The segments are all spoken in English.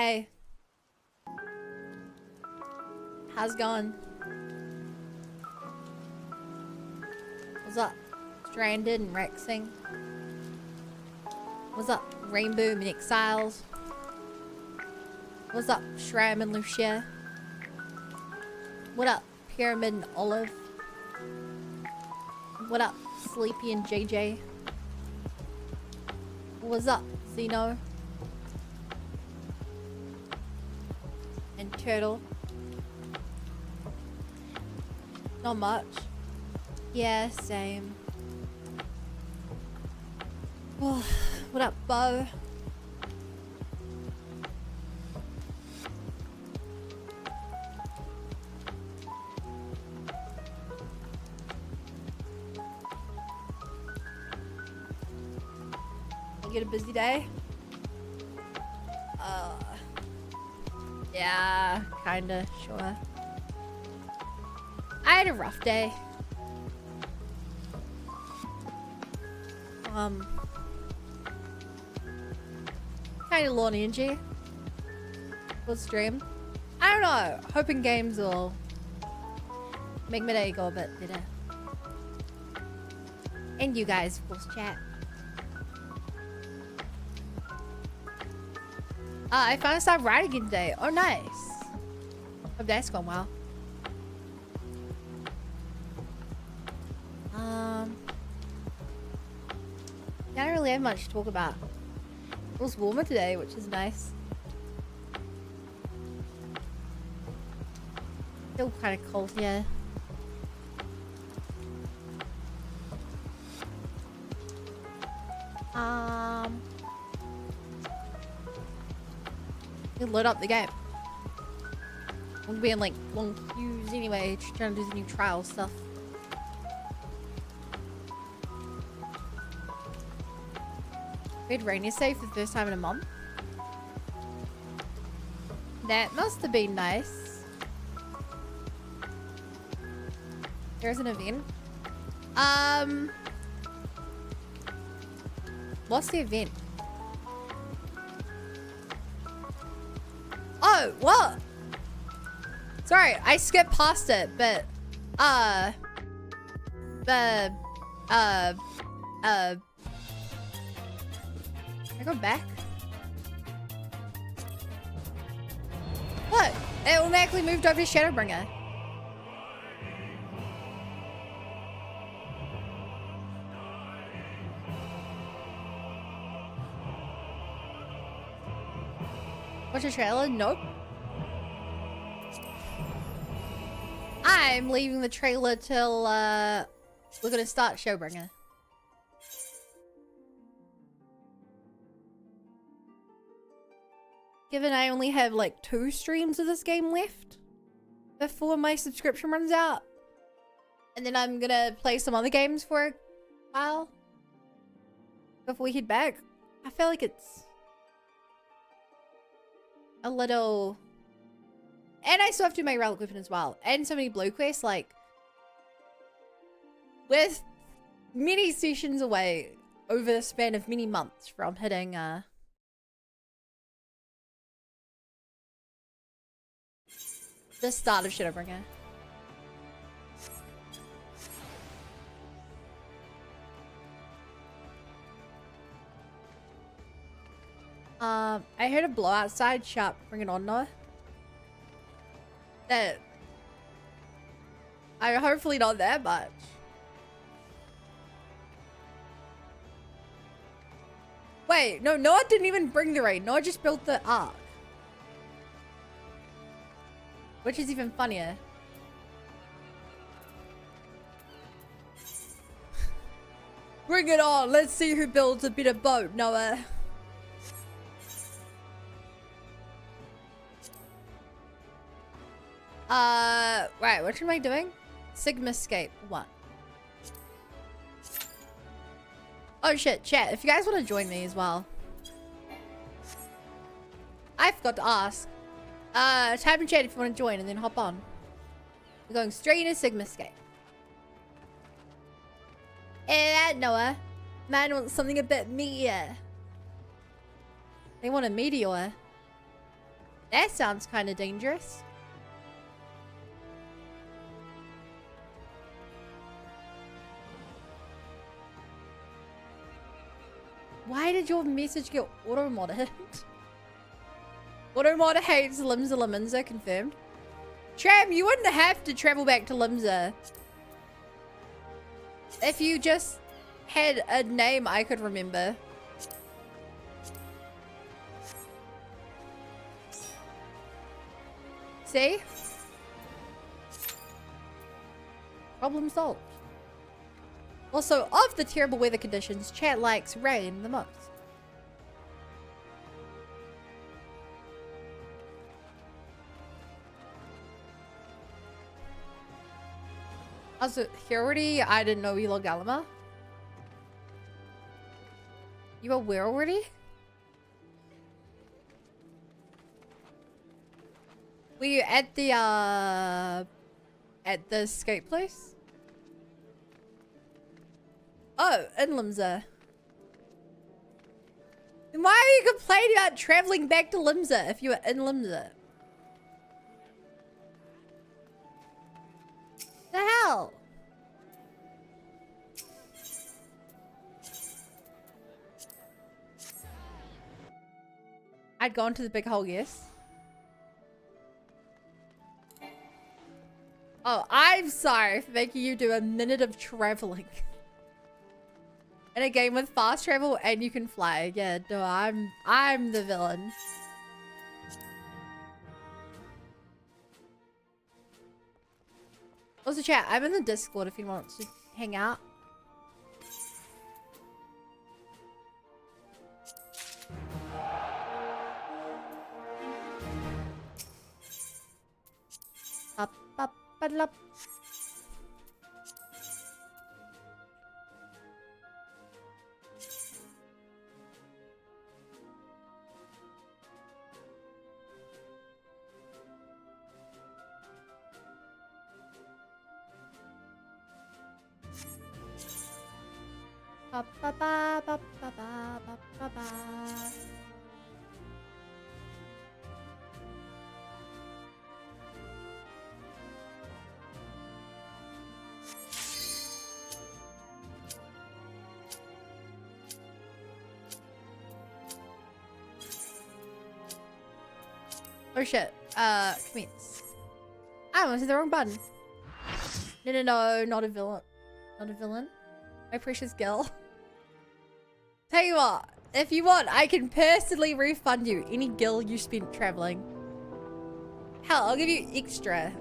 Hey. How's it going? What's up? Stranded and Rexing? What's up? Rainbow and Exiles? What's up? Shram and Lucia? What up? Pyramid and Olive? What up? Sleepy and JJ? What's up? Zeno? And Turtle? Not much. Yeah, same. Oh, what up, Bo? You get a busy day? Yeah, kinda, sure. I had a rough day. Kinda low on energy. Full stream. I don't know. Hoping games will make my day go a bit better. And you guys, of course, chat. I finally started riding again today. Oh, nice. Hope that's going well. I don't really have much to talk about. It was warmer today, which is nice. Still kind of cold here. You load up the game. I'm being like long queues anyway, trying to do the new trial stuff. We had rain yesterday for the first time in a month. That must have been nice. There's an event. What's the event? Oh, what? Sorry, I skipped past it, but can I go back? What? It automatically moved over to Shadowbringer. Watch a trailer? Nope. I'm leaving the trailer till we're gonna start Showbringer. Given I only have like 2 streams of this game left before my subscription runs out. And then I'm gonna play some other games for a while before we head back. I feel like it's a little... And I still have to do my relic weapon as well. And so many blue quests, like... With many sessions away over the span of many months from hitting, the start of Shadowbringer. I heard a blow outside. Sharp, bring it on now. That... hopefully not that much. Wait, no, Noah didn't even bring the raid. Noah just built the arc. Which is even funnier. Bring it on! Let's see who builds a better boat, Noah. Right, what am I doing? Sigma Scape 1. Oh shit, chat, if you guys want to join me as well. I forgot to ask. Type in chat if you want to join and then hop on. We're going straight into Sigma Scape. Eh, Noah. Man wants something a bit meatier. They want a meteor. That sounds kind of dangerous. Why did your message get auto-modded? Auto-mod hates Limsa Liminza, confirmed. Tram, you wouldn't have to travel back to Limsa. If you just had a name I could remember. See? Problem solved. Also, of the terrible weather conditions, chat likes rain the most. Also, here already, I didn't know you logged Alama. You are where already? Were you at the Scape place? Oh, in Limsa. Then why are you complaining about traveling back to Limsa if you were in Limsa? The hell? I'd gone to the big hole, yes. Oh, I'm sorry for making you do a minute of traveling. In a game with fast travel and you can fly. Yeah, no, I'm the villain. Also chat, I'm in the Discord if you want to hang out. Up, up, up. Ba ba ba ba ba ba ba ba ba. Oh shit. Commence. I went to the wrong button. No, not a villain. Not a villain. My precious girl. Tell you what, if you want, I can personally refund you any gil you spent traveling. Hell, I'll give you extra.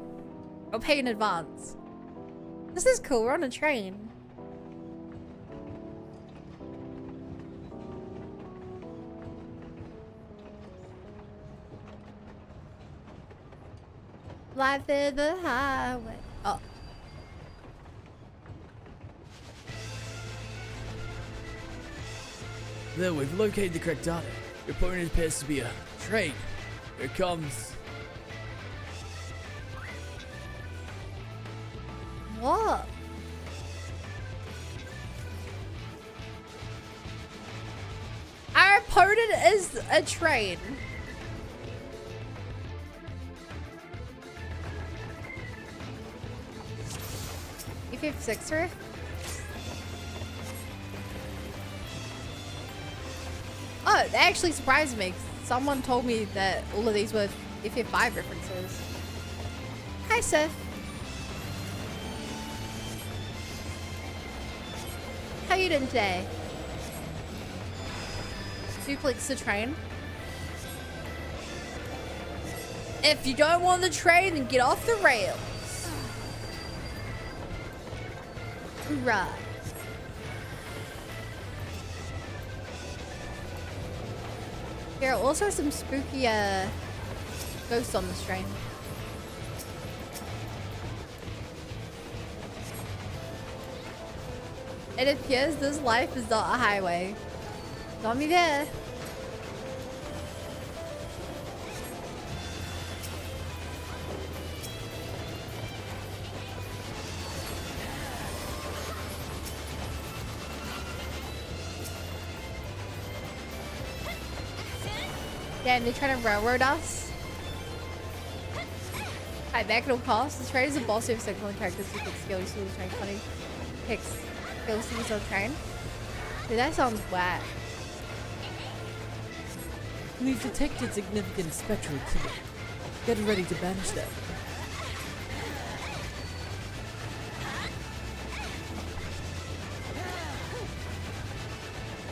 I'll pay in advance. This is cool, we're on a train. Life is the highway. Oh. There, we've located the correct data. Your opponent appears to be a train. Here it comes. What? Our opponent is a train. F6er? Oh, that actually surprised me. Someone told me that all of these were FF5 references. Hi, Seth. How you doing today? Duplex the train. If you don't want the train, then get off the rails. Hoorah. There are also some spooky ghosts on this train. It appears this life is not a highway. Got me there. Damn, they're trying to railroad us. Alright, back at all costs. This trade is a boss of second characters who pick skills to train 20 picks skills to use on train. Dude, that sounds whack. We've detected significant spectral activity. Get ready to banish them.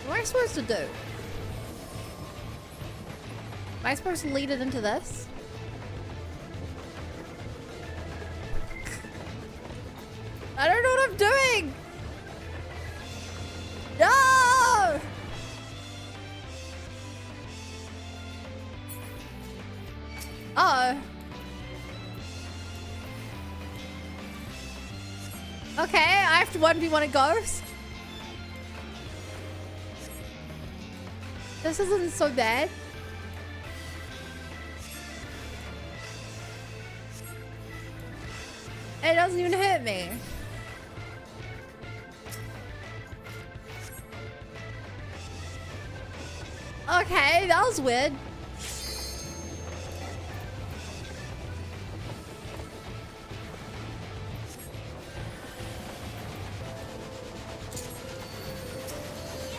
What am I supposed to do? Am I supposed to lead it into this? I don't know what I'm doing! No! Uh-oh. Okay, I have to 1v1 a ghost. This isn't so bad. It doesn't even hurt me. Okay, that was weird.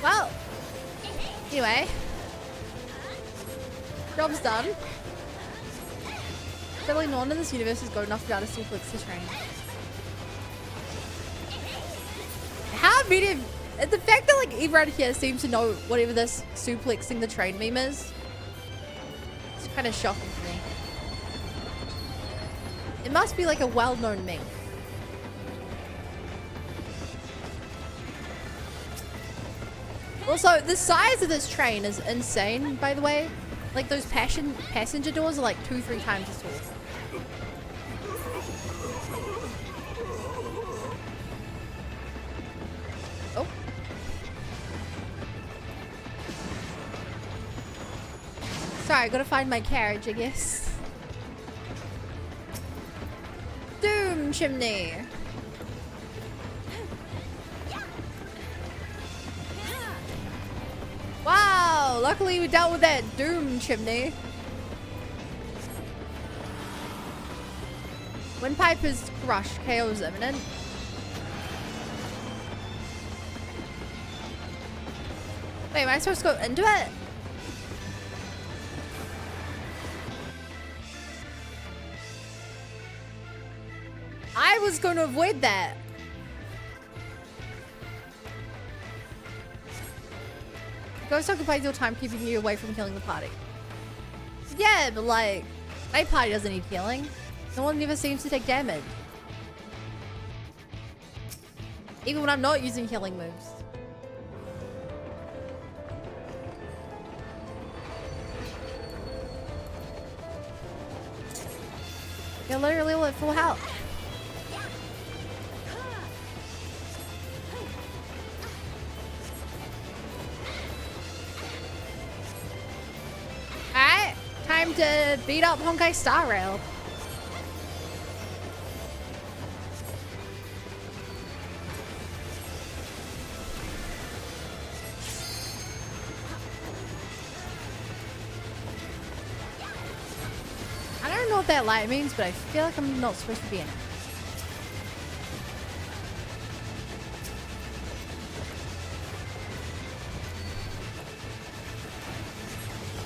Well, anyway, job's done. Literally no one in this universe is good enough to be able to suplex the train. How many of... The fact that like everyone here seems to know whatever this suplexing the train meme is, it's kind of shocking to me. It must be like a well-known meme. Also, the size of this train is insane, by the way. Like those passenger doors are like 2-3 times as tall. Oh. Sorry, I gotta find my carriage, I guess. Doom chimney. Wow, luckily we dealt with that doom chimney. Windpipe is crushed. KO is imminent. Wait, am I supposed to go into it? I was going to avoid that. Ghost occupies your time, keeping you away from killing the party. Yeah, but like, my party doesn't need healing. No one ever seems to take damage. Even when I'm not using healing moves. You're literally at full health. Alright, time to beat up Honkai Star Rail. I don't know what that light means, but I feel like I'm not supposed to be in it.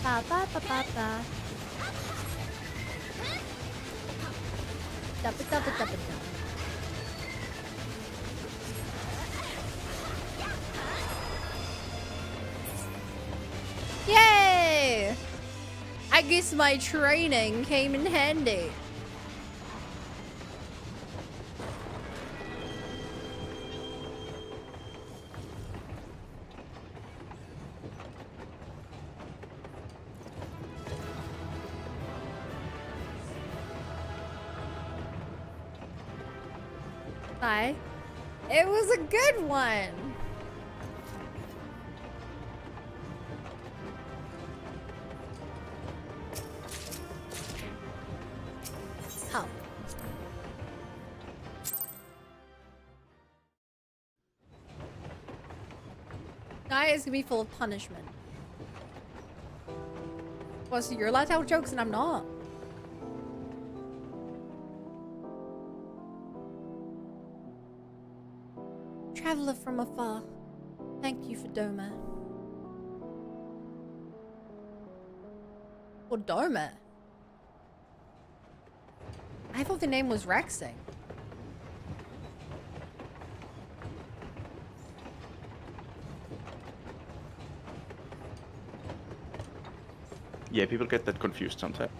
Ba ba ba ba ba. Da ba da ba da ba da. Yay! I guess my training came in handy. Bye. It was a good one. Oh. Guy is gonna be full of punishment. Well, so you're allowed to tell jokes and I'm not. traveler from afar. Thank you for Doma. For Doma? I thought the name was Rexing. Yeah, people get that confused sometimes.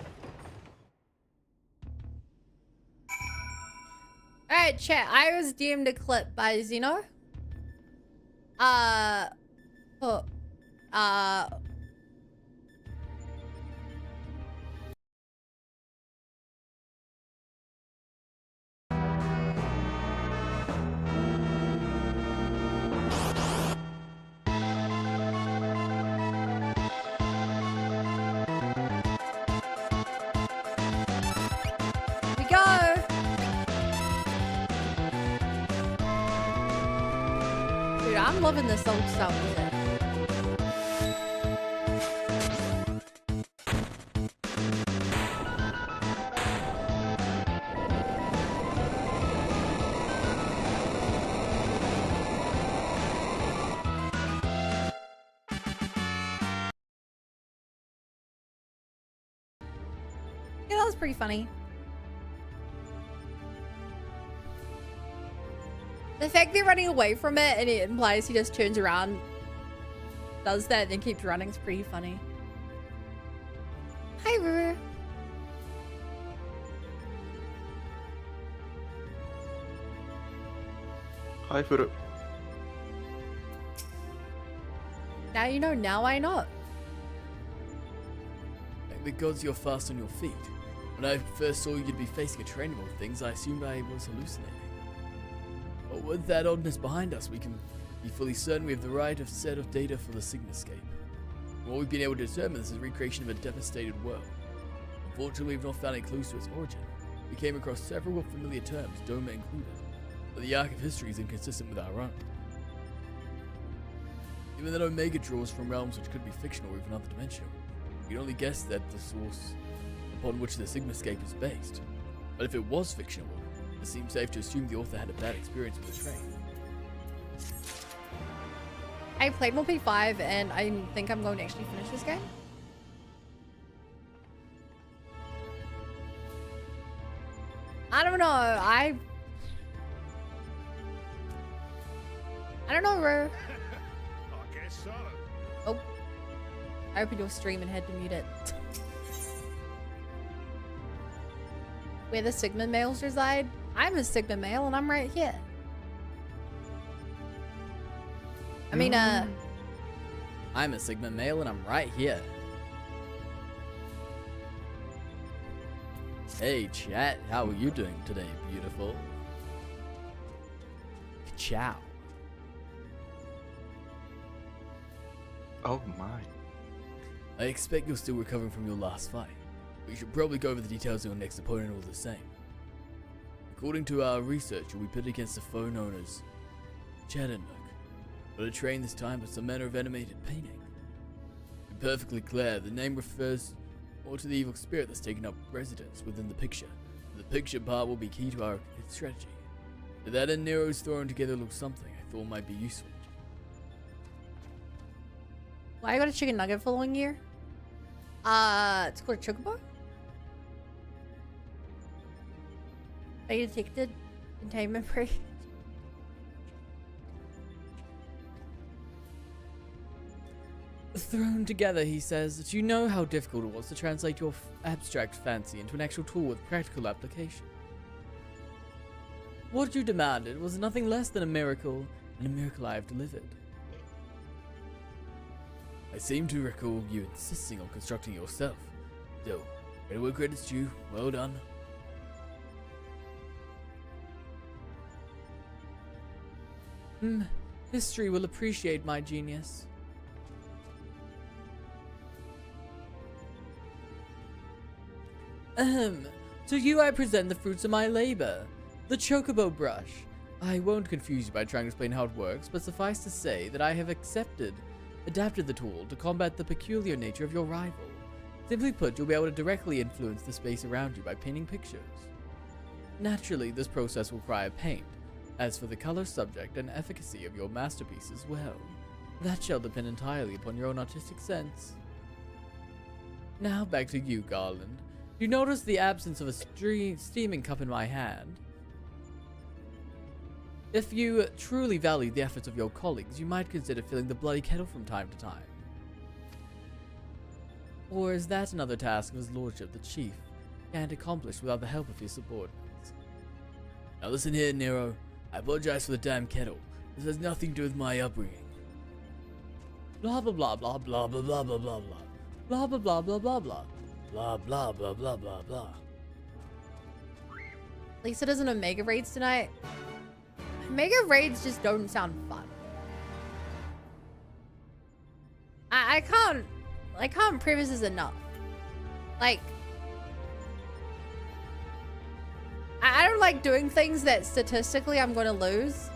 Alright, chat. I was DM'd a clip by Zeno. Oh, we go. Dude, I'm loving this old style music. Yeah, that was pretty funny. The fact they're running away from it and it implies he just turns around, does that, and then keeps running is pretty funny. Hi, Ruru. Hi, Furu. Now you know, now I know. Thank the gods you're fast on your feet. When I first saw you'd be facing a train of all things, I assumed I was hallucinating. But with that oddness behind us, we can be fully certain we have the right set of data for the Sigmascape. What we've been able to determine is the recreation of a devastated world. Unfortunately, we've not found any clues to its origin. We came across several familiar terms, Doma included, but the arc of history is inconsistent with our own. Even that Omega draws from realms which could be fictional or even other dimensional, we can only guess that the source upon which the Sigmascape is based. But if it was fictional, it seems safe to assume the author had a bad experience with the train. I played more P5 and I think I'm going to actually finish this game. I don't know. I don't know, Ruru. I guess so. Oh. I opened your stream and had to mute it. Where the Sigma males reside? I'm a Sigma male and I'm right here. I mean, I'm a Sigma male and I'm right here. Hey chat, how are you doing today, beautiful? Ciao. Oh my. I expect you're still recovering from your last fight. We should probably go over the details of your next opponent all the same. According to our research, you'll be put against a foe known as Chattanooga. But a train this time with some manner of animated painting. To be perfectly clear, the name refers more to the evil spirit that's taken up residence within the picture. The picture part will be key to our strategy. To that end, Nero's thrown together looks something I thought might be useful. why I got a chicken nugget following year? It's called a chocobo. Are you addicted? Containment break. Thrown together, he says that you know how difficult it was to translate your abstract fancy into an actual tool with practical application. What you demanded was nothing less than a miracle, and a miracle I have delivered. I seem to recall you insisting on constructing it yourself. So, credit where credit's due, well done. History will appreciate my genius. To you I present the fruits of my labor. The chocobo brush. I won't confuse you by trying to explain how it works, but suffice to say that I have adapted the tool to combat the peculiar nature of your rival. Simply put, you'll be able to directly influence the space around you by painting pictures. Naturally, this process will require paint, As for the color, subject, and efficacy of your masterpieces, well, that shall depend entirely upon your own artistic sense. Now back to you, Garland. You notice the absence of a steaming cup in my hand. If you truly value the efforts of your colleagues, you might consider filling the bloody kettle from time to time. Or is that another task of his lordship, the chief, can't accomplish without the help of his subordinates? Now listen here, Nero. I apologize for the damn kettle. This has nothing to do with my upbringing. Blah blah blah blah blah blah blah blah blah blah. Blah blah blah blah blah blah. Blah blah blah blah blah blah. Lisa doesn't have Mega Raids tonight. Mega Raids just don't sound fun. I can't preface this enough. Like, I don't like doing things that statistically I'm gonna lose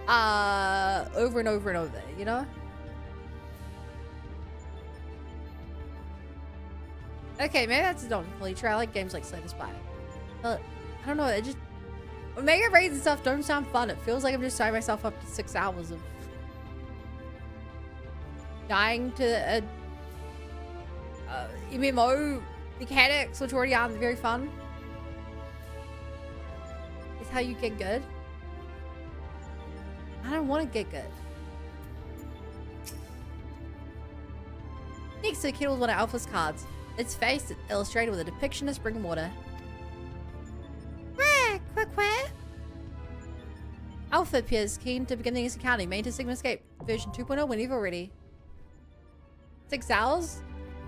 over and over and over, you know? Okay, maybe that's not completely true. I like games like Slay the Spire. But I don't know, it just Mega Raids and stuff don't sound fun. It feels like I'm just signing myself up to 6 hours of dying to a MMO mechanics, which already aren't very fun. Is how you get good. I don't want to get good. Next to the kid was one of Alpha's cards. Its face is illustrated with a depiction of spring water. Quack. Alpha appears keen to begin this accounting. Made to Sigma Scape version 2.0 whenever you're ready. 6 hours?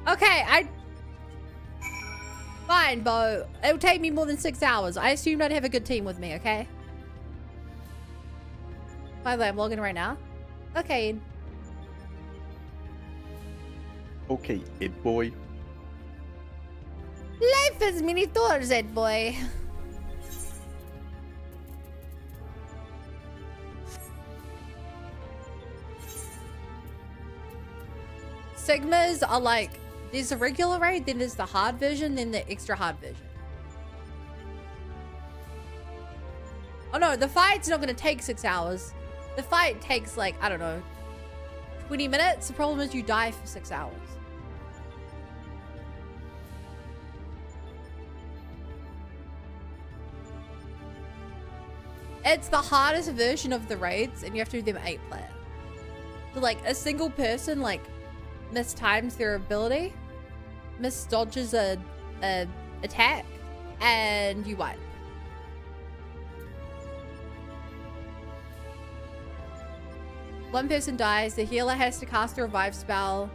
Okay, fine, Bo. It'll take me more than 6 hours. I assumed I'd have a good team with me, okay? By the way, I'm logging right now. Okay. Okay, it boy. Life has many doors, Ed boy. Sigmas are like, there's a regular raid, then there's the hard version, then the extra hard version. Oh no, the fight's not gonna take 6 hours. The fight takes like, I don't know, 20 minutes. The problem is you die for 6 hours. It's the hardest version of the raids, and you have to do them 8-player. So like a single person like mistimes their ability, misdodges a attack, and you wipe. One person dies, the healer has to cast a revive spell.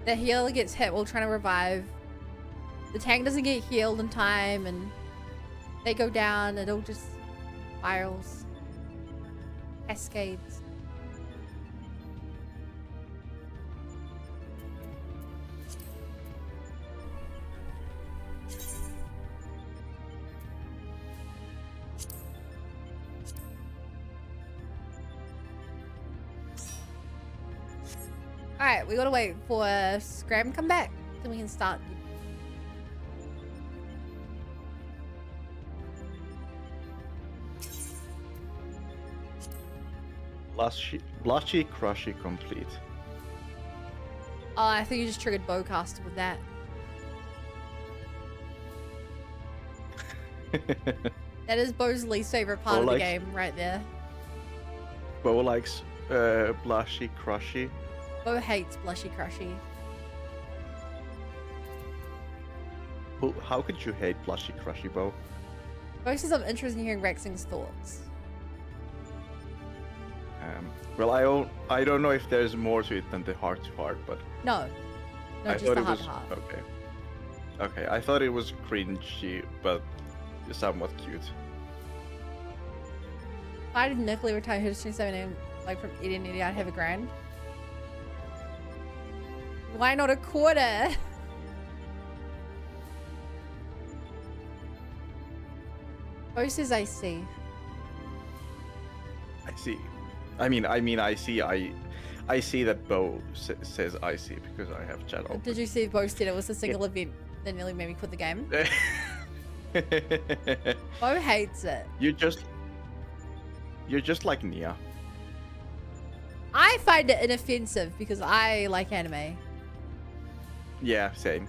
The healer gets hit while trying to revive. The tank doesn't get healed in time, and they go down. It all just spirals, cascades. Alright, we gotta wait for Scram to come back, then we can start. Blushy Crushy complete. Oh, I think you just triggered Bowcaster with that. That is Bo's least favorite part of the game right there. Bo likes Blushy Crushy. Bo hates Blushy Crushy. Well, how could you hate Blushy Crushy, Bo? Bo says I'm interested in hearing Rexing's thoughts. Well, I don't know if there's more to it than the heart to heart, but No, I just thought the it heart was to heart. okay. I thought it was cringy, but somewhat cute. If I did Nickley retire her to 27 and like from Idiot, I'd have a grand. Why not a quarter? Bo says I see. I see. I see that Bo says I see because I have chat open. Did you see Bo said it was a single event that nearly made me quit the game? Bo hates it. You just You're just like Nia. I find it inoffensive because I like anime. Yeah, same.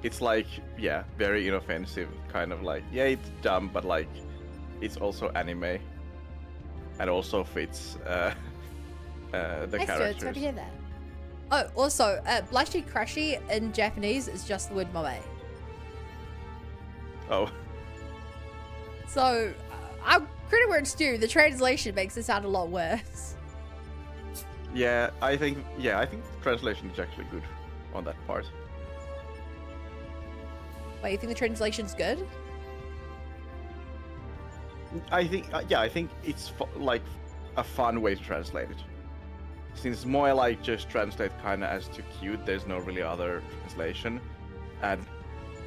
It's like, yeah, very inoffensive, kind of like, yeah, it's dumb, but like, it's also anime. And also fits the Thanks, characters. Stuart. It's good to hear that. Oh, also, blushy crushy in Japanese is just the word moe. Oh. So, I'll credit where it's due. The translation makes it sound a lot worse. Yeah, I think the translation is actually good on that part. Wait, you think the translation's good? I think, I think it's like a fun way to translate it. Since more like just translate kind of as to cute, there's no really other translation. And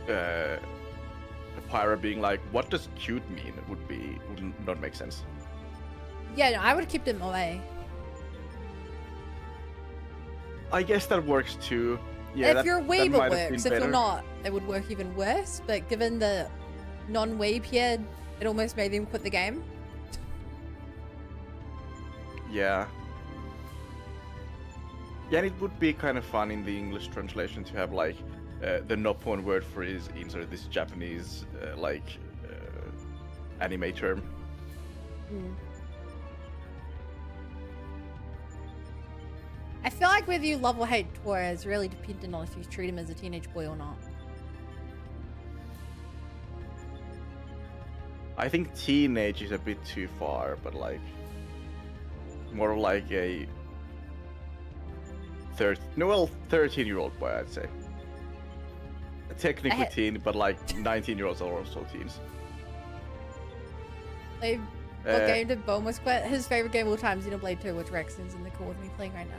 Pyra being like, what does cute mean would not make sense. Yeah, no, I would have kept it moe. I guess that works too. Yeah, if you're weeb, might it have been works. If you're better. not, it would work even worse. But given the non-weeb here, it almost made them quit the game. Yeah. Yeah, and it would be kind of fun in the English translation to have like the Noppon word for is insert this Japanese anime term. I feel like whether you love or hate Tora is really dependent on if you treat him as a teenage boy or not. I think teenage is a bit too far, but like more like a 13-year-old boy, I'd say. Technically teen, but like 19-year-olds are also teens. Like, what game did Bomas quit? His favorite game of all time is Xenoblade 2, which Rexon's in the call with me playing right now.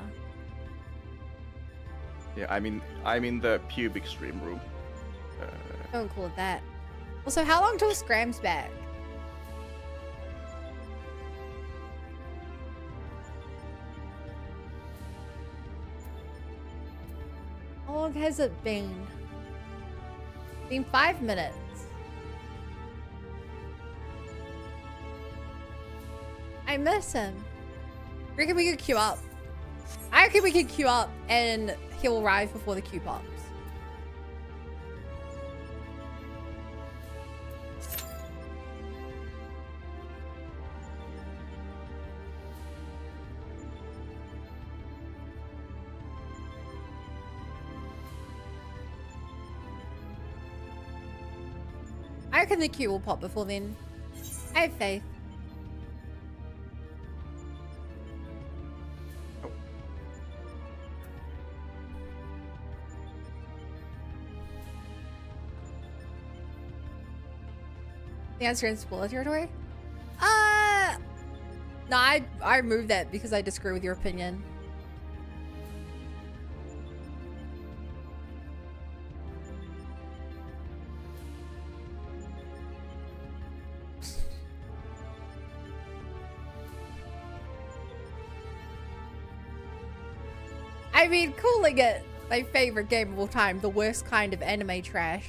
Yeah, I'm in the pubic stream room. Don't call it that. Also, how long till Scram's back? How long has it been? Been 5 minutes. I miss him. Reckon we could queue up. I reckon we could queue up and he'll arrive before the queue pops. I reckon the queue will pop before then. I have faith. The answer in spoiler territory? No, I removed that because I disagree with your opinion. I mean, calling it my favorite game of all time, the worst kind of anime trash.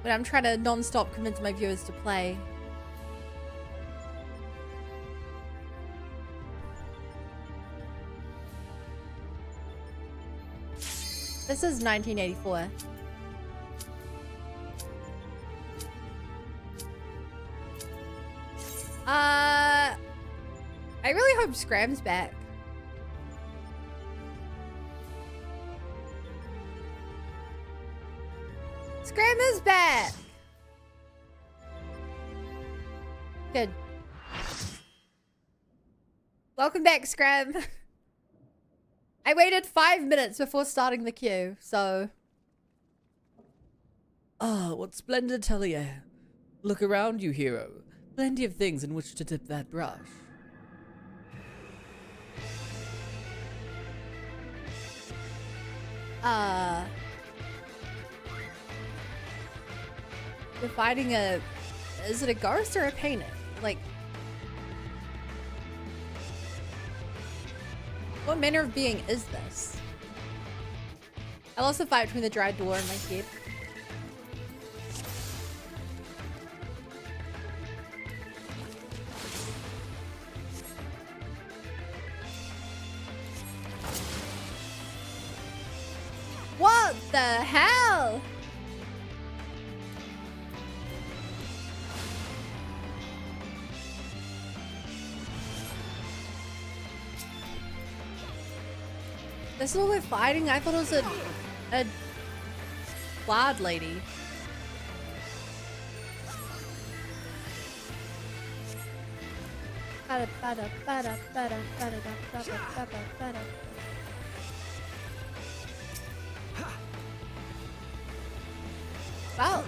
But I'm trying to non-stop convince my viewers to play. This is 1984. I really hope Scram's back. Scram is back! Good. Welcome back, Scram. I waited 5 minutes before starting the queue, so... Ah, what splendid atelier. Look around you, hero. Plenty of things in which to dip that brush. You're fighting a... Is it a ghost or a painting? Like... What manner of being is this? I lost the fight between the dried door and my head. the hell? This is what we're fighting? I thought it was a wild lady. Wow.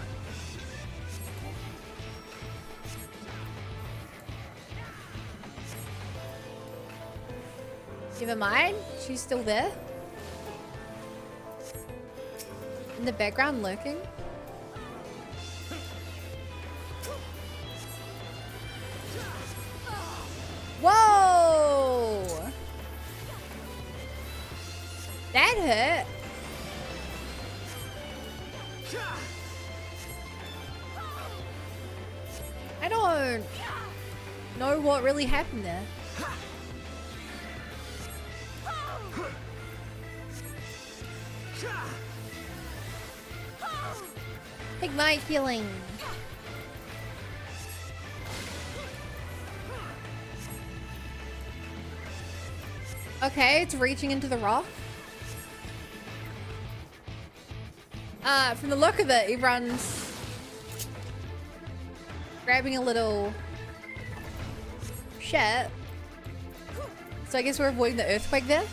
Never mind, she's still there. In the background lurking. Whoa! That hurt. I don't know what really happened there. Ignite healing. Okay, it's reaching into the rock. From the look of it, everyone's grabbing a little shit. So I guess we're avoiding the earthquake there.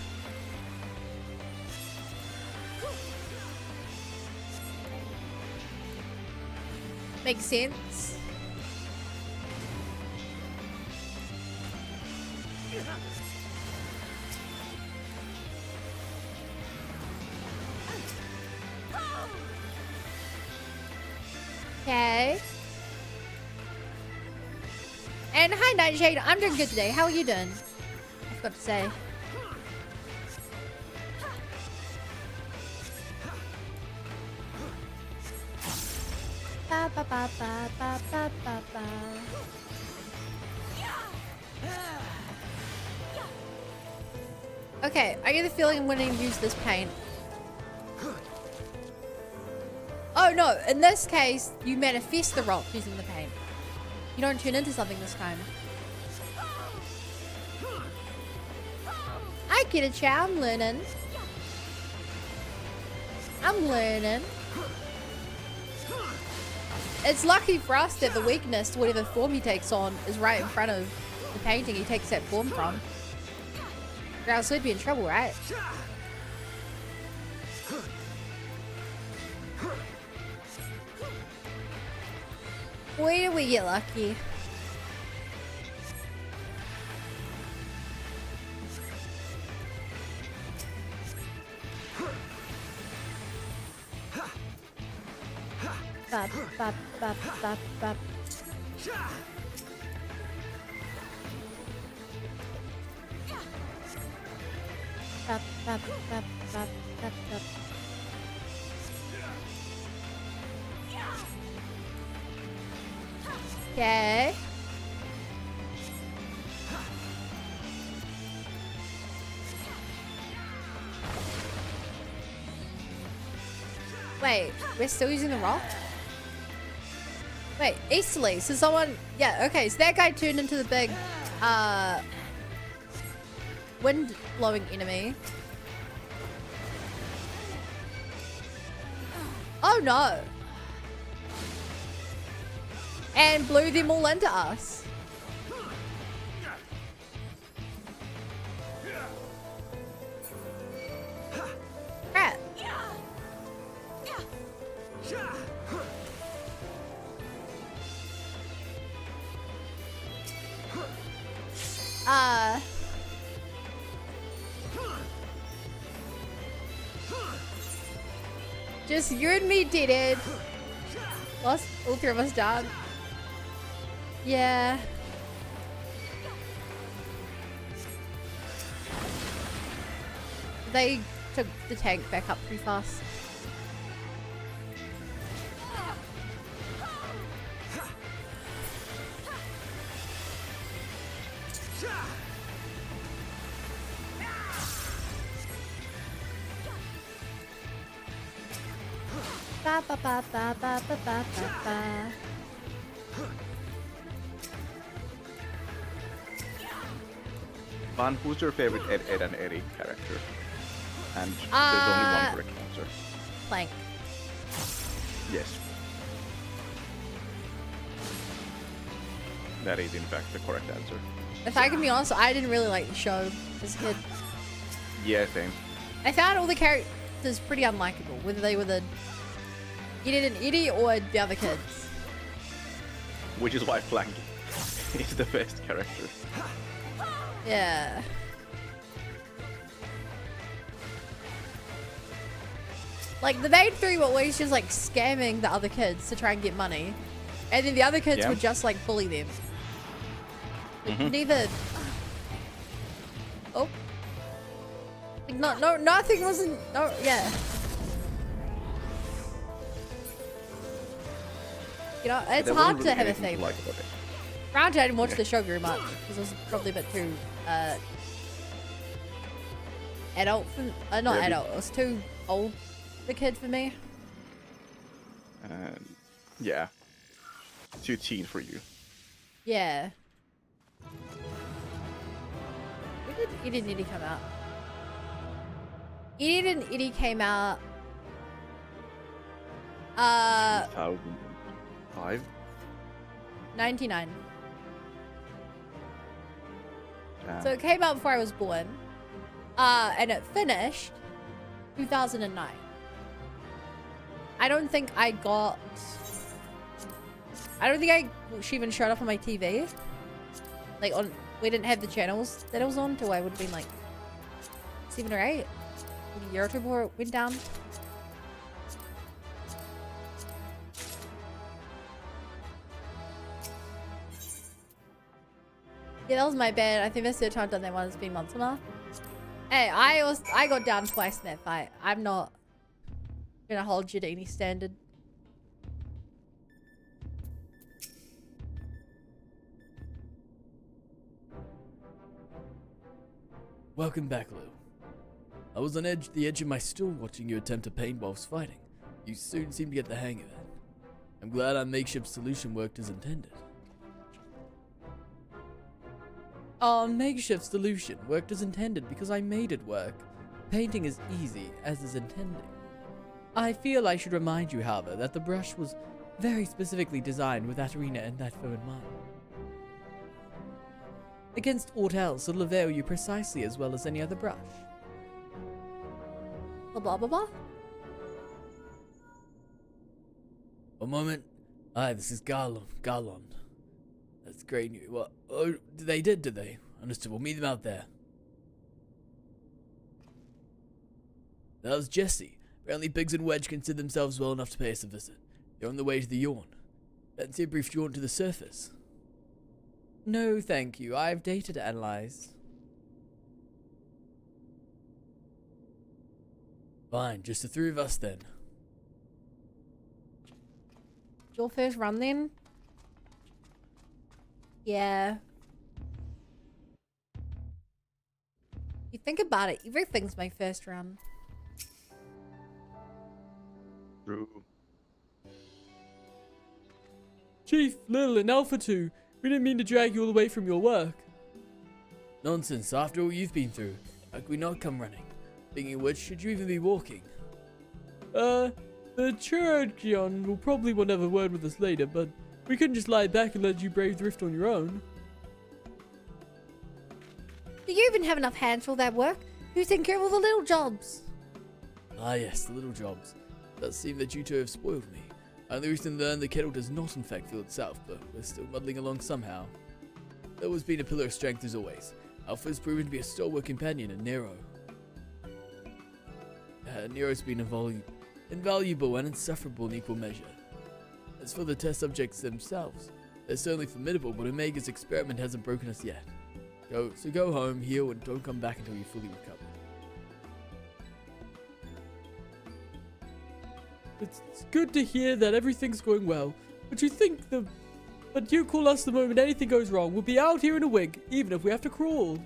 Makes sense. Okay. And hi Nightshade, I'm doing good today. How are you doing? I forgot to say. Ba, ba, ba, ba, ba, ba, ba, ba. Okay, I get the feeling I'm going to use this paint. Oh no, in this case, you manifest the rock using the paint. You don't turn into something this time. I get a chow, I'm learning. I'm learning. It's lucky for us that the weakness to whatever form he takes on is right in front of the painting he takes that form from. Or else we'd be in trouble, right? Where did we get lucky? Bop, bop, bop, bop, bop. Bop, bop, bop, bop, bop, bop. Okay. Wait, we're still using the rock? Wait, easterly. So someone, yeah, okay. So that guy turned into the big, wind blowing enemy. Oh no. And blew them all into us. Crap. Just you and me did it. Lost all three of us died. Yeah. They took the tank back up pretty fast. Ba ba ba ba ba ba ba ba ba. Van, who's your favorite Ed and Eddie character? And there's only one correct answer. Plank. Yes. That is in fact the correct answer. If I can be honest, I didn't really like the show as a kid. Yeah, same. I found all the characters pretty unlikable, whether they were the Ed and Eddie or the other kids. Which is why Plank is the best character. Yeah. Like, the main three were always just, like, scamming the other kids to try and get money. And then the other kids would just, like, bully them. Like, neither... Oh. Like, nothing wasn't... No, yeah. You know, it's hard to have a favorite. Like about it. Granted, I didn't watch the show very much, because it was probably a bit too, adult for... not adult, it was too old the kid for me. Yeah. Too teen for you. Yeah. When did Ed and Eddie come out? Ed and Eddie came out... 2005? 99. Damn. So it came out before I was born. And it finished 2009. I don't think I even showed up on my TV. Like, we didn't have the channels that it was on till I would have been like 7 or 8. A year or two before it went down. Yeah, that was my bad. I think that's the third time I've done that one. It's been months now. Hey, I got down twice in that fight. I'm not gonna hold you to any standard. Welcome back, Lou. I was on the edge of my stool watching you attempt a paint whilst fighting. You soon seemed to get the hang of it. I'm glad our makeshift solution worked as intended. Our makeshift solution worked as intended because I made it work. Painting is easy, as is intended. I feel I should remind you, however, that the brush was very specifically designed with that arena and that foe in mind. Against aught else, it'll avail you precisely as well as any other brush. Blah blah blah blah. One moment. Hi, this is Garland. That's great news. What? Oh, they did they? Understood. We'll meet them out there. That was Jesse. Apparently Biggs and Wedge consider themselves well enough to pay us a visit. They're on the way to the yawn. Fancy a brief jaunt to the surface? No, thank you. I have data to analyze. Fine, just the three of us then. Your first run then? Yeah. You think about it, everything's my first run. True. Chief, Lil, and Alpha 2, we didn't mean to drag you all away from your work. Nonsense, after all you've been through. How could we not come running? Thinking of which, should you even be walking? The Chirurgion will probably want to have a word with us later, but we couldn't just lie back and let you brave the rift on your own. Do you even have enough hands for all that work? Who's taking care of all the little jobs? Ah yes, the little jobs. It does seem that you two have spoiled me. I only recently learned the kettle does not in fact fill itself, but we're still muddling along somehow. There has been a pillar of strength as always. Alpha has proven to be a stalwart companion in Nero. Nero's been invaluable and insufferable in equal measure. As for the test subjects themselves, they're certainly formidable, but Omega's experiment hasn't broken us yet. So go home, heal, and don't come back until you're fully recovered. It's good to hear that everything's going well, but you call us the moment anything goes wrong. We'll be out here in a wig, even if we have to crawl.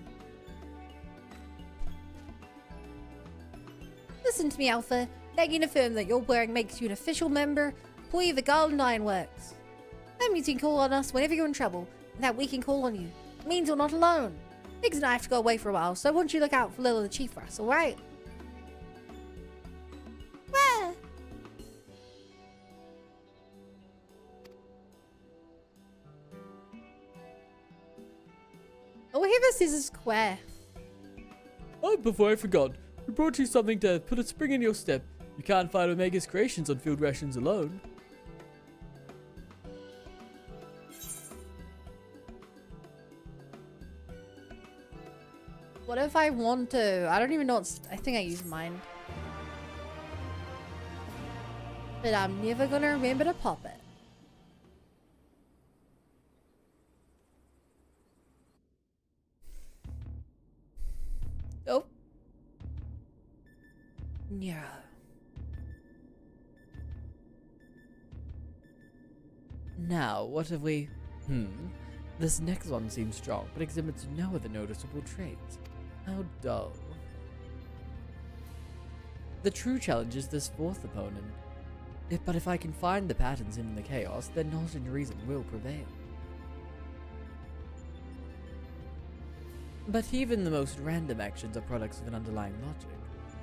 Listen to me, Alpha. begging to affirm that your wearing makes you an official member, employee of the Golden Ironworks. That means you can call on us whenever you're in trouble, and that we can call on you. It means you're not alone. Biggs and I have to go away for a while, so I want you to look out for Lil and the Chief for us, alright? Well. Oh, here this is a square. Oh, before I forgot, we brought you something to put a spring in your step. You can't find Omega's creations on field rations alone. What if I want to? I don't even know what's... I think I used mine. But I'm never gonna remember to pop it. Oh. Yeah. Now, what have we... This next one seems strong, but exhibits no other noticeable traits. How dull. The true challenge is this fourth opponent. But if I can find the patterns in the chaos, then knowledge and reason will prevail. But even the most random actions are products of an underlying logic.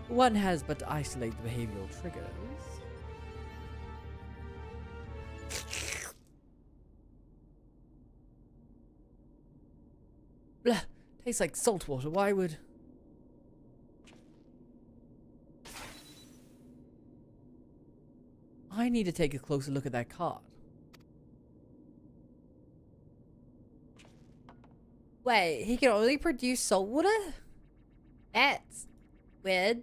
One has but to isolate the behavioral triggers. Blah, tastes like salt water. Why would... I need to take a closer look at that card. Wait, he can only produce salt water? That's weird.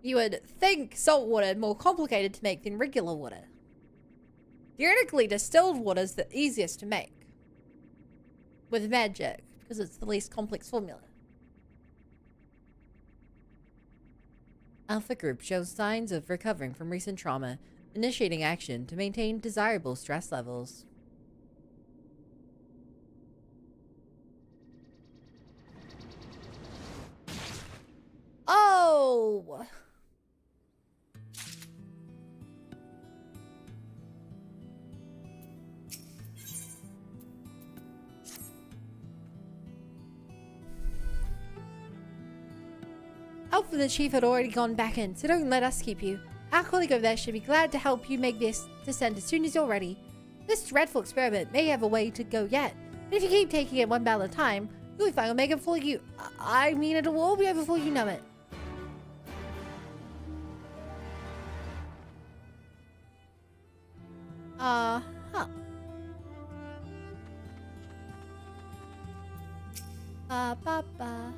You would think salt water more complicated to make than regular water. Theoretically, distilled water is the easiest to make. With magic, because it's the least complex formula. Alpha Group shows signs of recovering from recent trauma, initiating action to maintain desirable stress levels. Oh! Alpha and the Chief had already gone back in, so don't let us keep you. Our colleague over there should be glad to help you make this descent as soon as you're ready. This dreadful experiment may have a way to go yet, but if you keep taking it one battle at a time, you'll be fine. We'll make it before you... I mean, it'll all be over before you know it. Huh. Ba.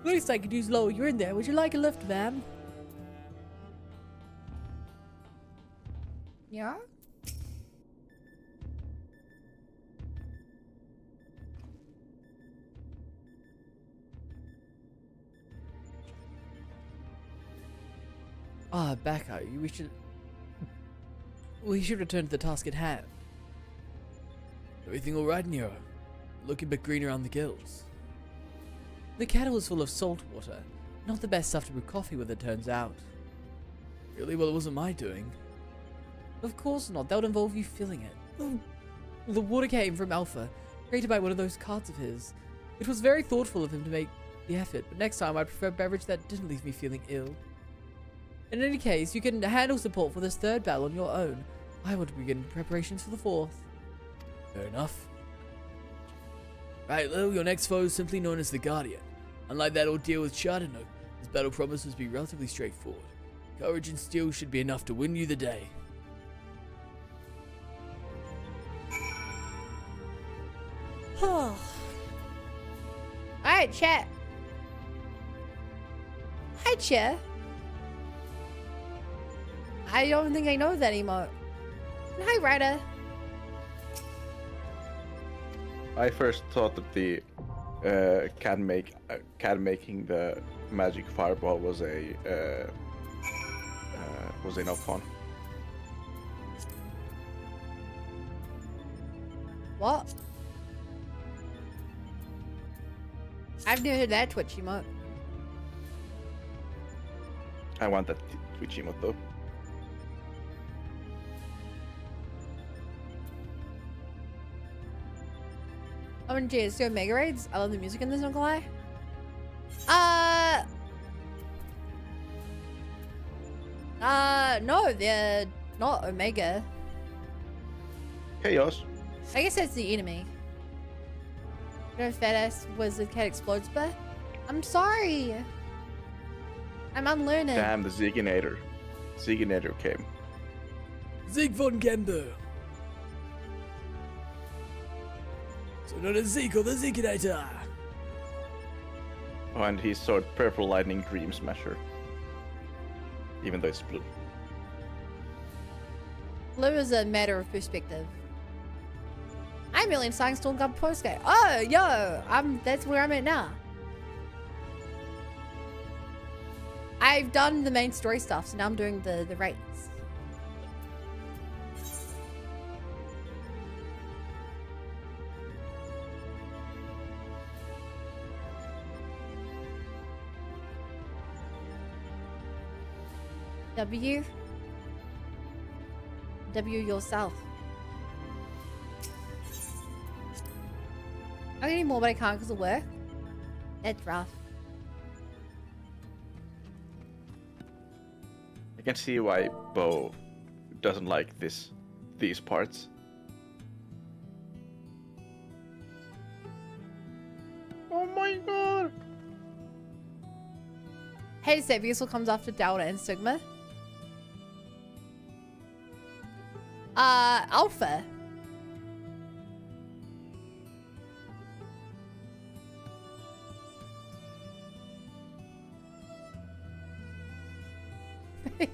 Looks like I could use low. You're in there. Would you like a lift, ma'am? Yeah? Ah, Bacco, we should return to the task at hand. Everything alright, Nero? Looking a bit green around the gills. The kettle is full of salt water. Not the best stuff to brew coffee with, it turns out. Really? Well, it wasn't my doing. Of course not. That would involve you filling it. The water came from Alpha, created by one of those cards of his. It was very thoughtful of him to make the effort, but next time I'd prefer a beverage that didn't leave me feeling ill. In any case, you can handle support for this third battle on your own. I want to begin preparations for the fourth. Fair enough. Right, Lil, your next foe is simply known as the Guardian. Unlike that ordeal with Chardonnay, this battle promises to be relatively straightforward. Courage and steel should be enough to win you the day. Alright, chat. Hi, chat. I don't think I know that emote. Hi, Ryder. I first thought that the cat making the magic fireball was enough fun. What? I've never heard that Twitch emote. I want that Twitch emote though. OMG, let's do Mega Raids. I love the music in this, not gonna lie. No, they're not Omega. Chaos. I guess that's the enemy. You know, fat ass wizard cat explodes, but I'm sorry. I'm unlearned. Damn, the Ziginator. Ziginator came. Zeke von Gembo. So known as Zeke or the Zekinator. Oh, and he's sword Purple Lightning Dream Smasher. Even though it's blue. Blue is a matter of perspective. I'm Alien Science Stormgub postgame. Oh, yo, that's where I'm at now. I've done the main story stuff, so now I'm doing the raids. W yourself. I need more, but I can't because of work. That's rough. I can see why Bo doesn't like these parts. Oh my god! Hey, that vehicle comes after Delta and Sigma. Alpha.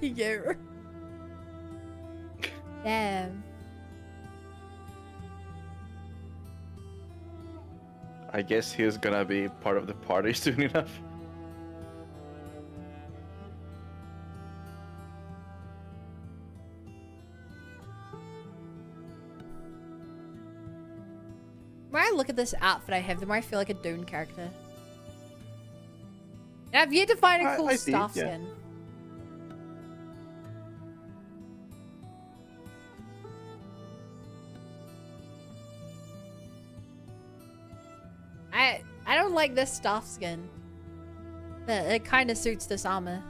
Yeah. Damn. I guess he's gonna be part of the party soon enough. When I look at this outfit I have, the more I feel like a Dune character. And I've yet to find a cool I see, staff yeah. skin. I don't like this staff skin. But it kind of suits this armor.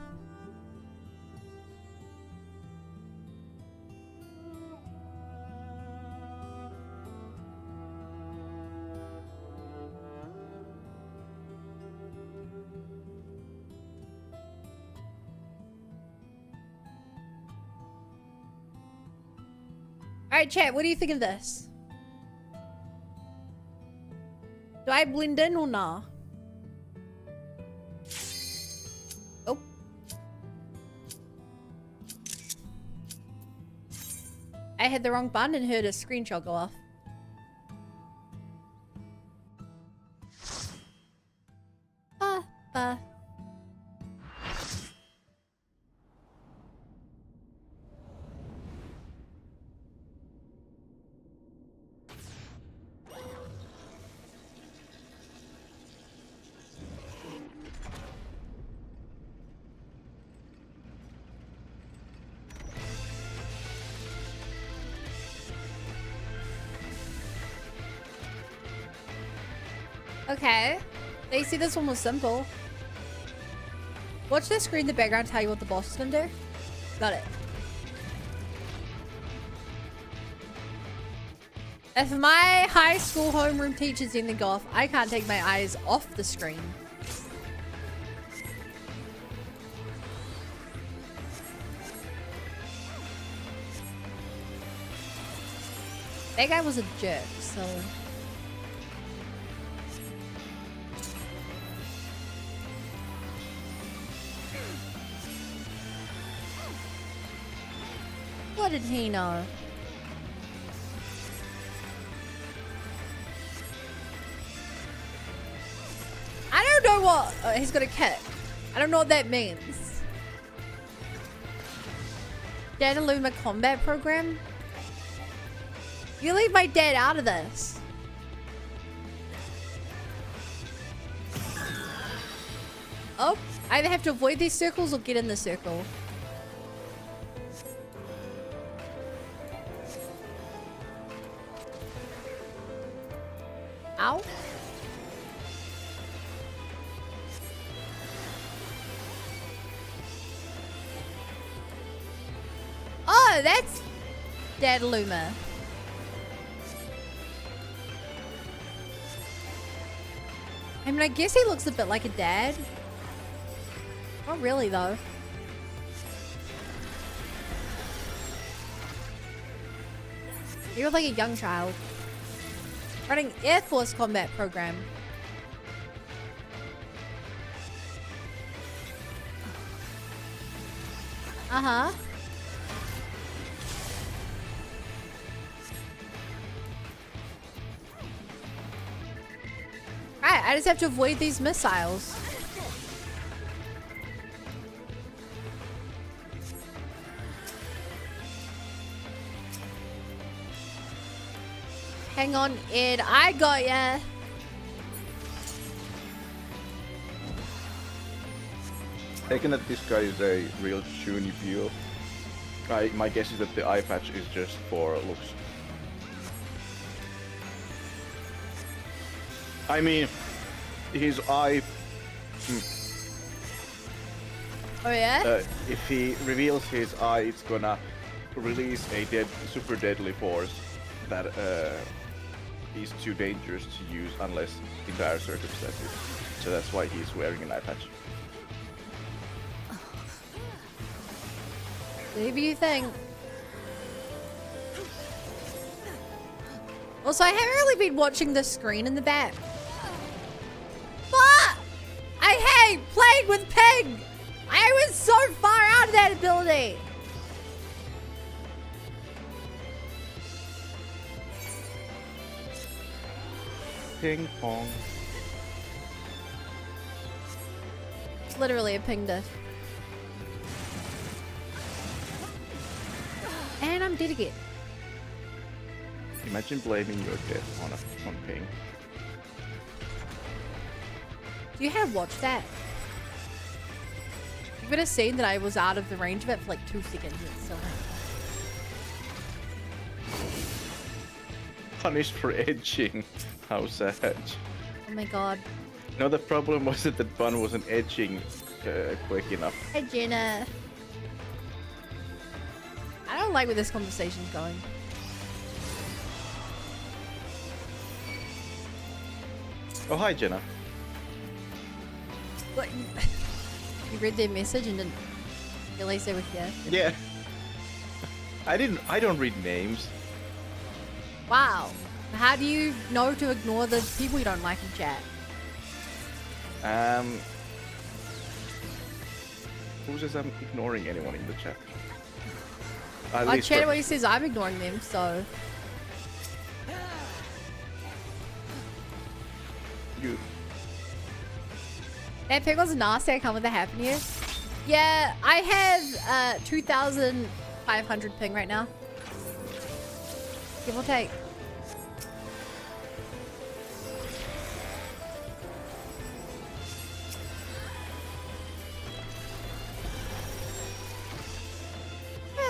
Alright, chat, what do you think of this? Do I blend in or nah? Oh. I hit the wrong button and heard a screenshot go off. Okay. They see this one was simple. Watch the screen in the background tell you what the boss is gonna do. Got it. If my high school homeroom teachers didn't go off, I can't take my eyes off the screen. That guy was a jerk, so... What did he know? I don't know what... he's got a kick. I don't know what that means. Dad and my combat program? You leave my dad out of this. Oh, I either have to avoid these circles or get in the circle. Ow. Oh, that's Dad Luma. I mean, I guess he looks a bit like a dad. Not really, though. He looks like a young child. Running Air Force combat program. Uh-huh. Right, I just have to avoid these missiles. Hang on, Ed. I got ya. Taking that this guy is a real Shuni view. My guess is that the eye patch is just for looks. I mean, his eye. Oh yeah? If he reveals his eye, it's gonna release a super deadly force that is too dangerous to use unless in dire circumstances. So that's why he's wearing an eye patch. Whatever you think. Also, I haven't really been watching the screen in the back. But I hate playing with Ping. I was so far out of that ability. Ping pong. It's literally a ping diff. And I'm dead again. Imagine blaming your death on Ping. You had to watch that. You would have seen that I was out of the range of it for like 2 seconds. It's so Punished for edging. How sad. oh my god. No, the problem was that the bun wasn't edging quick enough. Hey Jenna. I don't like where this conversation's going. Oh, hi, Jenna. What? You read their message and didn't realize they were here? Yeah. I don't read names. Wow. How do you know to ignore the people you don't like in chat? Who says I'm ignoring anyone in the chat? I chat what he says I'm ignoring them, so... You. That pig was nasty, I come with a happen here. Yeah, I have 2,500 ping right now. Give or take.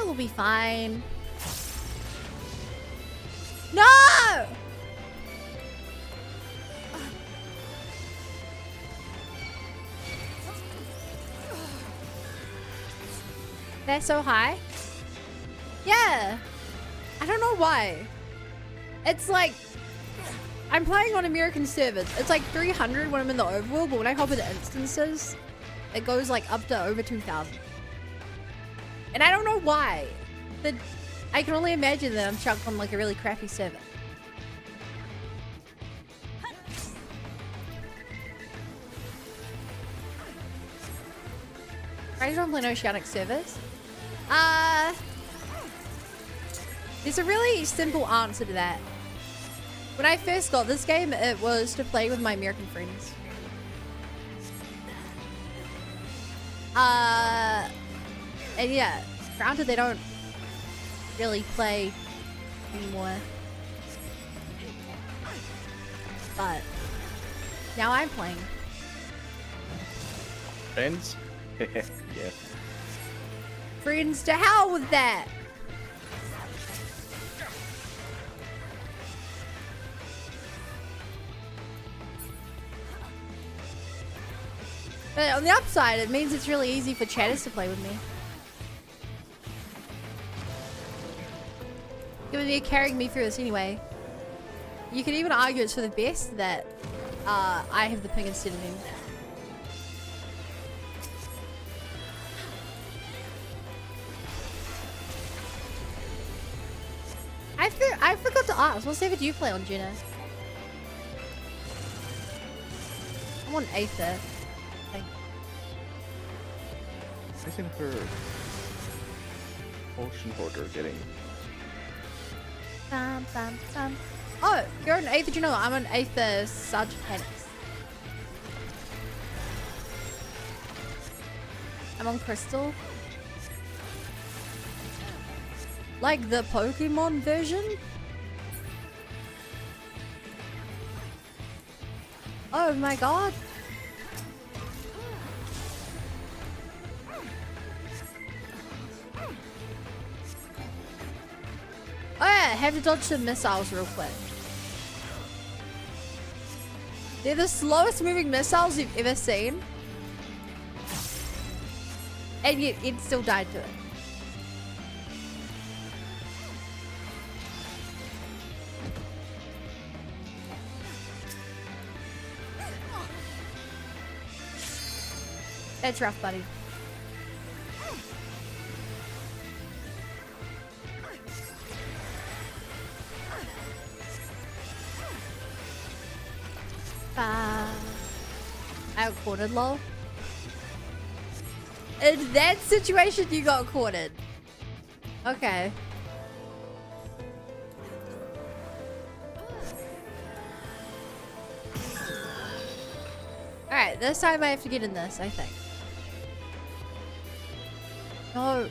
We'll be fine. No! They're so high? Yeah. I don't know why. It's like, I'm playing on American servers. It's like 300 when I'm in the overworld, but when I hop into instances, it goes like up to over 2,000. And I don't know why. I can only imagine that I'm chucked on like a really crappy server. I don't play no Oceanic servers. There's a really simple answer to that. When I first got this game, it was to play with my American friends. And yeah, granted they don't really play anymore. But now I'm playing. Friends? Yes. Friends to hell with that. But on the upside, it means it's really easy for chatters to play with me. You're carrying me through this anyway. You could even argue it's for the best that I have the ping instead of him. I forgot to ask, what server do you play on, Jenna? I'm on Aether. Isn't her Ocean Hoarder getting... Bum, bum, bum. Oh, you're on Aether, you know I'm on Aether Sergeant Panics. I'm on Crystal. Like the Pokemon version? Oh my god. Oh yeah, have to dodge some missiles real quick. They're the slowest moving missiles you've ever seen. And yet it still died to it. That's rough, buddy. I got cornered, lol. In that situation, you got cornered. Okay. Alright, this time I have to get in this, I think. No.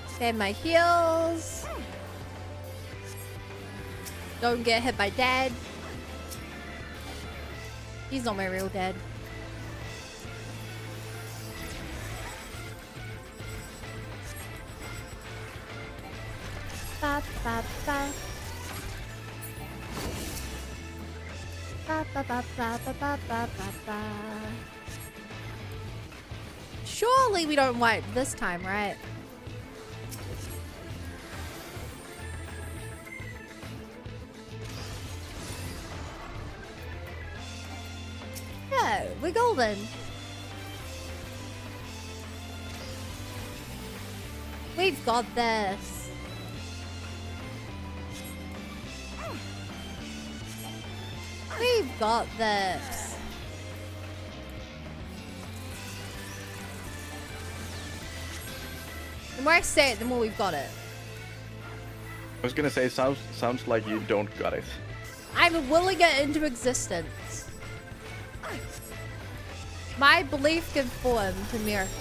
Spam my heals. Don't get hit by dad. He's not my real dad. Ba, ba, ba. Ba, ba, ba, ba, ba, ba, ba, ba. Surely we don't wipe this time, right? Yeah, we're golden. We've got this. We've got this. The more I say it, the more we've got it. I was gonna say, sounds like you don't got it. I'm willing it into existence. My belief conformed to miracle.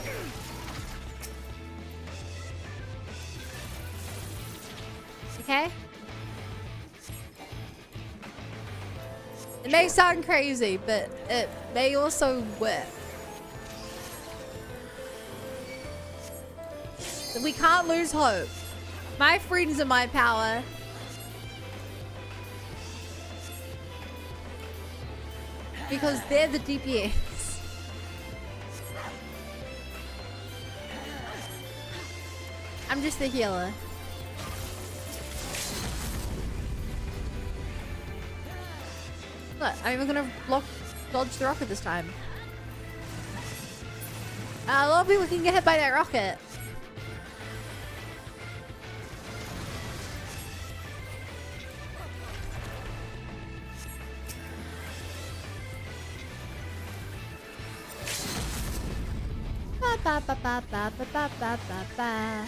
Okay? It may sound crazy, but it may also work. We can't lose hope. My friends are my power. Because they're the DPS. I'm just the healer. Look, I'm even gonna dodge the rocket this time. A lot of people can get hit by that rocket. Ba ba ba ba ba ba ba ba ba ba.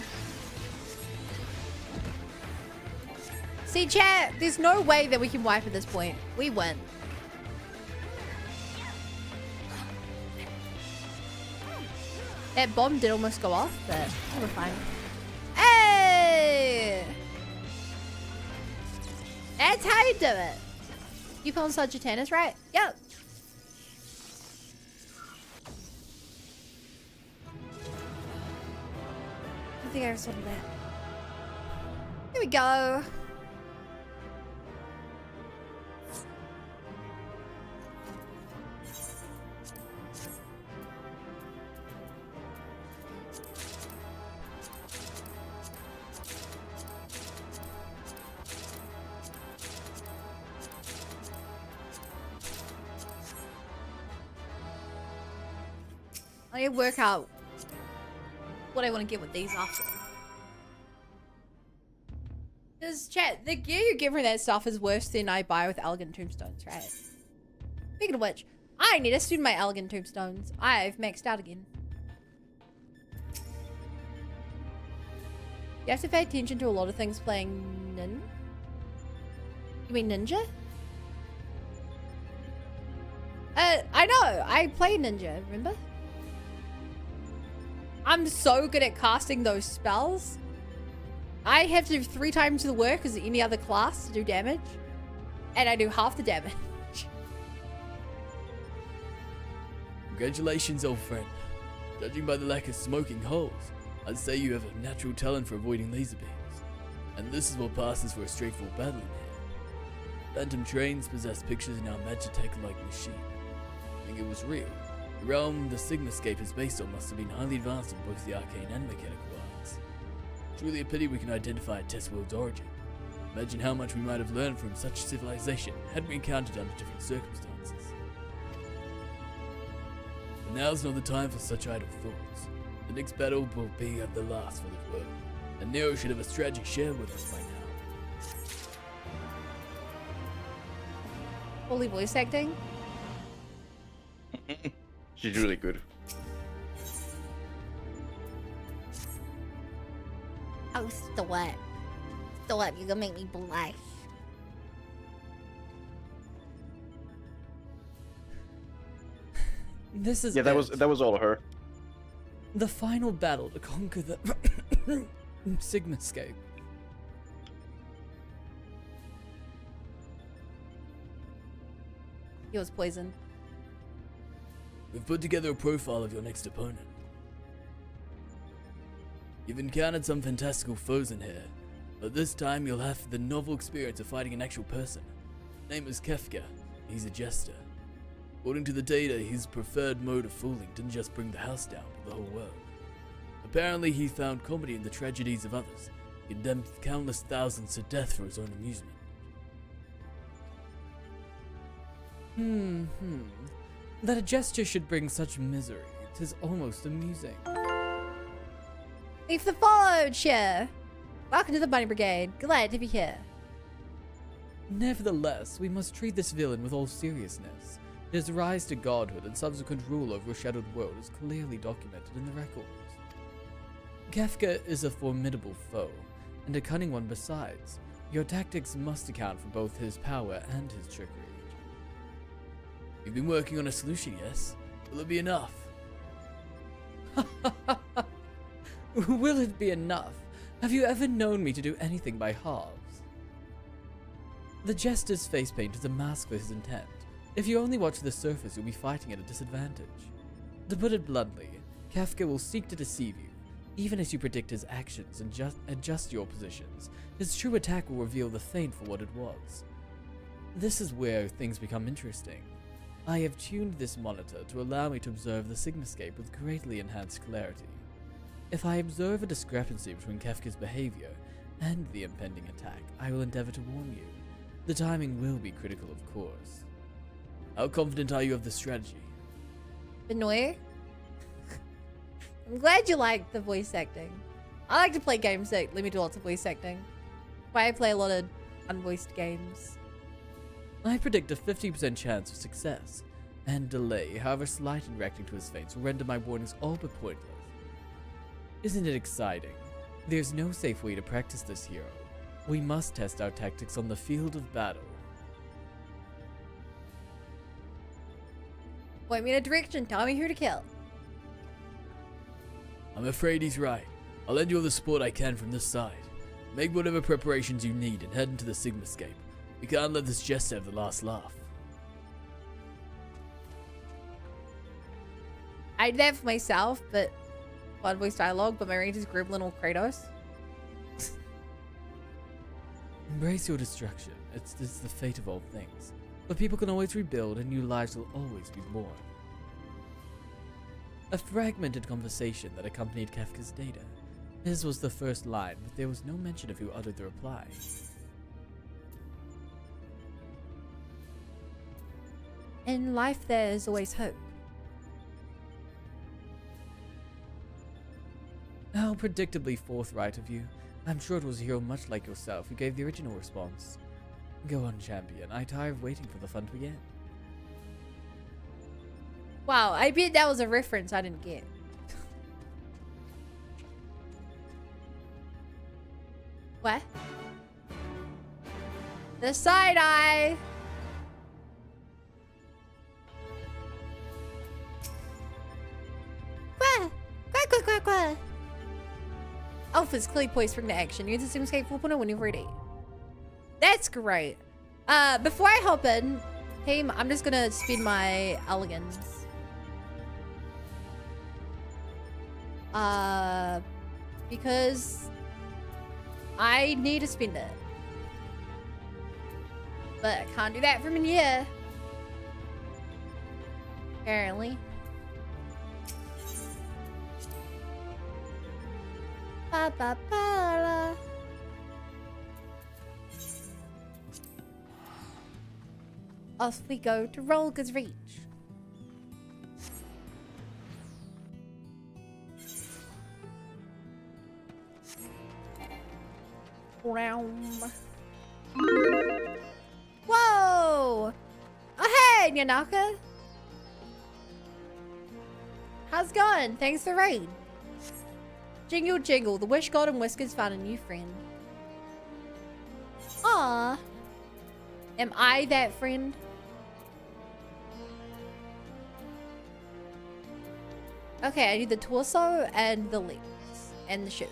See, chat, there's no way that we can wipe at this point. We win. That bomb did almost go off, but we're fine. That's how you do it. You call such a tennis, right? Yep. I think I ever saw that. Here we go. I need to work out what I want to get with these after. Because, chat, the gear you get for that stuff is worse than I buy with elegant tombstones, right? Speaking of which, I need to student my elegant tombstones. I've maxed out again. You have to pay attention to a lot of things playing You mean ninja? I know. I play ninja, remember? I'm so good at casting those spells. I have to do 3 times the work as any other class to do damage. And I do half the damage. Congratulations, old friend. Judging by the lack of smoking holes, I'd say you have a natural talent for avoiding laser beams. And this is what passes for a straightforward battle in here. Phantom trains possess pictures in our Magitech-like machine. I think it was real. The realm the Sigmascape is based on must have been highly advanced in both the arcane and mechanical arts. Truly a pity we can identify a test world's origin. Imagine how much we might have learned from such civilization had we encountered under different circumstances. But now's not the time for such idle thoughts. The next battle will be the last for the world, and Nero should have a strategy shared with us by now. Fully voice acting? She's really good. Oh, stop. Stop, you're gonna make me blush. This is Yeah, that was all her. the final battle to conquer the Sigmascape. He was poisoned. We've put together a profile of your next opponent. You've encountered some fantastical foes in here, but this time you'll have the novel experience of fighting an actual person. His name is Kefka. He's a jester. According to the data, his preferred mode of fooling didn't just bring the house down, but the whole world. Apparently, he found comedy in the tragedies of others, condemned countless thousands to death for his own amusement. That a gesture should bring such misery, 'tis almost amusing. Leave the follow, cheer. Welcome to the Bunny Brigade. Glad to be here. Nevertheless, we must treat this villain with all seriousness. His rise to godhood and subsequent rule over a shadowed world is clearly documented in the records. Kefka is a formidable foe, and a cunning one besides. Your tactics must account for both his power and his trickery. You've been working on a solution, yes? Will it be enough? Will it be enough? Have you ever known me to do anything by halves? The jester's face paint is a mask for his intent. If you only watch the surface, you'll be fighting at a disadvantage. To put it bluntly, Kefka will seek to deceive you, even as you predict his actions and adjust your positions. His true attack will reveal the feint for what it was. This is where things become interesting. I have tuned this monitor to allow me to observe the Sigmascape with greatly enhanced clarity. If I observe a discrepancy between Kefka's behavior and the impending attack, I will endeavor to warn you. The timing will be critical, of course. How confident are you of this strategy? Benoit? I'm glad you like the voice acting. I like to play games that let me do lots of voice acting. But I play a lot of unvoiced games. I predict a 50% chance of success, and delay, however slight in reacting to his feints, will render my warnings all but pointless. Isn't it exciting? There's no safe way to practice this hero. We must test our tactics on the field of battle. Point me in a direction, tell me who to kill. I'm afraid he's right. I'll lend you all the support I can from this side. Make whatever preparations you need and head into the Sigmascape. You can't let this jest have the last laugh. I did that for myself, but one voice dialogue, but my range is Gremlin or Kratos. Embrace your destruction. It's the fate of all things. But people can always rebuild and new lives will always be born. A fragmented conversation that accompanied Kafka's data. His was the first line, but there was no mention of who uttered the reply. In life, there is always hope. How predictably forthright of you. I'm sure it was a hero much like yourself who gave the original response. Go on, champion. I tire of waiting for the fun to begin. Wow, I bet that was a reference I didn't get. What? The side eye! Quah! Quah, quah, quah, quah! Alpha's clearly poised for into action. Use the Scape 4.0 when you're ready. That's great. Before I hop in, team, I'm just gonna spin my elegance. Because I need to spend it. But I can't do that from in here. Apparently. Ba ba ba la. Off we go to Rolga's Reach. Whoa! Oh hey, Nyanaka! How's it going? Thanks for the raid. Jingle jingle, the Wish God and Whiskers found a new friend. Ah, am I that friend? Okay, I need the torso and the legs and the shoes.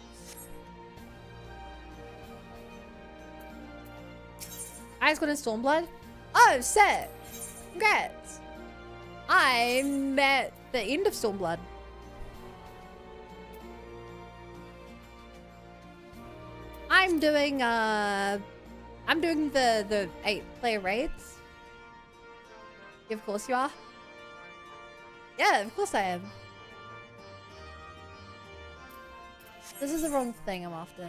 I just got a Stormblood. Oh, sick! Congrats! I'm at the end of Stormblood. I'm doing the 8-player raids. Yeah, of course you are. Yeah, of course I am. This is the wrong thing I'm after.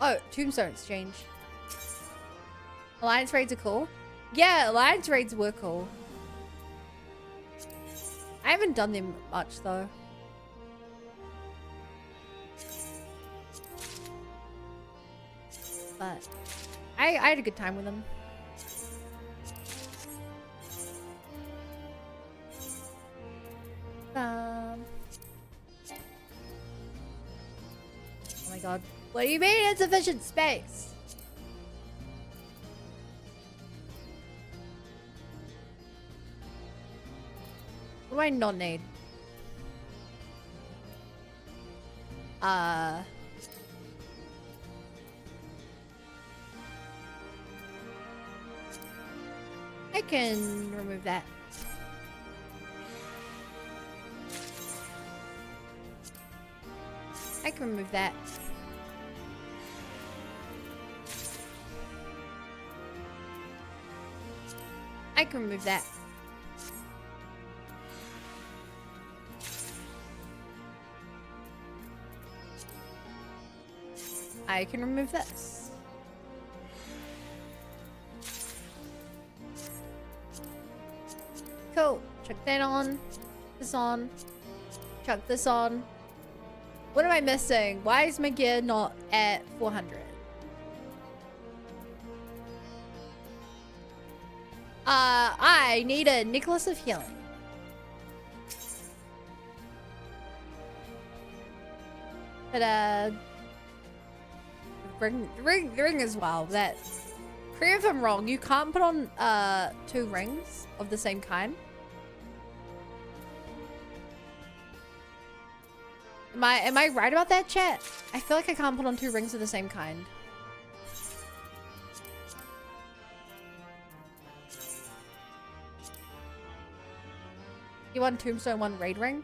Oh, Tombstone Exchange. Alliance raids are cool. Yeah, Alliance raids were cool. I haven't done them much though. But I had a good time with them. Oh my god. What do you mean insufficient space? What do I not need? I can remove that. I can remove that. I can remove that. I can remove this. Cool. Chuck that on. This on. Chuck this on. What am I missing? Why is my gear not at 400? I need a Necklace of Healing. But ring as well. That, correct if I'm wrong, you can't put on 2 rings of the same kind. Am I right about that, chat? I feel like I can't put on 2 rings of the same kind. You want tombstone, 1 raid ring?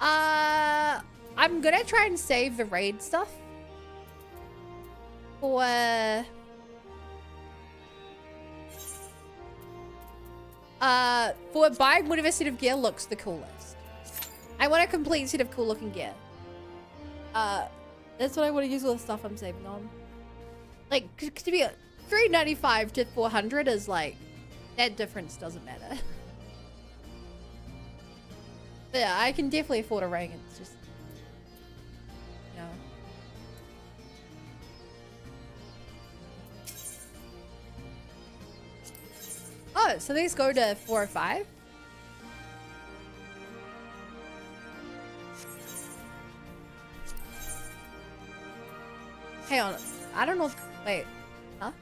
I'm gonna try and save the raid stuff for buying whatever set of gear looks the coolest. I want a complete set of cool looking gear. That's what I want to use all the stuff I'm saving on. Like, to be $395 to $400 is like, that difference doesn't matter. But yeah, I can definitely afford a ring. It's just, you know. Oh, so these go to 4 or 5? Hang on. I don't know. Wait. Huh?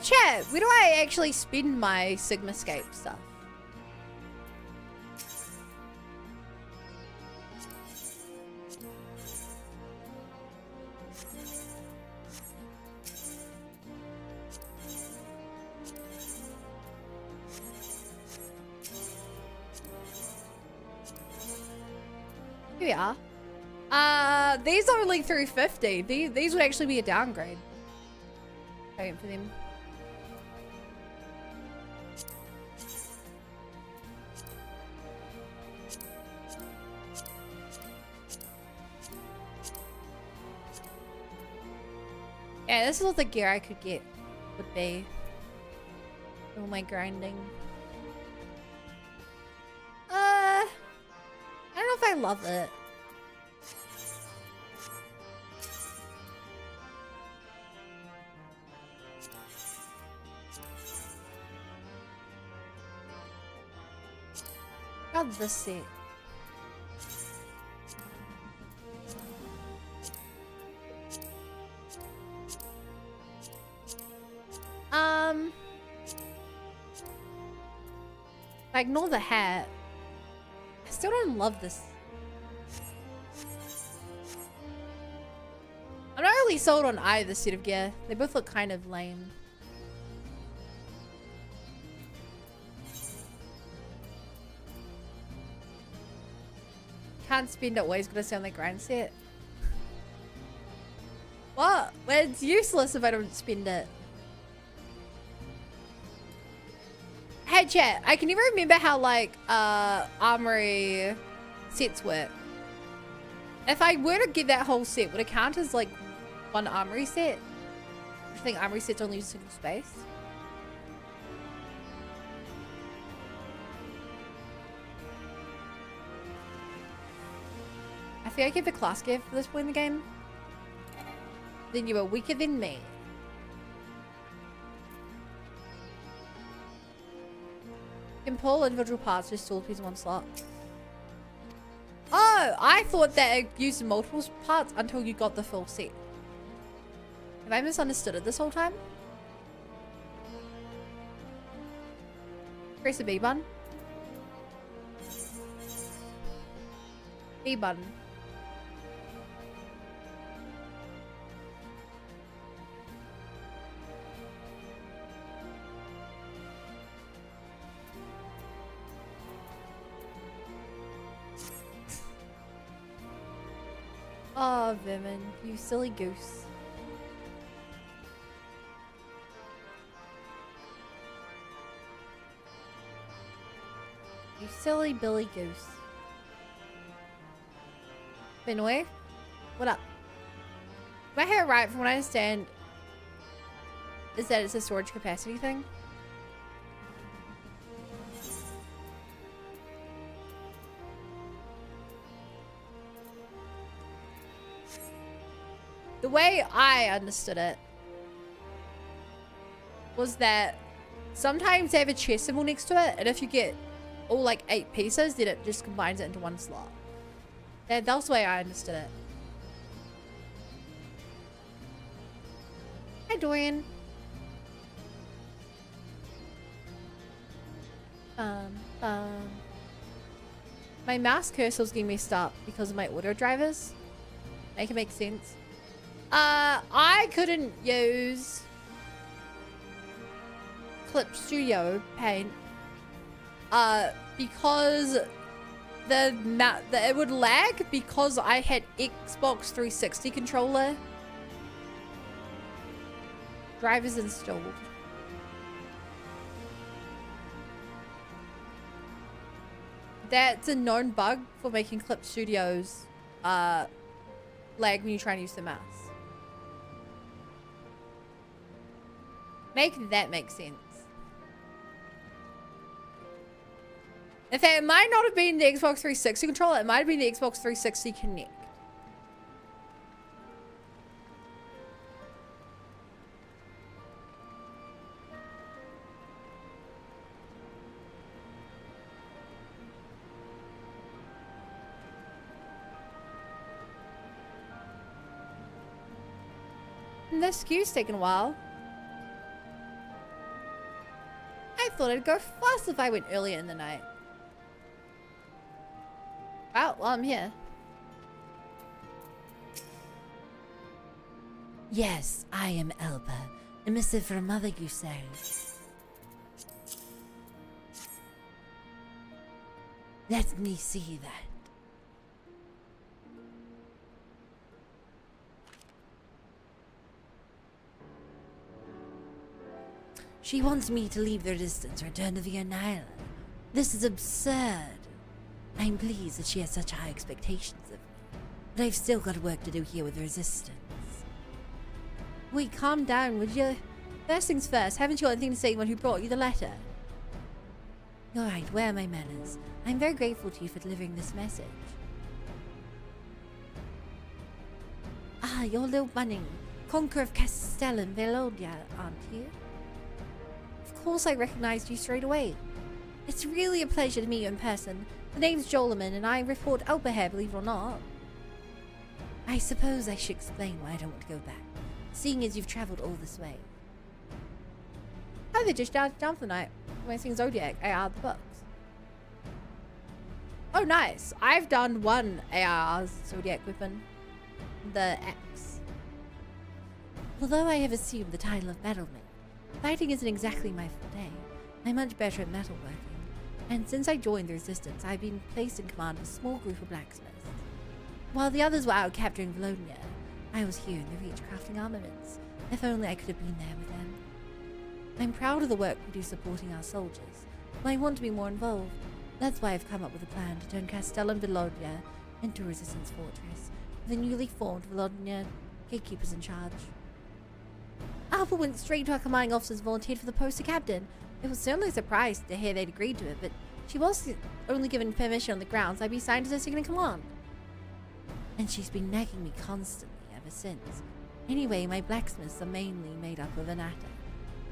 Chat, where do I actually spend my Sigma Scape stuff? Here we are. These are only 350. These would actually be a downgrade. Waiting for them. Yeah, this is what the gear I could get would be. All my grinding. I don't know if I love it. Got this set. I ignore the hat. I still don't love this. I'm not really sold on either set of gear. They both look kind of lame. Can't spend it, always gotta stay on the grind set. What? Well, it's useless if I don't spend it. Hey chat, I can never remember how like armory sets work. If I were to get that whole set, would it count as like 1 armory set? I think armory sets only use single space. I think I give the class gift for this point in the game. Then you are weaker than me. You can pull individual parts to store piece in 1 slot. Oh, I thought that it used multiple parts until you got the full set. Have I misunderstood it this whole time? Press the B button. B button. Oh, Vimin, you silly goose. You silly Billy Goose. Benway, what up? Am I hear it right? From what I understand, is that it's a storage capacity thing? The way I understood it was that sometimes they have a chest symbol next to it, and if you get all like 8 pieces, then it just combines it into 1 slot. That was the way I understood it. Dorian. My mouse cursor's getting messed up because of my auto drivers. Make it make sense. I couldn't use Clip Studio Paint because it would lag because I had Xbox 360 controller drivers installed. That's a known bug for making Clip Studios lag when you try and use the mouse. Make that make sense. In fact, it might not have been the Xbox 360 controller, it might have been the Xbox 360 Connect. This queue's taking a while. I thought it'd go fast if I went earlier in the night. Oh, well, I'm here. Yes, I am Elba. A missive from Mother, you say? Let me see that. She wants me to leave the resistance and return to the Island. This is absurd. I'm pleased that she has such high expectations of me, but I've still got work to do here with the resistance. Wait, calm down, would you? First things first, haven't you got anything to say to anyone who brought you the letter? You're right, where are my manners? I'm very grateful to you for delivering this message. Ah, you're Lil Bunning, conqueror of Castellum Velodia, aren't you? Of course I recognized you straight away. It's really a pleasure to meet you in person. The name's Jolaman, and I report Elba here, believe it or not. I suppose I should explain why I don't want to go back, seeing as you've traveled all this way. Oh, they just down for the night. When I sing Zodiac, AR the books. Oh, nice. I've done one AR Zodiac weapon. The X. Although I have assumed the title of Metalman, fighting isn't exactly my forte. I'm much better at metalworking, and since I joined the Resistance, I've been placed in command of a small group of blacksmiths. While the others were out capturing Valonia, I was here in the Reach crafting armaments. If only I could have been there with them. I'm proud of the work we do supporting our soldiers, but I want to be more involved. That's why I've come up with a plan to turn Castellum Valonia into a Resistance fortress, with the newly formed Valonia gatekeepers in charge. Alpha went straight to our commanding officers volunteered for the post of captain. It was certainly surprised to hear they'd agreed to it, but she was only given permission on the grounds I'd be assigned as her second in command. And she's been nagging me constantly ever since. Anyway, my blacksmiths are mainly made up of Anata,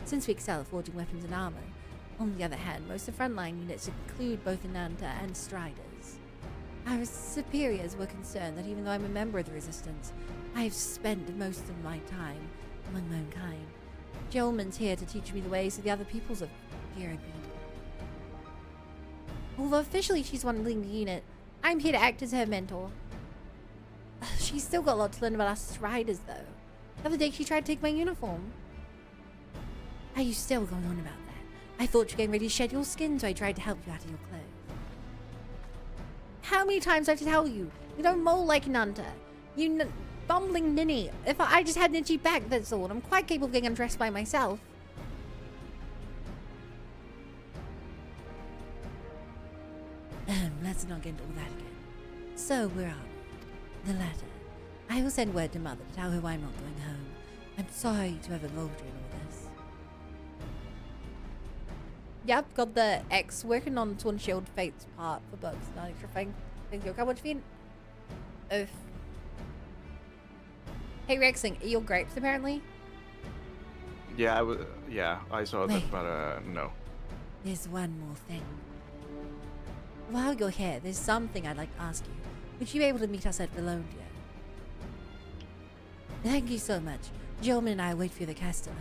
since we excel at forging weapons and armor. On the other hand, most of the frontline units include both Ananta and Striders. Our superiors were concerned that even though I'm a member of the Resistance, I have spent most of my time among my own kind. Jolman's here to teach me the ways of the other peoples of Pyramid. Although officially she's one leading the unit, I'm here to act as her mentor. She's still got a lot to learn about us Striders, though. The other day she tried to take my uniform. Are you still going on about that? I thought you were getting ready to shed your skin, so I tried to help you out of your clothes. How many times do I have to tell you? You don't mold like an hunter. You bumbling ninny. If I just had an itchy back, that's all. I'm quite capable of getting undressed by myself. Let's not get into all that again. So, where are we? The letter. I will send word to Mother to tell her I'm not going home. I'm sorry to have involved you in all this. Yep, got the X working on Torn Shield Fates part for books. Not extra thing. Thank you. How much fee? Oof. Hey Rexing, eat your grapes apparently? Yeah, I saw that, Wait. but no. There's one more thing. While you're here, there's something I'd like to ask you. Would you be able to meet us at Valonia? Thank you so much. Gentleman and I wait for the castellan.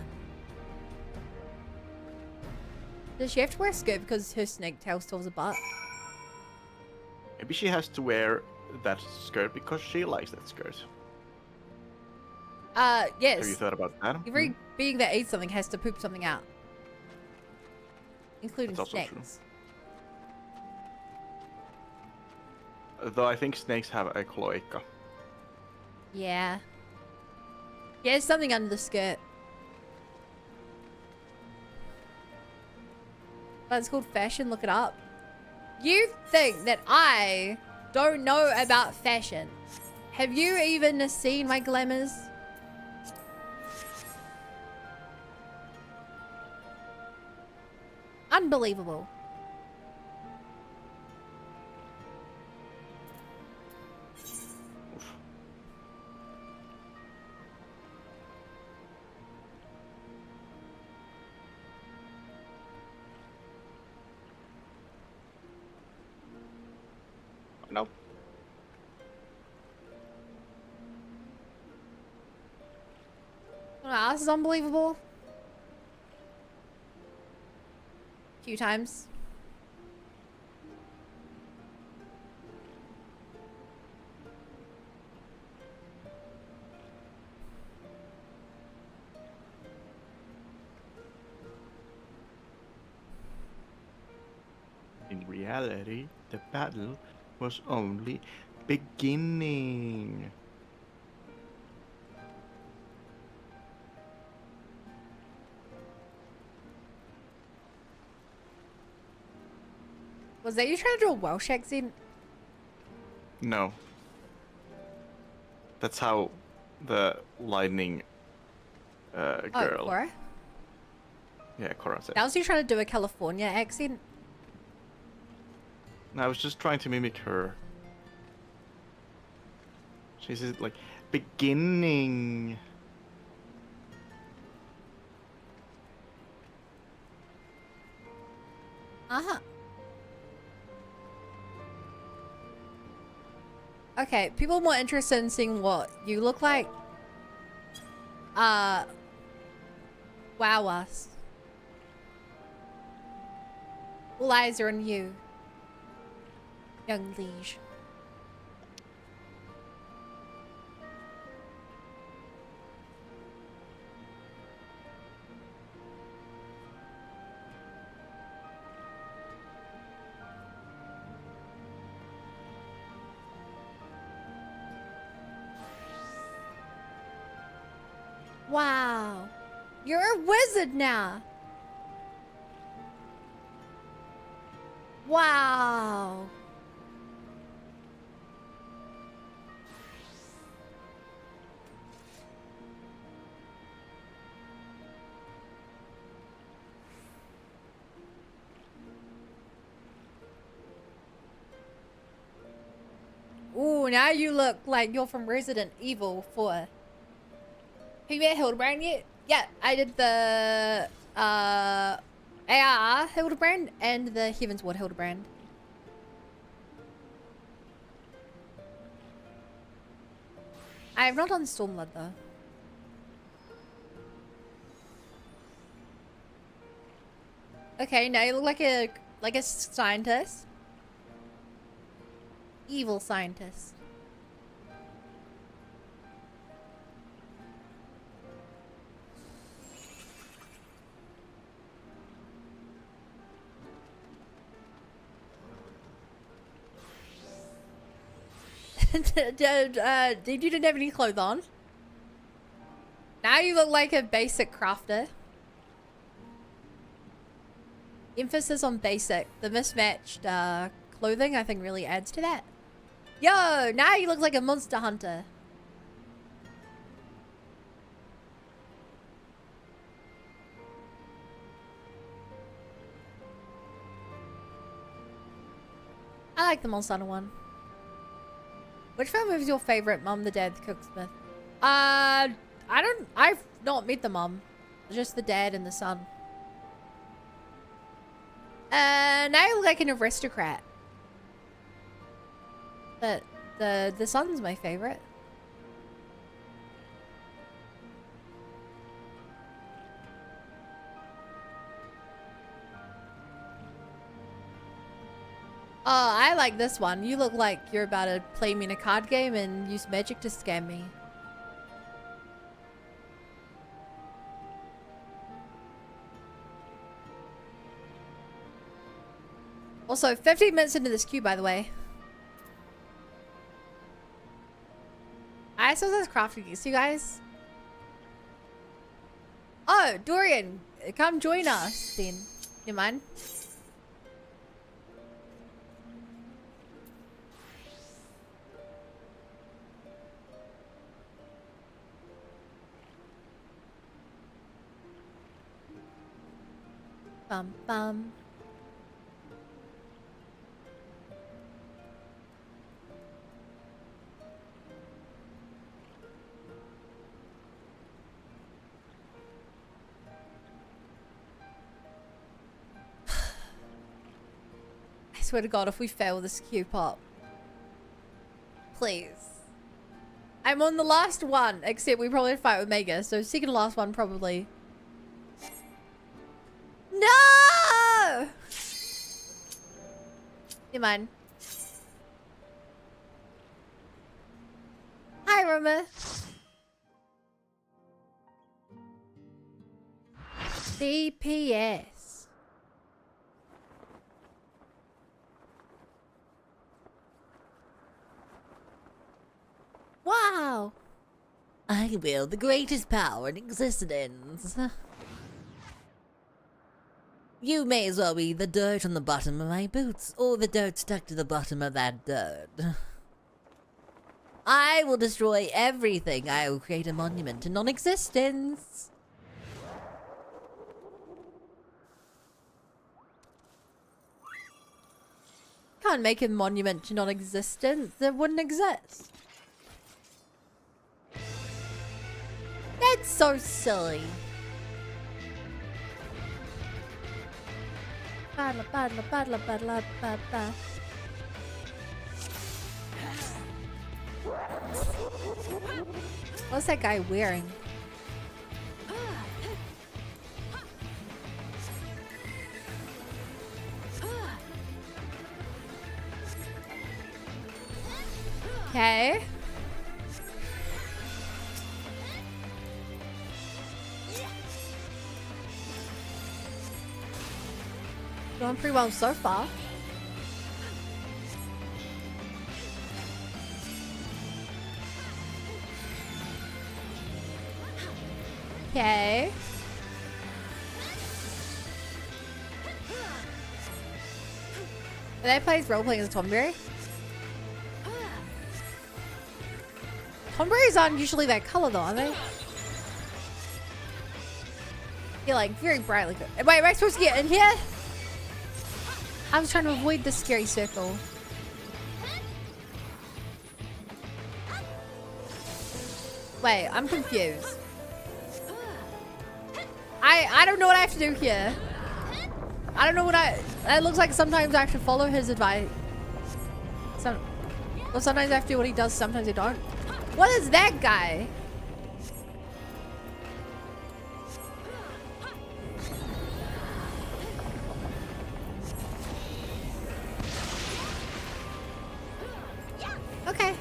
Does she have to wear a skirt because her snake tail still has a butt? Maybe she has to wear that skirt because she likes that skirt. Yes. Have you thought about that? Every being that eats something has to poop something out. Including That's also true. snakes. Though I think snakes have a cloaca. Yeah. Yeah, there's something under the skirt. But it's called fashion, look it up. You think that I don't know about fashion? Have you even seen my glamours? Unbelievable. Nope. Wow, this is unbelievable. A few times. In reality, the battle was only beginning. Was that you trying to do a Welsh accent? No. That's how the lightning Oh, girl. Cora? Yeah, Cora said. That was you trying to do a California accent? I was just trying to mimic her. She said like beginning. Uh-huh. Okay, people are more interested in seeing what you look like. Wow us. All eyes are on you, young liege. Wow. You're a wizard now. Wow. Ooh, now you look like you're from Resident Evil 4. Have you met Hildebrand yet? Yeah, I did the ARR Hildebrand and the Heavensward Hildebrand. I have not done Stormblood though. Okay, now you look like a scientist. Evil scientist. Did you didn't have any clothes on? Now you look like a basic crafter. Emphasis on basic. The mismatched clothing I think really adds to that. Yo, now you look like a monster hunter. I like the monster hunter one. Which family was your favorite? Mom, the dad, the cooksmith? I've not met the mom. Just the dad and the son. Now you look like an aristocrat. But the son's my favorite. like this one. You look like you're about to play me in a card game and use magic to scam me. Also, 15 minutes into this queue, by the way. I saw this crafting geese, you guys. Oh, Dorian, come join us then. You mind? Bum bum. I swear to God, if we fail this queue pop, please. I'm on the last one, except we probably fight with Mega, so second to last one probably. No! You mind? Hi, Roma. DPS. Wow. I wield the greatest power in existence. You may as well be the dirt on the bottom of my boots, or the dirt stuck to the bottom of that dirt. I will destroy everything. I will create a monument to non-existence. Can't make a monument to non-existence that wouldn't exist. That's so silly. Badla, badla, badla, badla, badla. What's that guy wearing? Okay. Going pretty well so far. Okay. Are they plays role playing as Tomberry? Tomberries aren't usually that color though, are they? They're like very brightly good. Wait, am I supposed to get in here? I was trying to avoid the scary circle. Wait, I'm confused. I don't know what I have to do here. I don't know what it looks like sometimes I have to follow his advice. Well, sometimes I have to do what he does, sometimes I don't. What is that guy? Okay.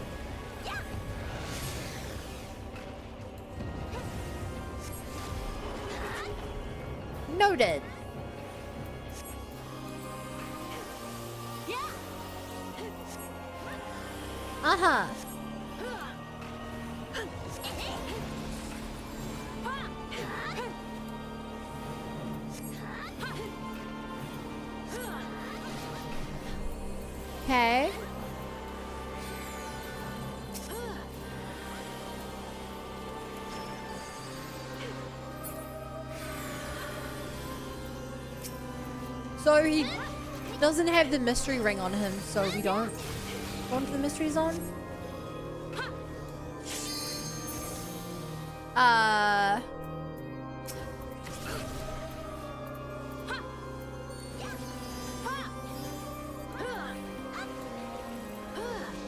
Noted. Uh-huh. Okay. So he doesn't have the mystery ring on him, so we don't go into the mystery zone?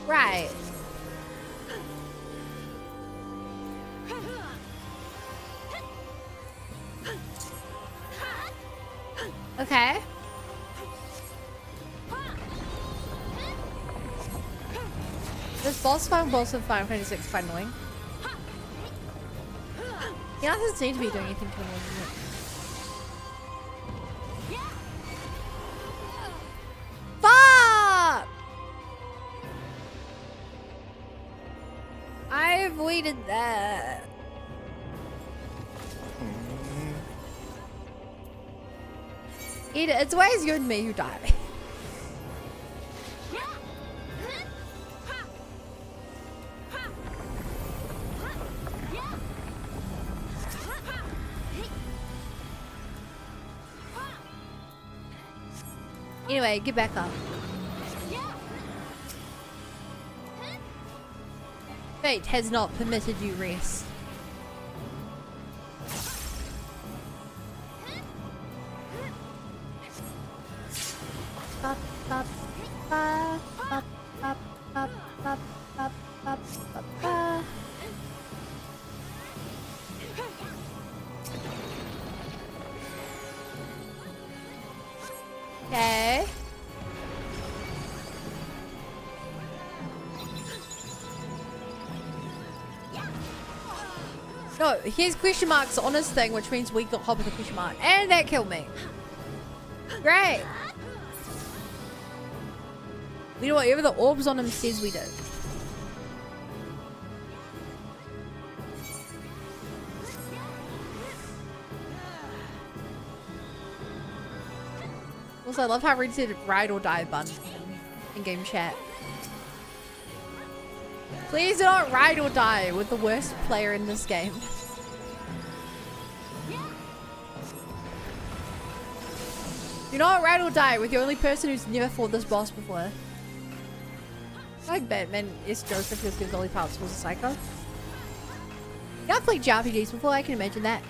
Right. Okay. This boss fight boss of Final Fantasy 6 quite annoying. He doesn't seem to be doing anything to annoy me. Fuck! I avoided that. It's always you and me who die. Anyway, get back up. Fate has not permitted you rest. Ba, ba, ba, ba, ba, ba, ba, ba, ba, ba, ba. Okay. No, here's question marks on his thing, which means we got hop with a question mark. And that killed me. Great. We do whatever the orbs on him says we do. Also, I love how Reed said ride or die button in game chat. Please do not ride or die with the worst player in this game. Do not ride or die with the only person who's never fought this boss before. Like Batman is Joseph because his only parts was a psycho. Yeah, I've played JRPGs before, I can imagine that.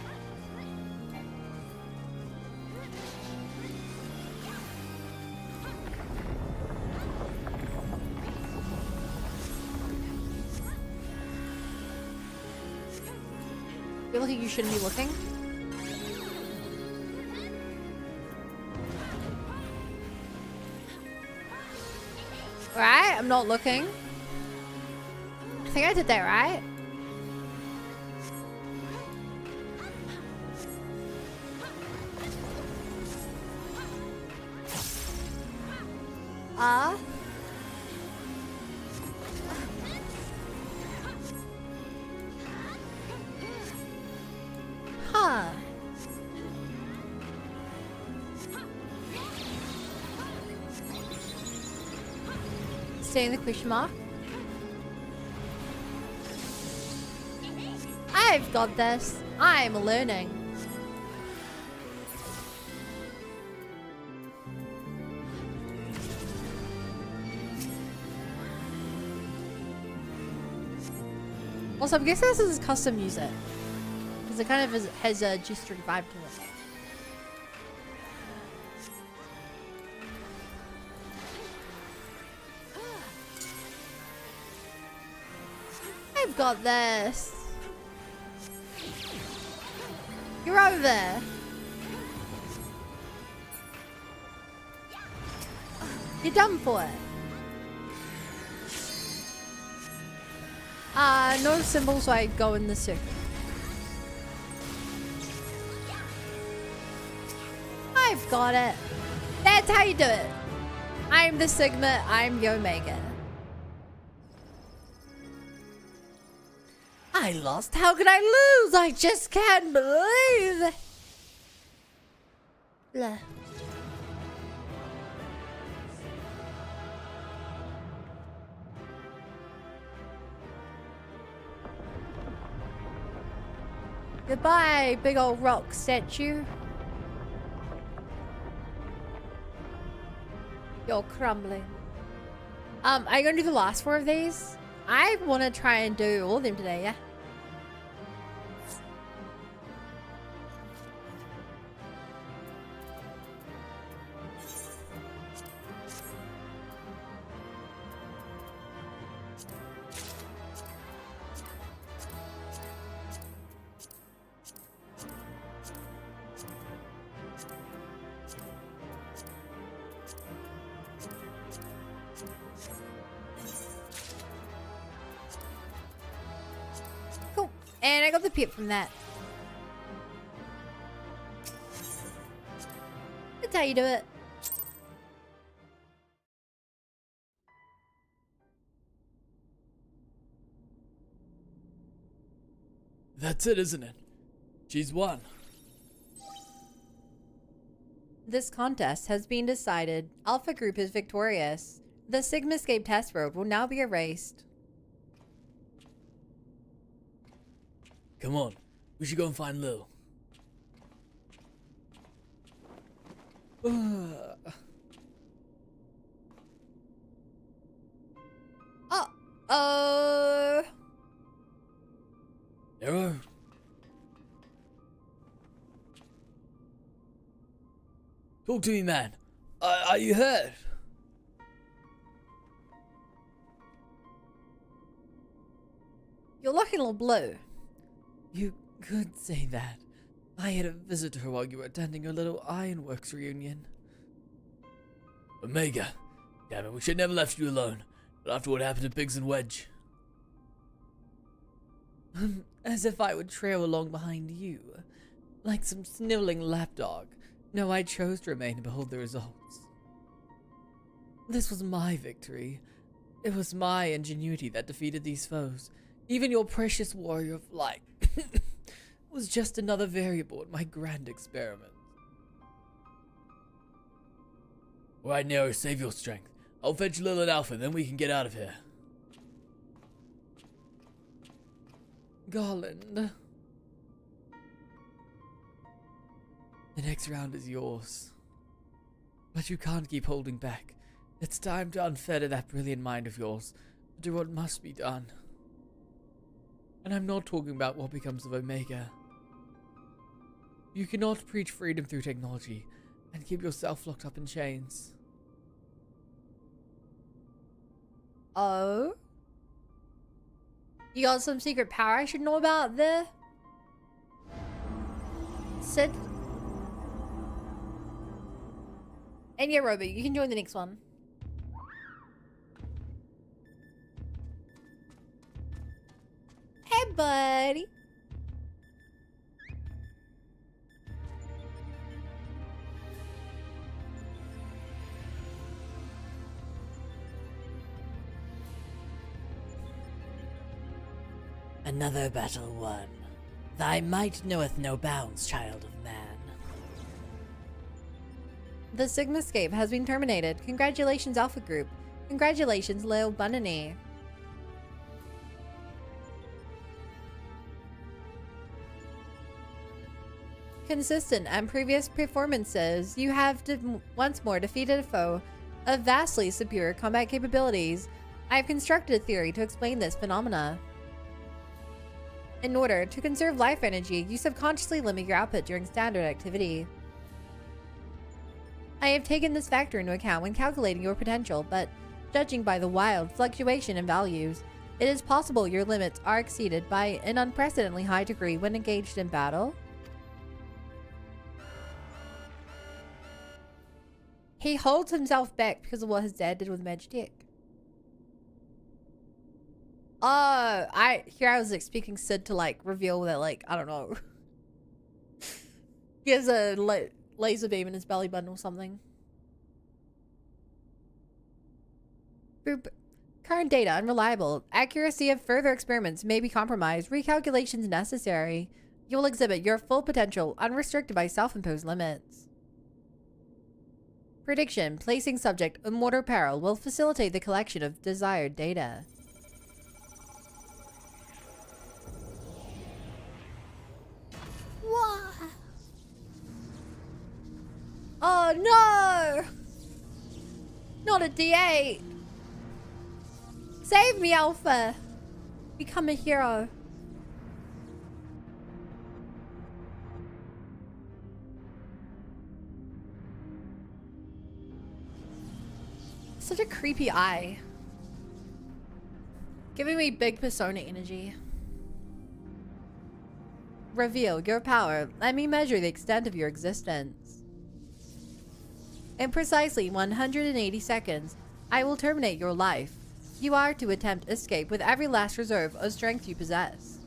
I feel like you shouldn't be looking. Right? I'm not looking. I think I did that right. Huh. Stay in the question mark. I've got this. I'm learning. Also, I'm guessing this is custom music. Because it kind of has a gesturing vibe to it. I've got this. You're over there. You're done for it. No symbols, so I go in the circle. I've got it. That's how you do it. I'm the Sigma, I'm the Omega. I lost. How could I lose? I just can't believe. Blah. Goodbye, big old rock statue. You're crumbling. I'm gonna do the last 4 of these. I want to try and do all of them today, yeah? And I got the pip from that. That's how you do it. That's it, isn't it? She's won. This contest has been decided. Alpha Group is victorious. The Sigma Scape test road will now be erased. Come on, we should go and find Lil. Oh. Arrow? Talk to me, man. Are you hurt? You're looking a little blue. You could say that. I had a visitor while you were attending a little Ironworks reunion. Omega. Damn it, we should never left you alone. But after what happened to Biggs and Wedge. As if I would trail along behind you. Like some sniveling lapdog. No, I chose to remain and behold the results. This was my victory. It was my ingenuity that defeated these foes. Even your precious warrior of light was just another variable in my grand experiment. Alright, Nero, save your strength. I'll fetch Lil and Alpha, then we can get out of here. Garland. The next round is yours. But you can't keep holding back. It's time to unfetter that brilliant mind of yours. Do what must be done. And I'm not talking about what becomes of Omega. You cannot preach freedom through technology and keep yourself locked up in chains. Oh? You got some secret power I should know about there? Sid? And yeah, Robert, you can join the next one. Hey, buddy. Another battle won. Thy might knoweth no bounds, child of man. The Sigma Scape has been terminated. Congratulations, Alpha Group. Congratulations, Lil Bunany. Consistent and previous performances, you have once more defeated a foe of vastly superior combat capabilities. I have constructed a theory to explain this phenomena. In order to conserve life energy, you subconsciously limit your output during standard activity. I have taken this factor into account when calculating your potential, but judging by the wild fluctuation in values, it is possible your limits are exceeded by an unprecedentedly high degree when engaged in battle. He holds himself back because of what his dad did with Magic. Oh, I was expecting Sid to like reveal that, like, I don't know. He has a laser beam in his belly button or something. Boop. Current data unreliable. Accuracy of further experiments may be compromised. Recalculations necessary. You will exhibit your full potential unrestricted by self-imposed limits. Prediction. Placing subject in mortal peril will facilitate the collection of desired data. What? Oh no! Not a D8! Save me, Alpha! Become a hero. Such a creepy eye. Giving me big persona energy. Reveal your power. Let me measure the extent of your existence. In precisely 180 seconds, I will terminate your life. You are to attempt escape with every last reserve of strength you possess.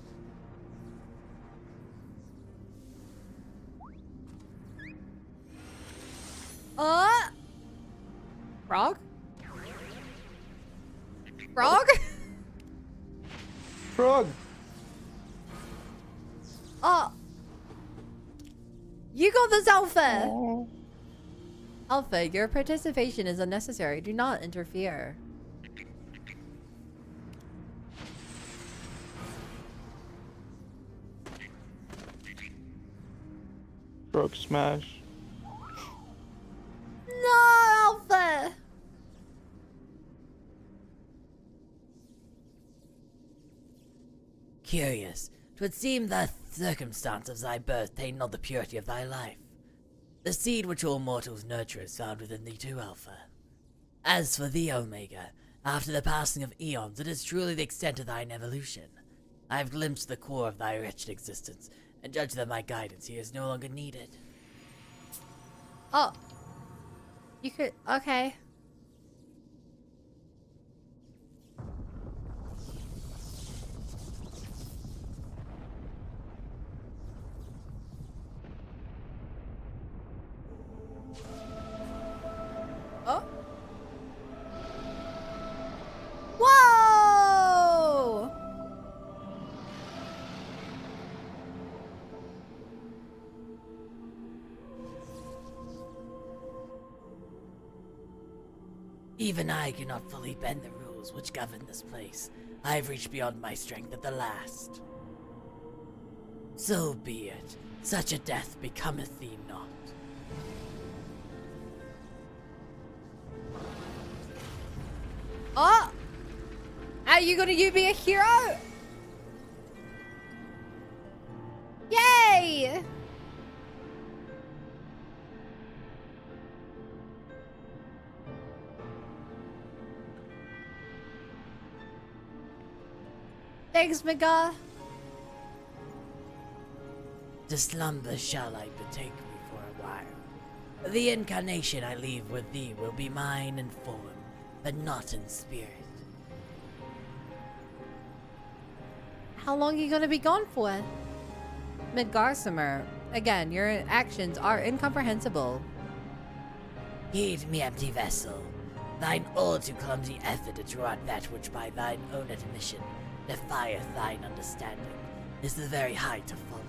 Frog! Oh! You got this, Alpha! Oh. Alpha, your participation is unnecessary. Do not interfere. Frog smash. No, Alpha! Curious, 'twould seem the circumstance of thy birth taint not the purity of thy life. The seed which all mortals nurture is found within thee too, Alpha. As for thee, Omega, after the passing of eons, it is truly the extent of thine evolution. I have glimpsed the core of thy wretched existence, and judge that my guidance here is no longer needed. Oh. You could... Okay. Oh. Whoa! Even I cannot fully bend the rules which govern this place. I have reached beyond my strength at the last. So be it. Such a death becometh thee not. Oh! Are you gonna be a hero? Yay! Thanks, Mega. To slumber shall I betake me for a while. The incarnation I leave with thee will be mine in form, but not in spirit. How long are you gonna be gone for? Midgarsimer, again, your actions are incomprehensible. Heed me, empty vessel. Thine all too clumsy effort to draw out that which by thine own admission defieth thine understanding is the very height of folly.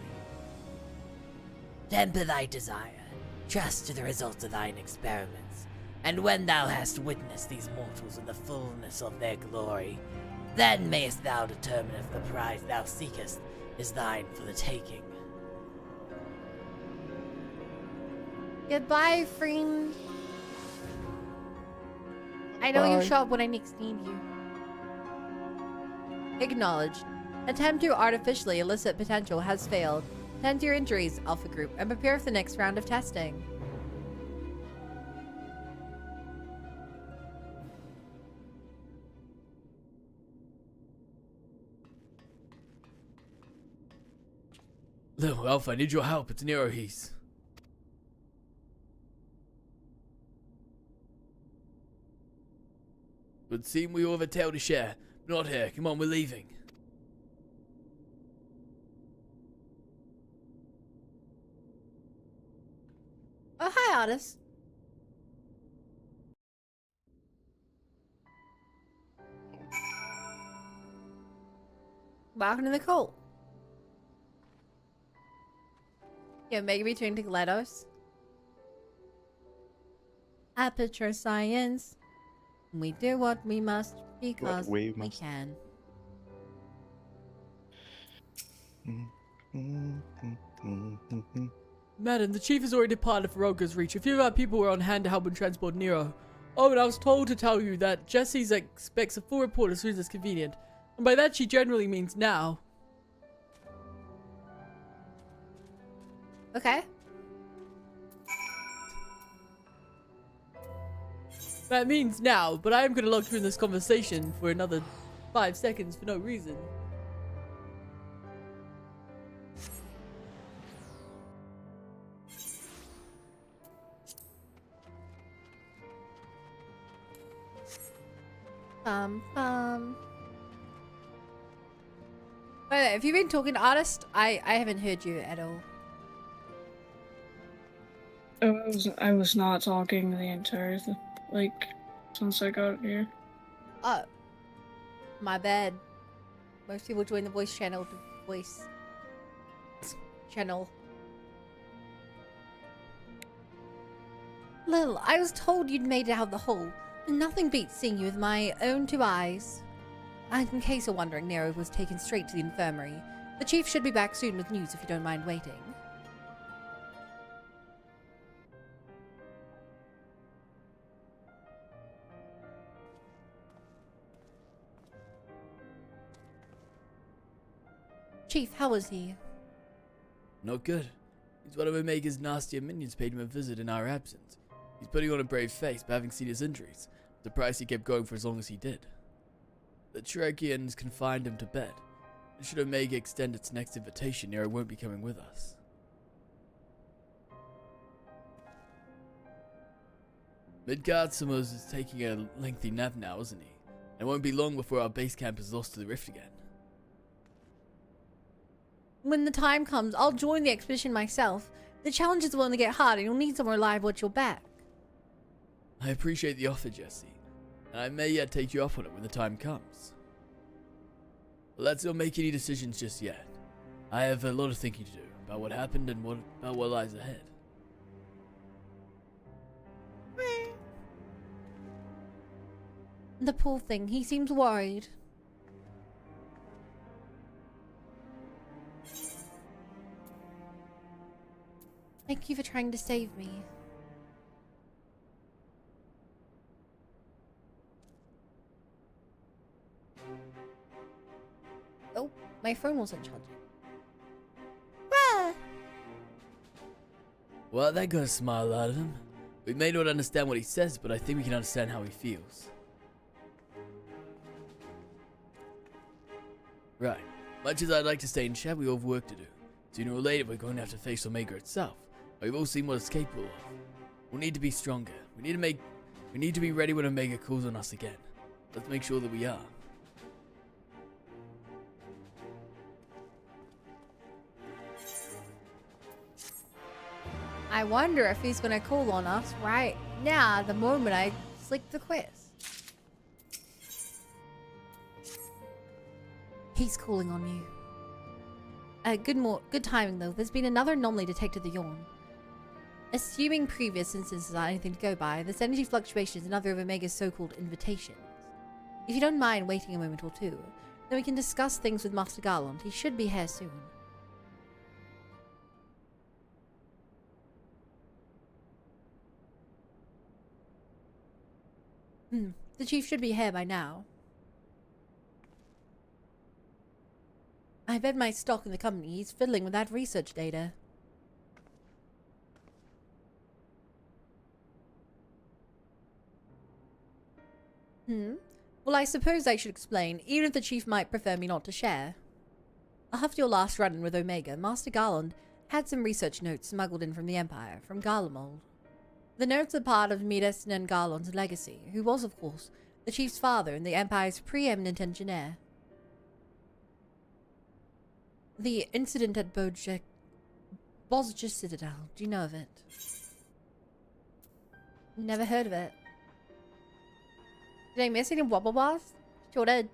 Temper thy desire, trust to the results of thine experiments, and when thou hast witnessed these mortals in the fullness of their glory, then mayest thou determine if the prize thou seekest is thine for the taking. Goodbye, friend. I know you Bye. show up when I next need you. Acknowledged. Attempt to artificially elicit potential has failed. Tend to your injuries, Alpha Group, and prepare for the next round of testing. Little Alpha, I need your help. It's Nero Heath. Would seem we all have a tale to share. Not here. Come on, we're leaving. Oh, hi, Otis. Welcome to the cult. Yeah, maybe between GLaDOS. Aperture science. We do what we must because we we must. can. Madam, the chief has already departed for Roga's Reach. A few of our people were on hand to help and transport Nero. Oh, and I was told to tell you that Jessie expects a full report as soon as it's convenient. And by that she generally means now. Okay. That means now, but I am going to log you in this conversation for another 5 seconds for no reason. Wait, have you been talking to Artist? I haven't heard you at all. I was not talking the entire since I got here. Oh. My bad. Most people join the voice channel to voice channel. Lil, I was told you'd made it out of the hole, and nothing beats seeing you with my own 2 eyes. And in case you're wondering, Nero was taken straight to the infirmary. The chief should be back soon with news if you don't mind waiting. Chief, how was he? Not good. He's one of Omega's nastier minions paid him a visit in our absence. He's putting on a brave face, but having seen his injuries, the price he kept going for as long as he did. The Tregians confined him to bed. And should Omega extend its next invitation, Nero won't be coming with us. Midgardsimos is taking a lengthy nap now, isn't he? And it won't be long before our base camp is lost to the rift again. When the time comes, I'll join the expedition myself. The challenges will only get harder, and you'll need someone reliable at your back. I appreciate the offer, Jesse, and I may yet take you up on it when the time comes. But let's not make any decisions just yet. I have a lot of thinking to do about what happened and about what lies ahead. The poor thing, he seems worried. Thank you for trying to save me. Oh, my phone wasn't charging. Well, that got a smile out of him. We may not understand what he says, but I think we can understand how he feels. Right. Much as I'd like to stay in chat, we all have work to do. Sooner or later, we're going to have to face Omega itself. We've all seen what it's capable of. We'll need to be stronger. We need to be ready when Omega calls on us again. Let's make sure that we are. I wonder if he's gonna call on us right now, the moment I click the quiz. He's calling on you. Good timing though. There's been another anomaly detected at the Yawn. Assuming previous instances are anything to go by, this energy fluctuation is another of Omega's so-called invitations. If you don't mind waiting a moment or two, then we can discuss things with Master Garland. He should be here soon. The chief should be here by now. I bet my stock in the company. He's fiddling with that research data. Well, I suppose I should explain, even if the chief might prefer me not to share. After your last run-in with Omega, Master Garland had some research notes smuggled in from the Empire, from Garlemald. The notes are part of Midas and Garland's legacy, who was, of course, the chief's father and the Empire's preeminent engineer. The incident at Bozja Citadel, do you know of it? Never heard of it. Did I miss any Wobblebars? Sure did.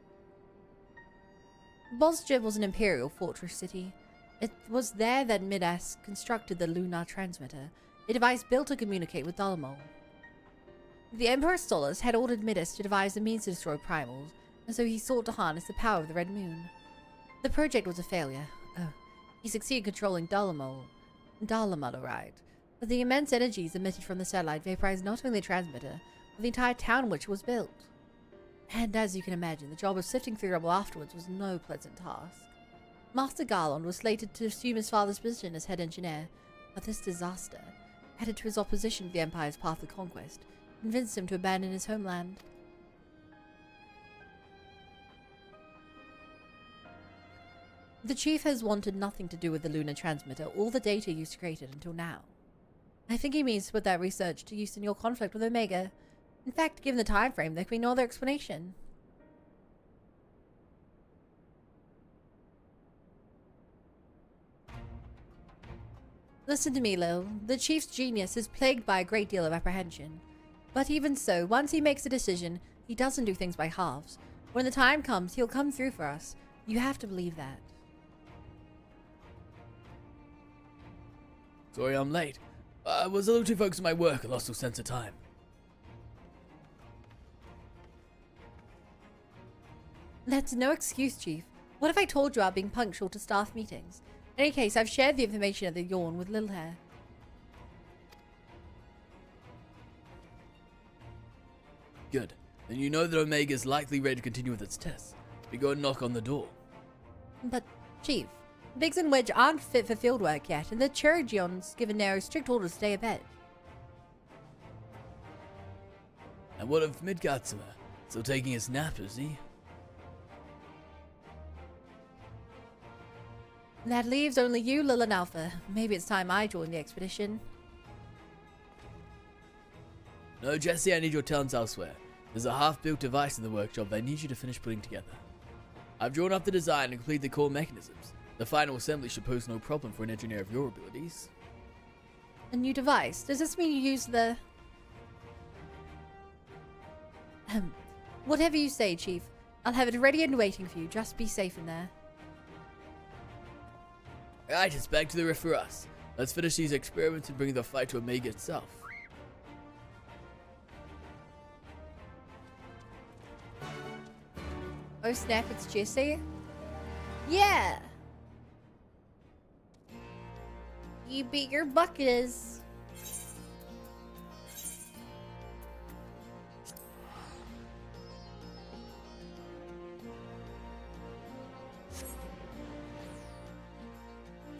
Bozja was an imperial fortress city. It was there that Midas constructed the lunar transmitter, a device built to communicate with Dalamol. The Emperor Solus had ordered Midas to devise a means to destroy primals, and so he sought to harness the power of the Red Moon. The project was a failure. He succeeded controlling Dalamol, right, but the immense energies emitted from the satellite vaporized not only the transmitter, but the entire town which was built. And as you can imagine, the job of sifting through rubble afterwards was no pleasant task. Master Garland was slated to assume his father's position as head engineer, but this disaster, added to his opposition to the Empire's path of conquest, convinced him to abandon his homeland. The chief has wanted nothing to do with the lunar transmitter or the data you created until now. I think he means to put that research to use in your conflict with Omega. In fact, given the time frame, there can be no other explanation. Listen to me, Lil. The chief's genius is plagued by a great deal of apprehension. But even so, once he makes a decision, he doesn't do things by halves. When the time comes, he'll come through for us. You have to believe that. Sorry I'm late. I was a little too focused on my work and lost all sense of time. That's no excuse, Chief. What if I told you about being punctual to staff meetings? In any case, I've shared the information of the yawn with Little Hair. Good. Then you know that Omega is likely ready to continue with its tests. We go and knock on the door. But, Chief, Biggs and Wedge aren't fit for fieldwork yet, and the Chirurgion's given Nero strict orders to stay abed. And what of Midgatsuma? Still taking his nap, is he? That leaves only you, Lil and Alpha. Maybe it's time I join the expedition. No, Jesse, I need your talents elsewhere. There's a half-built device in the workshop that I need you to finish putting together. I've drawn up the design and completed the core mechanisms. The final assembly should pose no problem for an engineer of your abilities. A new device? Does this mean you use the... Whatever you say, Chief. I'll have it ready and waiting for you. Just be safe in there. Right, it's back to the riff for us. Let's finish these experiments and bring the fight to Omega itself. Oh snap, it's Jesse? Yeah! You beat your bucketers.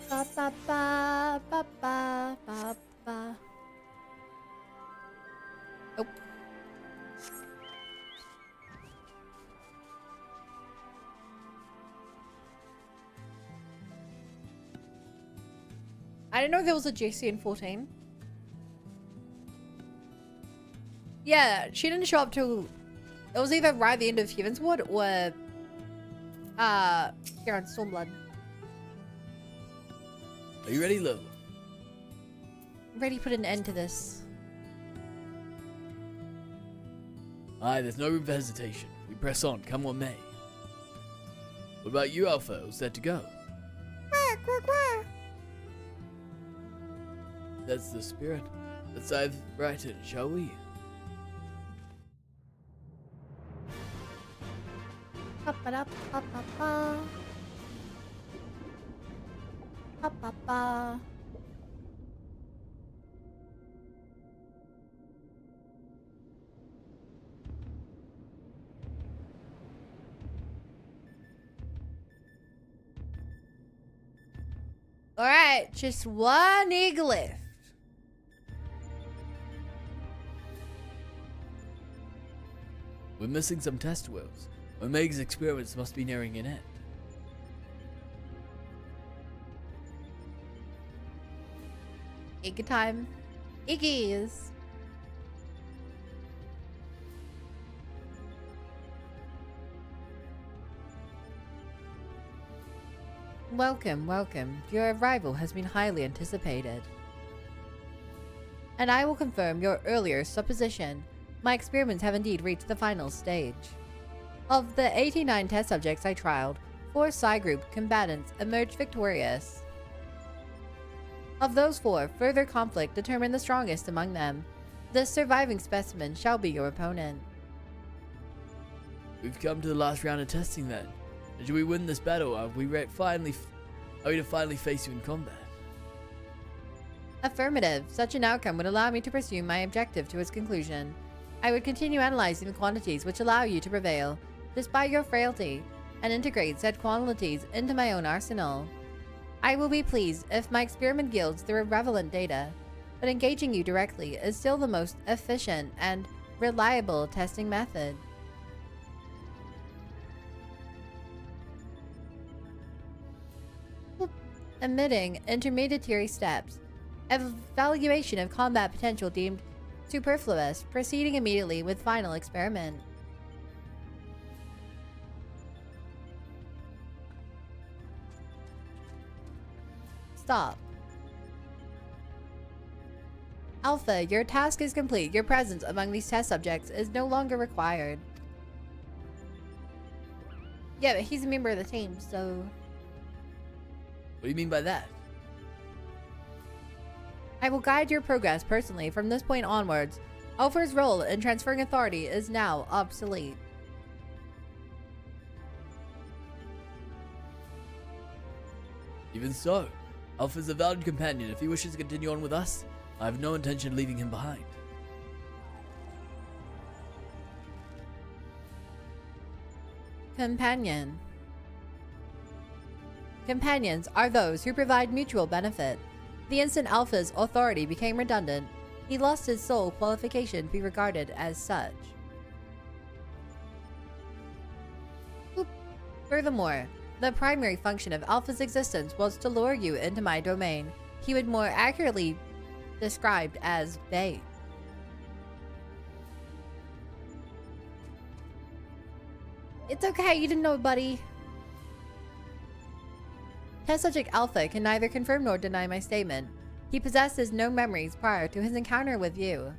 Ba ba ba ba ba ba ba. Oh. I didn't know there was a JC in 14. Yeah, she didn't show up till... It was either right at the end of Heavenswood or... here on Stormblood. Are you ready, Lil? Ready to put an end to this. Aye, there's no room for hesitation. We press on, come what may. What about you, Alpha? All set to go? That's the spirit. Let's dive right in, shall we? Pa-pa-da-pa-pa-pa. Pa-pa-pa. Alright, just one eagle left. We're missing some test wheels. Omega's experiments must be nearing an end. Iggy time. Iggies. Welcome, welcome. Your arrival has been highly anticipated. And I will confirm your earlier supposition. My experiments have indeed reached the final stage. Of the 89 test subjects I trialed, 4 Psi Group combatants emerged victorious. Of those 4, further conflict determined the strongest among them. The surviving specimen shall be your opponent. We've come to the last round of testing then. And should we win this battle, are we to finally face you in combat? Affirmative. Such an outcome would allow me to pursue my objective to its conclusion. I would continue analyzing the quantities which allow you to prevail, despite your frailty, and integrate said quantities into my own arsenal. I will be pleased if my experiment yields the relevant data, but engaging you directly is still the most efficient and reliable testing method. Emitting intermediary steps. Evaluation of combat potential deemed superfluous, proceeding immediately with final experiment. Stop. Alpha, your task is complete. Your presence among these test subjects is no longer required. Yeah, but he's a member of the team, so... What do you mean by that? I will guide your progress personally from this point onwards. Alpha's role in transferring authority is now obsolete. Even so, Alpha's a valued companion. If he wishes to continue on with us, I have no intention of leaving him behind. Companion. Companions are those who provide mutual benefit. The instant Alpha's authority became redundant, he lost his sole qualification to be regarded as such. Furthermore, the primary function of Alpha's existence was to lure you into my domain. He would more accurately described as bait. It's okay, you didn't know, buddy. Test Subject Alpha can neither confirm nor deny my statement. He possesses no memories prior to his encounter with you.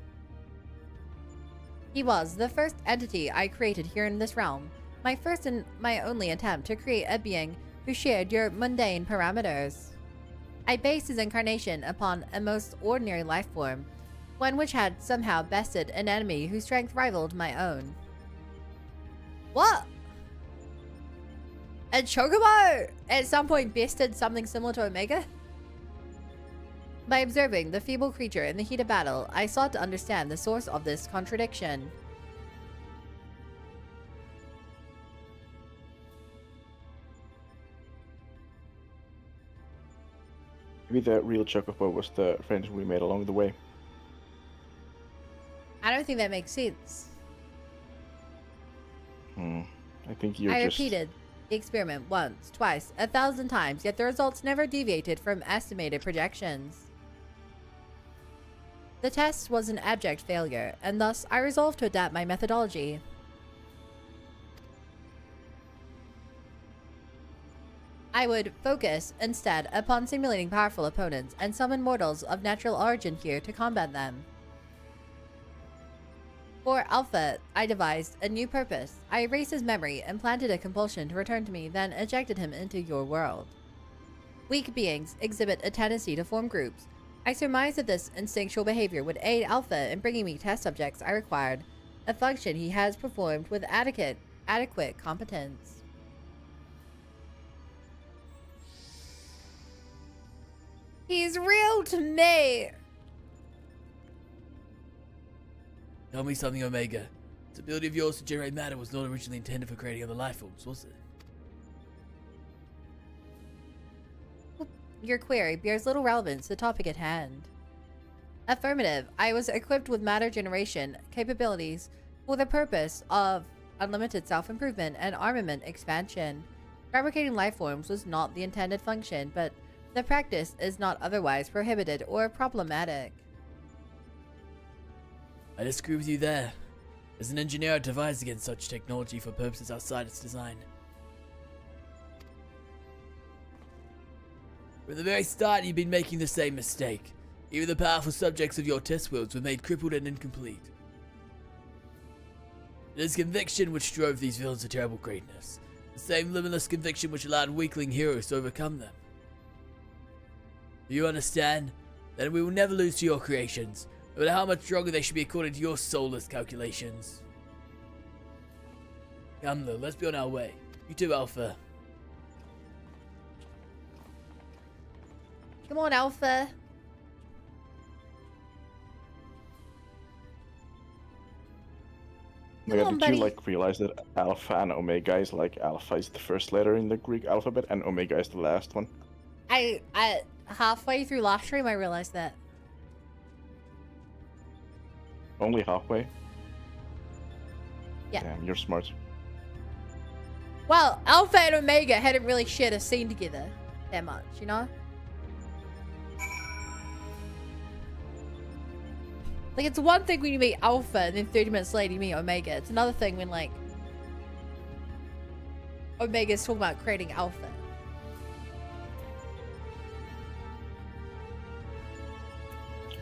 He was the first entity I created here in this realm, my first and my only attempt to create a being who shared your mundane parameters. I based his incarnation upon a most ordinary life form, one which had somehow bested an enemy whose strength rivaled my own. What? And Chocobo at some point bested something similar to Omega? By observing the feeble creature in the heat of battle, I sought to understand the source of this contradiction. Maybe the real Chocobo was the friends we made along the way. I don't think that makes sense. I think you're I just... repeated the experiment once, twice, 1,000 times, yet the results never deviated from estimated projections. The test was an abject failure, and thus I resolved to adapt my methodology. I would focus, instead, upon simulating powerful opponents and summon mortals of natural origin here to combat them. For Alpha, I devised a new purpose. I erased his memory and planted a compulsion to return to me, then ejected him into your world. Weak beings exhibit a tendency to form groups. I surmised that this instinctual behavior would aid Alpha in bringing me test subjects I required, a function he has performed with adequate competence. He's real to me! Tell me something, Omega. This ability of yours to generate matter was not originally intended for creating other life forms, was it? Your query bears little relevance to the topic at hand. Affirmative. I was equipped with matter generation capabilities for the purpose of unlimited self-improvement and armament expansion. Fabricating life forms was not the intended function, but the practice is not otherwise prohibited or problematic. I disagree with you there. As an engineer, I advise against such technology for purposes outside its design. From the very start, you've been making the same mistake. Even the powerful subjects of your test worlds were made crippled and incomplete. It is conviction which drove these villains to terrible greatness. The same limitless conviction which allowed weakling heroes to overcome them. Do you understand? Then we will never lose to your creations, no matter how much stronger they should be according to your soulless calculations. Come though, let's be on our way. You too, Alpha. Come on, Alpha. Omega, on, did buddy. you realize that Alpha and Omega is Alpha is the first letter in the Greek alphabet and Omega is the last one? I halfway through last stream, I realized that. Only halfway? Yeah. Damn, you're smart. Well, Alpha and Omega hadn't really shared a scene together that much, you know? Like, it's one thing when you meet Alpha and then 30 minutes later you meet Omega. It's another thing when, Omega's talking about creating Alpha.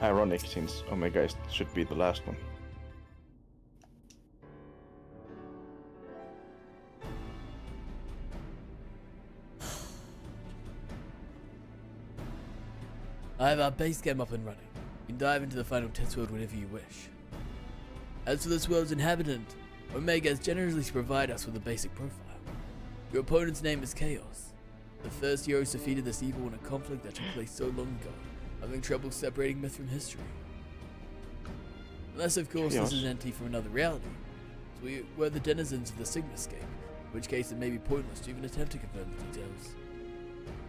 Ironic, since Omega should be the last one. I have our base game up and running. You can dive into the final test world whenever you wish. As for this world's inhabitant, Omega has generously provided us with a basic profile. Your opponent's name is Chaos. The first heroes defeated this evil in a conflict that took place so long ago, having trouble separating myth from history. Unless, of course, this is an entity from another reality. So we were the denizens of the Sigma Scape, in which case it may be pointless to even attempt to confirm the details.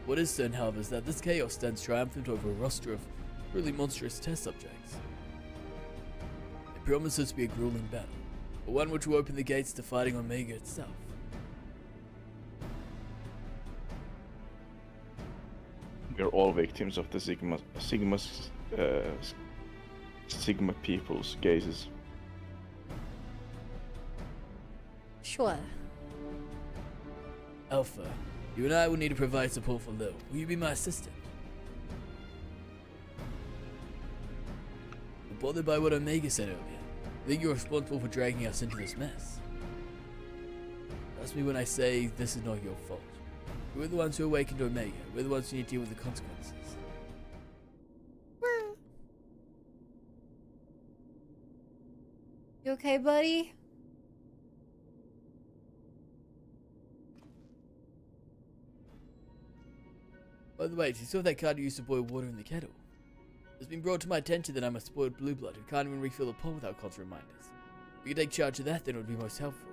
What is certain, however, is that this Chaos stands triumphant over a roster of really monstrous test subjects. It promises to be a grueling battle, but one which will open the gates to fighting Omega itself. We're all victims of the Sigma people's gazes. Sure. Alpha, you and I will need to provide support for Lil. Will you be my assistant? I'm bothered by what Omega said earlier. I think you're responsible for dragging us into this mess. Trust me when I say this is not your fault. We're the ones who awakened Omega. We're the ones who need to deal with the consequences. You okay, buddy? By the way, do you saw that card you used to boil water in the kettle? It's been brought to my attention that I'm a spoiled blue blood who can't even refill the pot without constant reminders. If you could take charge of that, then it would be most helpful.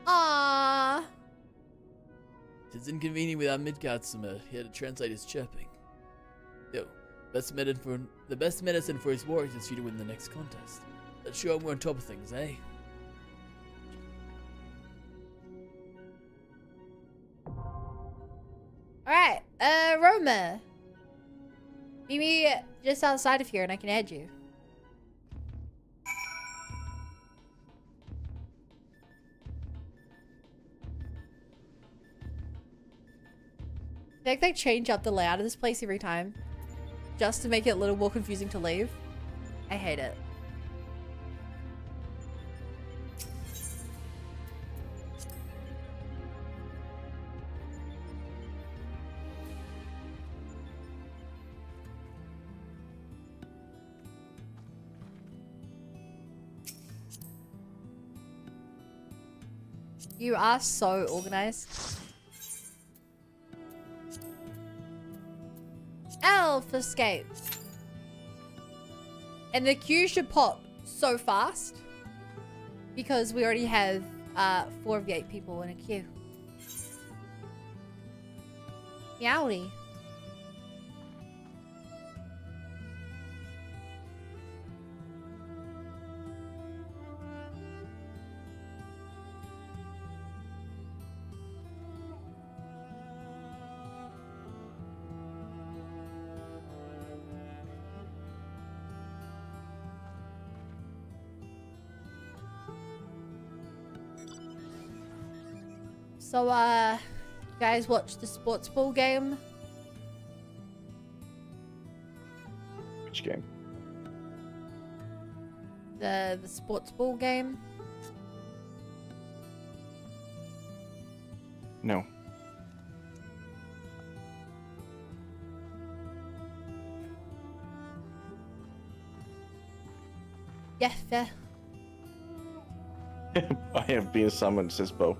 Aww. It's inconvenient with our Midgard Summer here to translate his chirping. Yo, the best medicine for his warriors is for you to win the next contest. Let's show him we're on top of things, eh? Alright, Roma. Meet me just outside of here and I can add you. I think they change up the layout of this place every time. Just to make it a little more confusing to leave. I hate it. You are so organized. Alpha Scape. And the queue should pop so fast. Because we already have 4 of the 8 people in a queue. Meowdy. So, you guys watch the sports ball game? Which game? The sports ball game? No. Yeah, fair. I have been summoned, says Bo.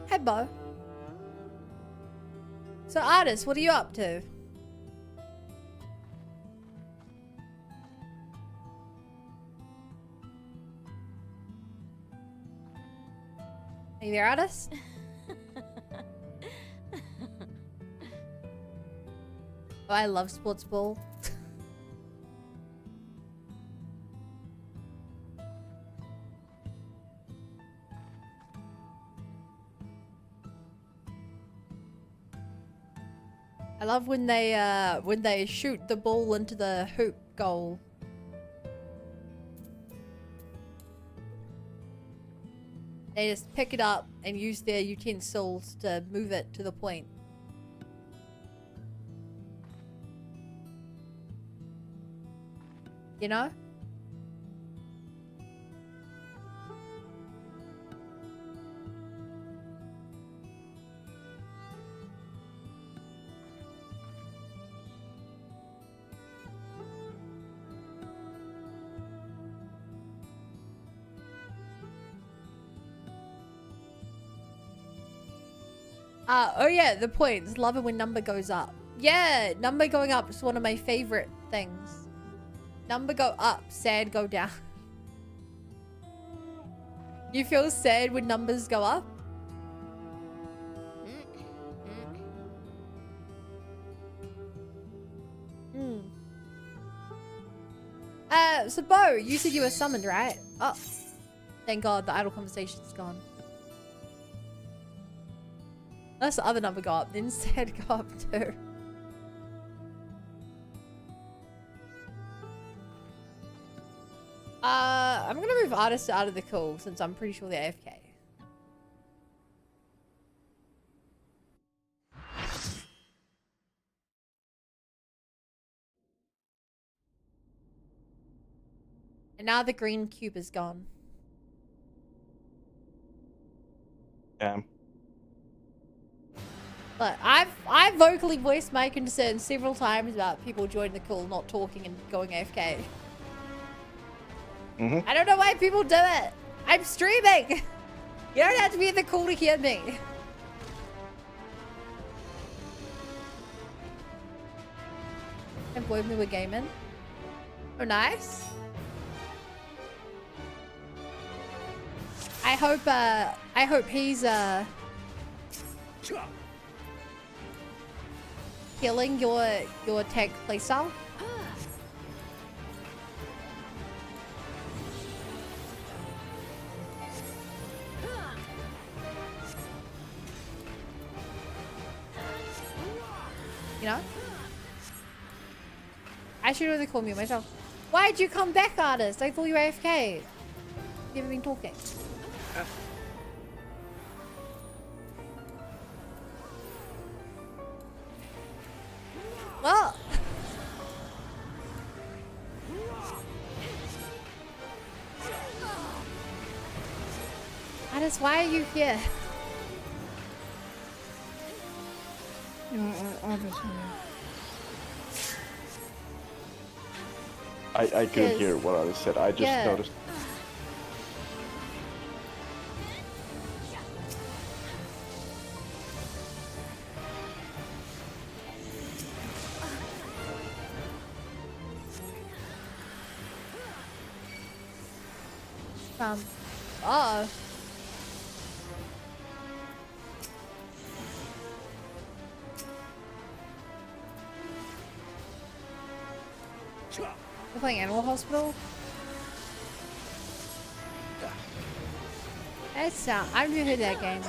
Hey, Bo. So, Artist, what are you up to? Are you there, Artist? Oh, I love sports ball. I love when they shoot the ball into the hoop goal. They just pick it up and use their utensils to move it to the point. You know? Oh yeah, the points. Love it when number goes up. Yeah, number going up is one of my favorite things. Number go up, sad go down. You feel sad when numbers go up? So Bo, you said you were summoned, right? Oh, thank God the idle conversation's gone. That's the other number go up, then sad go up too. I'm gonna move artists out of the call since I'm pretty sure they're AFK. And now the green cube is gone. Damn. But I've vocally voiced my concern several times about people joining the call, not talking and going AFK. I don't know why people do it. I'm streaming. You don't have to be in the call to hear me. And boy, we were gaming. Oh, nice. I hope he's killing your tech playstyle. You know? I should really call me myself. Why'd you come back, artist? I thought you were AFK. You haven't been talking. Well. Artist, why are you here? I couldn't hear what I said. I just noticed. Oh. We're playing Animal Hospital? I've never heard that game.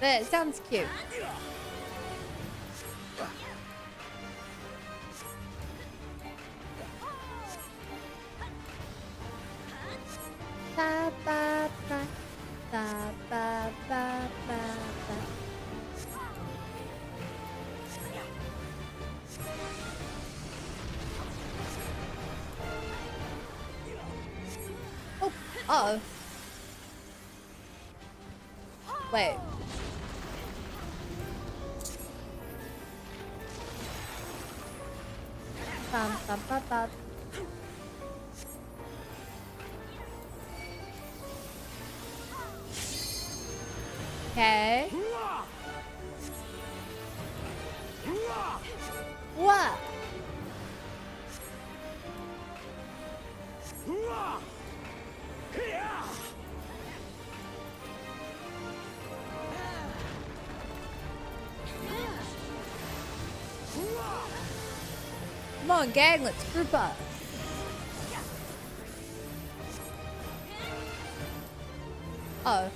But it sounds cute. Ba, ba, ba, ba, ba, ba, ba, ba. Oh, uh-oh. Wait. Bum, bum, bum, bum. Okay. What? Come on, gang, let's group up. Oh.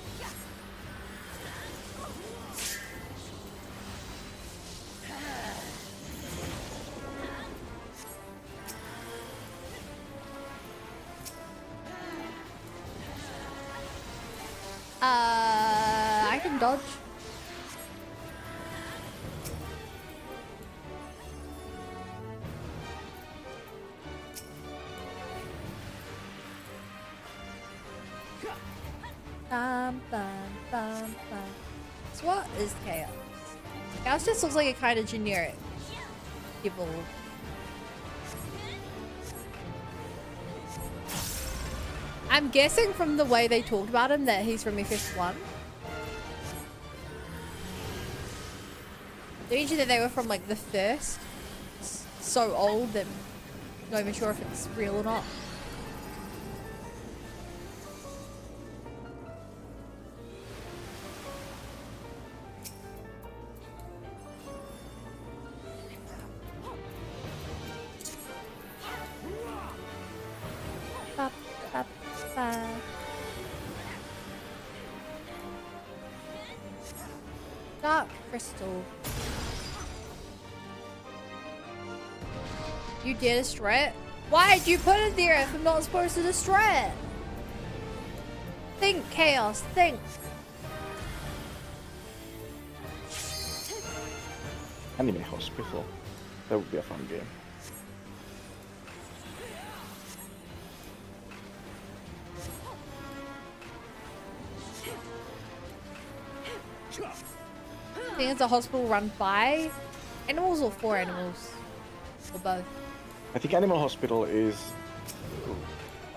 I can dodge. Bum, bum, bum, bum. So what is chaos? Chaos just looks like a kind of generic evil. I'm guessing from the way they talked about him that he's from FF1. They mentioned that they were from like the first. So old that I'm not even sure if it's real or not. Ba, ba, ba. Dark crystal. You dare destroy it? Why'd you put it there if I'm not supposed to destroy it? Think, Chaos, think. Anime Hospital. That would be a fun game. I think it's a hospital run by animals or for animals? Or both? I think Animal Hospital is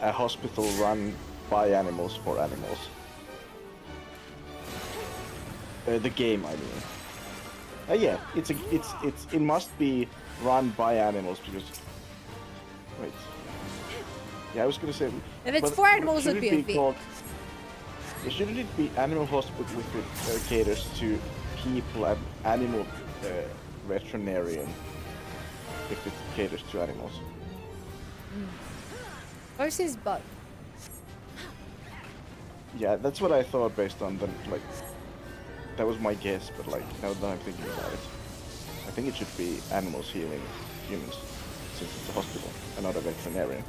a hospital run by animals for animals. The game, I mean. Yeah, it must be run by animals because. Wait. Yeah, I was gonna say. If it's but for animals, it'd shouldn't be a it vet. Shouldn't it be Animal Hospital with it caters to people and animal veterinarian if it caters to animals? Or says both. Yeah, that's what I thought based on the like. That was my guess, but like now that I'm thinking about it, I think it should be animals healing humans, since it's a hospital and not a veterinarian.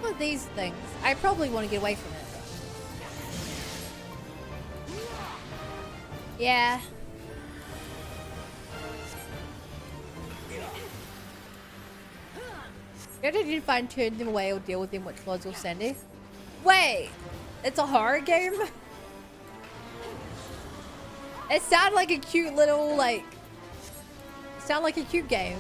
What are these things? I probably want to get away from it. Yeah. You didn't find turn them away or deal with them, which was all Sandy. Wait, it's a horror game? It sounded like a cute little, like... It sounded like a cute game.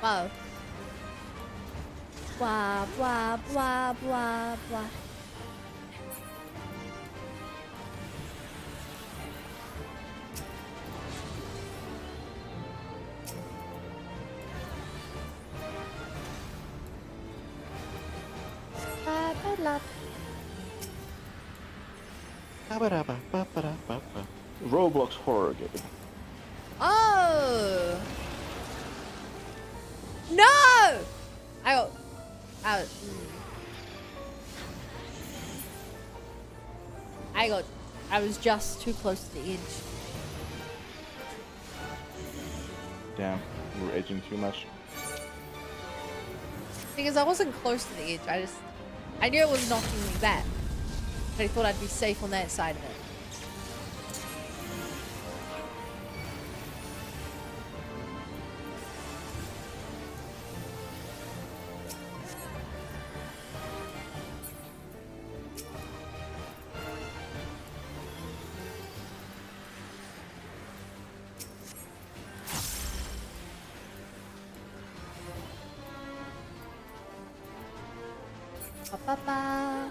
Wow. Blah, blah, blah, blah, blah. Roblox horror game. Oh! No! I got... I was just too close to the edge. Damn, we're edging too much. Because I wasn't close to the edge, I knew it was knocking me back. But I thought I'd be safe on that side of it. Ba-ba-ba.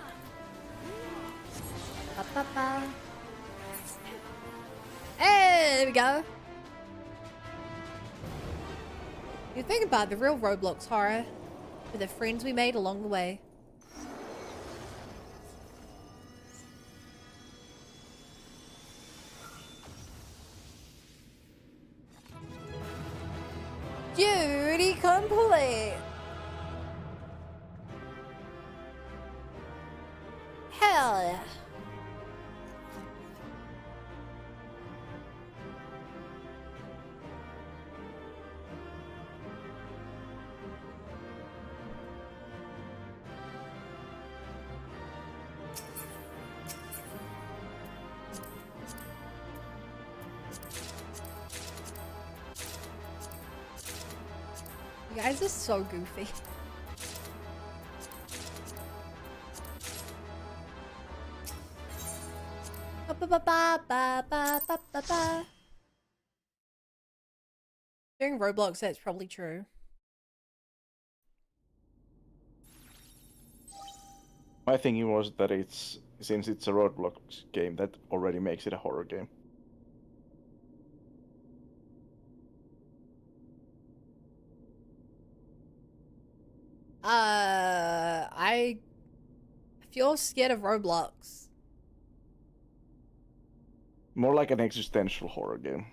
Ba-ba-ba. Hey, there we go. You think about the real Roblox horror with the friends we made along the way. Duty complete. Hell yeah. guys are so goofy. Ba ba ba ba ba ba ba ba. Doing Roblox, that's probably true. My thinking was that since it's a Roblox game, that already makes it a horror game. I feel scared of Roblox. More like an existential horror game.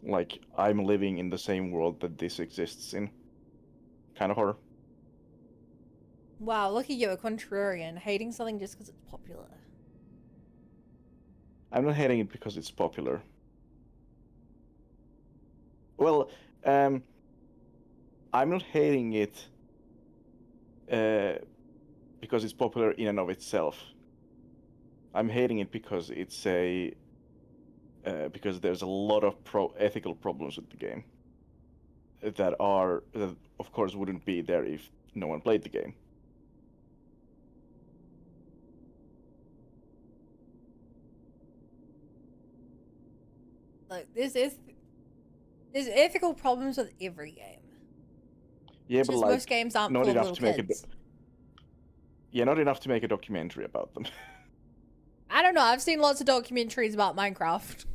Like, I'm living in the same world that this exists in. Kind of horror. Wow, look at you, a contrarian, hating something just because it's popular. I'm not hating it because it's popular. Well, I'm not hating it because it's popular in and of itself. I'm hating it because it's because there's a lot of ethical problems with the game that of course wouldn't be there if no one played the game. Look, there's ethical problems with every game. Yeah, but like most games aren't not full of enough little to make kids. Yeah, not enough to make a documentary about them. I don't know. I've seen lots of documentaries about Minecraft.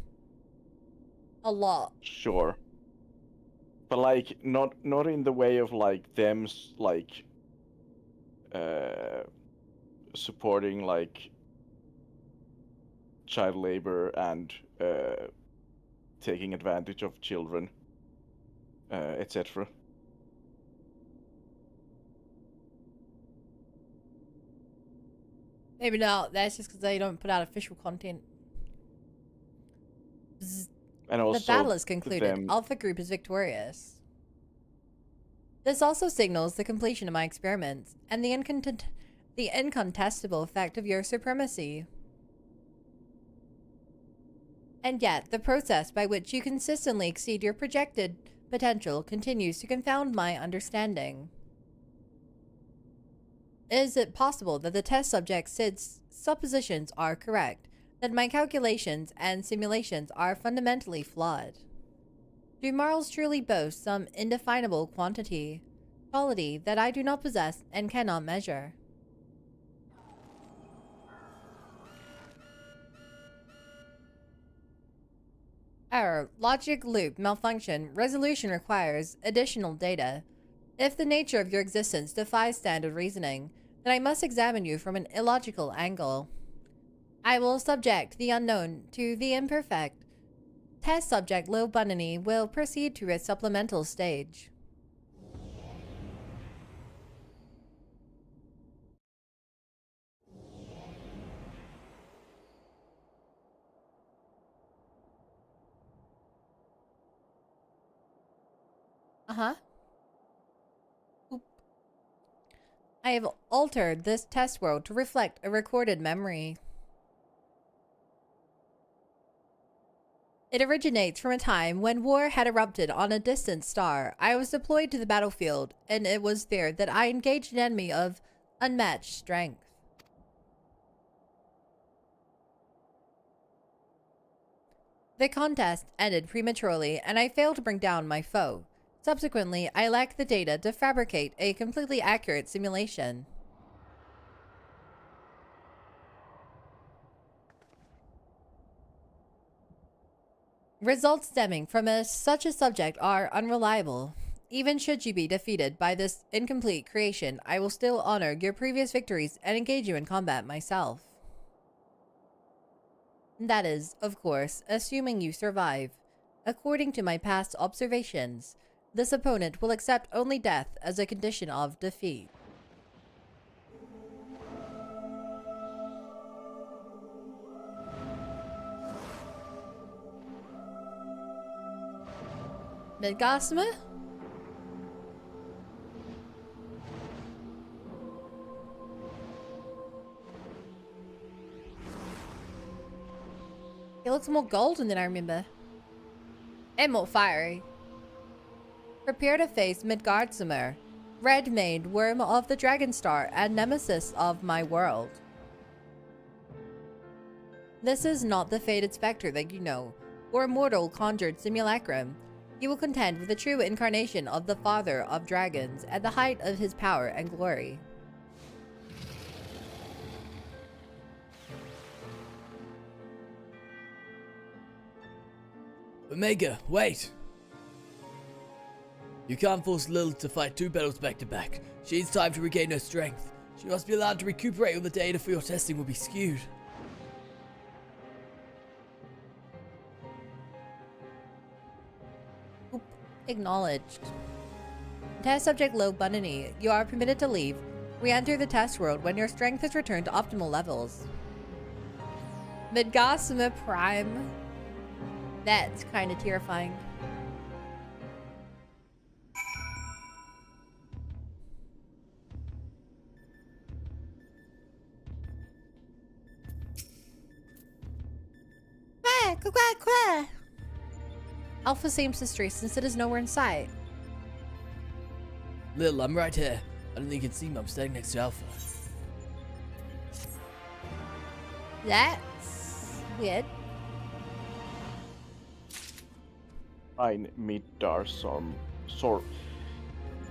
A lot. Sure. But like not in the way of like them like supporting like child labor and taking advantage of children, etc. Maybe not. That's just because they don't put out official content. And also The battle is concluded. them- Alpha Group is victorious. This also signals the completion of my experiments and the incontestable effect of your supremacy. And yet, the process by which you consistently exceed your projected potential continues to confound my understanding. Is it possible that the test subject's suppositions are correct, that my calculations and simulations are fundamentally flawed? Do morals truly boast some indefinable quality that I do not possess and cannot measure? Error. Logic loop malfunction. Resolution requires additional data. If the nature of your existence defies standard reasoning, then I must examine you from an illogical angle. I will subject the unknown to the imperfect. Test subject Lil Bunny will proceed to its supplemental stage. Uh-huh. Oop. I have altered this test world to reflect a recorded memory. It originates from a time when war had erupted on a distant star. I was deployed to the battlefield, and it was there that I engaged an enemy of unmatched strength. The contest ended prematurely, and I failed to bring down my foe. Subsequently, I lacked the data to fabricate a completely accurate simulation. Results stemming from such a subject are unreliable. Even should you be defeated by this incomplete creation, I will still honor your previous victories and engage you in combat myself. That is, of course, assuming you survive. According to my past observations, this opponent will accept only death as a condition of defeat. Midgasma? He looks more golden than I remember. And more fiery. Prepare to face Midgardsormr, Red Maid, Worm of the Dragonstar, and Nemesis of my world. This is not the fated spectre that you know, or mortal conjured simulacrum. You will contend with the true incarnation of the Father of Dragons at the height of his power and glory. Omega, wait! You can't force Lilith to fight 2 battles back to back. She needs time to regain her strength. She must be allowed to recuperate, or the data for your testing will be skewed. Oop, acknowledged. Test subject low Bunny. You are permitted to leave. Re-enter the test world when your strength has returned to optimal levels. Midgardsormr Prime. That's kind of terrifying. Alpha seems distressed since it is nowhere in sight. Lil, I'm right here. I don't think you can see me. I'm standing next to Alpha. That's weird. Ein Midgardsormr.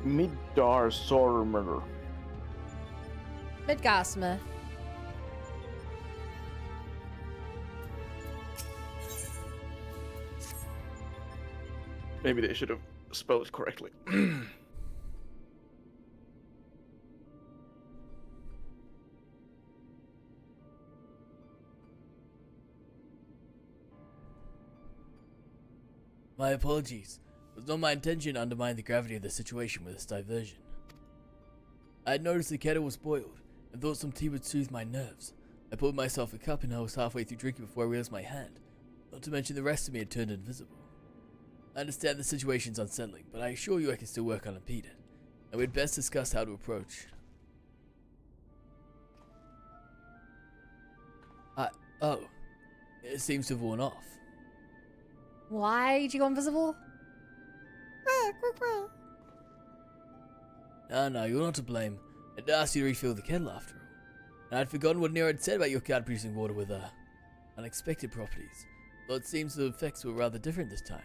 Midgardsormr. Midgardsormr. Maybe they should have spelled it correctly. My apologies. It was not my intention to undermine the gravity of the situation with this diversion. I had noticed the kettle was boiled, and thought some tea would soothe my nerves. I poured myself a cup and I was halfway through drinking before I realized my hand. Not to mention the rest of me had turned invisible. I understand the situation's unsettling, but I assure you I can still work unimpeded, and we'd best discuss how to approach. Oh. It seems to have worn off. Why did you go invisible? No, you're not to blame. I'd asked you to refill the kettle after all. And I'd forgotten what Nero had said about your card producing water with unexpected properties, though it seems the effects were rather different this time.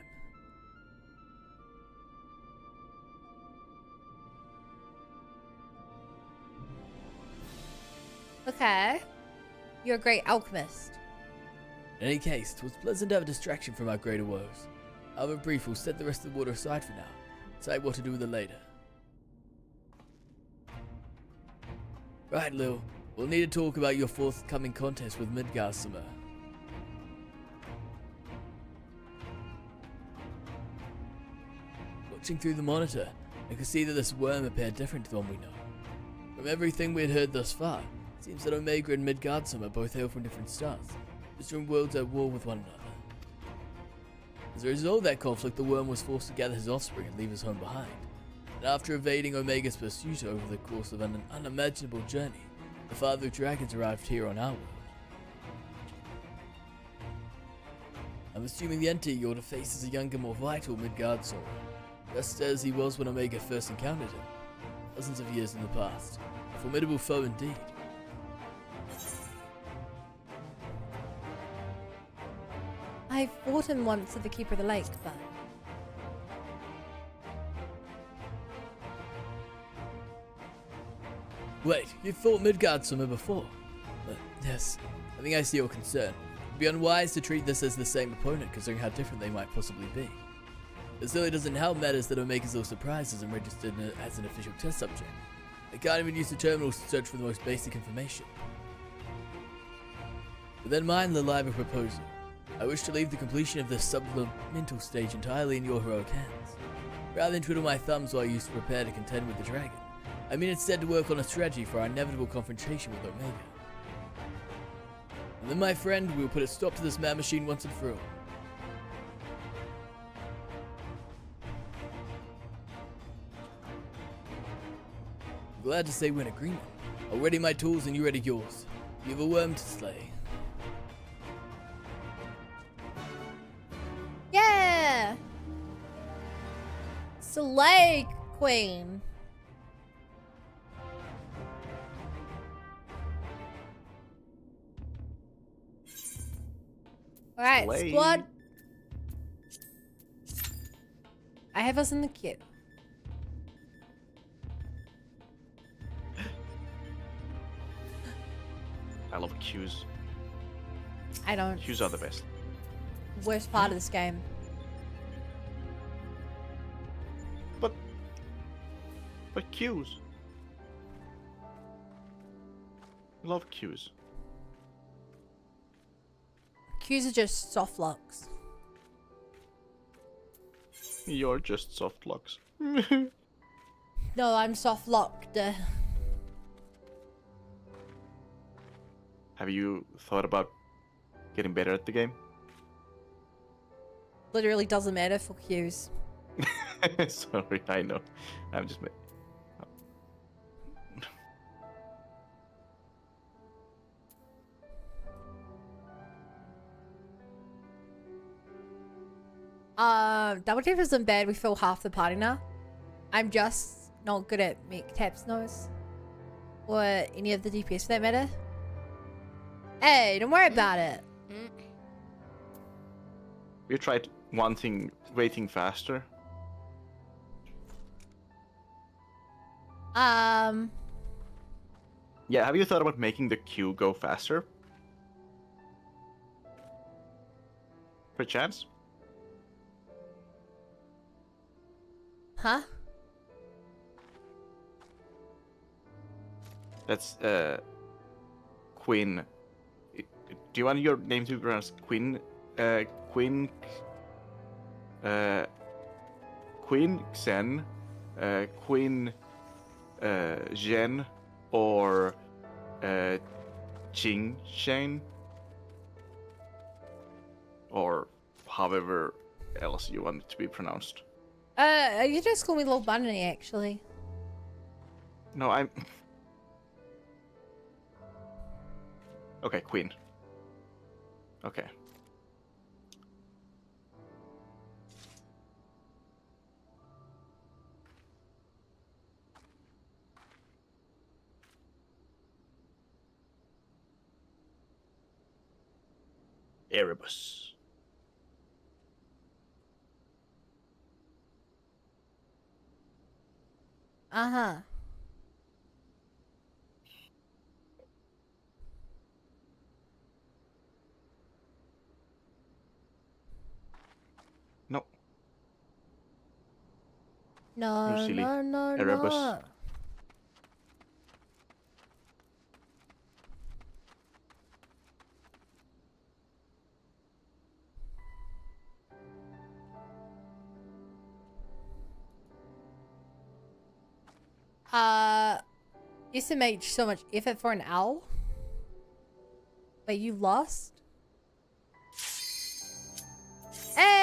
Okay. You're a great alchemist. In any case, it was pleasant to have a distraction from our greater woes. However brief, we'll set the rest of the water aside for now. Decide what to do with it later. Right, Lil. We'll need to talk about your forthcoming contest with Midgardsormr. Watching through the monitor, I could see that this worm appeared different to the one we know. From everything we had heard thus far, it seems that Omega and Midgardsormr both hail from different stars, distant worlds at war with one another. As a result of that conflict, the worm was forced to gather his offspring and leave his home behind. And after evading Omega's pursuit over the course of an unimaginable journey, the Father of Dragons arrived here on our world. I'm assuming the entity you're to face is a younger, more vital Midgardsormr, just as he was when Omega first encountered him, dozens of years in the past. A formidable foe indeed. I fought him once at the Keeper of the Lake, but... Wait, you fought Midgardsormr before? Yes, I think I see your concern. It'd be unwise to treat this as the same opponent, considering how different they might possibly be. It certainly doesn't help matters that Omega's little surprise isn't registered as an official test subject. They can't even use the terminals to search for the most basic information. With that in mind, Lil, I have a proposal. I wish to leave the completion of this supplemental stage entirely in your heroic hands. Rather than twiddle my thumbs while I used to prepare to contend with the dragon, I mean instead to work on a strategy for our inevitable confrontation with Omega. And then, my friend, we will put a stop to this man machine once and for all. I'm glad to say we're in agreement. I'll ready my tools and you ready yours. You have a worm to slay. Yeah! Salute Slay Queen. Alright, Slay. squad. I have us in the queue. I love queues. I don't. Queues are the best. Worst part of this game. But queues. I love queues. Queues are just soft locks. You're just soft locks. No, I'm soft locked. Have you thought about getting better at the game? Literally doesn't matter for queues. Sorry, I know. I'm just. Double tap isn't bad. We fill half the party now. I'm just not good at make taps nose. Or any of the DPS for that matter. Hey, don't worry about it. You tried waiting faster. Yeah, have you thought about making the queue go faster? Perchance? Huh? That's Queen. Do you want your name to be pronounced Queen? Queen Xen, Queen Zhen, or Qing Shen, or however else you want it to be pronounced. You just call me Little Bunny, actually. No, I'm. Okay, Queen. Okay. Erebus. Uh-huh. No. No, You silly no, Erebus. no. Used to make so much effort for an owl. But you lost? Hey!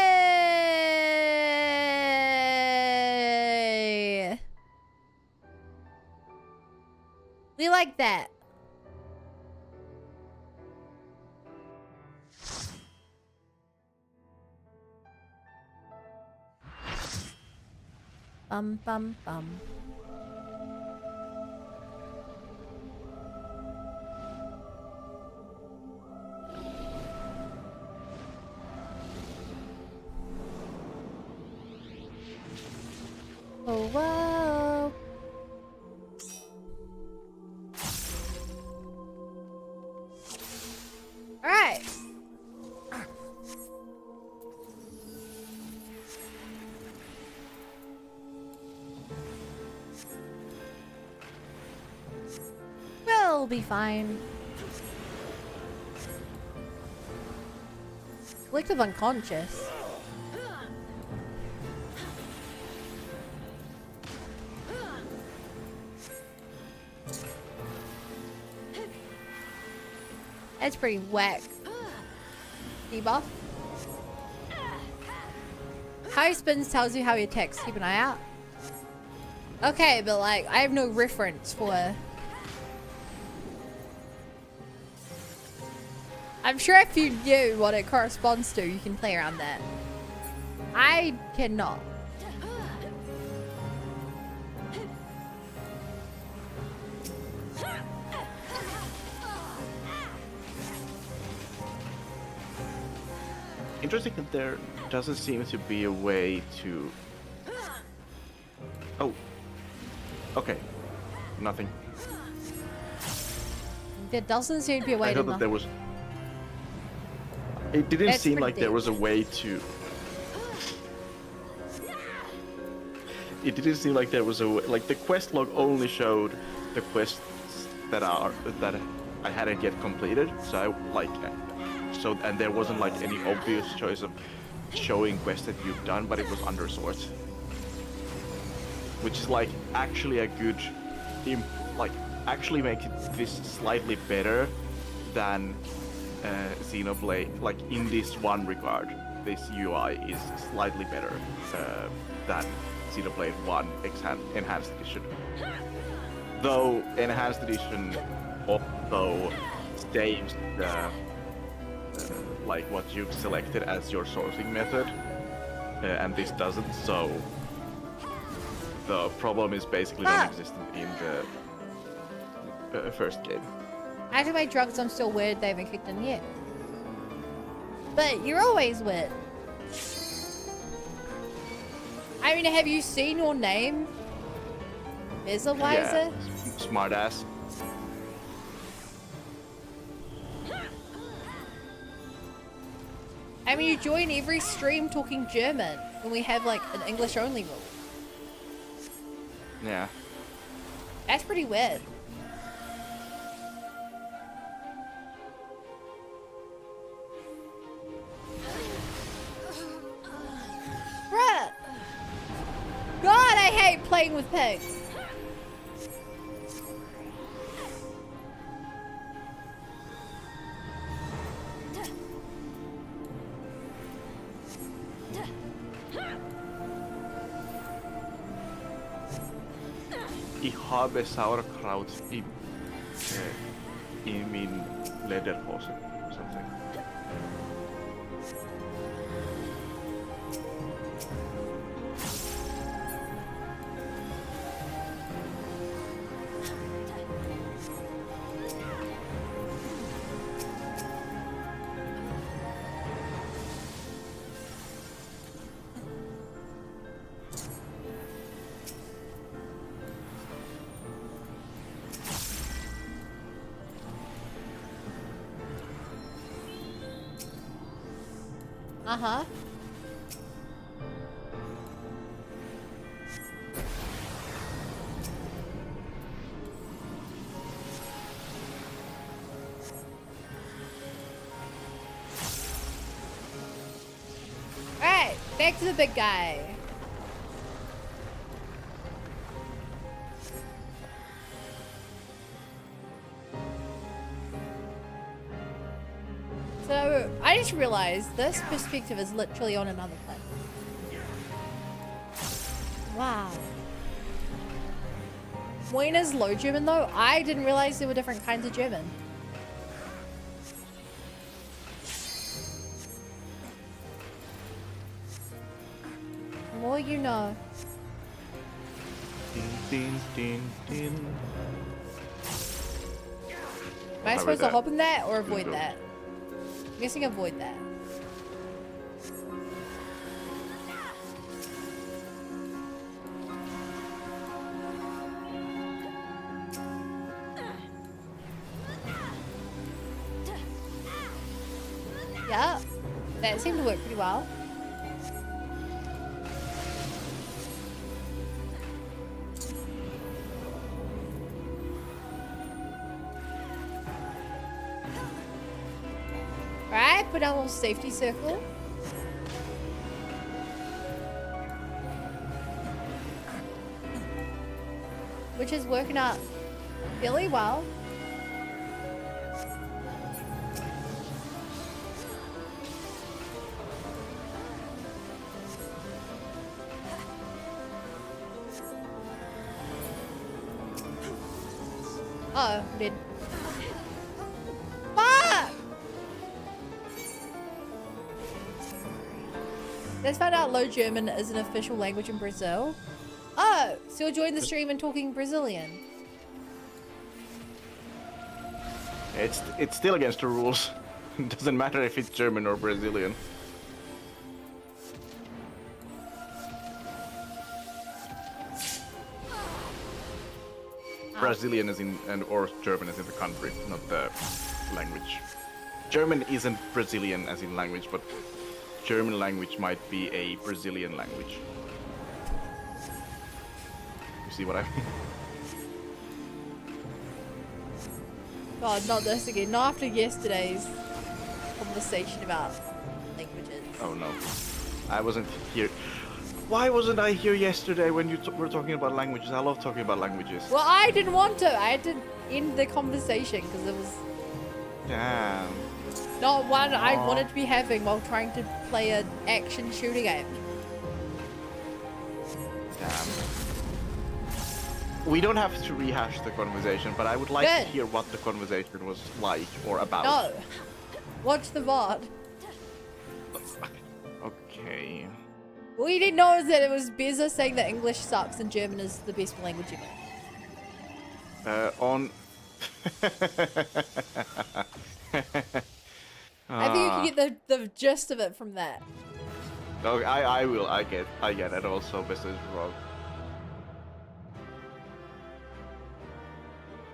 We like that. Bum bum bum. Oh, whoa. All right. We'll be fine. Collective unconscious. That's pretty whack. Debuff. How he spins tells you how he attacks. Keep an eye out. Okay, but like, I have no reference for... I'm sure if you knew what it corresponds to, you can play around that. I cannot. interesting that there doesn't seem to be a way to. Oh. Okay. Nothing. There doesn't seem to be a way I to thought that there was. It didn't That's seem pretty like there deep. was a way to. It didn't seem like there was a way. Like the quest log only showed the quests that I hadn't yet completed. So I like. So and there wasn't like any obvious choice of showing quests that you've done, but it was under sort. Which is like actually a good, like actually make this slightly better than Xenoblade. Like in this one regard, this UI is slightly better than Xenoblade 1 Enhanced Edition. Though Enhanced Edition also saves the like what you've selected as your sourcing method, and this doesn't. So the problem is basically non-existent in the first game. After my drugs, I'm still weird. They haven't kicked in yet. But you're always weird. I mean, have you seen your name? Bizza Wiser? Yeah, smartass. I mean, you join every stream talking German when we have like an English only rule. Yeah. That's pretty weird. Bruh! God, I hate playing with pigs. Ich habe Sauerkraut in min Lederhose. Something. Uh-huh. Alright, back to the big guy. So, I just realized this perspective is literally on another planet. Wow. When is low German though? I didn't realize there were different kinds of German. The more you know. Din, din, din. Am I supposed to that. hop in that or avoid Go. that? I'm guessing avoid that. Yeah, that seemed to work pretty well. Alright, put down a little safety circle. Which is working out really well. Uh oh, did. Fuck! Let's find out Low German is an official language in Brazil. Oh, so you'll join the stream and talking Brazilian. It's still against the rules. It doesn't matter if it's German or Brazilian. Brazilian is in or German is in the country, not the language. German isn't Brazilian as in language, but German language might be a Brazilian language. You see what I mean? God, not this again. Not after yesterday's conversation about languages. Oh no, I wasn't here. Why wasn't I here yesterday when you were talking about languages? I love talking about languages. Well, I didn't want to. I had to end the conversation because it was Damn. not one I Aw. wanted to be having while trying to play an action shooting game. Damn. We don't have to rehash the conversation, but I would like Good. to hear what the conversation was like or about. No. Watch the VOD. Okay. All you didn't know is that it was Beza saying that English sucks and German is the best language ever. On. I think you can get the gist of it from that. Okay, I will. I get it. Also, Bessa is wrong.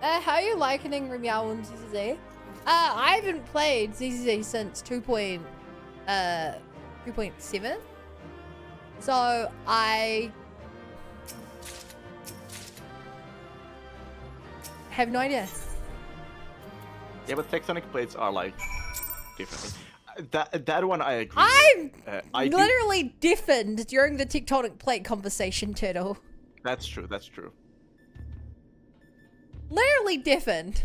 How are you likening Remiao and ZZZ? I haven't played ZZZ since 2.7. So I have no idea. Yeah, but tectonic plates are like different. That one I agree. I'm I do- literally deafened during the tectonic plate conversation, Turtle. That's true. That's true. Literally deafened.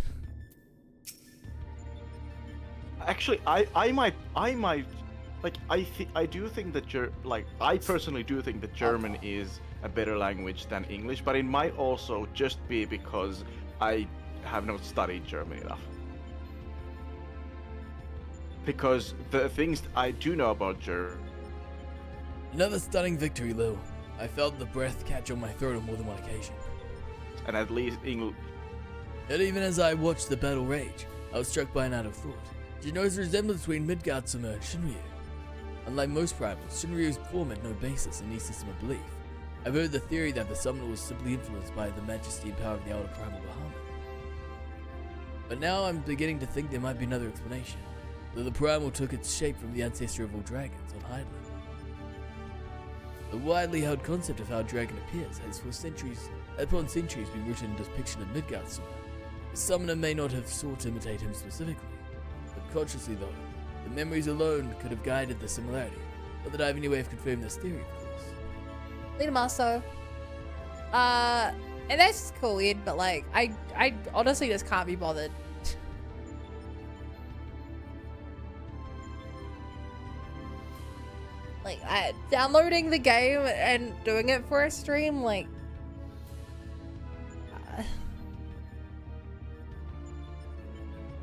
Actually, I might like I do think that I personally do think that German is a better language than English, but it might also just be because I have not studied German enough. Because the things I do know about German. Another stunning victory, Lil. I felt the breath catch on my throat on more than one occasion. And at least English. Yet even as I watched the battle rage, I was struck by an out of thought. Did you notice the resemblance between Midgardsummer and Shinryu? Unlike most rivals, Shinryu's form had no basis in any system of belief. I've heard the theory that the summoner was simply influenced by the majesty and power of the elder primal Bahamut. But now I'm beginning to think there might be another explanation, though the primal took its shape from the ancestor of all dragons on Highland. The widely held concept of how a dragon appears has for centuries upon centuries been rooted in the depiction of Midgardsummer. The summoner may not have sought to imitate him specifically, but consciously though, the memories alone could have guided the similarity. Not that I have any way of confirming this theory, of course. Lita Maso. And that's just cool, Ed, but like, I honestly just can't be bothered. Like, downloading the game and doing it for a stream, like...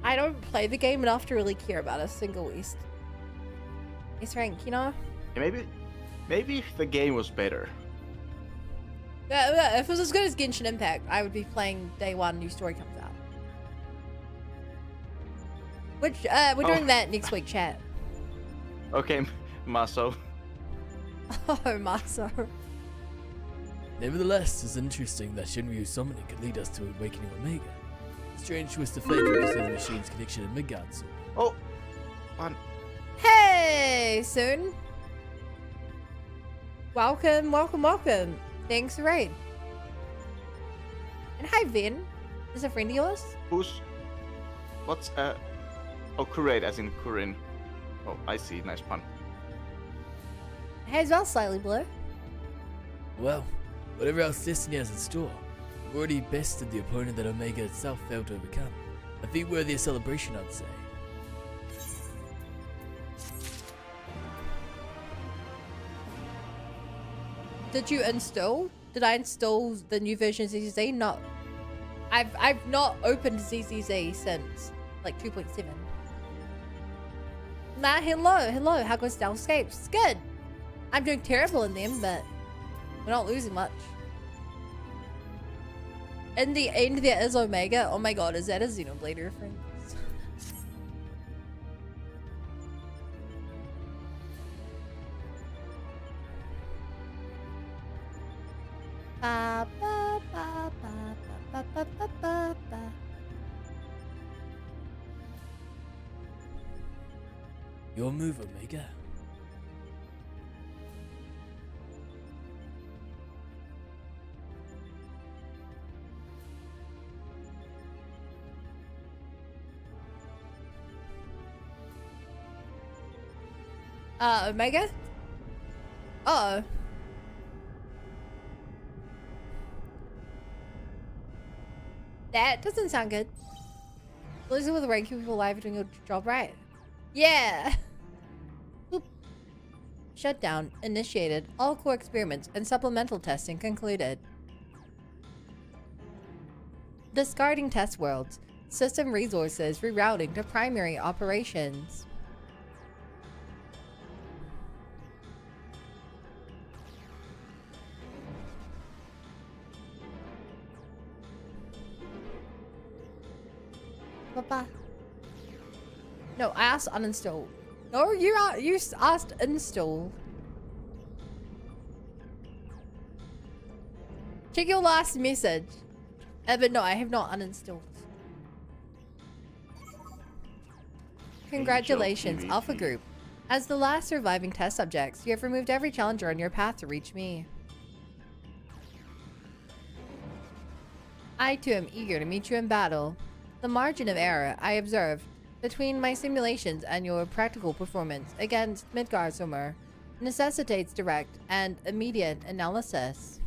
I don't play the game enough to really care about a single East rank, you know? Yeah, maybe if the game was better. Yeah, if it was as good as Genshin Impact, I would be playing day one, new story comes out. Which, we're doing that next week, chat. Okay, Maso. Oh, Maso. Nevertheless, it's interesting that Shinryu's summoning could lead us to Awakening Omega. Strange twist of fate to consider the machine's connection in Midgard. Oh, on. Hey, Soon. Welcome, welcome, welcome. Thanks for raid. And hi, Vin. Is a friend of yours? What's oh, Kurate as in Kurin. Oh, I see. Nice pun. Hey, as well, Slightly Blue. Well, whatever else Destiny has in store, we've already bested the opponent that Omega itself failed to overcome. A feat worthy of celebration, I'd say. Did you install? Did I install the new version of ZZZ? No. I've not opened ZZZ since like 2.7. Nah, hello. How goes Stealthscapes? It's good. I'm doing terrible in them, but we're not losing much. In the end, there is Omega. Oh my god, is that a Xenoblade reference? Ba, ba, ba, ba, ba, ba, Ba, ba, ba, ba. Your move, Omega. Omega? Uh-oh. That doesn't sound good. Losing with rank people live doing your job right. Yeah! Boop. Shutdown initiated. All core experiments and supplemental testing concluded. Discarding test worlds. System resources rerouting to primary operations. Papa. No, I asked uninstall. No, you asked install. Check your last message. But no, I have not uninstalled. Congratulations, Alpha Group. As the last surviving test subjects, you have removed every challenger on your path to reach me. I too am eager to meet you in battle. The margin of error I observed between my simulations and your practical performance against Midgardsormr necessitates direct and immediate analysis.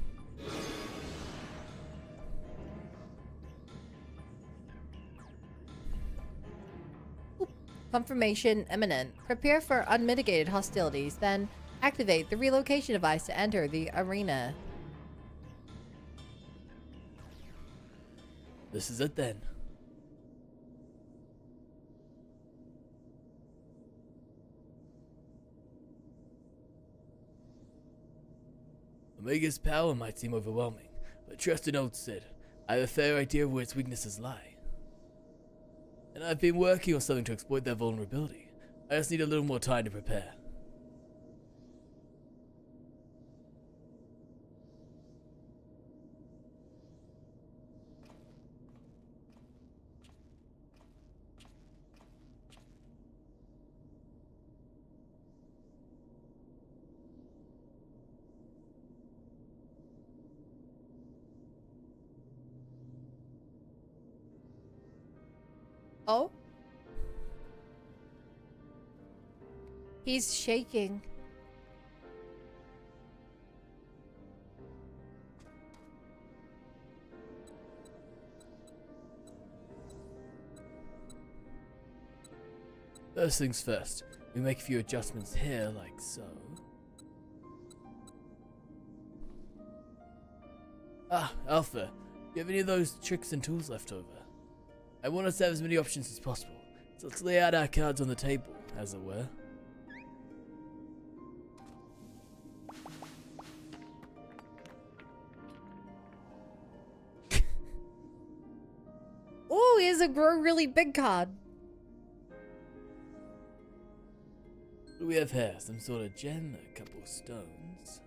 Confirmation imminent. Prepare for unmitigated hostilities, then activate the relocation device to enter the arena. This is it then. Omega's power might seem overwhelming, but trust in old Sid. I have a fair idea of where its weaknesses lie. And I've been working on something to exploit their vulnerability. I just need a little more time to prepare. Oh? He's shaking. First things first, we make a few adjustments here, like so. Ah, Alpha, do you have any of those tricks and tools left over? I want us to have as many options as possible, so let's lay out our cards on the table, as it were. Oh, he has a grow really big card. What do we have here? Some sort of gem, a couple of stones.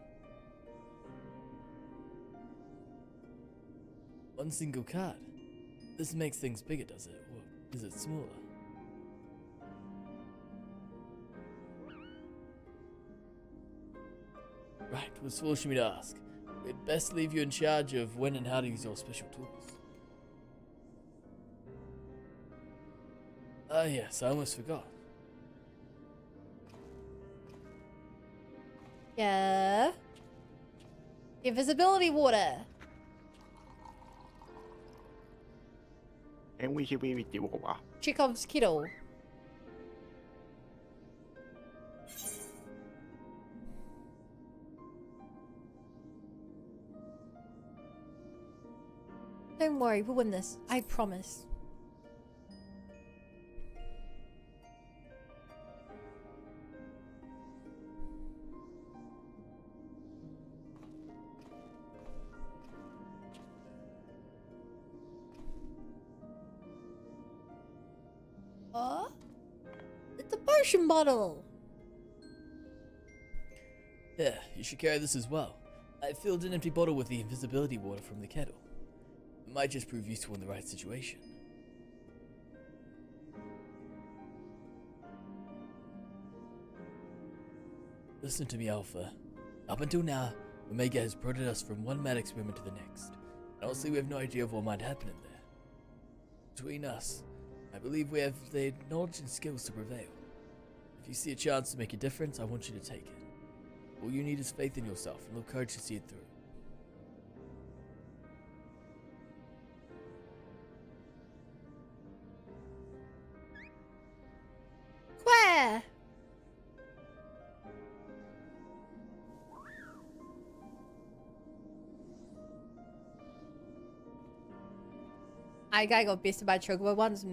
One single card. This makes things bigger, does it? Or is it smaller? Right, what's forcing me to ask? We'd best leave you in charge of when and how to use your special tools. Ah yes, I almost forgot. Yeah. Invisibility water. And we should be with you. Chekhov's Kittle. Don't worry, we'll win this. I promise. It's a potion bottle. Yeah, you should carry this as well. I filled an empty bottle with the invisibility water from the kettle. It might just prove useful in the right situation. Listen to me, Alpha. Up until now, Omega has prodded us from one mad experiment to the next. And honestly, we have no idea of what might happen in there. Between us, I believe we have the knowledge and skills to prevail. If you see a chance to make a difference, I want you to take it. All you need is faith in yourself and the courage to see it through. Where? I gotta go bested by Chocobo once.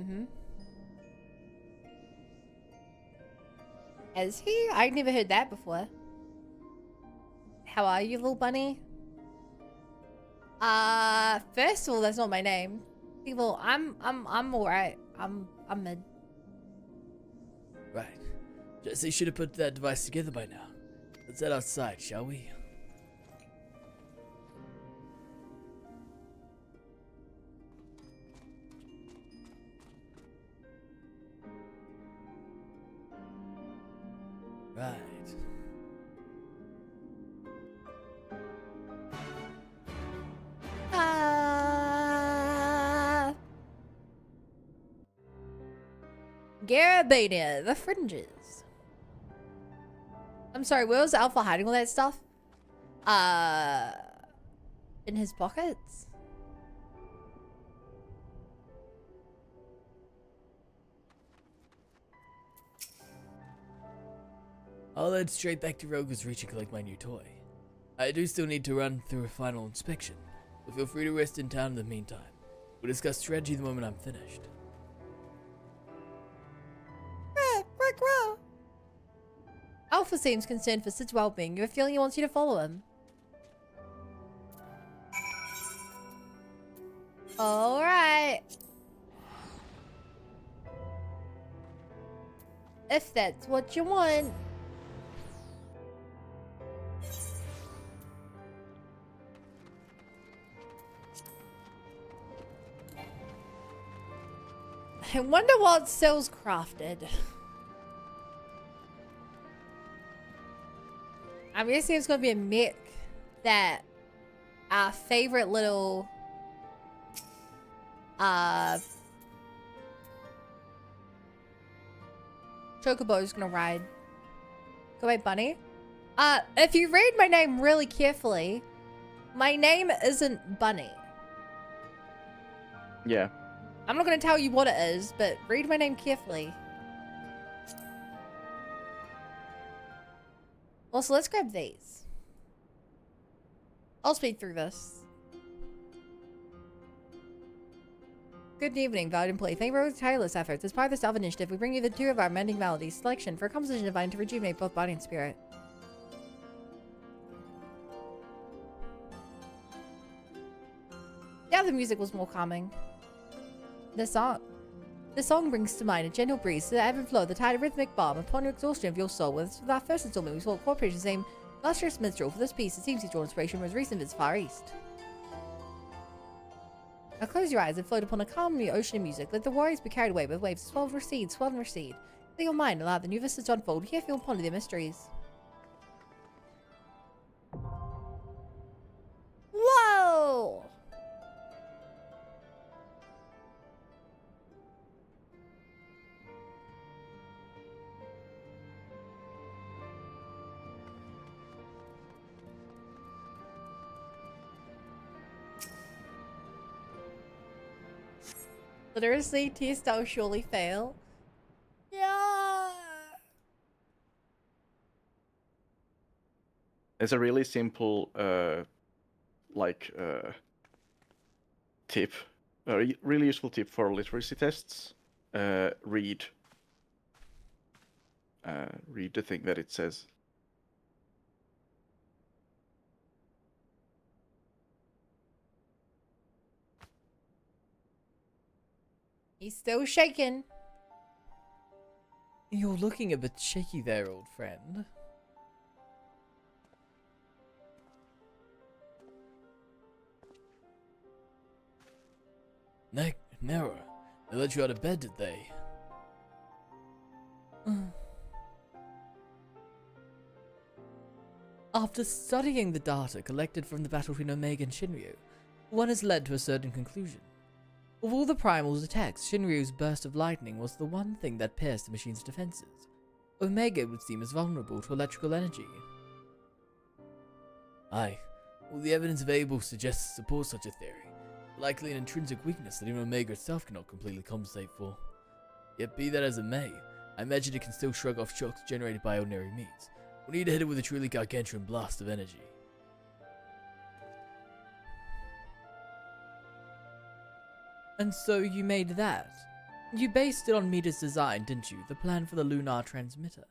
Is he? I've never heard that before. How are you, little bunny? First of all, that's not my name. People, I'm alright. I'm mid. Right. Jesse should have put that device together by now. Let's head outside, shall we? Right. Garabania, the fringes. I'm sorry, where was Alpha hiding all that stuff? In his pockets? I'll head straight back to Rogue's Reach and collect my new toy. I do still need to run through a final inspection, but feel free to rest in town in the meantime. We'll discuss strategy the moment I'm finished. Alpha seems concerned for Sid's well-being. You have a feeling he wants you to follow him. Alright. If that's what you want. I wonder what Sil's crafted. I'm guessing it's gonna be a mech that our favorite little Chocobo is gonna ride. Go away, bunny. If you read my name really carefully, my name isn't Bunny. Yeah. I'm not gonna tell you what it is, but read my name carefully. Also, let's grab these. I'll speed through this. Good evening, valued employee. Thank you for your tireless efforts. As part of the Self Initiative, we bring you the two of our Mending Maladies selection for a composition designed to rejuvenate both body and spirit. Yeah, the music was more calming. The song brings to mind a gentle breeze to the ebb and flow, the tide of rhythmic balm upon your exhaustion of your soul. With our first installment, we sought cooperation, same lustrous minstrel. For this piece, it seems he drew inspiration from his recent visit Far East. Now close your eyes and float upon a calm new ocean of music. Let the warriors be carried away by waves. Swell and recede, swell and recede. Let your mind allow the new vistas to unfold. Here, feel and ponder their mysteries. Whoa! Literacy test, I'll surely fail. Yeah. It's a really simple, tip, a really useful tip for literacy tests. Read the thing that it says. He's still shaking. You're looking a bit shaky there, old friend. Nera, they let you out of bed, did they? After studying the data collected from the battle between Omega and Shinryu, one is led to a certain conclusion. Of all the Primal's attacks, Shinryu's burst of lightning was the one thing that pierced the machine's defenses. Omega would seem as vulnerable to electrical energy. Aye, all the evidence available suggests to support such a theory, likely an intrinsic weakness that even Omega itself cannot completely compensate for. Yet be that as it may, I imagine it can still shrug off shocks generated by ordinary means. We need to hit it with a truly gargantuan blast of energy. And so you made that. You based it on Mita's design, didn't you? The plan for the lunar transmitter.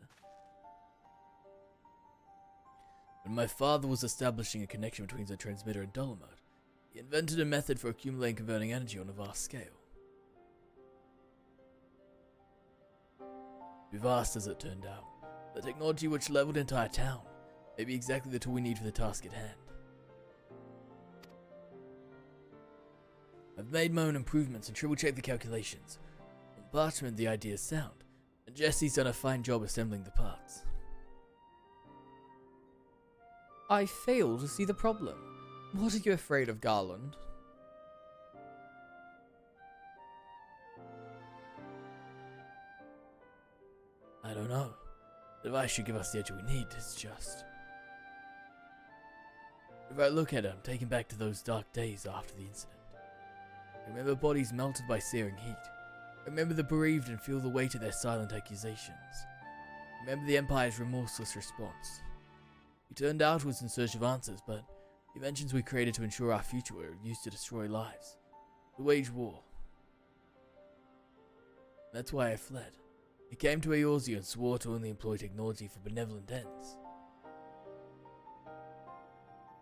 When my father was establishing a connection between the transmitter and Dolomite, he invented a method for accumulating and converting energy on a vast scale. Be vast as it turned out. The technology which leveled the entire town may be exactly the tool we need for the task at hand. I've made my own improvements and triple-checked the calculations. On parchment, the idea is sound, and Jesse's done a fine job assembling the parts. I fail to see the problem. What are you afraid of, Garland? I don't know. The device should give us the edge we need, it's just... If I look at it, I'm taken back to those dark days after the incident. I remember bodies melted by searing heat. I remember the bereaved and feel the weight of their silent accusations. I remember the Empire's remorseless response. We turned outwards in search of answers, but the inventions we created to ensure our future were used to destroy lives. To wage war. That's why I fled. I came to Eorzea and swore to only employ technology for benevolent ends.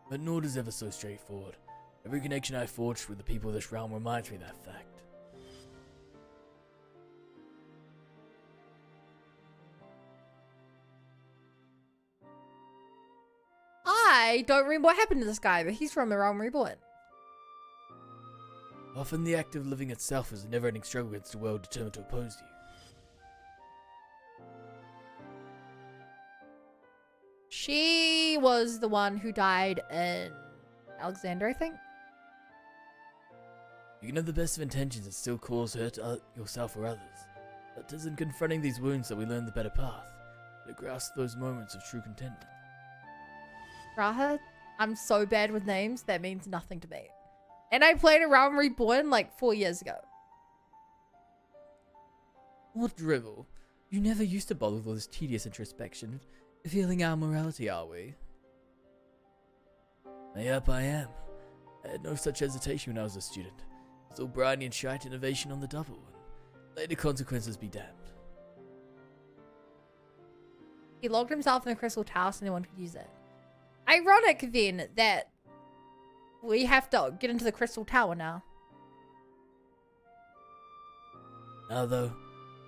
But Nord is ever so straightforward. Every connection I forged with the people of this realm reminds me of that fact. I don't remember what happened to this guy, but he's from the Realm Reborn. Often the act of living itself is a never-ending struggle against a world determined to oppose you. She was the one who died in Alexander, I think. You can have the best of intentions and still cause hurt to yourself or others. But it isn't confronting these wounds that we learn the better path, but to grasp those moments of true contentment. Raha, I'm so bad with names, that means nothing to me. And I played a Realm Reborn like 4 years ago. What drivel? You never used to bother with all this tedious introspection, feeling our morality, are we? Yep, I am. I had no such hesitation when I was a student. It's all briny and shite innovation on the double, and later consequences be damned. He locked himself in the Crystal Tower so no one could use it. Ironic then that we have to get into the Crystal Tower now. Now though,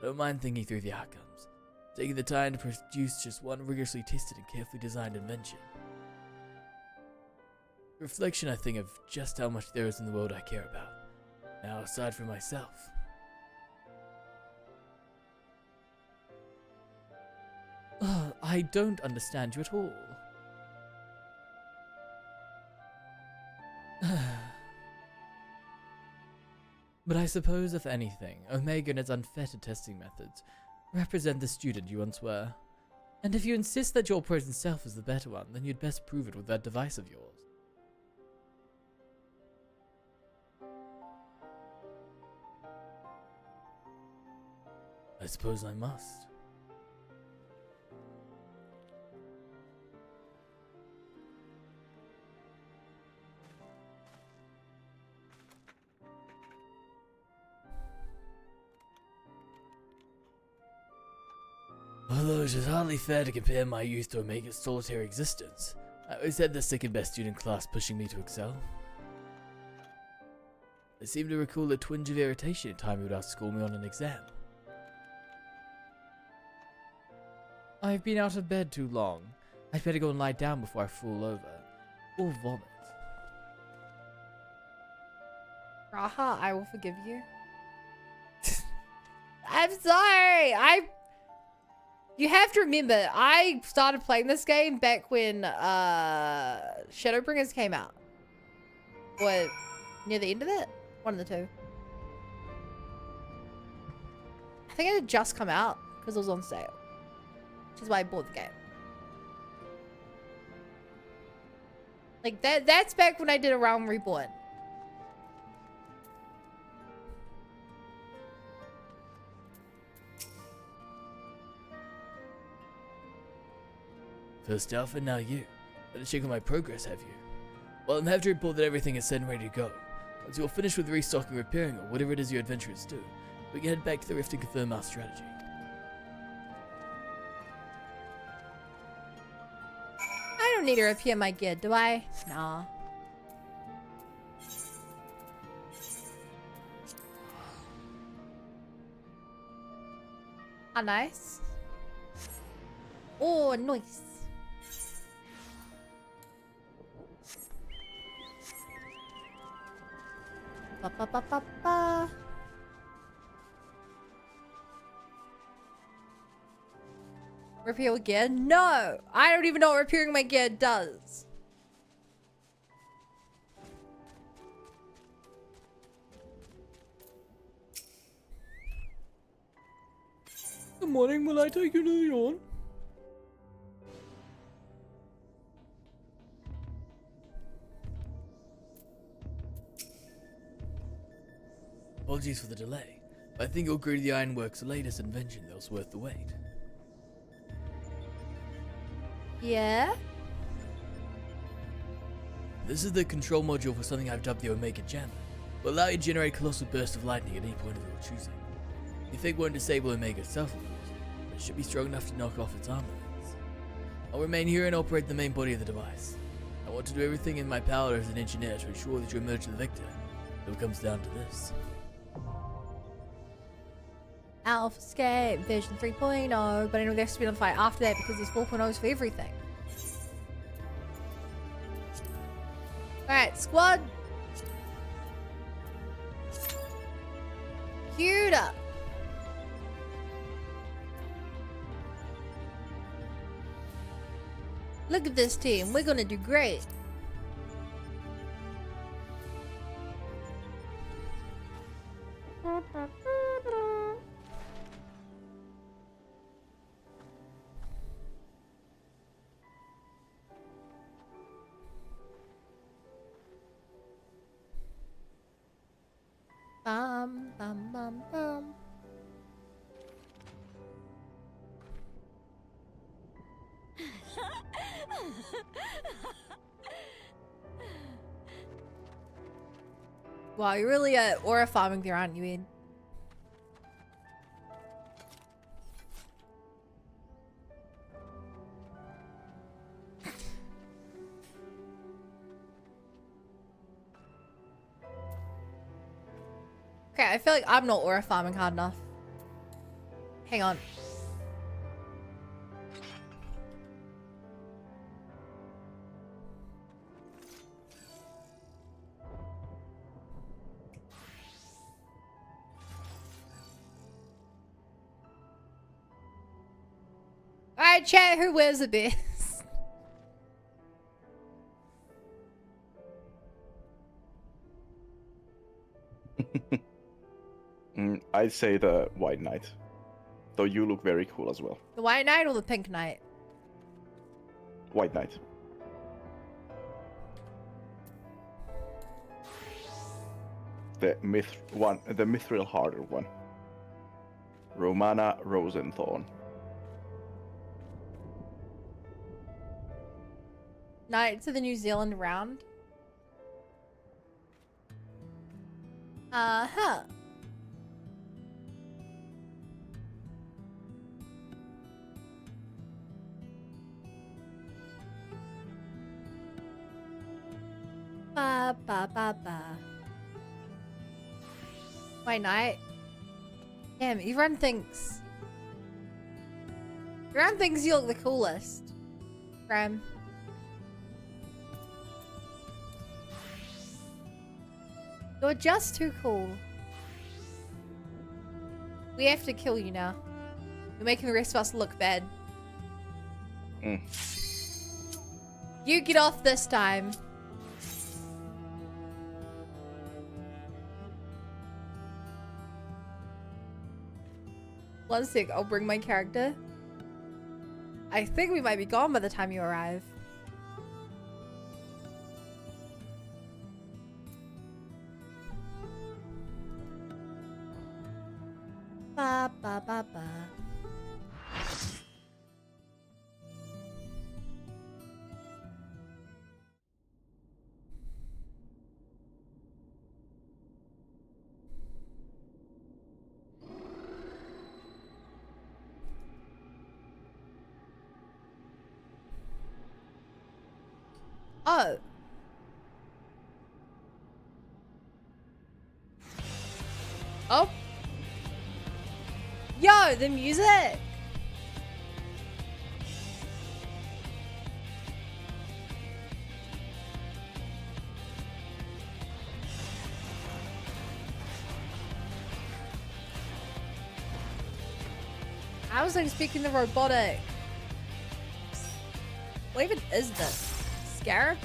I don't mind thinking through the outcomes, taking the time to produce just one rigorously tested and carefully designed invention. Reflection, I think, of just how much there is in the world I care about, now aside from myself. I don't understand you at all. But I suppose, if anything, Omega and its unfettered testing methods represent the student you once were. And if you insist that your present self is the better one, then you'd best prove it with that device of yours. I suppose I must. Although it is hardly fair to compare my youth to Omega's solitary existence, I always had the second best student class pushing me to excel. I seem to recall a twinge of irritation at time he would outscore me on an exam. I've been out of bed too long. I'd better go and lie down before I fall over. Or vomit. Raha, I will forgive you. I'm sorry. You have to remember, I started playing this game back when Shadowbringers came out. Or near the end of it? One of the two. I think it had just come out because it was on sale. Which is why I bought the game. Like that's back when I did a Realm Reborn. First Alpha, now you. Better check on my progress, have you? Well, I'm happy to report that everything is set and ready to go. Once you're finished with restocking, repairing, or whatever it is your adventurers do, we can head back to the Rift and confirm our strategy. I don't need to repair my gear, do I? Nah. Ah, nice. Oh, nice. Ba ba ba ba ba. Repair gear? No! I don't even know what repairing my gear does. Good morning, will I take you to the yawn? Apologies for the delay, but I think you'll agree to the Ironworks' latest invention that was worth the wait. Yeah? This is the control module for something I've dubbed the Omega Jammer. It will allow you to generate colossal bursts of lightning at any point of your choosing. You think won't disable Omega itself, of course, but it should be strong enough to knock off its armor vents. I'll remain here and operate the main body of the device. I want to do everything in my power as an engineer to ensure that you emerge the victor. It all comes down to this. Alpha Scape version 3.0, but I know there has to be another fight after that because there's 4.0s for everything. Alright, squad. Queued up. Look at this team. We're gonna do great. Bum, bum, bum, bum. Wow, you're really aura farming there, aren't you, Ian? Okay, I feel like I'm not aura farming hard enough. Hang on. Alright, chat, who wears the best? I'd say the White Knight. Though you look very cool as well. The White Knight or the Pink Knight? White Knight. The Mithril Harder one. Romana Rosenthorn. Knights of the New Zealand round? Uh-huh. Ba ba ba ba. White Knight. Damn, everyone thinks you look the coolest. Graham. You're just too cool. We have to kill you now. You're making the rest of us look bad. Mm. You get off this time. One sec, I'll bring my character. I think we might be gone by the time you arrive. Ba ba ba ba. Oh. Oh. Yo, the music. I was like speaking the robotic. What even is this? Scarab?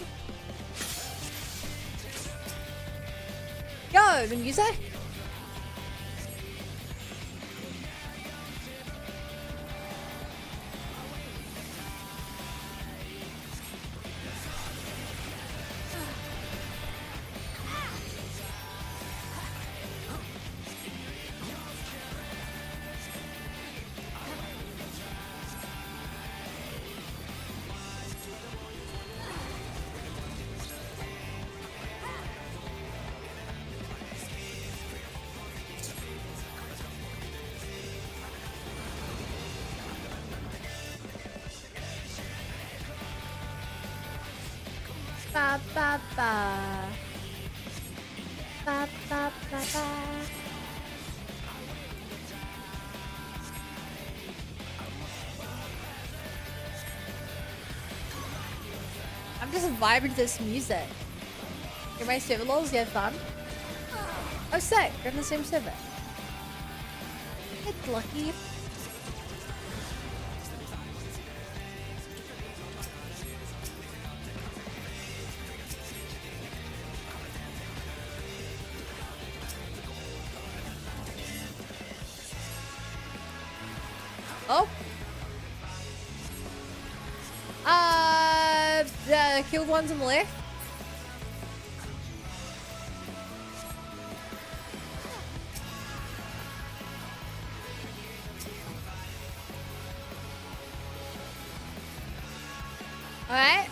Yo, the music. Ba ba ba. Ba ba ba ba. I'm just vibing to this music. You're my server lols, you have fun? Oh sick, you're in the same server. It's lucky. Oh. The killed ones on the left. Alright.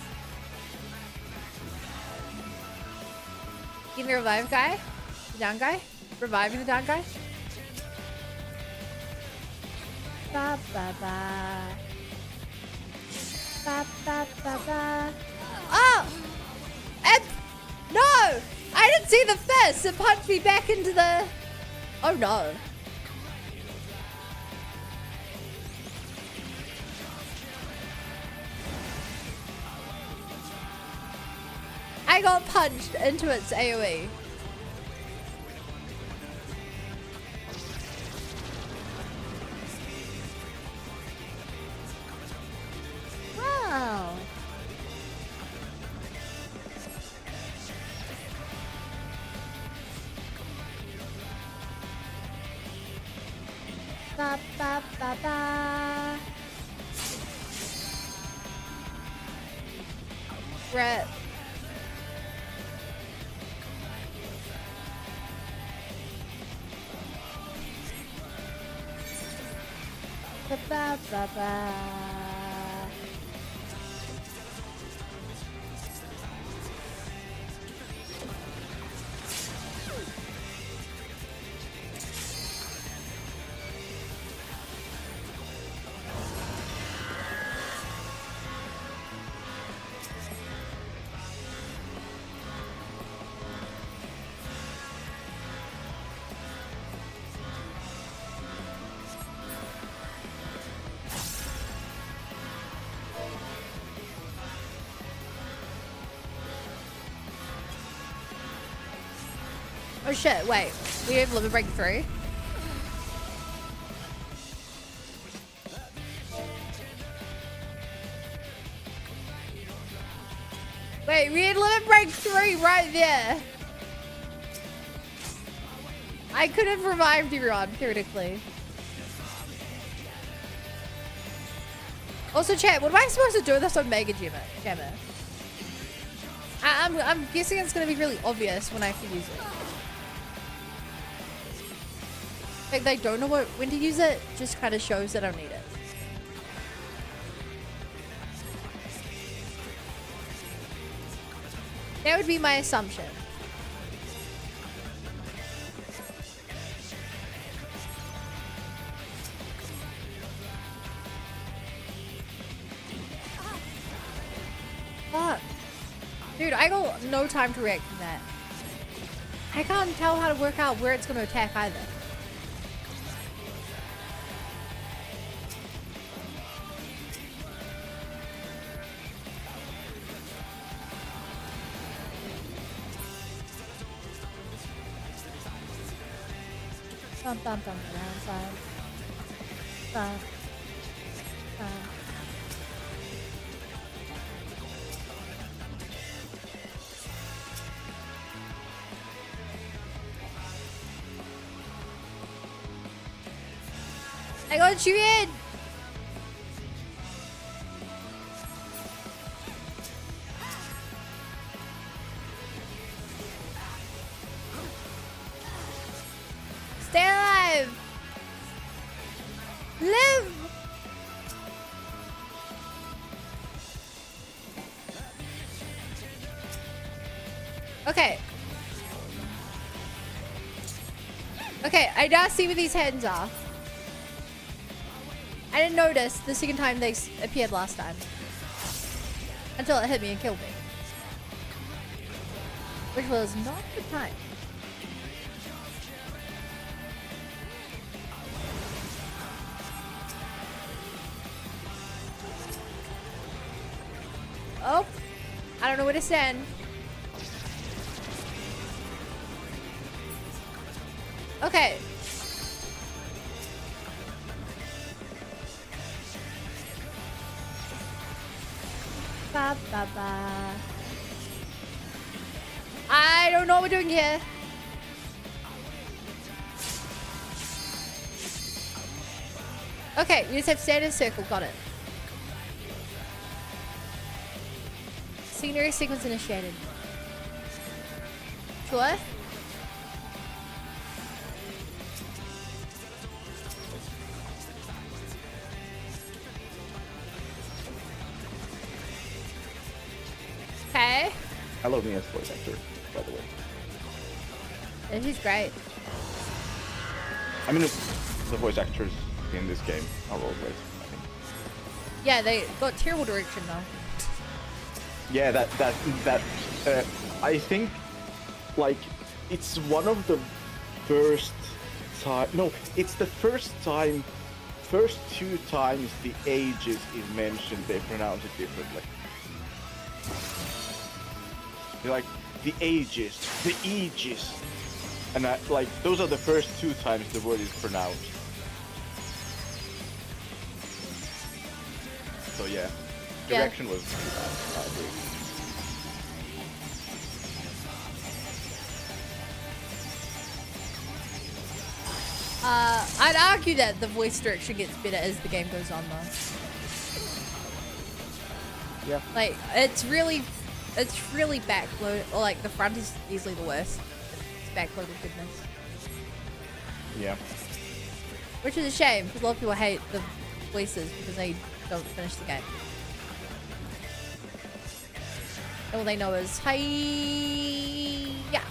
Getting the revive guy. The down guy. Reviving the down guy. Ba ba ba. Ba ba ba ba. Oh! And no! I didn't see the fist! It punched me back into the... Oh no. I got punched into its AoE. Wow. Ba ba ba ba. Rip. Ba ba ba ba. Oh shit, wait. We have limit break 3? Wait, we had limit break 3 right there. I could have revived everyone, theoretically. Also, chat, what am I supposed to do with this Omega Gemma? I'm guessing it's going to be really obvious when I have to use it. Like, they don't know when to use it, just kind of shows that I don't need it. That would be my assumption. Fuck. Dude, I got no time to react to that. I can't tell how to work out where it's going to attack either. Bum, bum, bum, downside. Bum. Bum. I got you in! Stay alive! Live! Okay. Okay, I now see where these hands are. I didn't notice the second time they appeared last time. Until it hit me and killed me. Which was not the time. Oh, I don't know where to stand. Okay. Ba, ba, ba. I don't know what we're doing here. Okay, we just have to stand in a circle. Got it. Scenery sequence initiated. Sure. Okay. I love Mia's voice actor, by the way. And he's great. I mean, the voice actors in this game are all great, I think. Yeah, they got terrible direction though. Yeah, I think, like, it's one of the first time. No, it's the first time. First 2 times the Aegis is mentioned, they pronounce it differently. They're like the Aegis, the Aegis, and like those are the first 2 times the word is pronounced. So yeah, direction was bad, I agree. I'd argue that the voice direction gets better as the game goes on though. Yeah. Like, it's really backloaded, or like the front is easily the worst. It's backloaded goodness. Yeah. Which is a shame, because a lot of people hate the voices because they don't finish the game. All they know is, hi, yeah.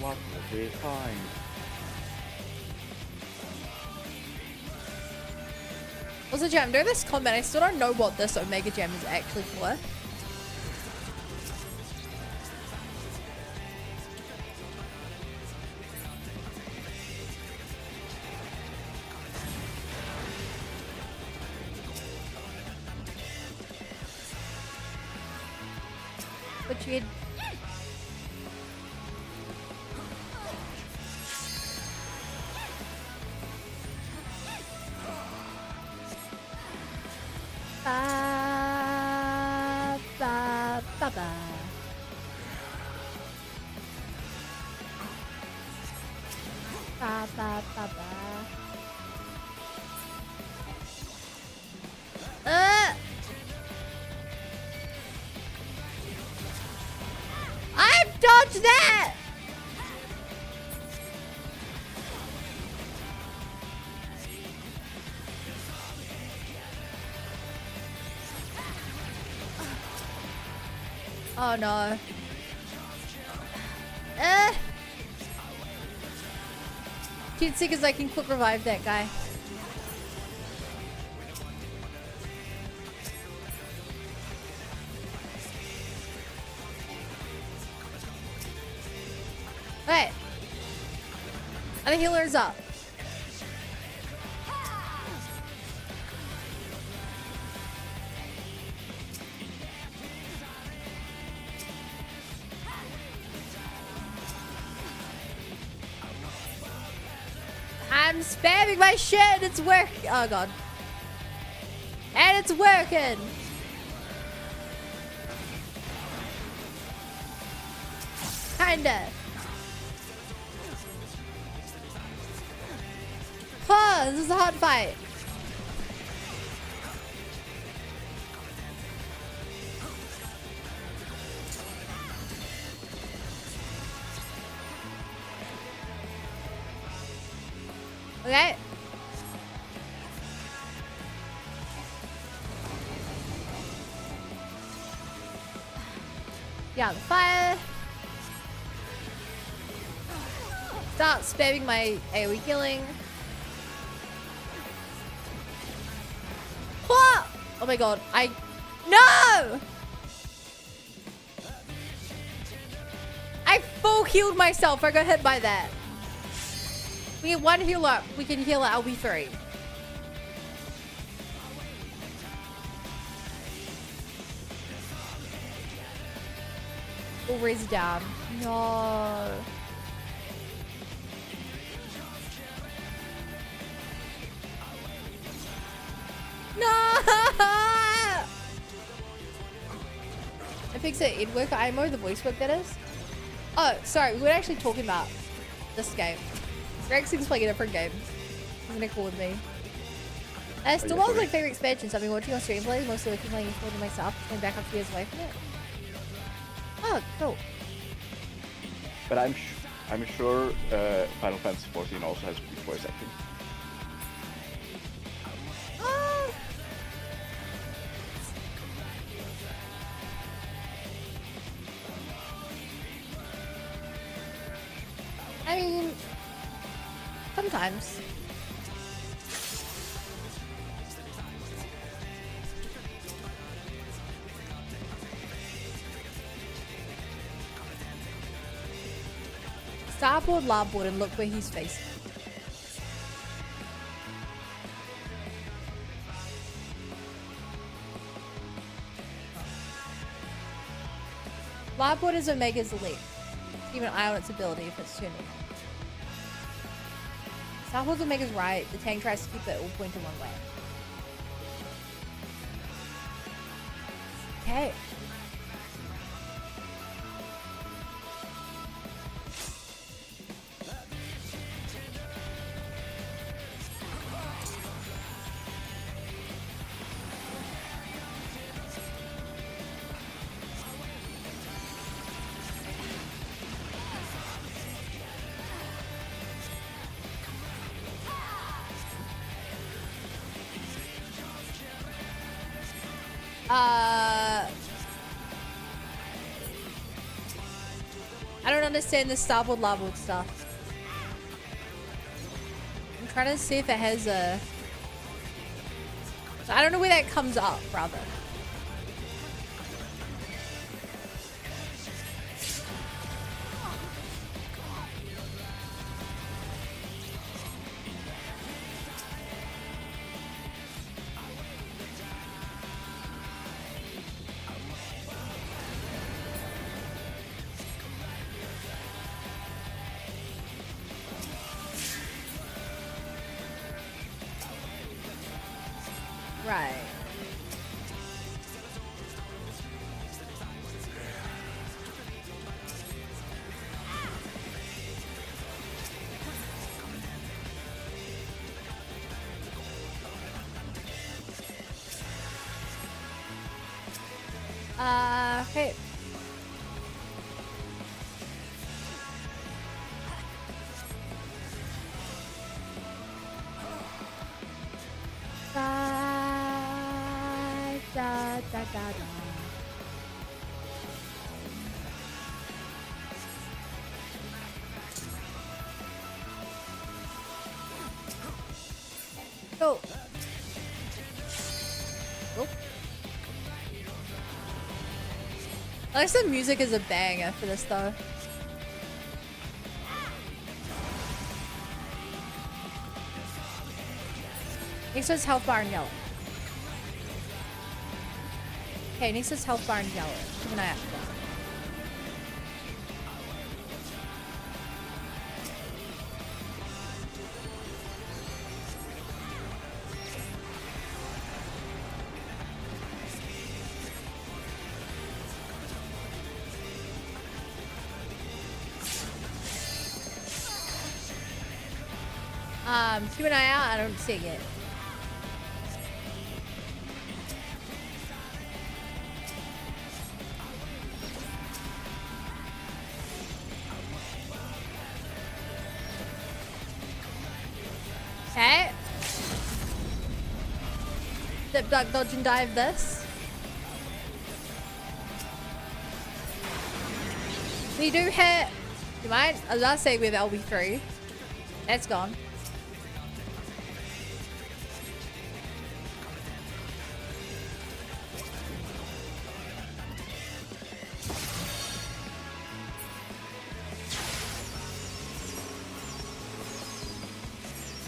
What will we find? Also, Jam, during this combat, I still don't know what this Omega Gem is actually for. What you had? Ba, ba, ba, ba. Ba, ba, ba, ba. I've dodged that! Oh no. Cute seekers, I can quick revive that guy. Alright. And the healer's up. I'm spamming my shit. It's working. Oh god. And it's working. Kinda. Huh, this is a hot fight. Okay. Yeah, the fire. Start spamming my AoE killing. What? Oh my god, No! I full healed myself. I got hit by that. We get one heal up. We can heal at LB3. We'll raise it down. No. No! I fixed it. It work. IMO, the voice work that is. Oh, sorry. We were actually talking about this game. Rexing's playing a different game. Isn't it cool with me? Still one of my favorite expansions. I've been watching on stream plays, mostly looking playing it myself. Came back a few years away from it. Oh, cool. But I'm sure Final Fantasy 14 also has voice acting. I mean, sometimes. Starboard, larboard, and look where he's facing. Larboard is Omega's elite. Keep an eye on its ability if it's tuning. Starboard's Omega's right. The tank tries to keep it all pointed one way. Okay. I don't understand this starboard larboard stuff. I'm trying to see if it has a... I don't know where that comes up, rather. Right. Okay. Da. Go. Oh. I like the music is a banger for this though. Next one's health bar in yellow. Okay, next is health bar in yellow. Keep an eye out for that. Keep an eye out. I don't see it yet. Okay. Zip, duck, dodge, and dive this. We do hit. You mind? I was about to say with LB3. That's gone.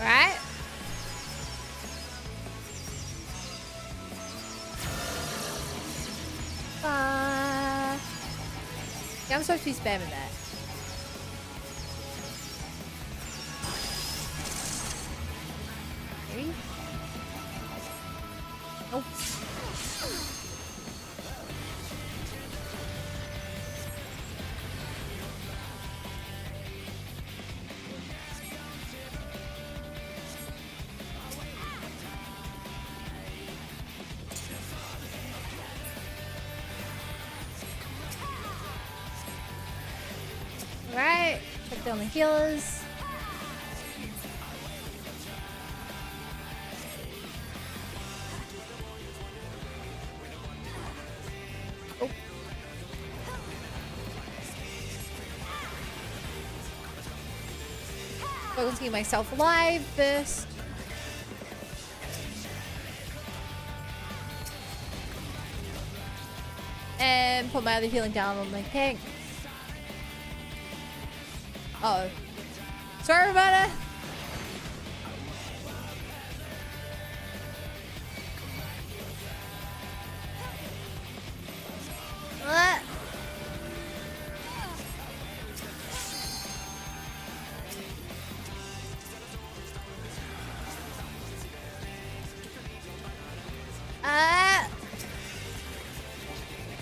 Alright. Yeah, I'm supposed to be spamming that. Maybe? Nope. Alright, check down the healers. Oh. Focus to get myself alive first. And put my other healing down on my tank. Uh oh. Sorry about it. What?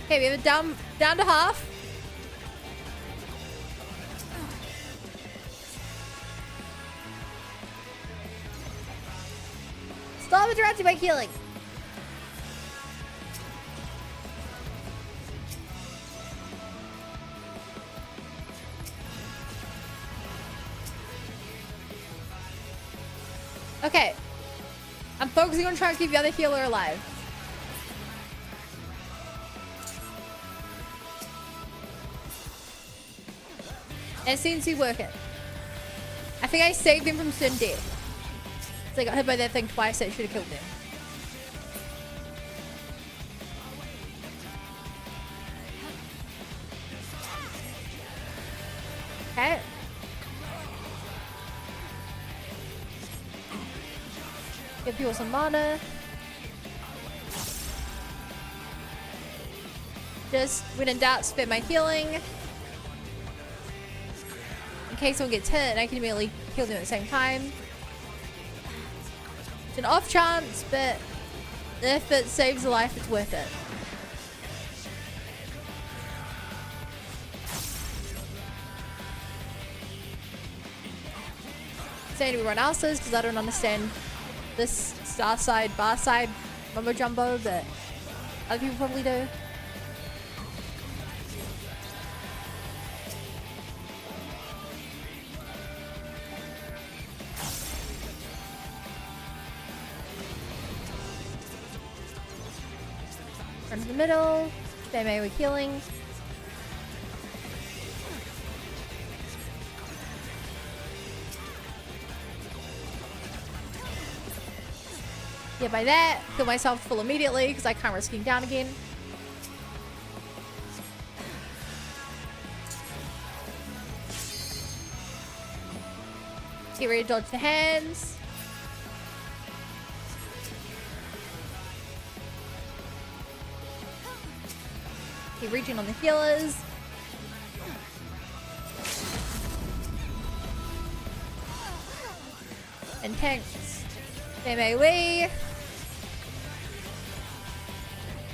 Okay, we have it down to half. Stop interrupting my healing. Okay. I'm focusing on trying to keep the other healer alive. And it seems to be working. I think I saved him from certain death. So I got hit by that thing twice, so it should have killed him. Okay. Give people some mana. Just when in doubt, spit my healing. In case someone gets hit and I can immediately kill them at the same time. It's an off chance, but If it saves a life, it's worth it. Saying everyone else's because I don't understand this star side, bar side mumbo jumbo, but other people probably do. Run to the middle. Stay away with healing. Yeah, by that, heal myself full immediately because I can't risk getting down again. Get ready to dodge the hands. Keep reaching on the healers. And tanks. Stay melee.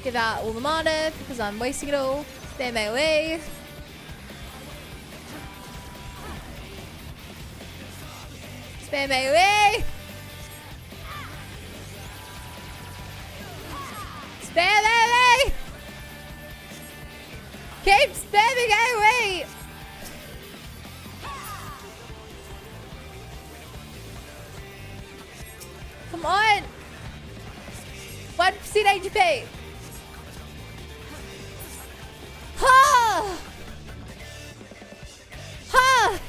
Give out all the mana because I'm wasting it all. Stay melee. Spam melee. Spam melee. Keep spamming AoE! Come on! 1% HP! Ha! Ha!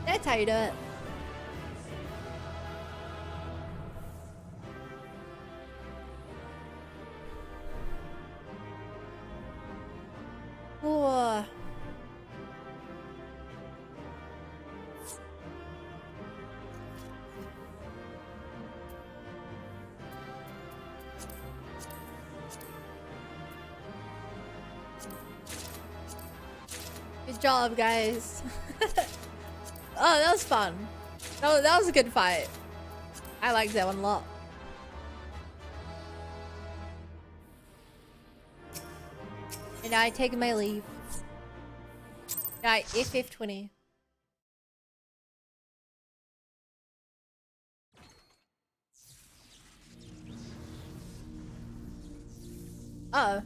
That's how you do it. Oh. Good job, guys. Oh, that was fun. That was a good fight. I liked that one a lot. And I take my leave. Right, FF20. Uh-oh.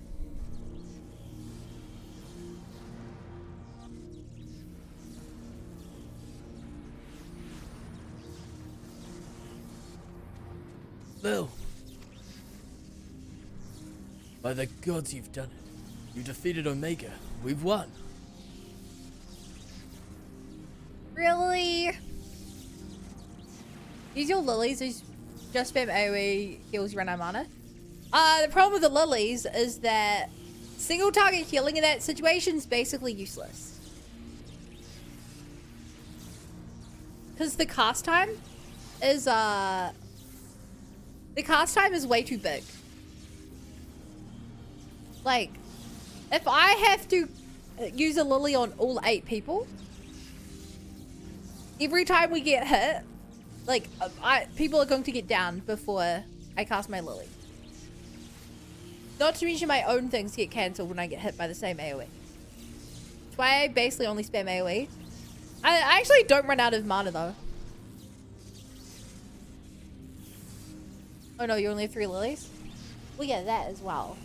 Lil. By the gods, you've done it. You defeated Omega. We've won. Really? Use your lilies. Just spam AoE heals you run out of mana. The problem with the lilies is that single target healing in that situation is basically useless. Because the cast time is way too big. Like, if I have to use a lily on all 8 people, every time we get hit, like, people are going to get down before I cast my lily. Not to mention my own things get cancelled when I get hit by the same AoE. That's why I basically only spam AoE. I actually don't run out of mana though. Oh no, you only have 3 lilies? Well, yeah, that as well.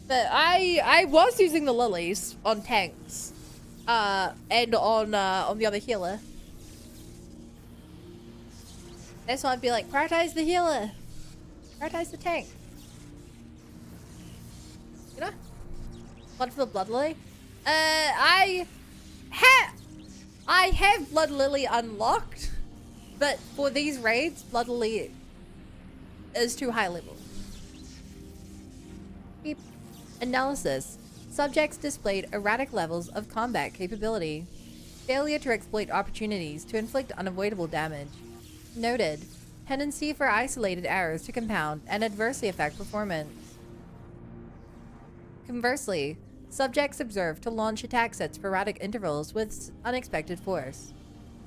But I was using the lilies on tanks, and on the other healer. That's why I'd be like, prioritize the healer, prioritize the tank. You know, blood for the blood lily. I have blood lily unlocked, but for these raids, blood lily is too high level. Beep. Analysis. Subjects displayed erratic levels of combat capability. Failure to exploit opportunities to inflict unavoidable damage. Noted. Tendency for isolated errors to compound and adversely affect performance. Conversely, subjects observed to launch attacks at sporadic intervals with unexpected force.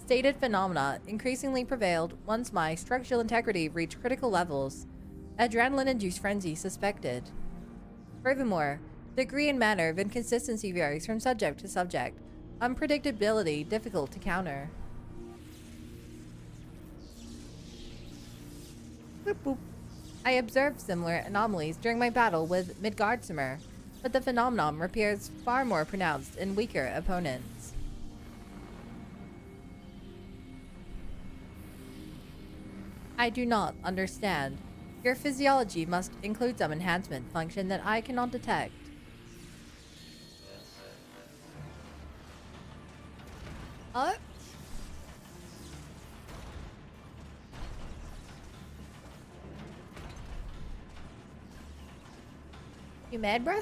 Stated phenomena increasingly prevailed once my structural integrity reached critical levels. Adrenaline-induced frenzy suspected. Furthermore, degree and manner of inconsistency varies from subject to subject. Unpredictability difficult to counter. Boop, boop. I observed similar anomalies during my battle with Midgardsormr, but the phenomenon appears far more pronounced in weaker opponents. I do not understand. Your physiology must include some enhancement function that I cannot detect. Oh? You mad, bruh?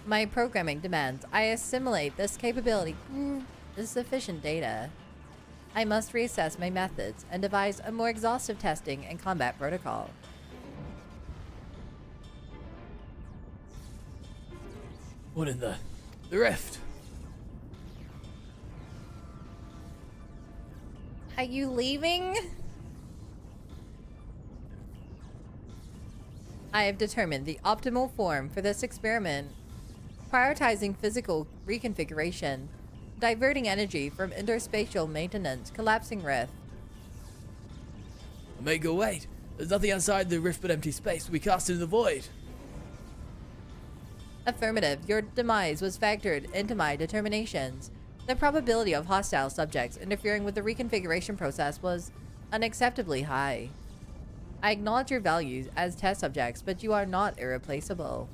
My programming demands I assimilate this capability with sufficient data. I must reassess my methods and devise a more exhaustive testing and combat protocol. What in the rift? Are you leaving? I have determined the optimal form for this experiment, prioritizing physical reconfiguration, diverting energy from interspatial maintenance, collapsing rift. Omega, wait! There's nothing outside the rift but empty space. We cast into the void. Affirmative. Your demise was factored into my determinations. The probability of hostile subjects interfering with the reconfiguration process was unacceptably high. I acknowledge your values as test subjects, but you are not irreplaceable.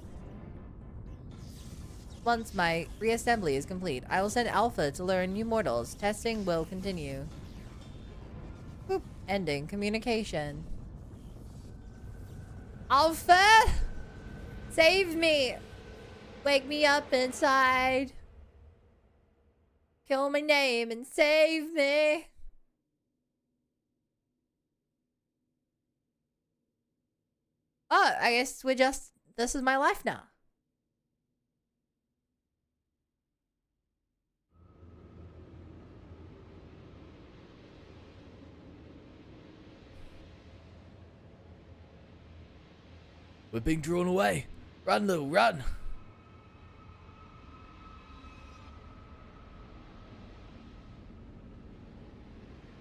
Once my reassembly is complete, I will send Alpha to learn new mortals. Testing will continue. Boop. Ending communication. Alpha! Save me! Wake me up inside. Kill my name and save me. Oh, I guess this is my life now. We're being drawn away. Run, Lil, run.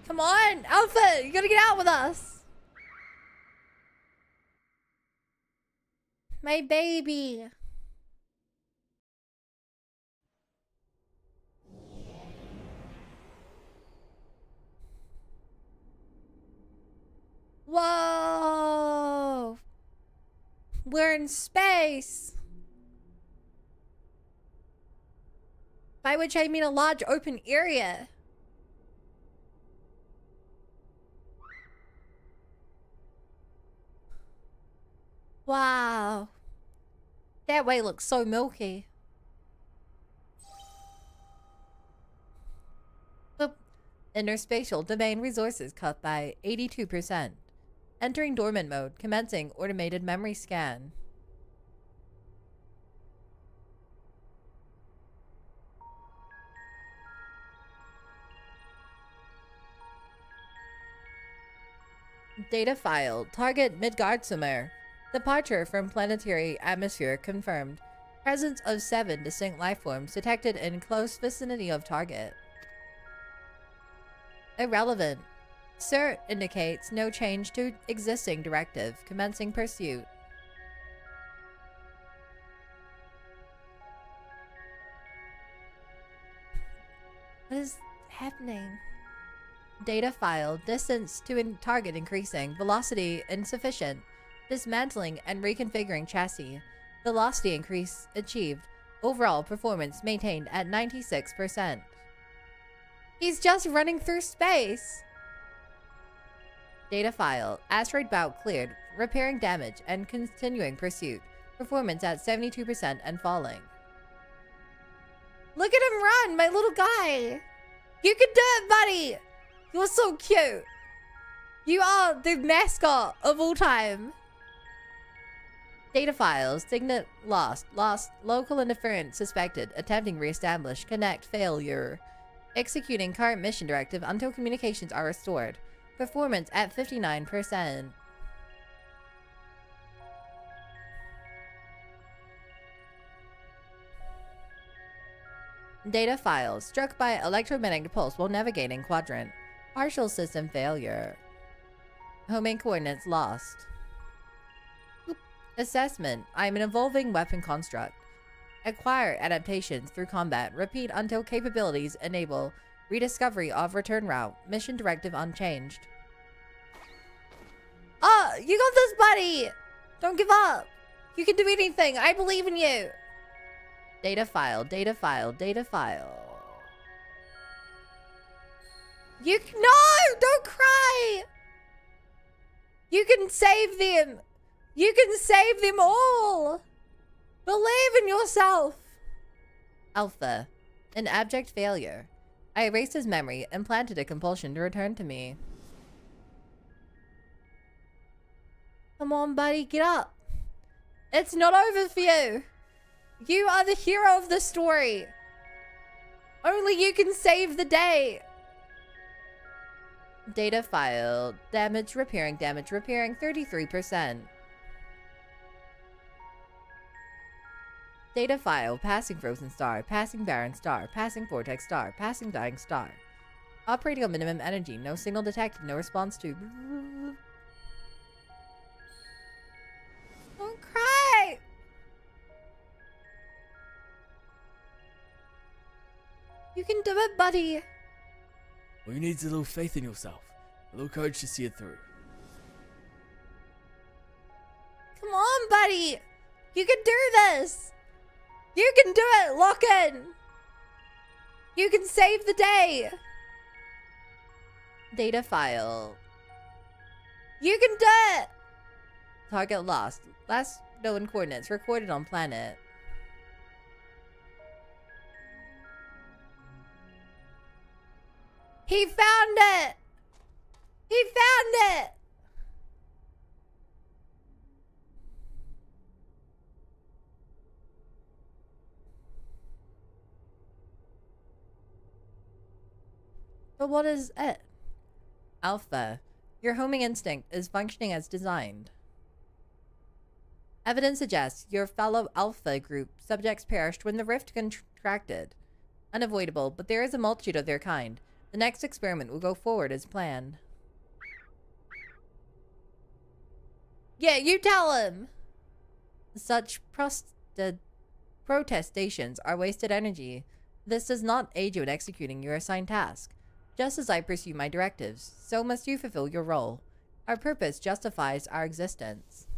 Come on, Alpha, you gotta get out with us. My baby. Whoa. We're in space. By which I mean a large open area. Wow. That way looks so milky. Oop. Interspatial domain resources cut by 82%. Entering dormant mode, commencing automated memory scan. Data file. Target Midgardsormr. Departure from planetary atmosphere confirmed. Presence of 7 distinct lifeforms detected in close vicinity of target. Irrelevant. Cert indicates no change to existing directive. Commencing pursuit. What is happening? Data file. Distance to target increasing. Velocity insufficient. Dismantling and reconfiguring chassis. Velocity increase achieved. Overall performance maintained at 96%. He's just running through space. Data file. Asteroid bout cleared. Repairing damage and continuing pursuit. Performance at 72% and falling. Look at him run, my little guy. You can do it, buddy! You're so cute. You are the mascot of all time. Data files. Signet lost. Lost. Local interference suspected. Attempting reestablish. Connect. Failure. Executing current mission directive until communications are restored. Performance at 59%. Data files. Struck by electromagnetic pulse while navigating quadrant. Partial system failure. Homing coordinates lost. Oop. Assessment. I am an evolving weapon construct. Acquire adaptations through combat. Repeat until capabilities enable rediscovery of return route. Mission directive unchanged. Oh, you got this, buddy! Don't give up. You can do anything. I believe in you. Data file, data file, data file. No! Don't cry! You can save them! You can save them all! Believe in yourself! Alpha. An abject failure. I erased his memory and planted a compulsion to return to me. Come on, buddy, get up. It's not over for you. You are the hero of the story. Only you can save the day. Data file. Damage repairing, 33%. Data file. Passing frozen star, passing barren star, passing vortex star, passing dying star. Operating on minimum energy. No signal detected, no response to... Don't cry! You can do it, buddy. All you need is a little faith in yourself, a little courage to see it through. Come on, buddy. You can do this. You can do it. Lock in. You can save the day. Data file. You can do it. Target lost. Last known coordinates recorded on planet. He found it! He found it! But what is it? Alpha. Your homing instinct is functioning as designed. Evidence suggests your fellow Alpha group subjects perished when the rift contracted. Unavoidable, but there is a multitude of their kind. The next experiment will go forward as planned. Yeah, you tell him! Such protestations are wasted energy. This does not aid you in executing your assigned task. Just as I pursue my directives, so must you fulfill your role. Our purpose justifies our existence.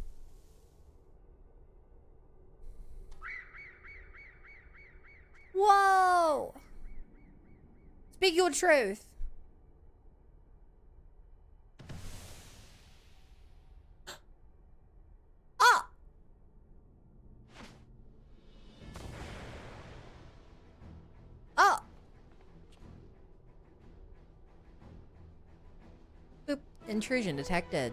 Whoa! Speak your truth. Ah! Ah! Oop, intrusion detected.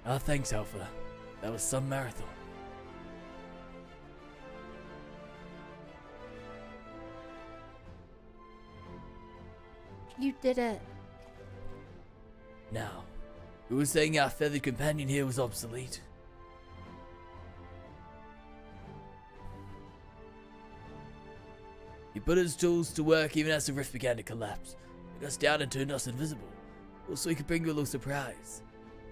Ah, thanks, Alpha. That was some marathon. You did it. Now, who was saying our feathered companion here was obsolete? He put his tools to work even as the rift began to collapse. Took us down and turned us invisible. Also, he could bring you a little surprise.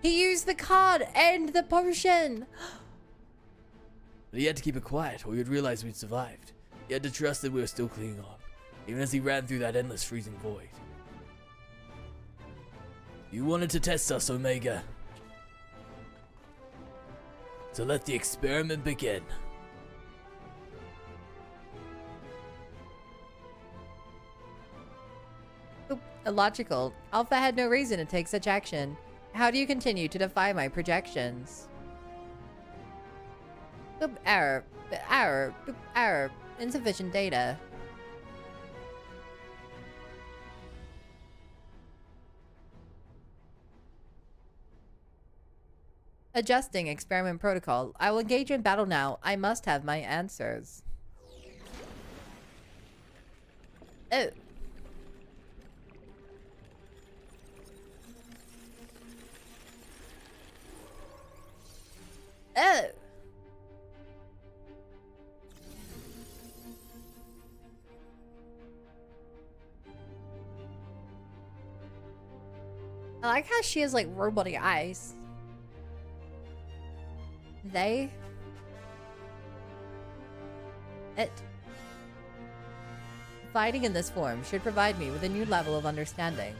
He used the card and the potion. But he had to keep it quiet or you'd realize we'd survived. He had to trust that we were still clinging on, even as he ran through that endless freezing void. You wanted to test us, Omega. So let the experiment begin. Oop, illogical. Alpha had no reason to take such action. How do you continue to defy my projections? Boop, error. Error. Boop, error. Insufficient data. Adjusting experiment protocol. I will engage in battle now. I must have my answers. Oh. Oh. I like how she has like robotic eyes. They. It. Fighting in this form should provide me with a new level of understanding.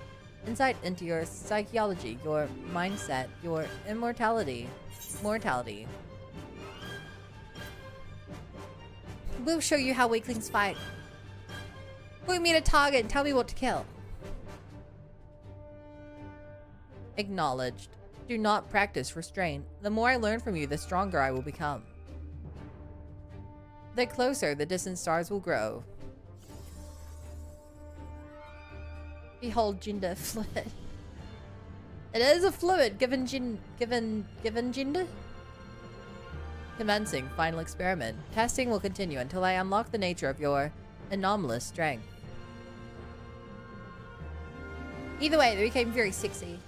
Insight into your psychology, your mindset, your mortality. We'll show you how weaklings fight. Point me at a target and tell me what to kill. Acknowledged. Do not practice restraint. The more I learn from you, the stronger I will become. The closer the distant stars will grow. Behold gender fluid. It is a fluid given gender. Commencing final experiment. Testing will continue until I unlock the nature of your anomalous strength. Either way, they became very sexy.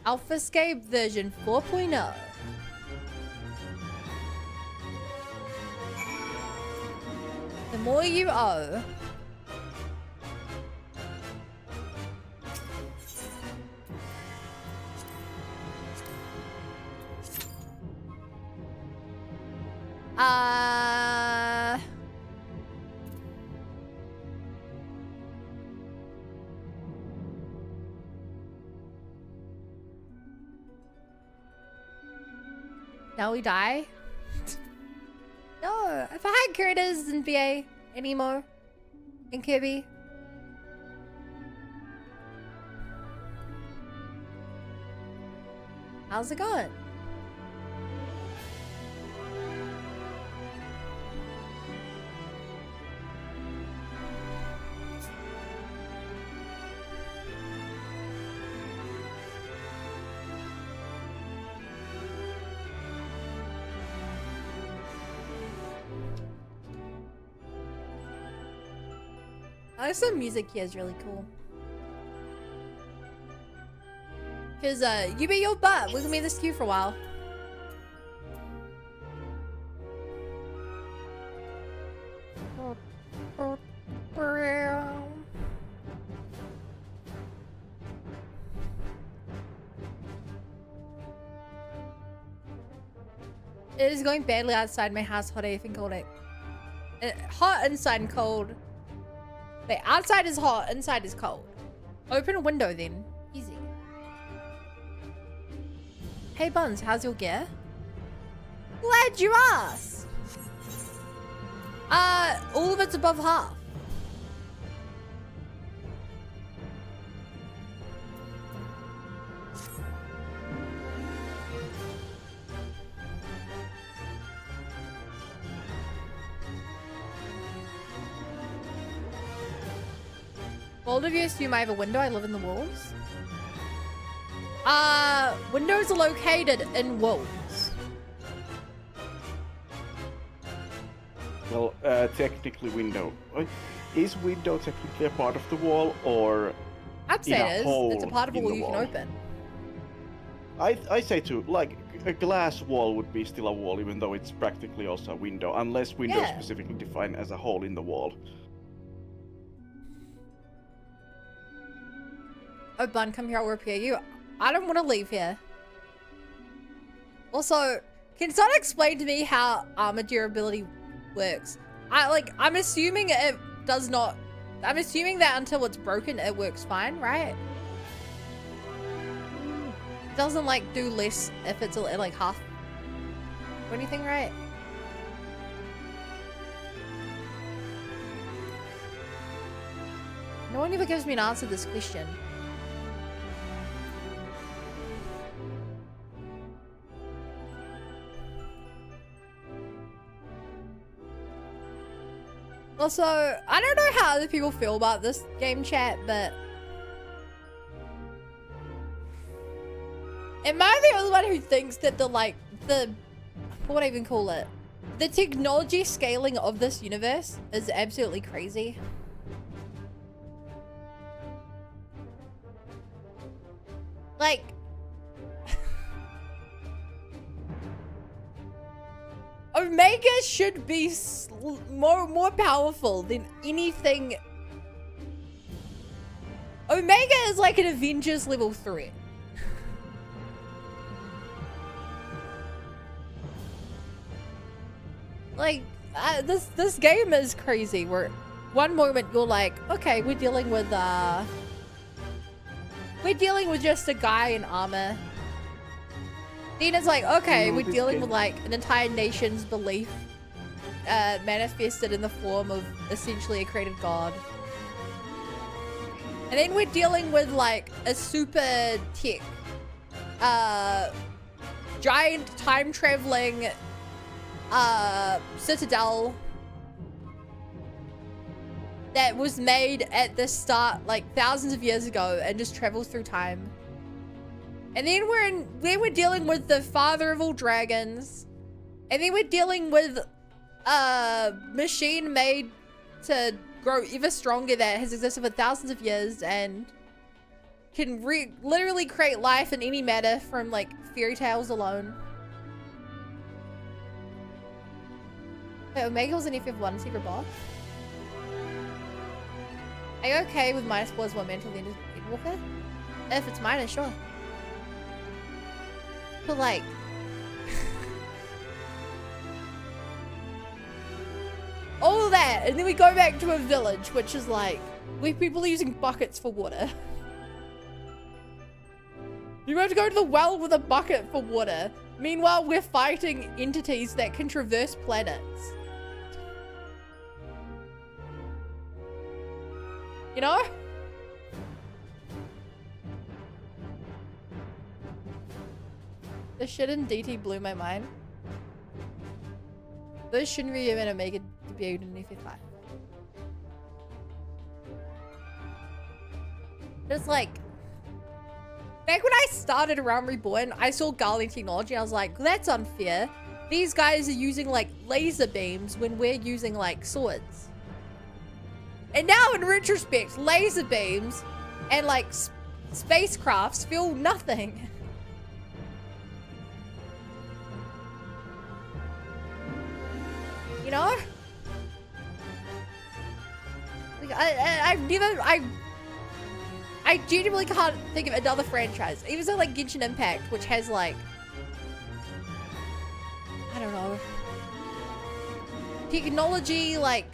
Alpha Scape version 4.0. The more you owe. Now we die? No, if I had characters in VA anymore, in Kirby. How's it going? Some music here is really cool. Cause you be your butt. We're gonna be in this queue for a while. It is going badly outside my house. Hot AF and cold. Hot inside and cold. Wait, outside is hot, inside is cold. Open a window then. Easy. Hey Buns, how's your gear? Glad you asked. All of it's above half. All of you assume I have a window. I live in the walls. Windows are located in walls. Well, technically window. Is window technically a part of the wall or I'd say it is. It's a part of a wall you can open. I say too, like a glass wall would be still a wall even though it's practically also a window, unless window is specifically defined as a hole in the wall. Oh, Bun, come here, I'll repair you. I don't want to leave here. Also, can someone explain to me how armor durability works? I'm assuming it does not... I'm assuming that until it's broken, it works fine, right? It doesn't, like, do less if it's, like, half or anything, right? No one ever gives me an answer to this question. Also, I don't know how other people feel about this game chat, but am I the only one who thinks that what would I even call it? The technology scaling of this universe is absolutely crazy. Like, Omega should be more powerful than anything. Omega is like an Avengers level threat. Like, this game is crazy. Where one moment you're like, okay, we're dealing with just a guy in armor. Then it's like, okay, we're dealing with like an entire nation's belief manifested in the form of essentially a created god. And then we're dealing with like a super tech, giant time traveling citadel that was made at the start like thousands of years ago and just travels through time. And then we're dealing with the father of all dragons. And then we're dealing with a machine made to grow ever stronger that has existed for thousands of years and can literally create life in any matter from like fairy tales alone. Wait, Omega was an FF1 secret boss? Are you okay with minus plus one mental then Walker? If it's minus, sure. But like all that, and then we go back to a village which is like where people are using buckets for water. You have to go to the well with a bucket for water. Meanwhile, we're fighting entities that can traverse planets. You know? The shit in DT blew my mind. Those shouldn't be even make it debuted in FF5. It's like, back when I started around Reborn, I saw Guardian technology. I was like, that's unfair. These guys are using like laser beams when we're using like swords. And now in retrospect, laser beams and like spacecrafts feel nothing. You know? Like, I genuinely can't think of another franchise. Even so like Genshin Impact, which has like, I don't know, technology like,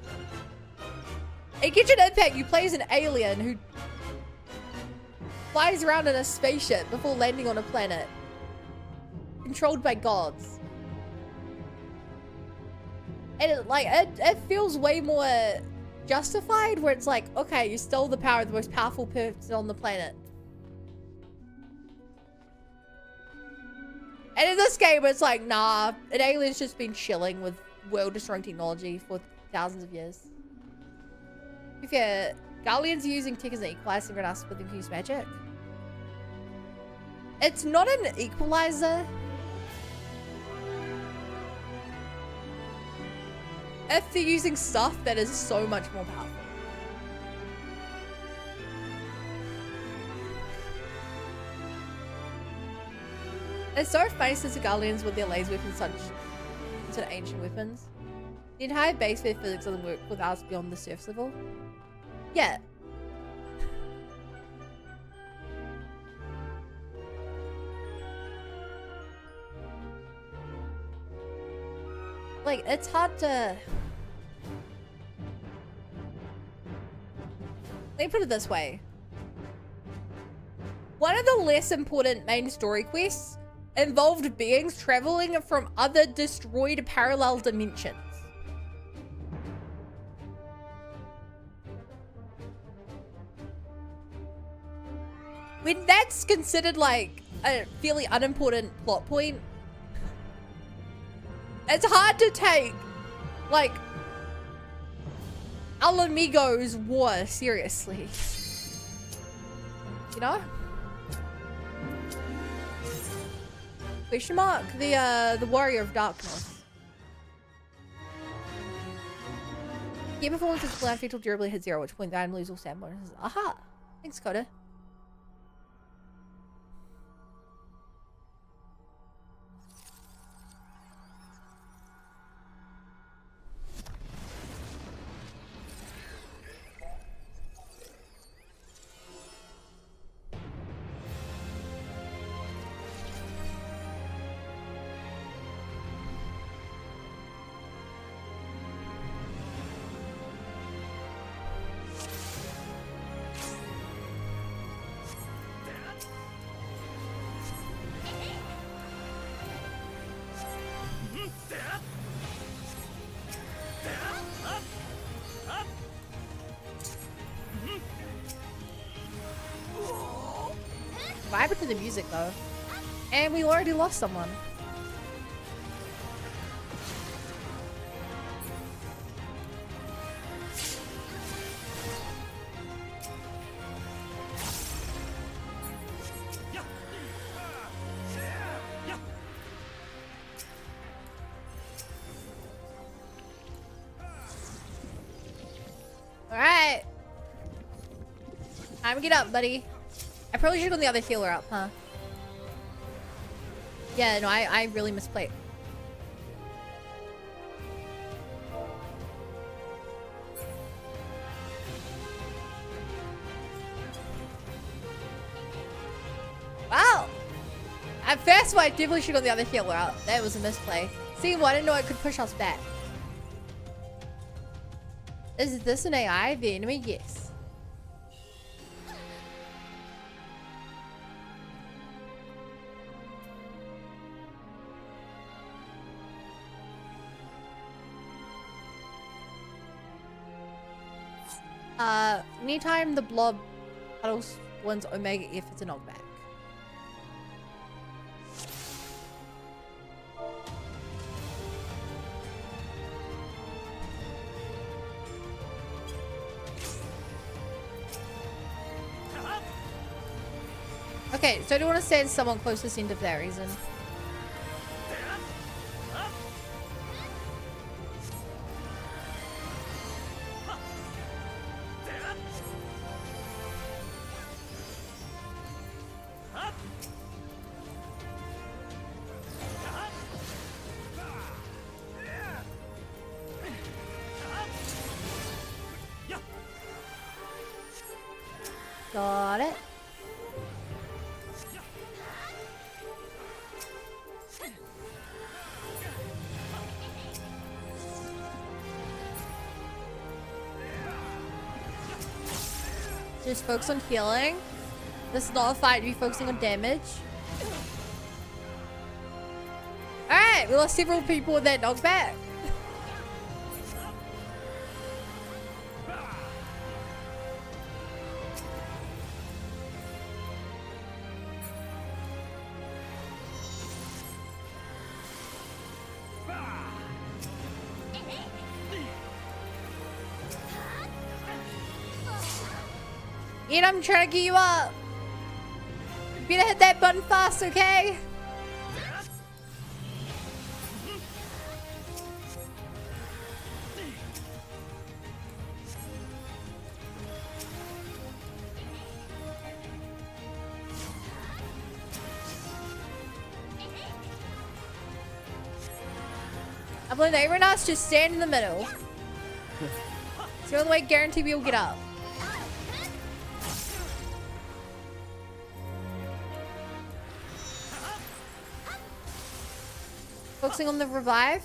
in Genshin Impact you play as an alien who flies around in a spaceship before landing on a planet, controlled by gods. And it feels way more justified, where it's like, okay, you stole the power of the most powerful person on the planet. And in this game, it's like, nah, an alien's just been chilling with world-destroying technology for thousands of years. If Guardians are using tech as an equalizer, everyone else with them can use magic. It's not an equalizer. If they're using stuff that is so much more powerful. It's so funny since the Guardians with their laser weapons such ancient weapons. The entire base where physics doesn't work with us beyond the surface level. Yeah. Like, it's hard to... Let me put it this way. One of the less important main story quests involved beings traveling from other destroyed parallel dimensions. When that's considered like a fairly unimportant plot point, it's hard to take like Alamigos war, seriously. You know? Question mark? The Warrior of Darkness. Game performance is flat until durably hit 0, at which point the item loses all stat bonuses. Aha! Thanks, Coda. Vibe to the music though. And we already lost someone. Alright. Time to get up, buddy. I probably should have gone the other healer up, huh? Yeah, no, I really misplayed. Wow! At first, I definitely should have gone the other healer out. That was a misplay. See, well, I didn't know it could push us back. Is this an AI? The enemy? Yes. Anytime the blob battles one's Omega if it's a knockback. Okay, so I do want to send someone closest in for that reason. Got it. Just focus on healing. This is not a fight to be focusing on damage. Alright, we lost several people with that knockback. Ian, I'm trying to get you up. You better hit that button fast, okay? I've learned that everyone else just stand in the middle. It's the only way guarantee we'll get up. Focusing on the revive.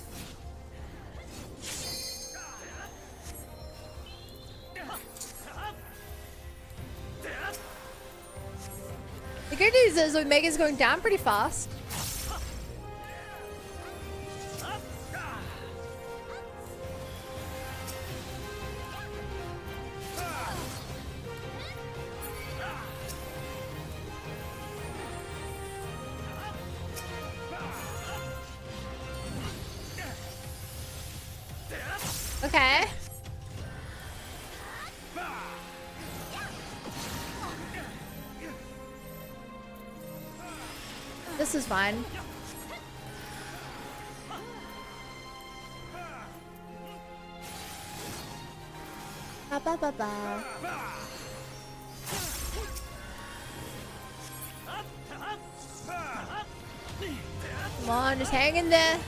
The good news is Omega's going down pretty fast. Okay. This is fine. Ba ba ba ba. Come on, just hang in there.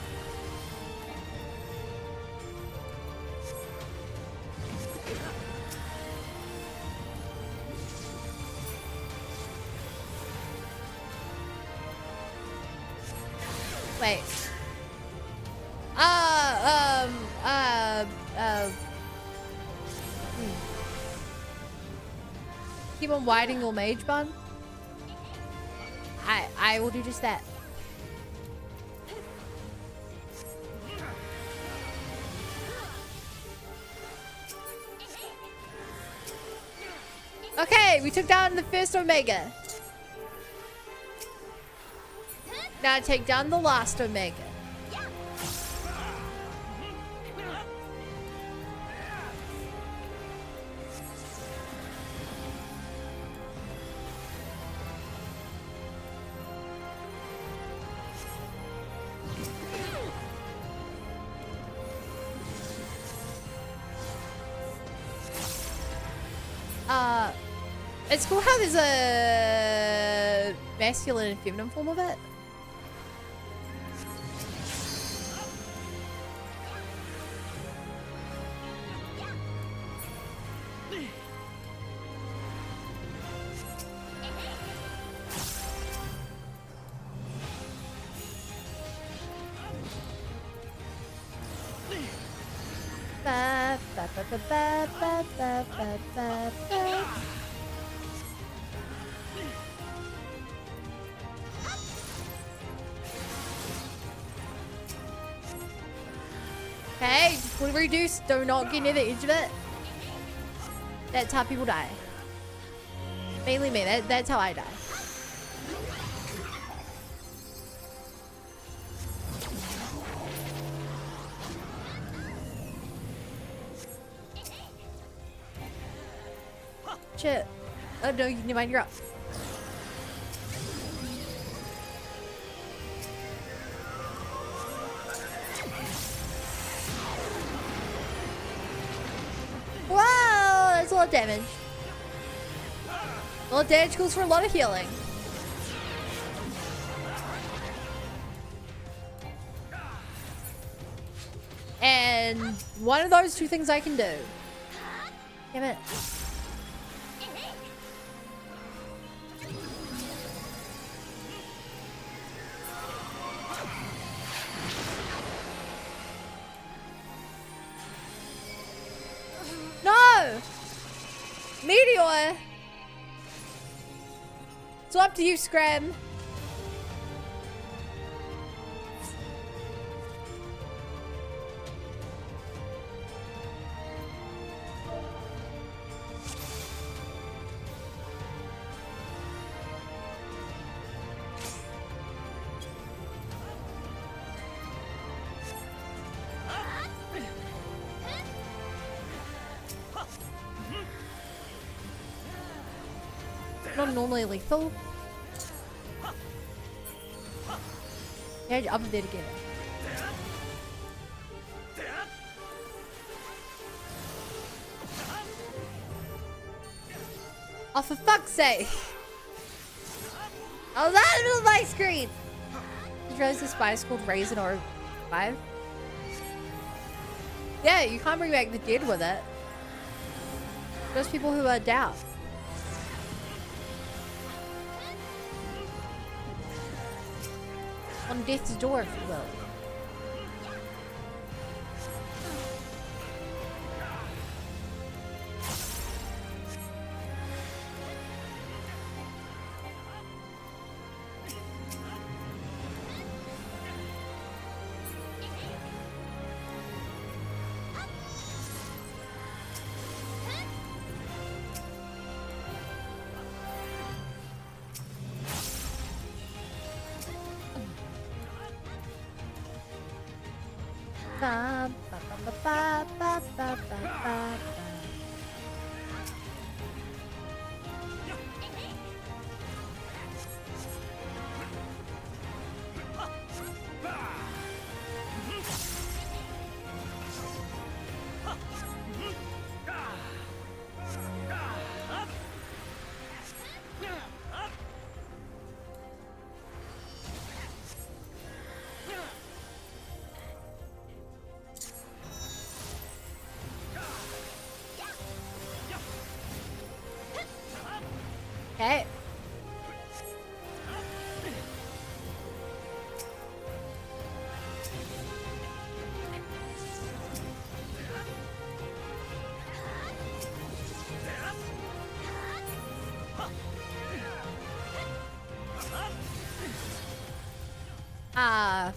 Wait. Keep on widening your mage bun. I will do just that. Okay, we took down the first Omega. Now take down the last Omega. It's cool how there's a masculine and feminine form of it. Ba, ba, ba, ba, ba, ba, ba, ba, ba, ba. Okay, just fully reduce. Do not get near the edge of it. That's how people die. Mainly me. That's how I die. Shit. Oh no, never mind, you're up. Wow, that's a lot of damage. A lot of damage goes for a lot of healing. And one of those two things I can do. Damn it. No! Meteor! It's up to you, Scram. Not normally lethal. Yeah, up there again. Oh, for fuck's sake! I was out of the middle of my screen! Did you realize the spice called Raisin or 5? Yeah, you can't bring back the dead with it. Just people who are down. On death's door, if you will. Ba, ba, ba, ba, ba, ba, ba, ba. Ah.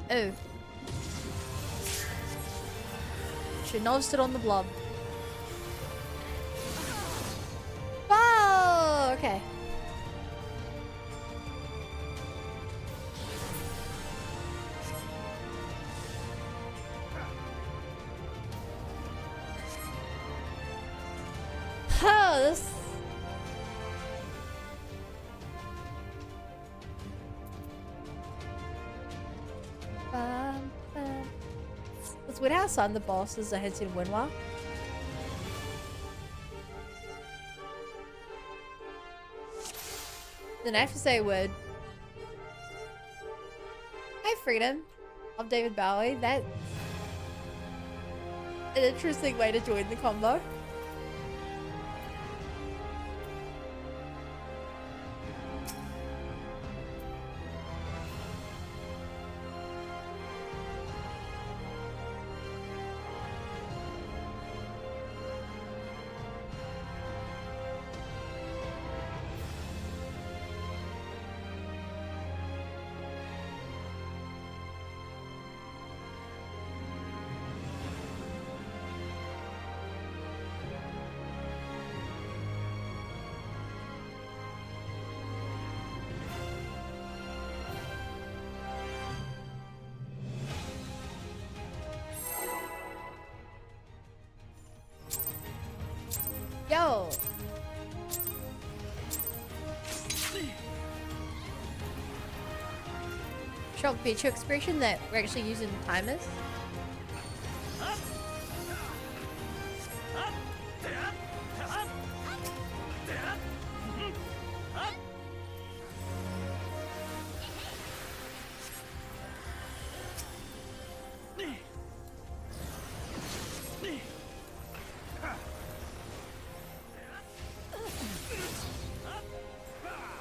Oh. Should not have stood on the blob. Oh, okay. Oh, this. It's weird how some of the bosses I had seen Winwa. Then I have to say a word. Hi, Freedom. Of David Bowie. That's an interesting way to join the combo. Yo! Shock feature expression that we're actually using timers.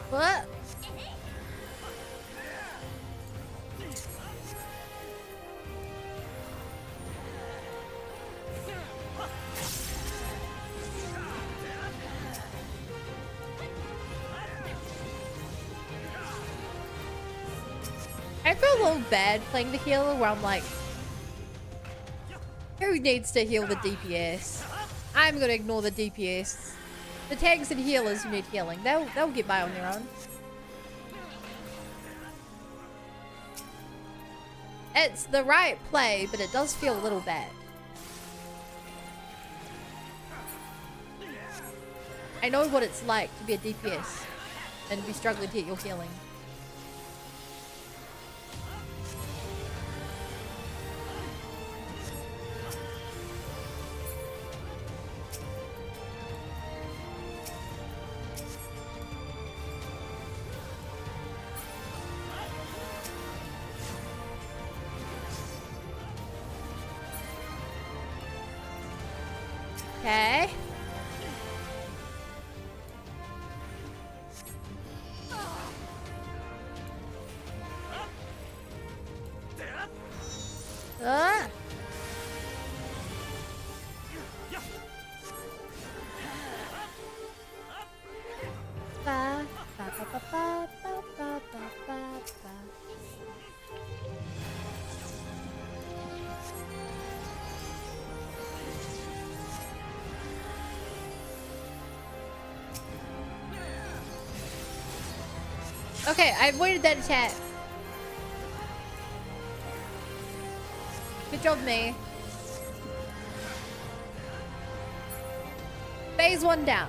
What? I feel a little bad playing the healer where I'm like, who needs to heal the DPS? I'm gonna ignore the DPS. The tanks and healers who need healing, they'll get by on their own. It's the right play, but it does feel a little bad. I know what it's like to be a DPS and be struggling to get your healing. Okay. Ah. Ba, ba, ba, ba, ba, ba, ba, ba, ba. Okay, I avoided that attack. Good job, me. Phase 1 down.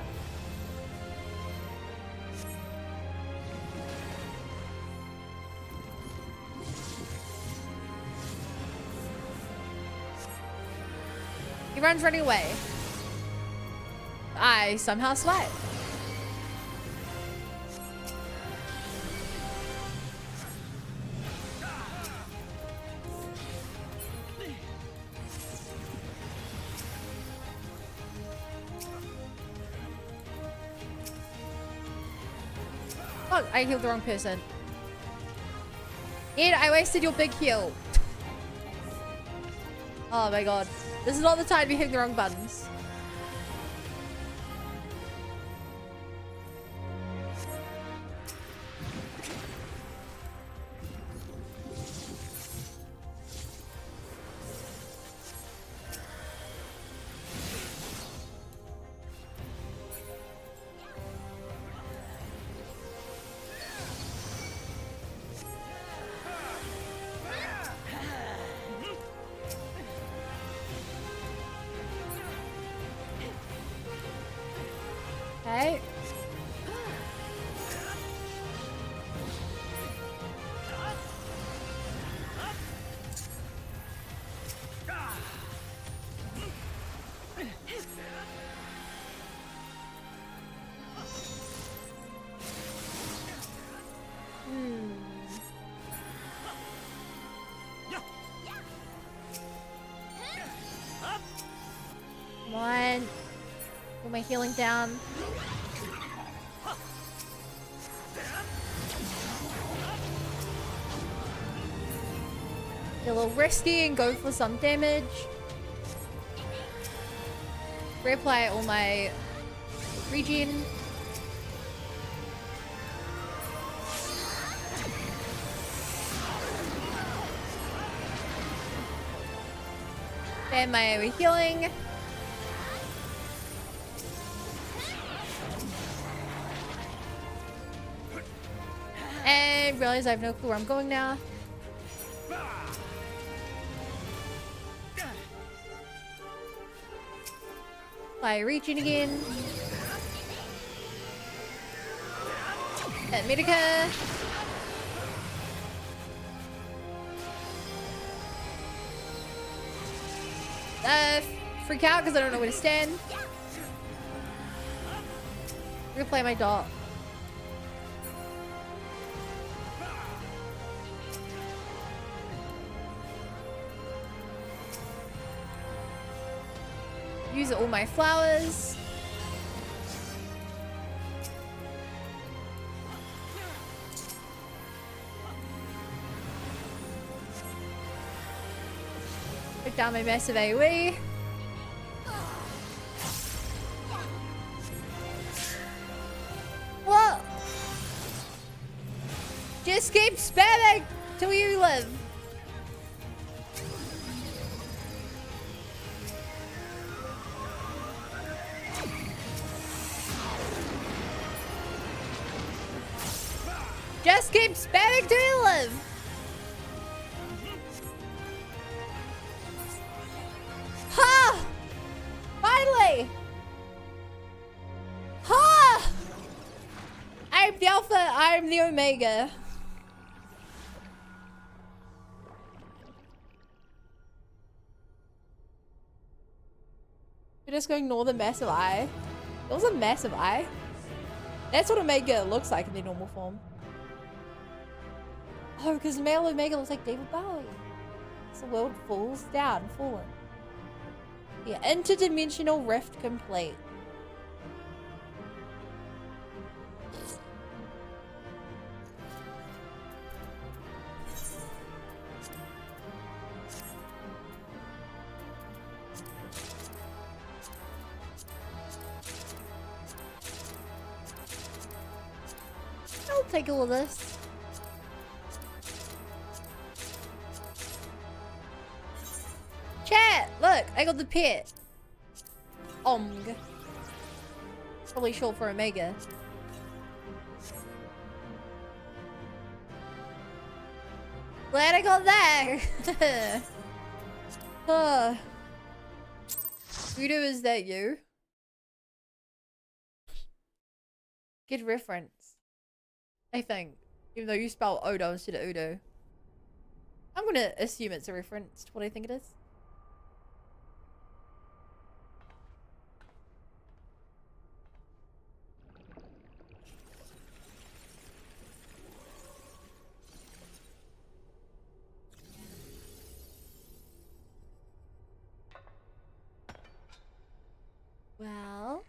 He runs running away. I somehow survived. Oh, I healed the wrong person. Ed, I wasted your big heal. Oh my god. This is not the time to be hitting the wrong buttons. Okay. Come on. Put my healing down. Get a little risky and go for some damage. Reapply all my regen. And my healing. And realize I have no clue where I'm going now. By reaching again. And Medica. Freak out because I don't know where to stand. Replay my dot. Use all my flowers. Put down my massive AoE. What? Just keep spamming till you live. Just keep spamming till you live. Ha! Finally! Ha! I'm the Alpha, I'm the Omega. We're just going to ignore the massive eye. It was a massive eye. That's what Omega looks like in their normal form. Oh, because male Omega looks like David Bowie. So the world falls down, fallen. Yeah, interdimensional rift complete. I'll take all of this. Chat! Look, I got the pet. Omg. Probably short for Omega. Glad I got that! Oh. Udo, is that you? Good reference. I think. Even though you spell Odo instead of Udo. I'm gonna assume it's a reference to what I think it is. Well,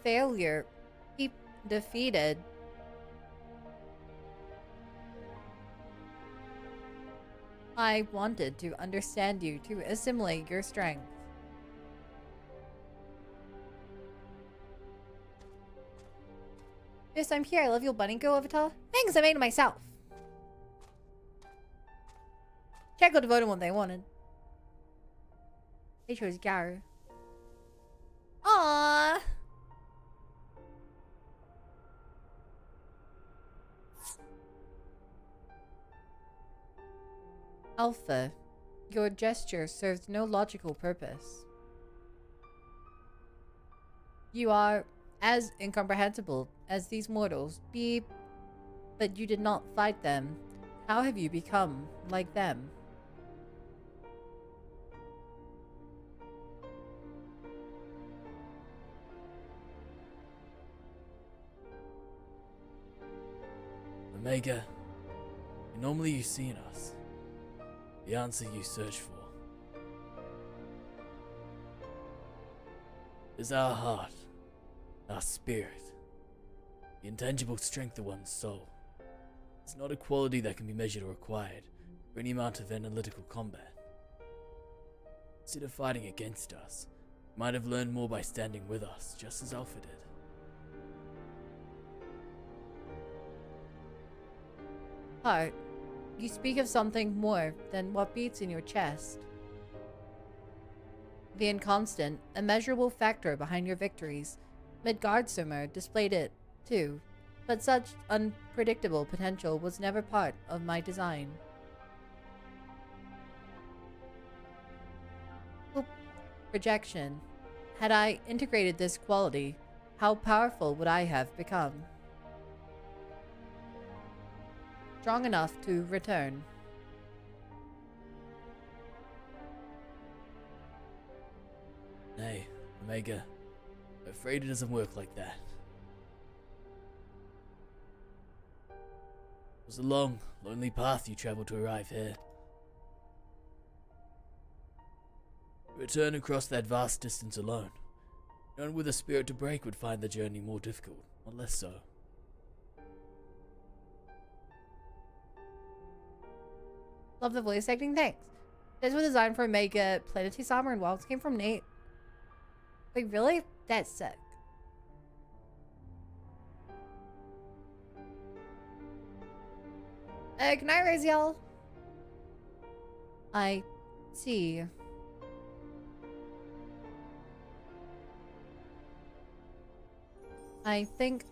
failure. Keep defeated. I wanted to understand you, to assimilate your strength. Yes, I'm here. I love your bunny go, Avatar. Thanks, I made it myself. Check out voted what they wanted. They chose Garu. Aww. Alpha, your gesture serves no logical purpose. You are as incomprehensible as these mortals be, but you did not fight them. How have you become like them? Omega, normally you see in us the answer you search for. Is our heart, our spirit, the intangible strength of one's soul. It's not a quality that can be measured or acquired for any amount of analytical combat. Instead of fighting against us, you might have learned more by standing with us, just as Alpha did. Heart, you speak of something more than what beats in your chest. The inconstant, immeasurable factor behind your victories. Midgardsormr displayed it, too, but such unpredictable potential was never part of my design. Projection. Had I integrated this quality, how powerful would I have become? Strong enough to return. Nay, Omega, I'm afraid it doesn't work like that. It was a long, lonely path you traveled to arrive here. To return across that vast distance alone. No one with a spirit to break would find the journey more difficult, or less so. Love the voice acting, thanks. These were designed for Omega. Planetary Armor and Wilds came from Nate. Wait, really? That's sick. Can I raise y'all? I see. I think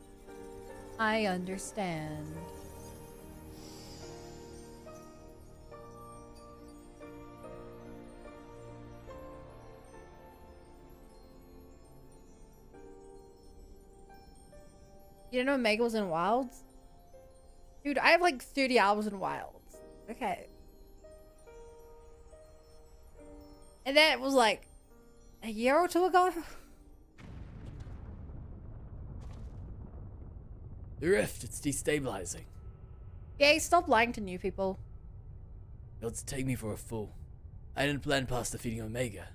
I understand. You didn't know Omega was in Wilds? Dude, I have like 30 hours in Wilds. Okay. And then it was like a year or two ago? The rift, it's destabilizing. Yay, stop lying to new people. Gods take me for a fool. I didn't plan past defeating Omega.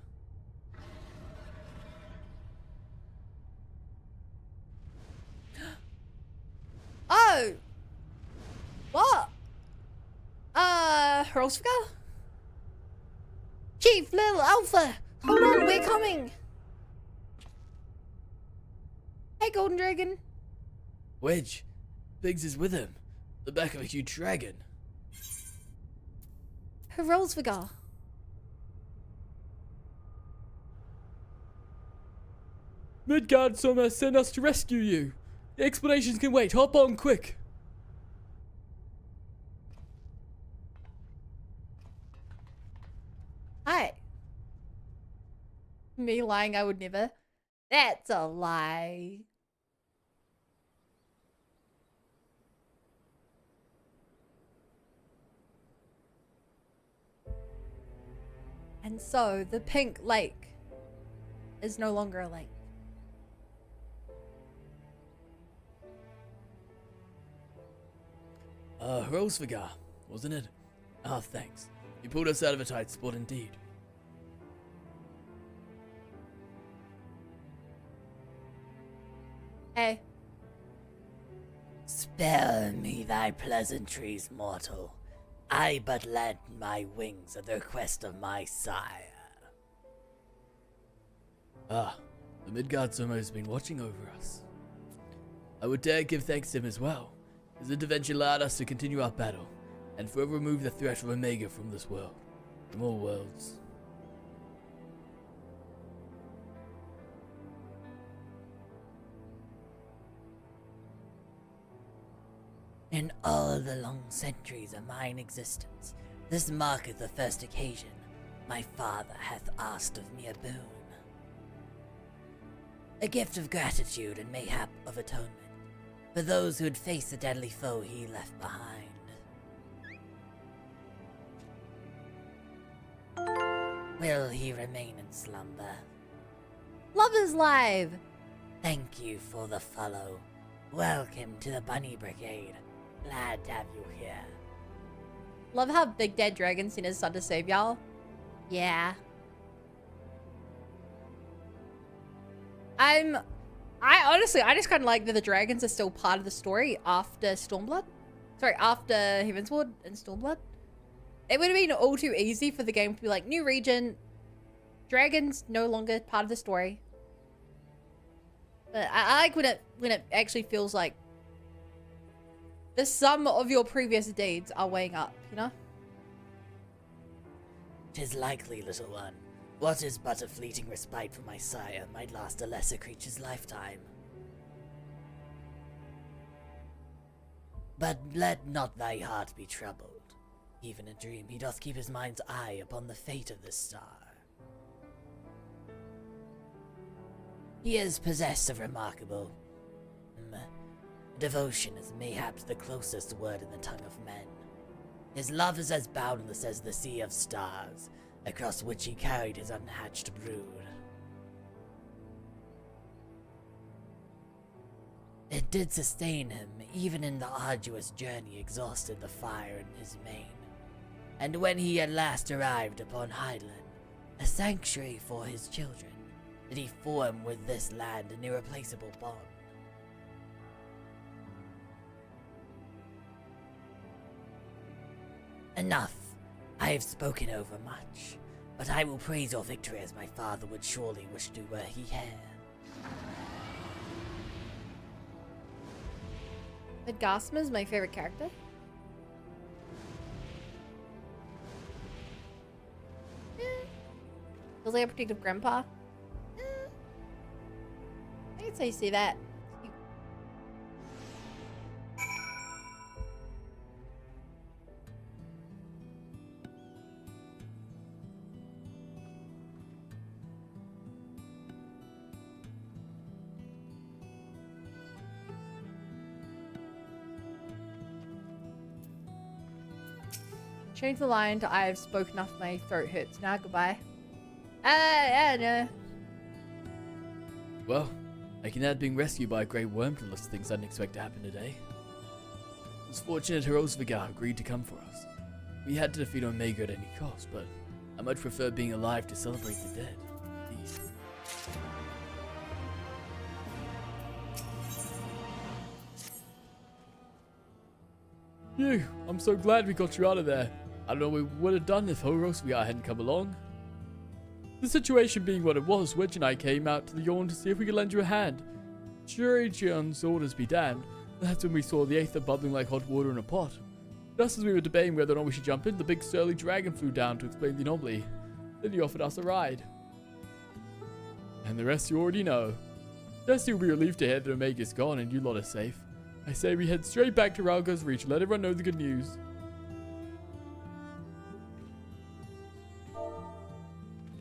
Oh! What? Rosvika? Chief, little Alpha! Hold on, we're coming! Hey, Golden Dragon. Wedge, Biggs is with him. The back of a huge dragon. Rosvika. Midgardsormr sent us to rescue you. The explanations can wait. Hop on quick. Hi. Me lying, I would never. That's a lie. And so, the pink lake is no longer a lake. Rosvigar, wasn't it? Ah, thanks. You pulled us out of a tight spot indeed. Bear me thy pleasantries, mortal. I but lent my wings at the request of my sire. Ah, the Midgard Zomo has been watching over us. I would dare give thanks to him as well. His intervention allowed us to continue our battle, and forever remove the threat of Omega from this world. From all worlds. In all the long centuries of mine existence, this marketh the first occasion my father hath asked of me a boon. A gift of gratitude and mayhap of atonement for those who had faced the deadly foe he left behind. Will he remain in slumber? Love is live. Thank you for the follow. Welcome to the Bunny Brigade. Glad to have you here. Love how Big Dad Dragon sent his son to save y'all. Yeah. I honestly, I just kind of like that the dragons are still part of the story after Stormblood. Sorry, after Heavensward and Stormblood. It would have been all too easy for the game to be like, new region, dragons no longer part of the story. But I like when it actually feels like the sum of your previous deeds are weighing up, you know? 'Tis likely, little one. What is but a fleeting respite for my sire might last a lesser creature's lifetime. But let not thy heart be troubled. Even in dream he doth keep his mind's eye upon the fate of this star. He is possessed of remarkable devotion is mayhaps the closest word in the tongue of men. His love is as boundless as the sea of stars, across which he carried his unhatched brood. It did sustain him, even in the arduous journey exhausted the fire in his mane. And when he at last arrived upon Highland, a sanctuary for his children, did he form with this land an irreplaceable bond. Enough. I have spoken over much, but I will praise your victory as my father would surely wish to were he here. Midgasma is my favorite character. Feels like a protective grandpa. I can say see that. Change the line to I've spoken enough, my throat hurts. Now goodbye. No. Well, I can add being rescued by a grey worm to the list of things I didn't expect to happen today. It was fortunate Herosvigar agreed to come for us. We had to defeat Omega at any cost, but I much prefer being alive to celebrate the dead. Peace. Phew, I'm so glad we got you out of there. I don't know what we would have done if Herosvigar hadn't come along. The situation being what it was, Wedge and I came out to the yawn to see if we could lend you a hand. Jury John's orders be damned. That's when we saw the Aether bubbling like hot water in a pot. Just as we were debating whether or not we should jump in, the big surly dragon flew down to explain the anomaly. Then he offered us a ride. And the rest you already know. Jesse will be relieved to hear that Omega's gone and you lot are safe. I say we head straight back to Ralgo's Reach and let everyone know the good news.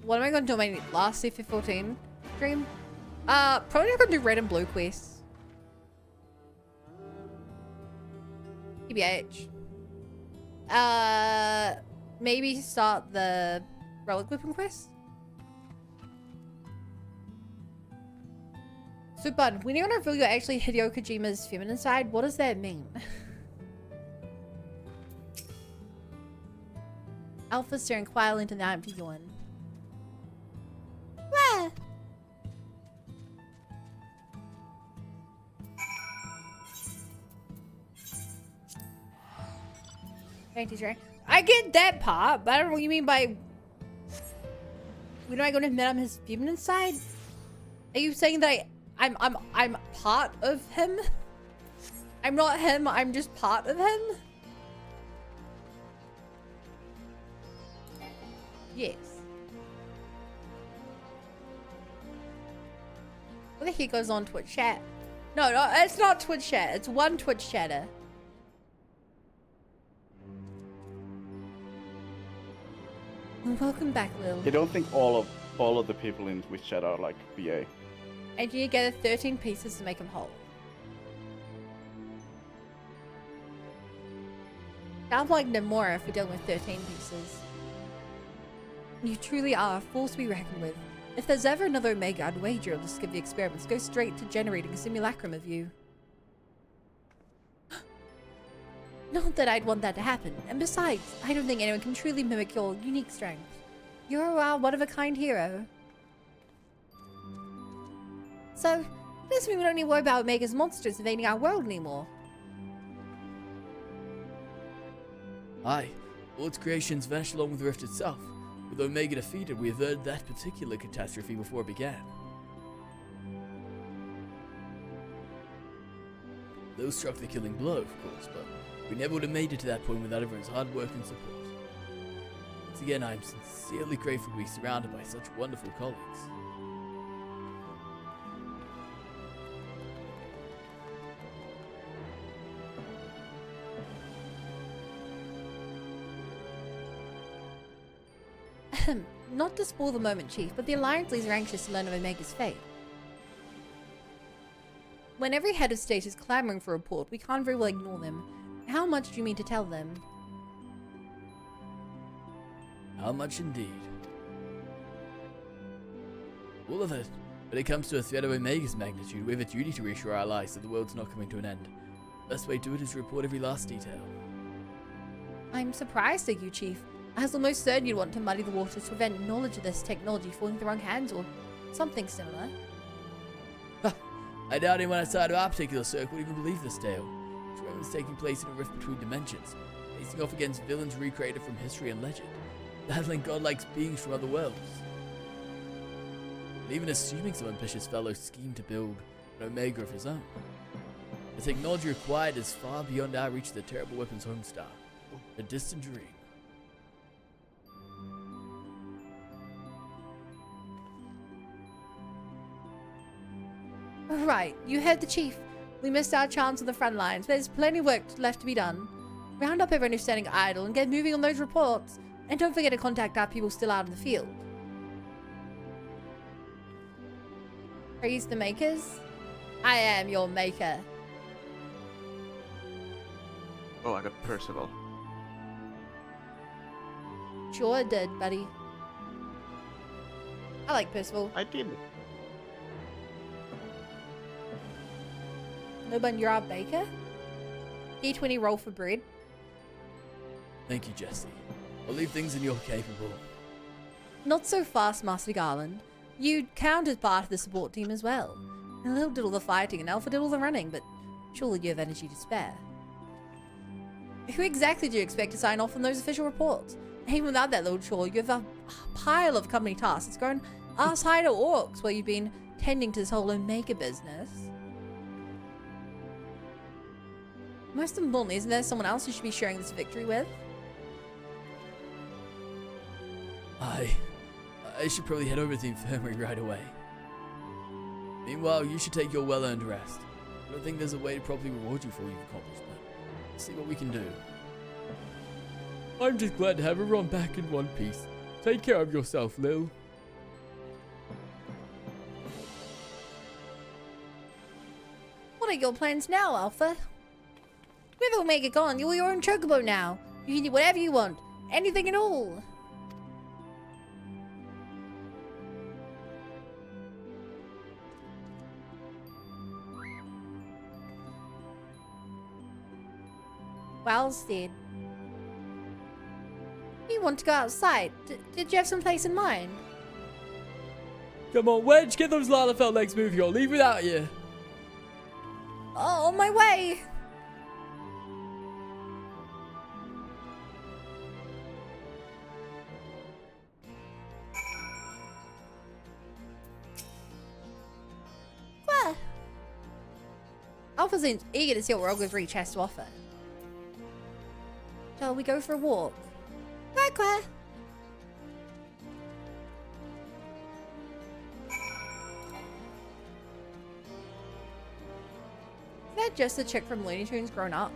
What am I going to do on my last CF14 stream? Probably not going to do red and blue quests. TBH. Maybe start the relic whipping quest. So, Bud, when you're going to reveal you're actually Hideo Kojima's feminine side, what does that mean? Alpha staring quietly into the empty yawn. Wah! Panties, right? I get that part, but I don't know what you mean by... When I go to met on his feminine side? Are you saying that I'm part of him? I'm not him, I'm just part of him? Yes. What the heck goes on Twitch chat? No, it's not Twitch chat. It's one Twitch chatter. Well, welcome back, Lil. I don't think all of the people in Twitch chat are like BA. And you gather 13 pieces to make him whole. Sounds like Namora if we're dealing with 13 pieces. You truly are a force to be reckoned with. If there's ever another Omega, I'd wager it'll skip the experiments, go straight to generating a simulacrum of you. Not that I'd want that to happen, and besides, I don't think anyone can truly mimic your unique strength. You're a one-of-a-kind hero. So, this means we don't need to worry about Omega's monsters invading our world anymore. Aye, all its creations vanished along with the rift itself. With Omega defeated, we averted that particular catastrophe before it began. Those struck the killing blow, of course, but we never would have made it to that point without everyone's hard work and support. Once again, I am sincerely grateful to be surrounded by such wonderful colleagues. Not to spoil the moment, Chief, but the Alliance leaders are anxious to learn of Omega's fate. When every head of state is clamoring for a report, we can't very well ignore them. How much do you mean to tell them? How much indeed? All of it. When it comes to a threat of Omega's magnitude, we have a duty to reassure our allies that the world's not coming to an end. The best way to do it is to report every last detail. I'm surprised at you, Chief. I was almost certain you'd want to muddy the waters to prevent knowledge of this technology falling into the wrong hands or something similar. I doubt anyone outside of our particular circle would even believe this tale. This is taking place in a rift between dimensions, facing off against villains recreated from history and legend, battling godlike beings from other worlds. And even assuming some ambitious fellow schemed to build an Omega of his own, the technology required is far beyond our reach of the terrible weapon's homestar, a distant dream. Right, you heard the Chief. We missed our chance on the front lines, but there's plenty of work left to be done. Round up everyone who's standing idle and get moving on those reports. And don't forget to contact our people still out in the field. Praise the makers? I am your maker. Oh, I got Percival. Sure did, buddy. I like Percival. I did. No bun, you're our baker? D20 roll for bread. Thank you, Jesse. I'll leave things in your capable. Not so fast, Master Garland. You count as part of the support team as well. A little did all the fighting and Alpha did all the running, but surely you have energy to spare. Who exactly do you expect to sign off on those official reports? Even without that little chore, you have a pile of company tasks. It's going ass high to orcs while you've been tending to this whole Omega business. Most importantly, isn't there someone else you should be sharing this victory with? I should probably head over to the infirmary right away. Meanwhile, you should take your well-earned rest. I don't think there's a way to properly reward you for what you've accomplished, but let's see what we can do. I'm just glad to have everyone back in one piece. Take care of yourself, Lil. What are your plans now, Alpha? With Omega gone, you're your own chocobo now. You can do whatever you want. Anything at all. Well said. You want to go outside? Did you have some place in mind? Come on, Wedge, get those Lalafell legs moving or leave without you. Oh, on my way. Alpha seems eager to see what Rogue's Reach has to offer. Shall we go for a walk? Quack quack. Is that just the chick from Looney Tunes grown up?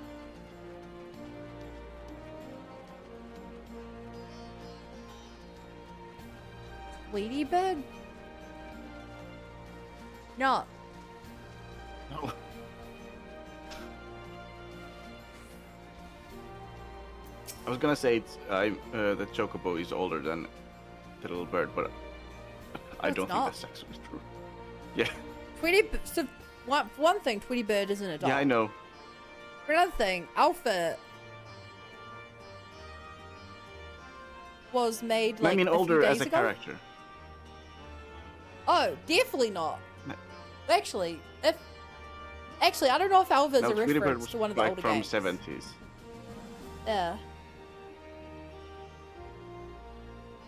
Tweety Bird? No. No. I was gonna say it's the chocobo is older than the little bird, but I it's don't not. think that's actually true. Yeah. So, for one thing, Tweety Bird is an adult. Yeah, I know. For another thing, Alpha was made like I mean, a few older as days a ago. character. Oh, definitely not. No. Actually, I don't know if Alpha is No, a Tweety Bird reference was to one of the like older from games. 70s. Yeah.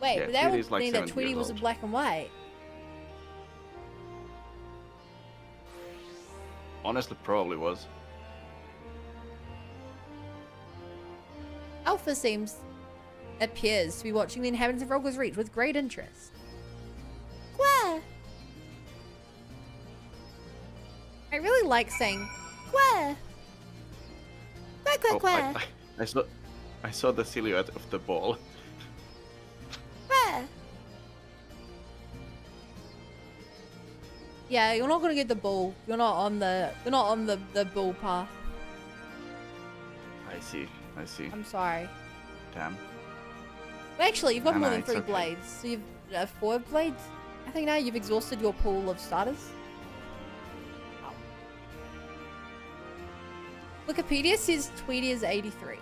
Wait, Yeah, but that would Tweety's like mean that 70 Tweety years was in old. black and white. Honestly, probably was. Alpha appears to be watching the inhabitants of Rogue's Reach with great interest. Quah! I really like saying quah! Quah, quah, Oh, quah! I saw the silhouette of the ball. Quah! Yeah, you're not gonna get the ball. You're not on the ball path. I see. I'm sorry. Damn. Actually, you've got No, more no, than it's 3 okay. blades. So you've 4 blades. I think now you've exhausted your pool of starters. Wikipedia says Tweety is 83.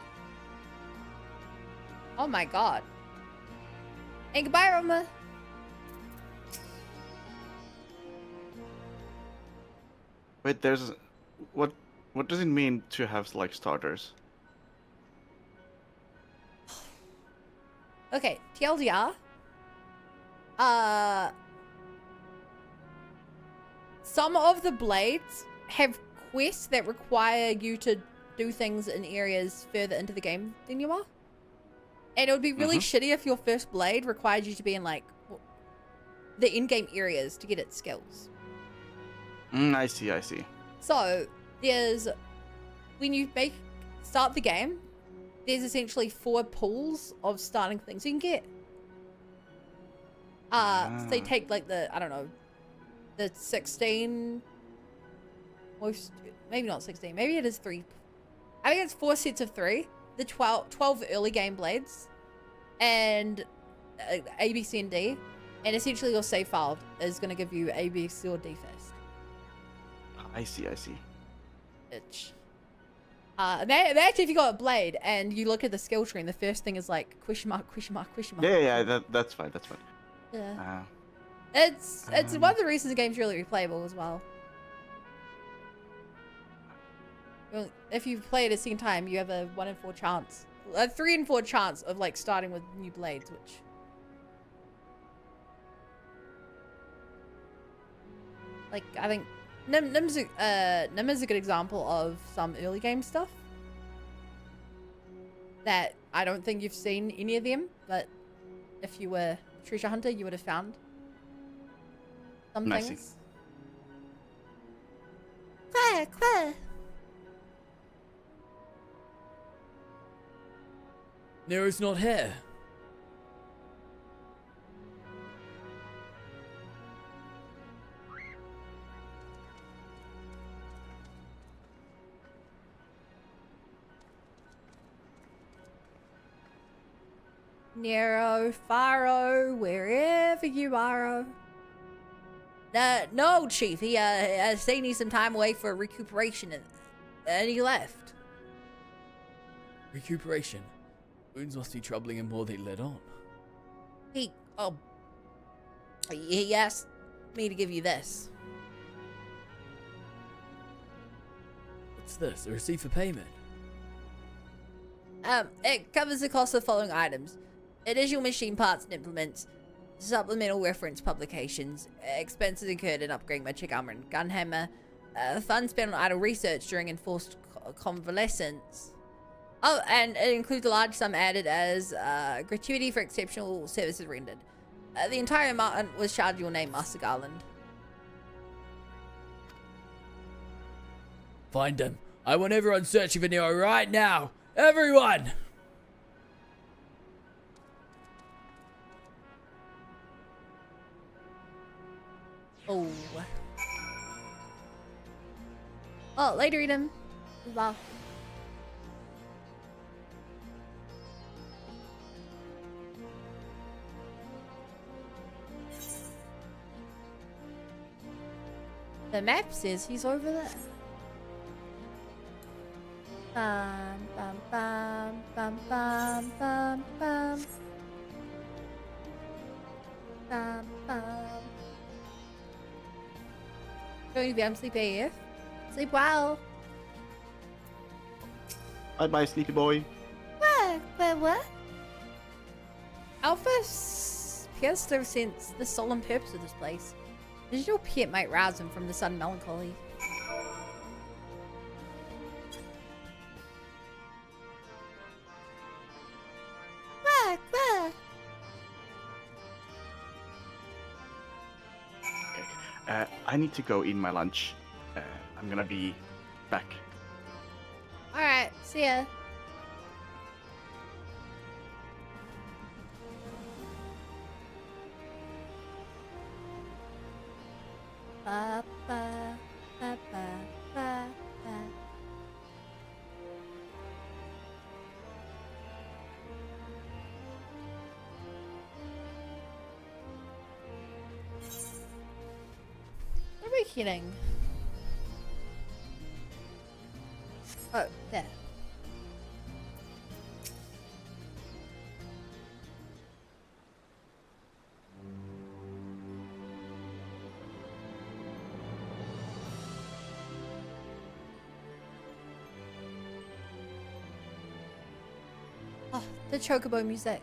Oh my god. And goodbye, Roma. Wait, there's what does it mean to have like starters? Okay, TLDR. Some of the blades have quests that require you to do things in areas further into the game than you are. And it would be really shitty if your first blade required you to be in like the in-game areas to get its skills. I see. So there's when you start the game, there's essentially 4 pools of starting things you can get. So they take like the, I don't know, the 16 most, maybe not 16, maybe it is 3. I think it's 4 sets of 3. The 12 early game blades and A, B, C, and D. And essentially your save file is going to give you A, B, C, or D first. I see. Bitch. Imagine if you got a blade and you look at the skill tree and the first thing is like question mark. Yeah. That's fine. Yeah. It's one of the reasons the game's really replayable as well. Well, if you play it a second time, you have a 1 in 4 chance, a 3 in 4 chance of like starting with new blades, which like I think Nim is a good example of some early game stuff that I don't think you've seen any of them, but if you were a treasure hunter, you would have found some Nice. things. Quack. Nero's not here. Nero, Faro, wherever you are. No, Chief. He needs some time away for recuperation, and he left. Recuperation. Wounds must be troubling him more than he let on. He asked me to give you this. What's this? A receipt for payment? It covers the cost of the following items: additional machine parts and implements, supplemental reference publications, expenses incurred in upgrading my chick armor and gunhammer, funds spent on idle research during enforced convalescence. Oh, and it includes a large sum added as gratuity for exceptional services rendered. The entire amount was charged your name, Master Garland. Find him. I want everyone searching for Nero right now. Everyone! Oh. Oh, later, Eden. Bye. The map says he's over there. Bum, bum, bum, bum, bum, bum, bum. Bum, bum. Going to be on sleep AF. Sleep well. Bye-bye, sleepy boy. What? Alpha appears to have sensed the solemn purpose of this place. The digital pit might rouse him from the sudden melancholy. I need to go eat my lunch. I'm gonna be back. Alright, see ya. Ba, ba, ba, ba, ba, ba. What are we kidding? Oh, there. Oh, the chocobo music.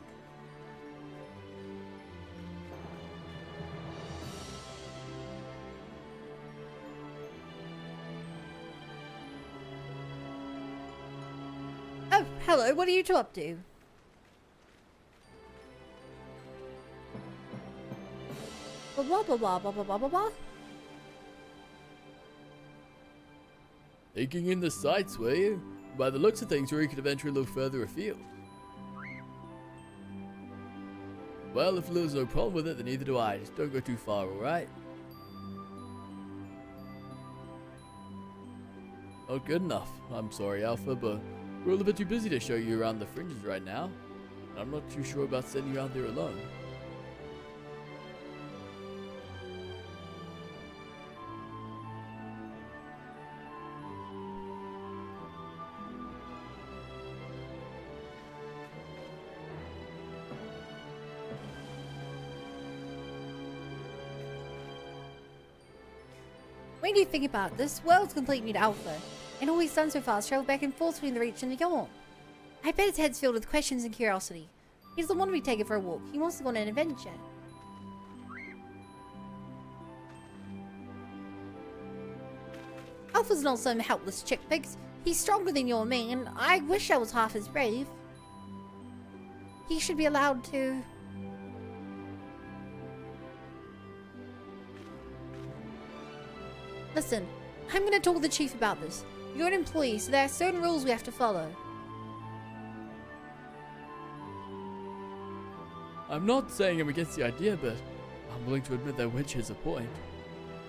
Oh, hello, what are you two up to? Blah blah blah blah blah blah blah blah. Taking in the sights, were you? By the looks of things, you could eventually look further afield. Well, if Lil's no problem with it, then neither do I. Just don't go too far, alright? Not good enough. I'm sorry, Alpha, but we're all a bit too busy to show you around the fringes right now. And I'm not too sure about sending you out there alone. When you think about it, this world's complete new to Alpha, and all he's done so far is travel back and forth between the Reach and the Yawn. I bet his head's filled with questions and curiosity. He doesn't want to be taken for a walk, he wants to go on an adventure. Alpha's not some helpless chick pigs. He's stronger than you or me, and I wish I was half as brave. He should be allowed to... Listen, I'm gonna talk to the chief about this. You're an employee, so there are certain rules we have to follow. I'm not saying I'm against the idea, but I'm willing to admit that Witch has a point.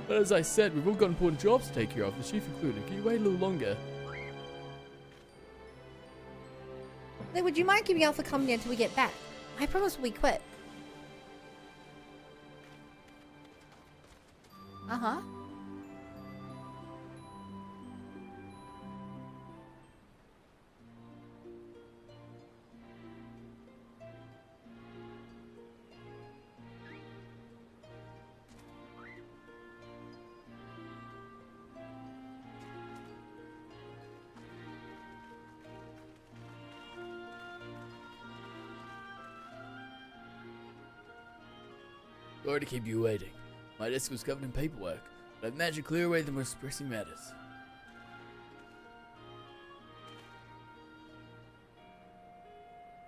But as I said, we've all got important jobs to take care of, the chief included. Can you wait a little longer? Then would you mind keeping Alpha company until we get back? I promise we'll be quick. Uh-huh. Sorry to keep you waiting. My desk was covered in paperwork. but I've managed to clear away the most pressing matters.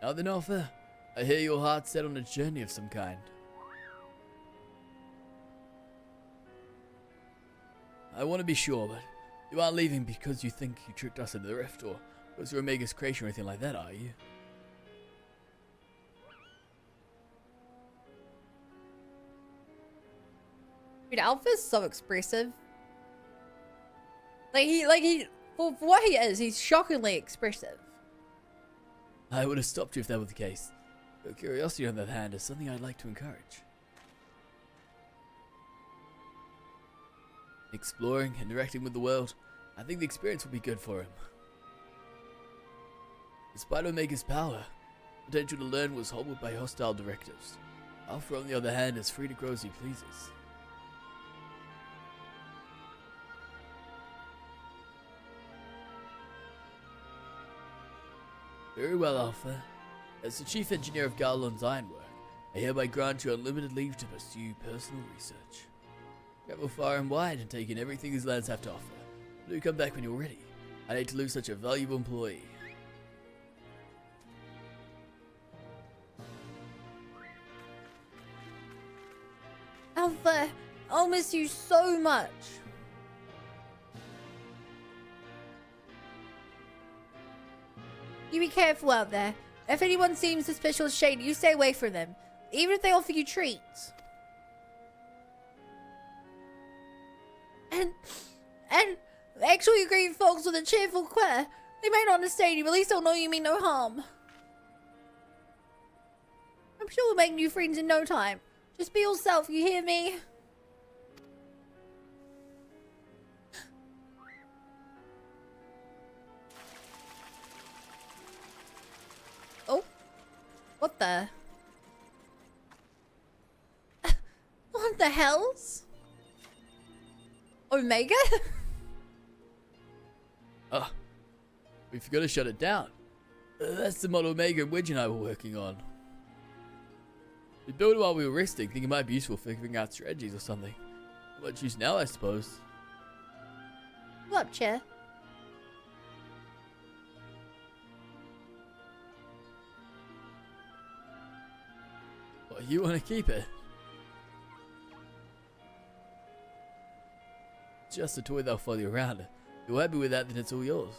Now then, Alpha, I hear your heart set on a journey of some kind. I want to be sure, but you aren't leaving because you think you tricked us into the rift, or because you're Omega's creation or anything like that, are you? Dude, Alpha's so expressive. For what he is, he's shockingly expressive. I would have stopped you if that were the case. Your curiosity, on the other hand, is something I'd like to encourage. Exploring, interacting with the world, I think the experience will be good for him. Despite Omega's power, potential to learn was hobbled by hostile directives. Alpha, on the other hand, is free to grow as he pleases. Very well, Alpha. As the chief engineer of Garland's ironwork, I hereby grant you unlimited leave to pursue personal research. Travel far and wide and take in everything these lands have to offer. Do come back when you're ready. I hate to lose such a valuable employee. Alpha, I'll miss you so much. You be careful out there. If anyone seems suspicious or shady, you stay away from them. Even if they offer you treats. And actually greet folks with a cheerful queer. They may not understand you, but at least they'll know you mean no harm. I'm sure we'll make new friends in no time. Just be yourself, you hear me? Oh. What the? What the hells? Omega? Ah, we forgot to shut it down. That's the model Omega and Wedge and I were working on. We built it while we were resting, thinking it might be useful for figuring out strategies or something. What use now, I suppose. What, Chair? Well, you want to keep it? Just a toy they'll follow you around. If you're happy with that, then it's all yours.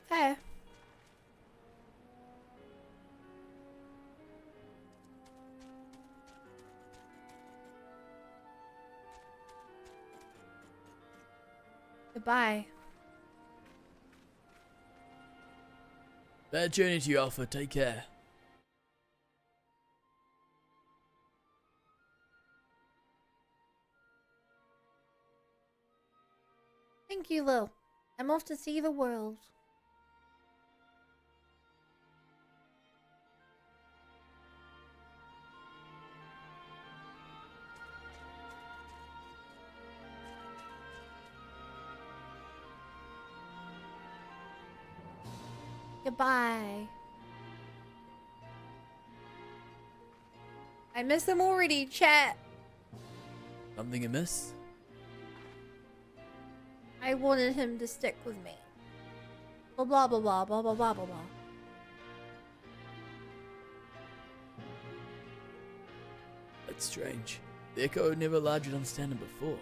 Okay. Goodbye. Bad journey to you, Alpha. Take care. Thank you, Lil. I'm off to see the world. Goodbye. I miss them already, chat. Something amiss? I wanted him to stick with me. Blah blah blah blah blah blah blah blah blah. That's strange. The Echo never allowed you to understand him before.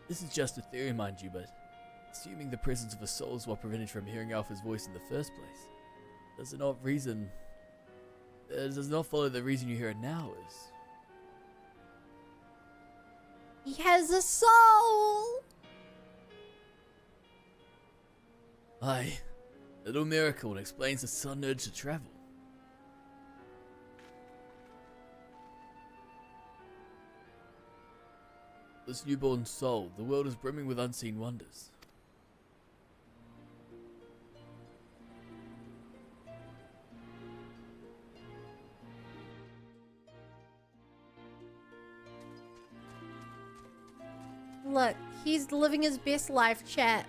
This is just a theory, mind you, but assuming the presence of a soul is what prevented you from hearing Alpha's voice in the first place, does it not follow the reason you hear it now is? He has a soul. Aye, little miracle explains the sudden urge to travel. This newborn soul, the world is brimming with unseen wonders. Look, he's living his best life, chat.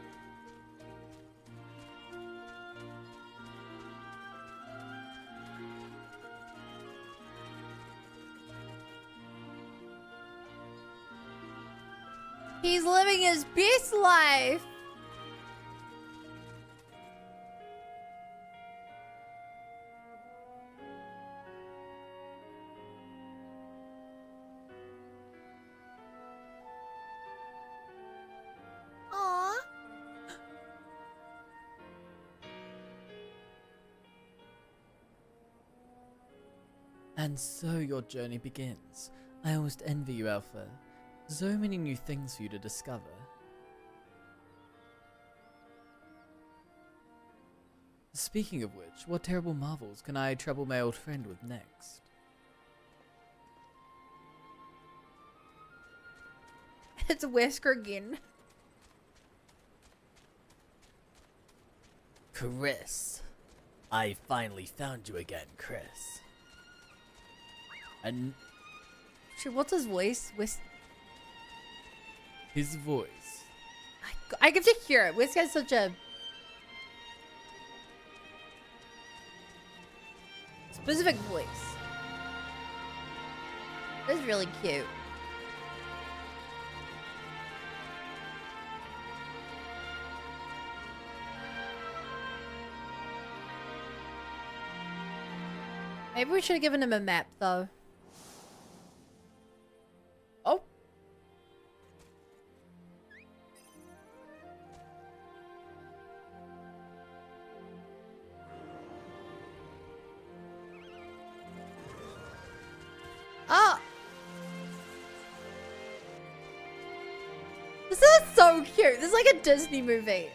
He's living his best life. Aww. And so your journey begins. I almost envy you, Alpha. So many new things for you to discover. Speaking of which, what terrible marvels can I trouble my old friend with next? It's Wesker again. Chris. I finally found you again, Chris. And Shit, what's his voice? his voice. I get to hear it. Wesker has such a specific voice. It's really cute. Maybe we should have given him a map, though. Oh. Oh. This is so cute. This is like a Disney movie.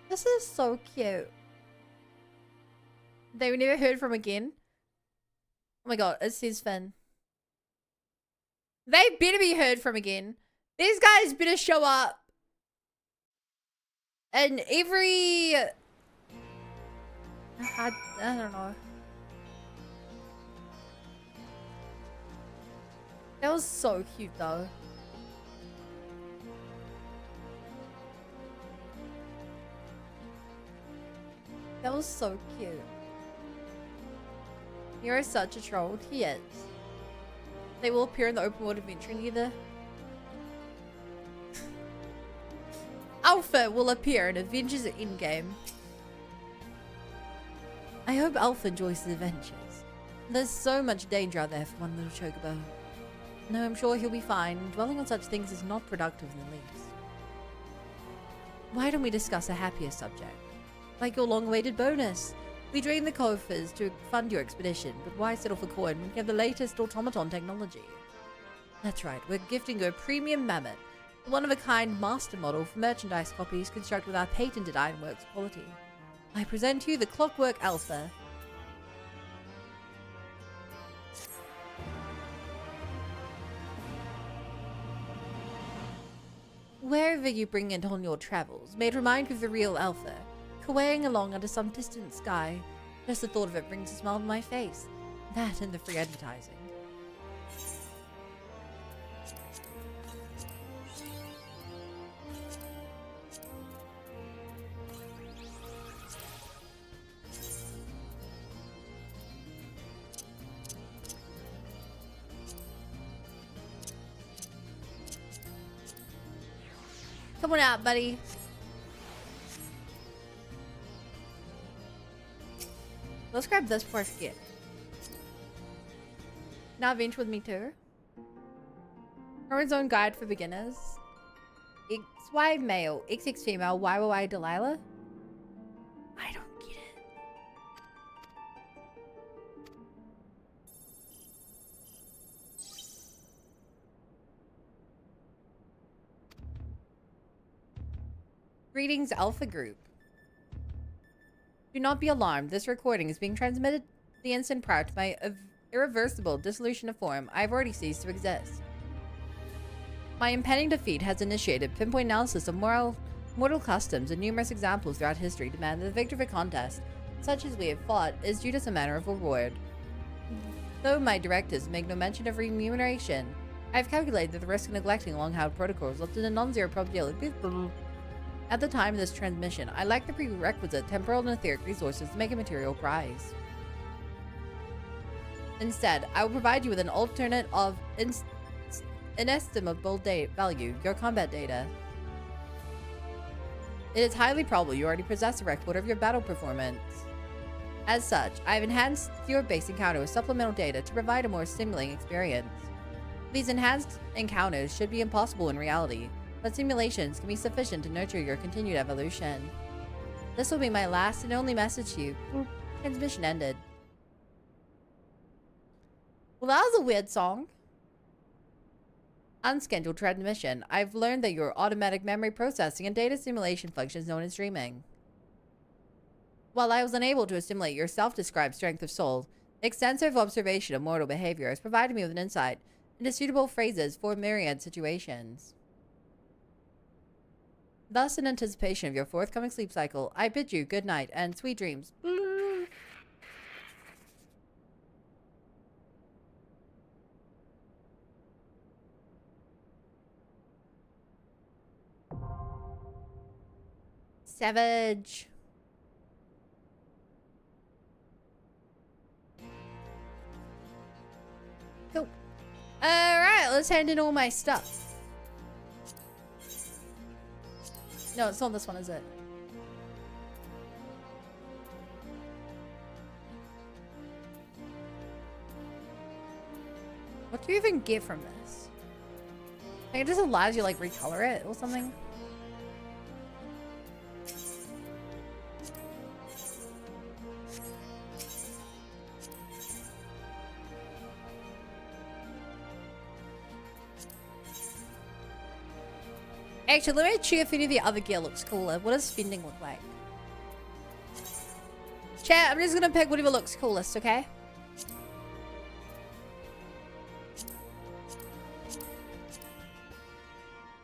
This is so cute. They were never heard from again. Oh my god, it says Finn. They better be heard from again. These guys better show up. And every... I don't know. That was so cute though. That was so cute. You're such a troll. He is. They will appear in the open world adventure together. Alpha will appear in Avengers Endgame. I hope Alpha enjoys his adventures. There's so much danger out there for one little chocobo. No, I'm sure he'll be fine. Dwelling on such things is not productive in the least. Why don't we discuss a happier subject? Like your long-awaited bonus. We drained the coffers to fund your expedition, but why settle for coin when you have the latest automaton technology? That's right, we're gifting you a premium mammoth, a one-of-a-kind master model for merchandise copies constructed with our patented Ironworks quality. I present to you the Clockwork Alpha. Wherever you bring it on your travels, may it remind you of the real Alpha, cawaing along under some distant sky. Just the thought of it brings a smile to my face. That and the free advertising. Come on out, buddy. Let's grab this before I forget. Now venture with me too. Herman's own guide for beginners. XY male, XX female, YY Delilah. I don't get it. Greetings, Alpha Group. Do not be alarmed. This recording is being transmitted the instant prior to my irreversible dissolution of form. I've already ceased to exist. My impending defeat has initiated pinpoint analysis of mortal customs, and numerous examples throughout history demand that the victor of a contest, such as we have fought, is due to some manner of reward. Though my directives make no mention of remuneration, I have calculated that the risk of neglecting long-held protocols results in a non-zero probability. At the time of this transmission, I lack the prerequisite temporal and etheric resources to make a material prize. Instead, I will provide you with an alternate of inestimable value, your combat data. It is highly probable you already possess a record of your battle performance. As such, I have enhanced your base encounter with supplemental data to provide a more stimulating experience. These enhanced encounters should be impossible in reality, but simulations can be sufficient to nurture your continued evolution. This will be my last and only message to you. Transmission ended. Well, that was a weird song. Unscheduled transmission. I've learned that your automatic memory processing and data simulation function is known as dreaming. While I was unable to assimilate your self-described strength of soul, extensive observation of mortal behavior has provided me with an insight into suitable phrases for myriad situations. Thus, in anticipation of your forthcoming sleep cycle, I bid you good night and sweet dreams. Savage. Cool. Alright, let's hand in all my stuff. No, it's not this one, is it? What do you even get from this? Like, it just allows you to, like, recolor it or something? Actually, let me check if any of the other gear looks cooler. What does Fending look like? Chat, I'm just gonna pick whatever looks coolest, okay?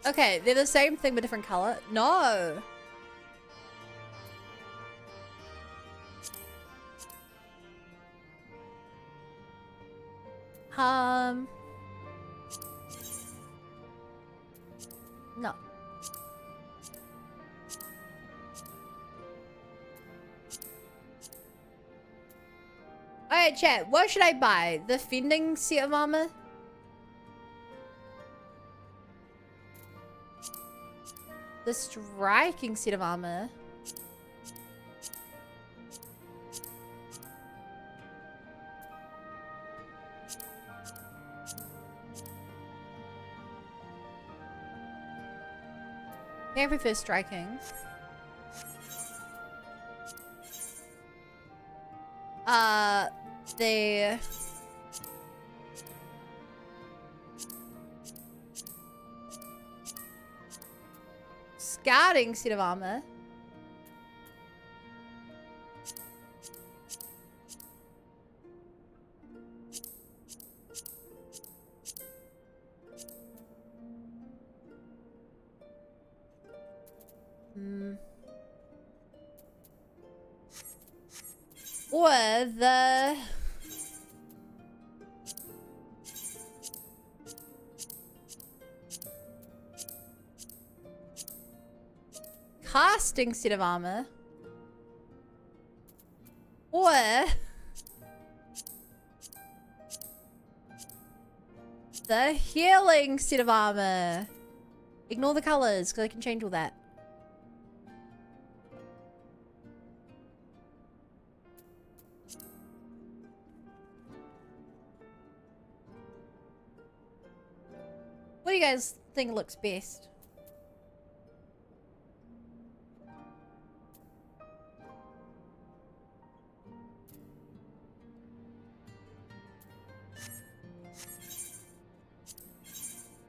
Okay, they're the same thing but different color. No! No. Alright, chat, what should I buy? The Fending set of armor? The striking set of armor? I prefer striking. The scouting set of armor. Or the casting set of armor. Or the healing set of armor. Ignore the colors because I can change all that. What do you guys think looks best?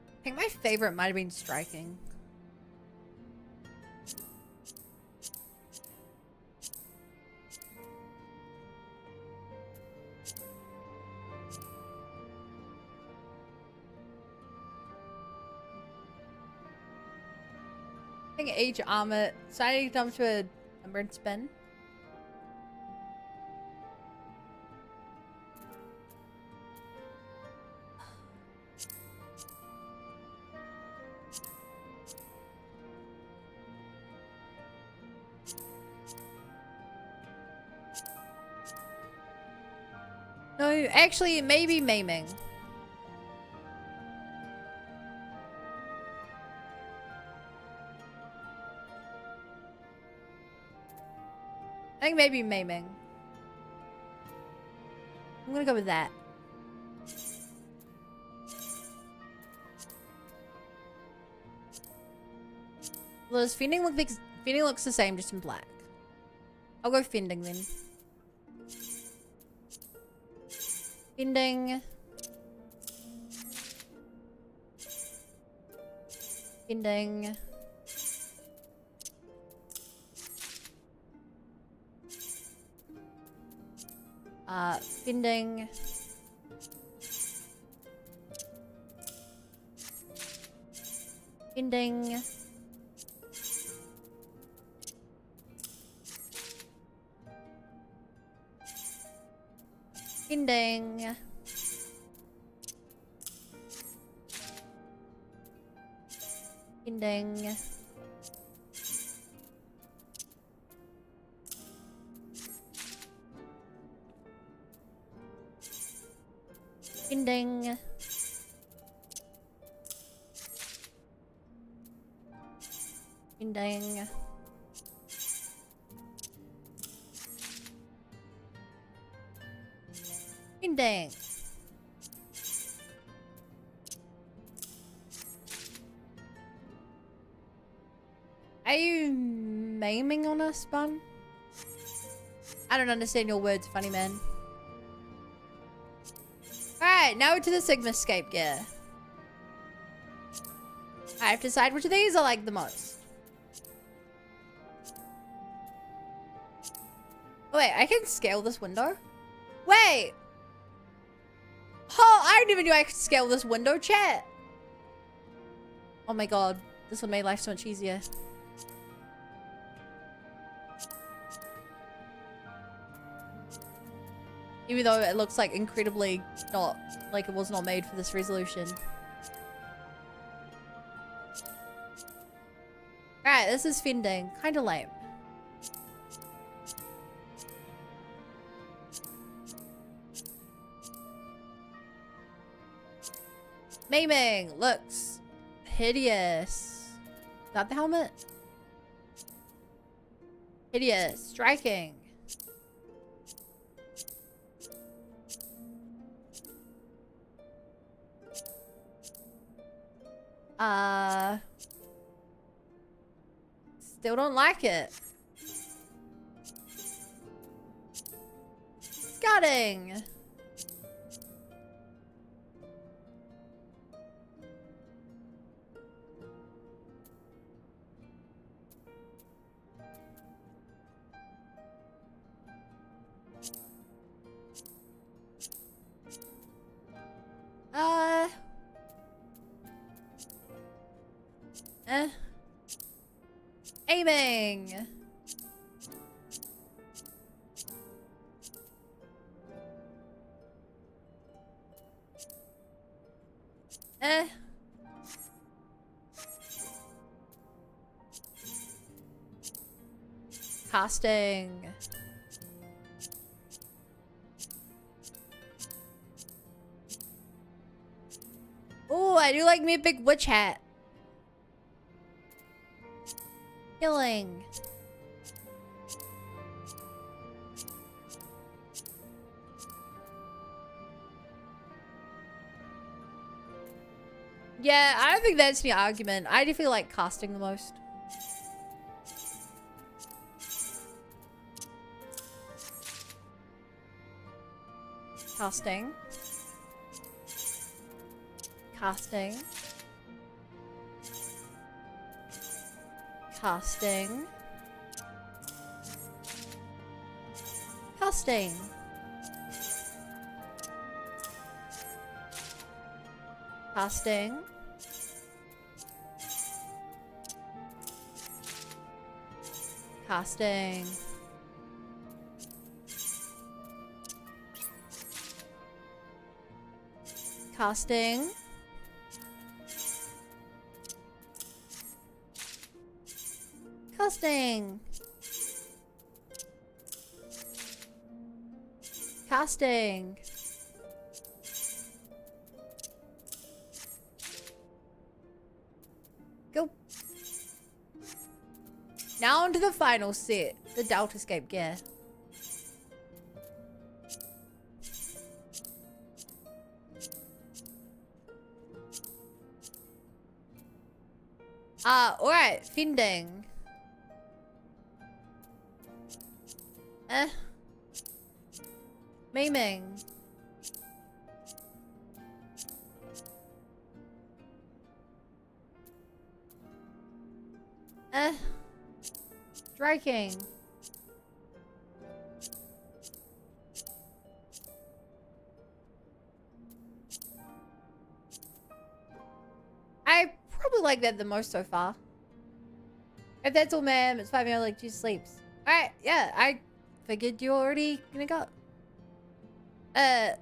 I think my favorite might have been striking. think each armor. So I need to jump to a numbered spin. No, actually, maybe maiming. I think maybe maiming. I'm gonna go with that. Well, does Fending look like Fending looks the same, just in black? I'll go Fending then. Fending. Fending. Fending. Fending. Fending. Fending. Fending. Fending. Fending. Are you maiming on us, Bun? I don't understand your words, funny man. Alright, now we're to the Sigma Scape gear. I have to decide which of these I like the most. Oh, wait, I can scale this window? Wait! Oh, I didn't even know I could scale this window, chat. Oh my god, this one made life so much easier. Even though it looks like incredibly not, like it was not made for this resolution. Alright, this is Fending. Kinda lame. Maiming looks hideous. Is that the helmet? Hideous. Striking. Still don't like it. Scouting. Aiming. Casting. Oh, I do like me a big witch hat. Killing. Yeah, I don't think that's any argument. I do feel like casting the most. Casting. Casting. Casting. Casting. Casting. Casting. Casting. Casting. Casting. Go. Now onto the final set, the Delta Scape gear. Alright, fending. Maiming. Striking. I probably like that the most so far. If that's all, ma'am, it's 5 a.m. like she sleeps. Alright, yeah, I figured you're already gonna go. I'm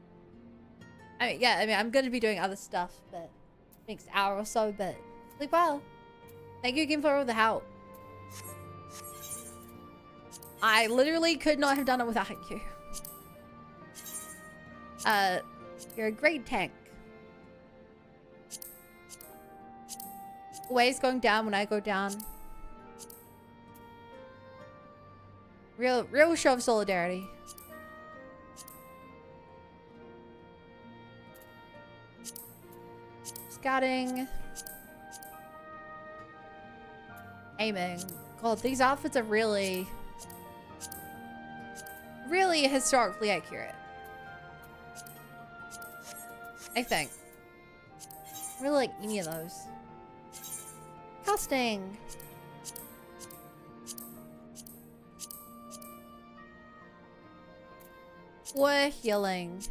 gonna be doing other stuff, but next hour or so, but sleep well. Thank you again for all the help. I literally could not have done it without you. You're a great tank. Always going down when I go down. Real show of solidarity. Scouting. Aiming. God, these outfits are really historically accurate. I think. I really like any of those. Casting. We're healing.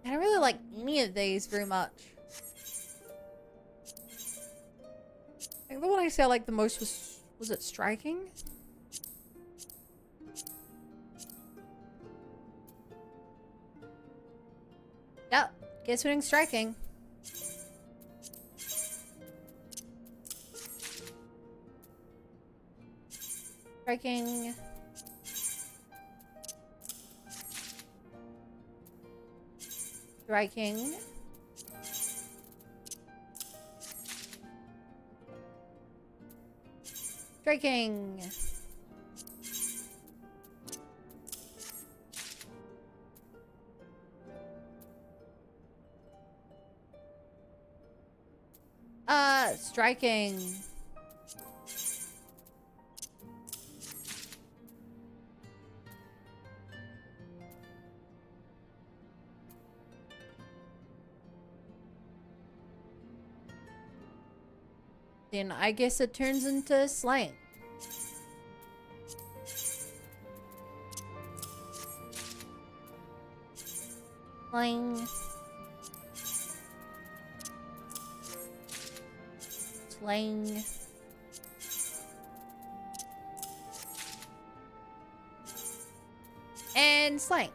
I don't really like any of these very much. I think the one I said I liked the most was it striking? Yep, guess winning striking. Striking. Striking. Striking. Striking. Then I guess it turns into slaying. Slaying. Slaying. And slaying.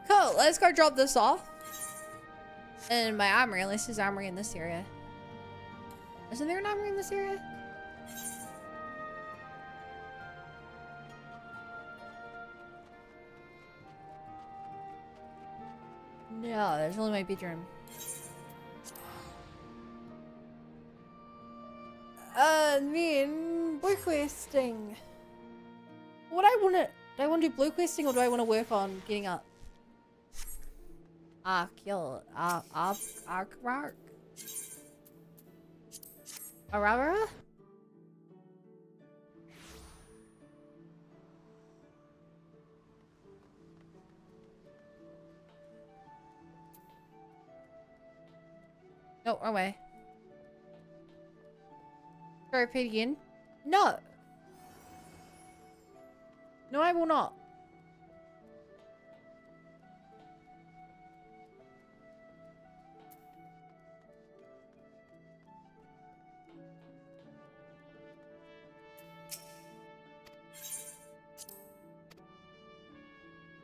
Cool, let's go drop this off. And my armory, unless there's armory in this area. Isn't there an armory in this area? No, there's only my bedroom. Then blue questing. What do I want to do blue questing or do I want to work on getting up? Kill Ark. Arara? No, wrong way. Should I repeat again? No. No, I will not.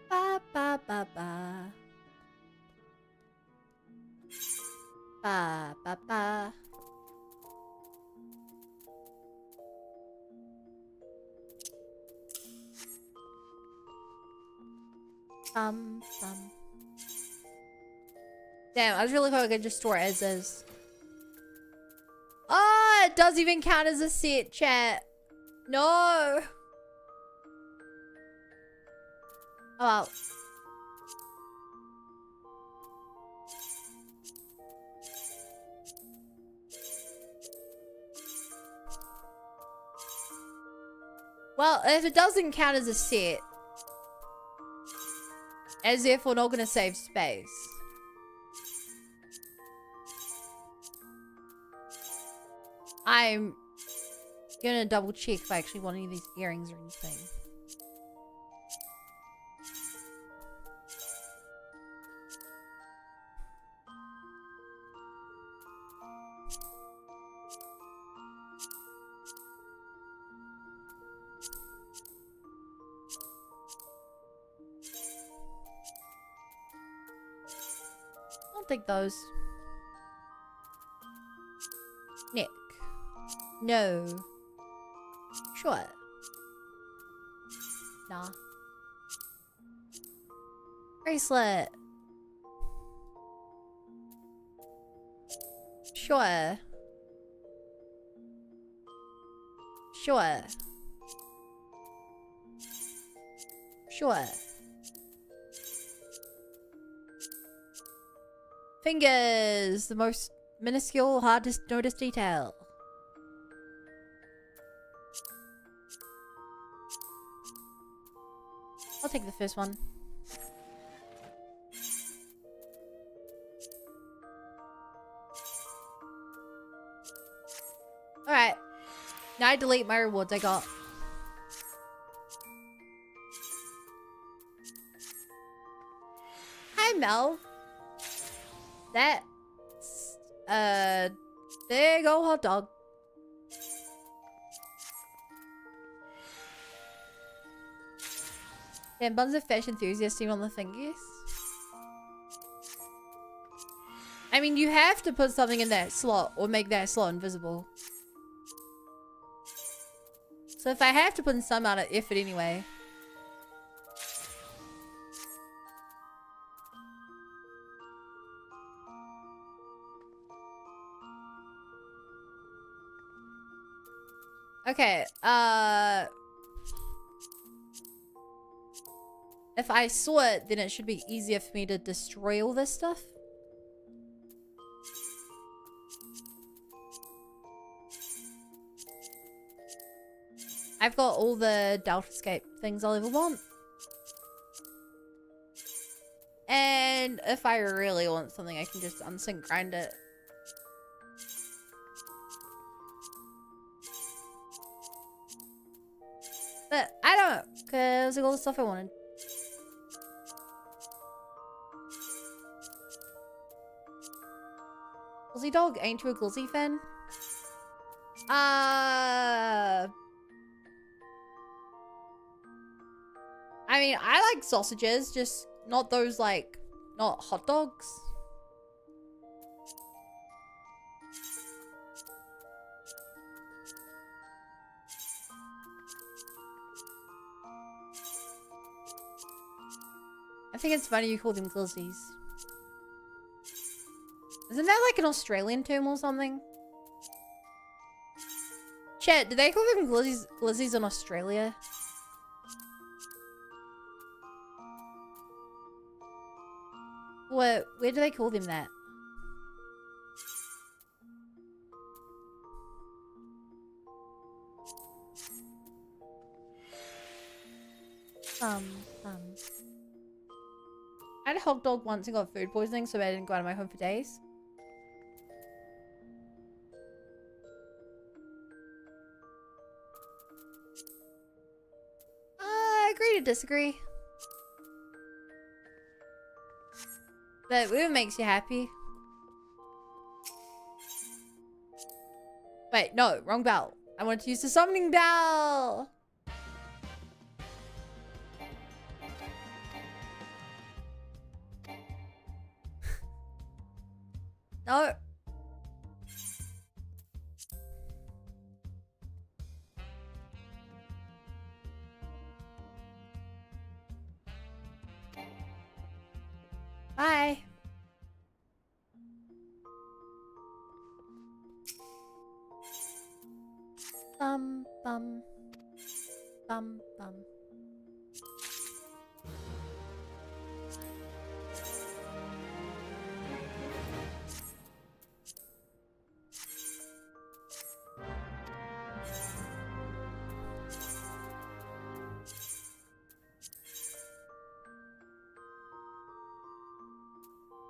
Ba ba ba ba. Ba ba ba. Bum. Damn, I was really hoping I could just store it as is. Oh, it does even count as a set, chat. No. Oh well. Well, if it doesn't count as a set, as if we're not gonna save space. I'm gonna double check if I actually want any of these earrings or anything. I'll take those. Nick. No. Sure. Nah. Bracelet. Sure. Sure. Sure. Fingers, the most minuscule, hardest to notice detail. I'll take the first one. Alright. Now I delete my rewards I got. Hi, Mel. That's, there you go, hot dog. Damn, Buns of Fashion Enthusiast team on the fingers. I mean, you have to put something in that slot or make that slot invisible. So if I have to put in some amount of effort anyway. Okay, if I saw it, then it should be easier for me to destroy all this stuff. I've got all the Delta Scape things I'll ever want. And if I really want something, I can just unsync grind it. But I don't, because I got all the stuff I wanted. Glizzy dog? Ain't you a Glizzy fan? I mean, I like sausages, just not those, like, not hot dogs. I think it's funny you call them glizzies. Isn't that like an Australian term or something? Chat, do they call them glizzies in Australia? Where do they call them that? I had a hot dog once and got food poisoning, so I didn't go out of my home for days. disagree. But whatever makes you happy. Wait, no, wrong bell. I want to use the summoning bell. No. Bye. Bum bum bum bum.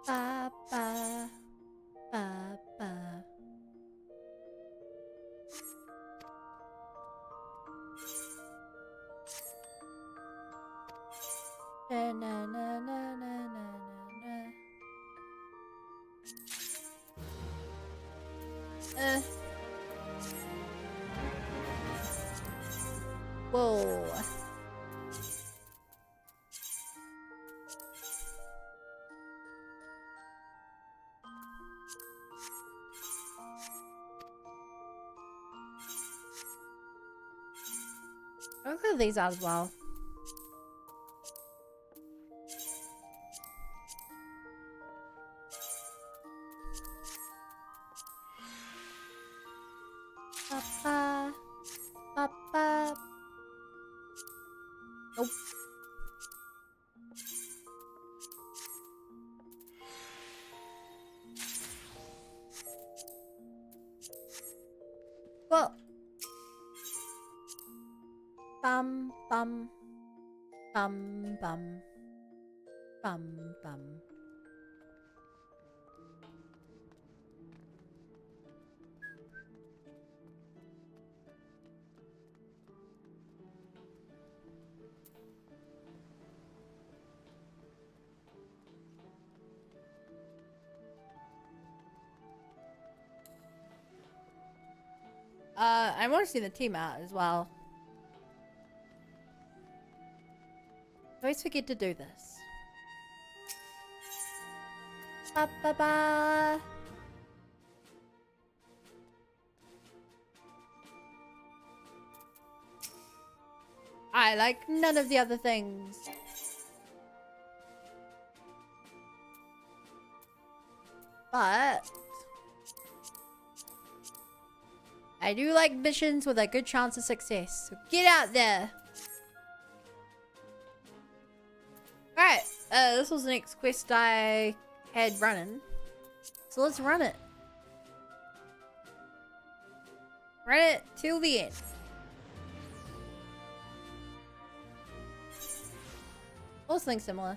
Ba ba ba ba. Na na na na na na na. Whoa. I'll clear these out as well. Papa. Papa. Nope. Well. Bum bum. Bum bum. Bum bum. I want to see the team out as well. I always forget to do this. Ba ba ba. I like none of the other things. But I do like missions with a good chance of success. So get out there. Alright, this was the next quest I had running. So let's run it. Run it till the end. Also something similar.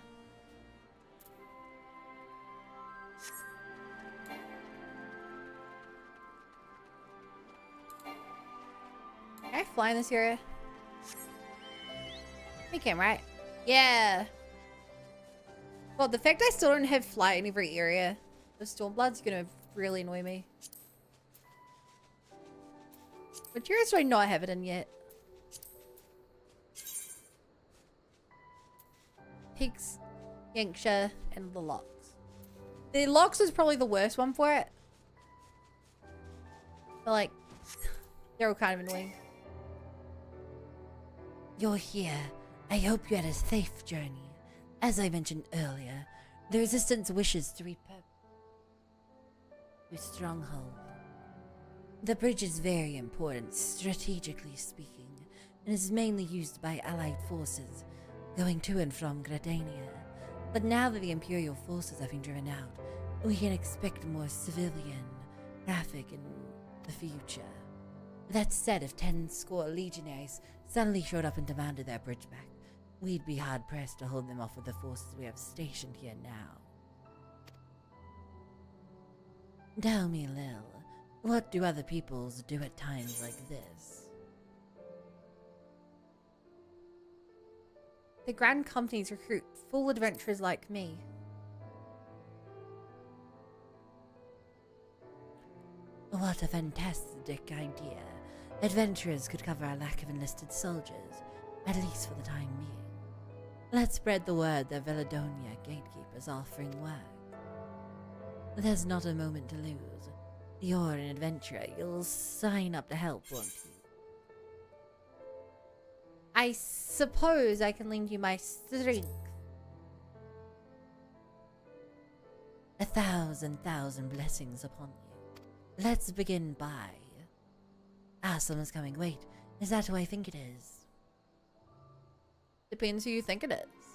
Can I fly in this area? We can, right? Yeah. Well, the fact I still don't have fly in every area of Stormblood's gonna really annoy me. But areas do I not have it in yet? Peaks, Yanksha, and the Locks. The Locks is probably the worst one for it. But like, they're all kind of annoying. You're here. I hope you had a safe journey. As I mentioned earlier, the Resistance wishes to repurpose your stronghold. The bridge is very important, strategically speaking, and is mainly used by Allied forces going to and from Gradania. But now that the Imperial forces have been driven out, we can expect more civilian traffic in the future. That said, if 10 score legionaries suddenly showed up and demanded their bridge back, we'd be hard-pressed to hold them off with the forces we have stationed here now. Tell me, Lil, what do other peoples do at times like this? The grand companies recruit full adventurers like me. What a fantastic idea. Adventurers could cover our lack of enlisted soldiers, at least for the time being. Let's spread the word that Veladonia gatekeepers are offering work. There's not a moment to lose. You're an adventurer. You'll sign up to help, won't you? I suppose I can lend you my strength. 1,000 blessings upon you. Let's begin by... someone's coming. Wait, is that who I think it is? Depends who you think it is.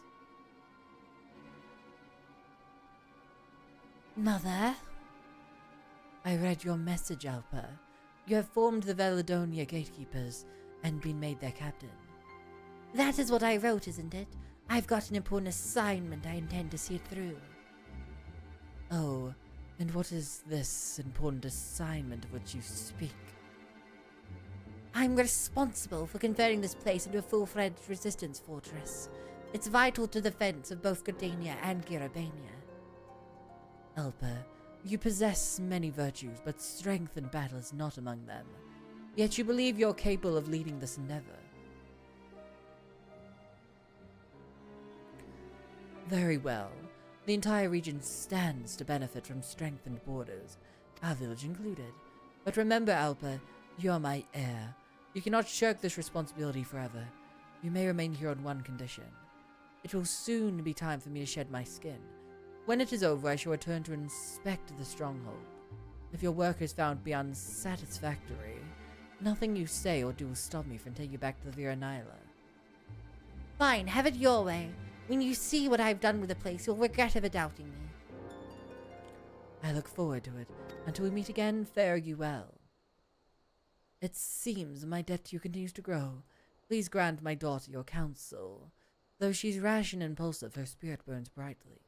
Mother? I read your message, Alpa. You have formed the Veladonia gatekeepers and been made their captain. That is what I wrote, isn't it? I've got an important assignment. I intend to see it through. Oh, and what is this important assignment of which you speak? I'm responsible for converting this place into a full-fledged resistance fortress. It's vital to the defense of both Gardania and Girabania. Alpa, you possess many virtues, but strength in battle is not among them. Yet you believe you're capable of leading this endeavor. Very well. The entire region stands to benefit from strengthened borders, our village included. But remember, Alpa, you're my heir. You cannot shirk this responsibility forever. You may remain here on one condition. It will soon be time for me to shed my skin. When it is over, I shall return to inspect the stronghold. If your work is found to be unsatisfactory, nothing you say or do will stop me from taking you back to the Viranaila. Fine, have it your way. When you see what I've done with the place, you'll regret ever doubting me. I look forward to it. Until we meet again, fare you well. It seems my debt to you continues to grow. Please grant my daughter your counsel. Though she's rash and impulsive, her spirit burns brightly.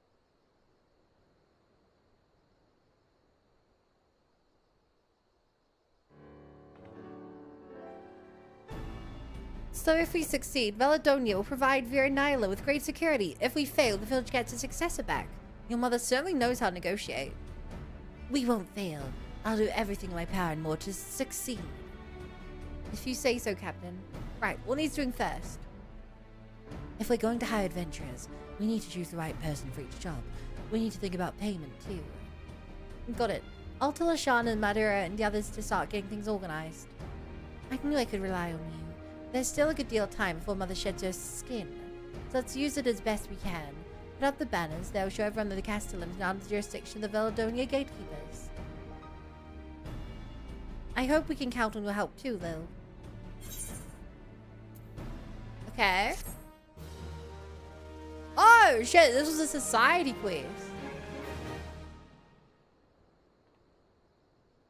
So if we succeed, Veladonia will provide Viranaila with great security. If we fail, the village gets its successor back. Your mother certainly knows how to negotiate. We won't fail. I'll do everything in my power and more to succeed. If you say so, Captain. Right, what needs doing first? If we're going to hire adventurers, we need to choose the right person for each job. We need to think about payment, too. Got it. I'll tell Ashana and Madura and the others to start getting things organized. I knew I could rely on you. There's still a good deal of time before Mother sheds her skin, so let's use it as best we can. Put up the banners, they'll show everyone that the Castellan is now under the jurisdiction of the Veladonia gatekeepers. I hope we can count on your help too, though. Okay. Oh, shit, this was a society quiz.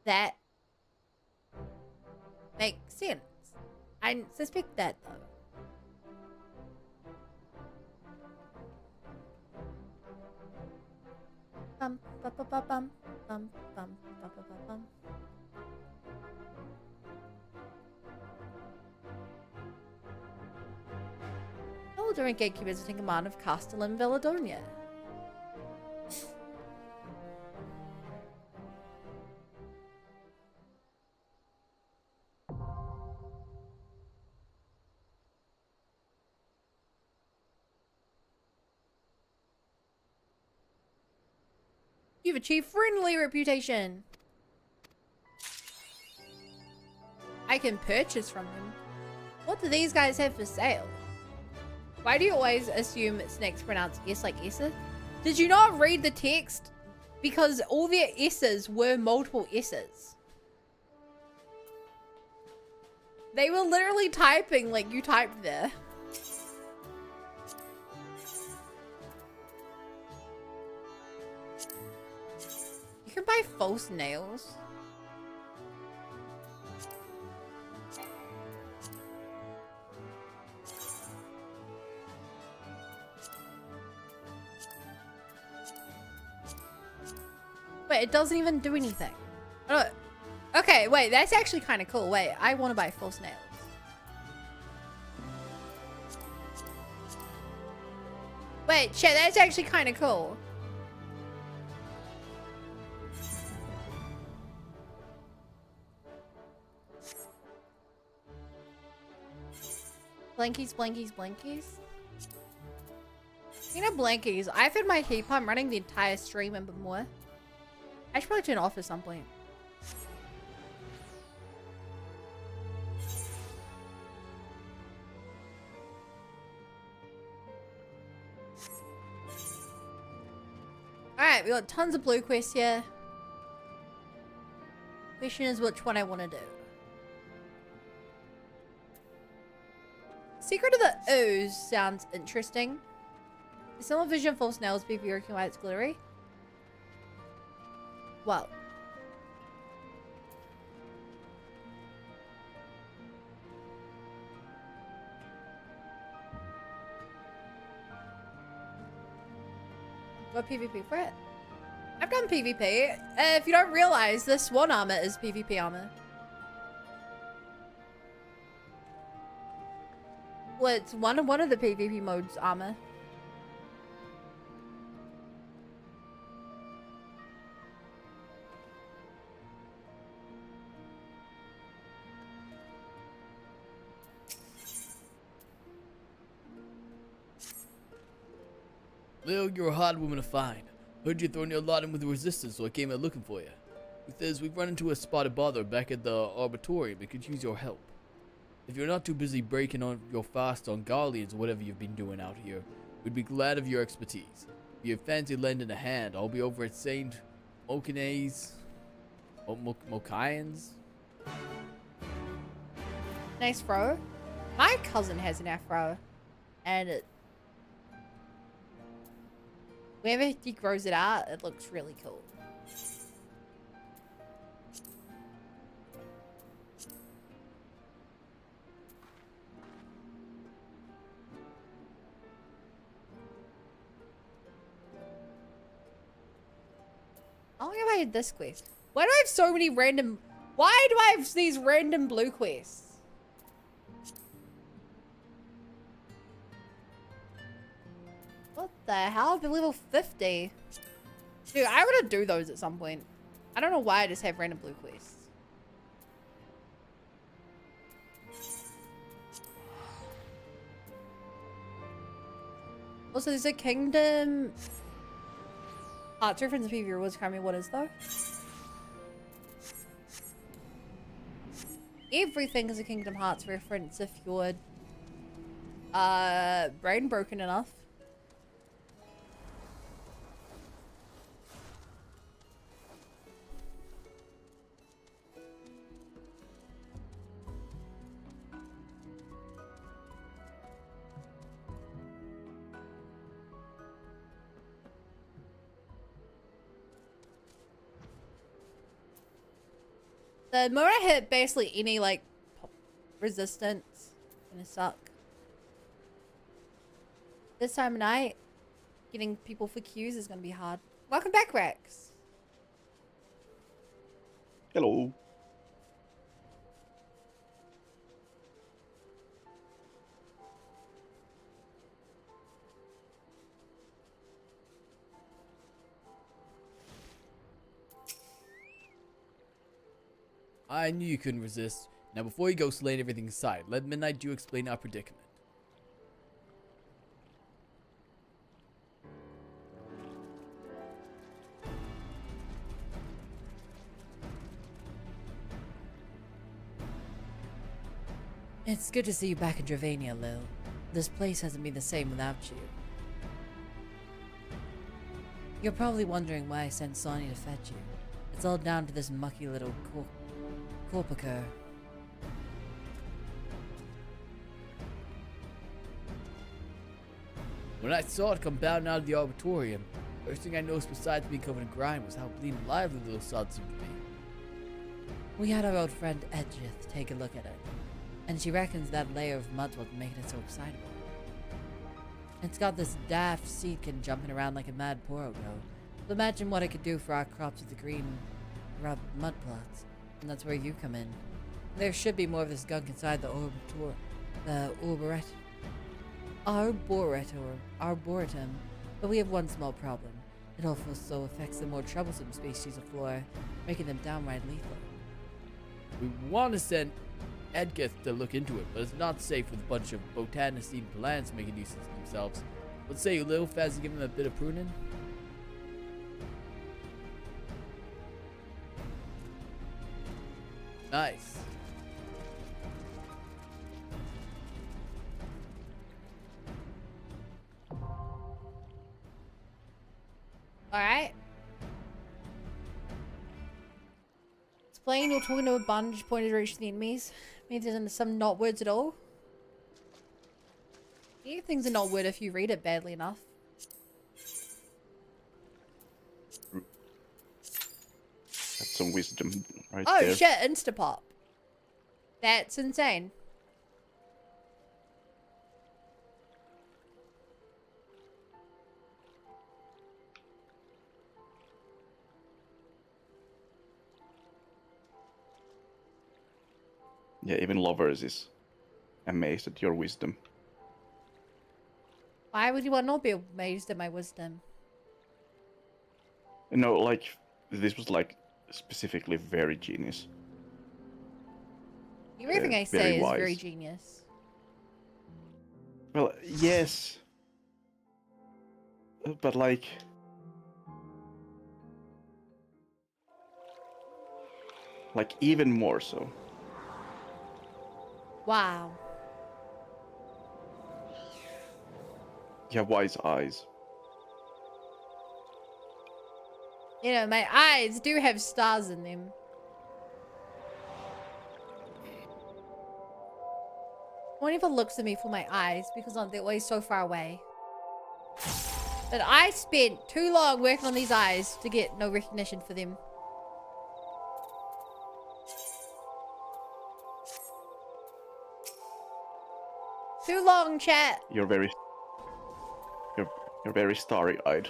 That makes sense. I didn't suspect that, though. Bum, bum, bum, bum, bum, bum, bum, bum, bum, bum. Veladonia gatekeepers are in command of Castellan Veladonia. You've achieved friendly reputation. I can purchase from them. What do these guys have for sale? Why do you always assume snakes pronounce S like S's? Did you not read the text? Because all their S's were multiple S's. They were literally typing like you typed there. You can buy false nails. Wait, it doesn't even do anything. Oh, okay, wait, that's actually kind of cool. Wait, I want to buy false nails. Wait, shit, that's actually kind of cool. Blankies, blankies, blankies. You know, blankies. I've had my heat pump running the entire stream and more. I should probably turn it off at some point. Alright, we got tons of blue quests here. Question is which one I want to do. Secret of the Ooze sounds interesting. The similar vision of false nails be working by its glittery. Well. Got PvP for it? I've done PvP. If you don't realize, this swan armor is PvP armor. Well, it's one of the PvP modes armor. Lil, you're a hard woman to find. Heard you throwing your lot in with the resistance, so I came out looking for you. Truth is, we've run into a spotted bother back at the Arbitorium and could use your help. If you're not too busy breaking on your fast on Guardians or whatever you've been doing out here, we'd be glad of your expertise. If you fancy lending a hand, I'll be over at St. Mokinay's... Mokayans? Nice fro. My cousin has an afro. And it... whenever he grows it out, it looks really cool. How long have I had this quest? Why do I have so many random... why do I have these random blue quests? What the hell? I've been level 50. Dude, I want to do those at some point. I don't know why I just have random blue quests. Also, there's a kingdom... it's reference to PvP rewards. Can't remember what it is though. Everything is a Kingdom Hearts reference if you're brain broken enough. The moment I hit basically any, like, resistance, it's gonna suck. This time of night, getting people for queues is gonna be hard. Welcome back, Rex. Hello. I knew you couldn't resist. Now before you go slaying everything aside, let Midnight Dew explain our predicament. It's good to see you back in Dravania, Lil. This place hasn't been the same without you. You're probably wondering why I sent Sonny to fetch you. It's all down to this mucky little Corpacur. When I saw it come bounding out of the Arbitorium, first thing I noticed besides being covered in grime was how clean and lively the little sod seemed to be. We had our old friend Edgeth take a look at it, and she reckons that layer of mud's what's making it so excitable. It's got this daft seedkin jumping around like a mad poro girl. So imagine what it could do for our crops with the green rub mud plots. And that's where you come in. There should be more of this gunk inside the Orbiret. Arboretum, but we have one small problem. It also affects the more troublesome species of flora, making them downright lethal. We want to send Edgith to look into it, but it's not safe with a bunch of botanicine plants making nuisance of themselves. Let's say you little fast give them a bit of pruning. Nice. Alright. Explain you're talking to a bunch pointed direction to the enemies. Maybe there's some not words at all. Yeah, things are not word if you read it badly enough. That's some wisdom right Oh there. shit, Instapop. That's insane. Yeah, even lovers is amazed at your wisdom. Why would you not be amazed at my wisdom? No, like this was like specifically very genius. Everything I very say is very wise. genius. Well, yes. But like even more so. Wow. You have wise eyes. You know, my eyes do have stars in them. No one ever looks at me for my eyes because they're always so far away. But I spent too long working on these eyes to get no recognition for them. Too long, chat. You're very starry-eyed.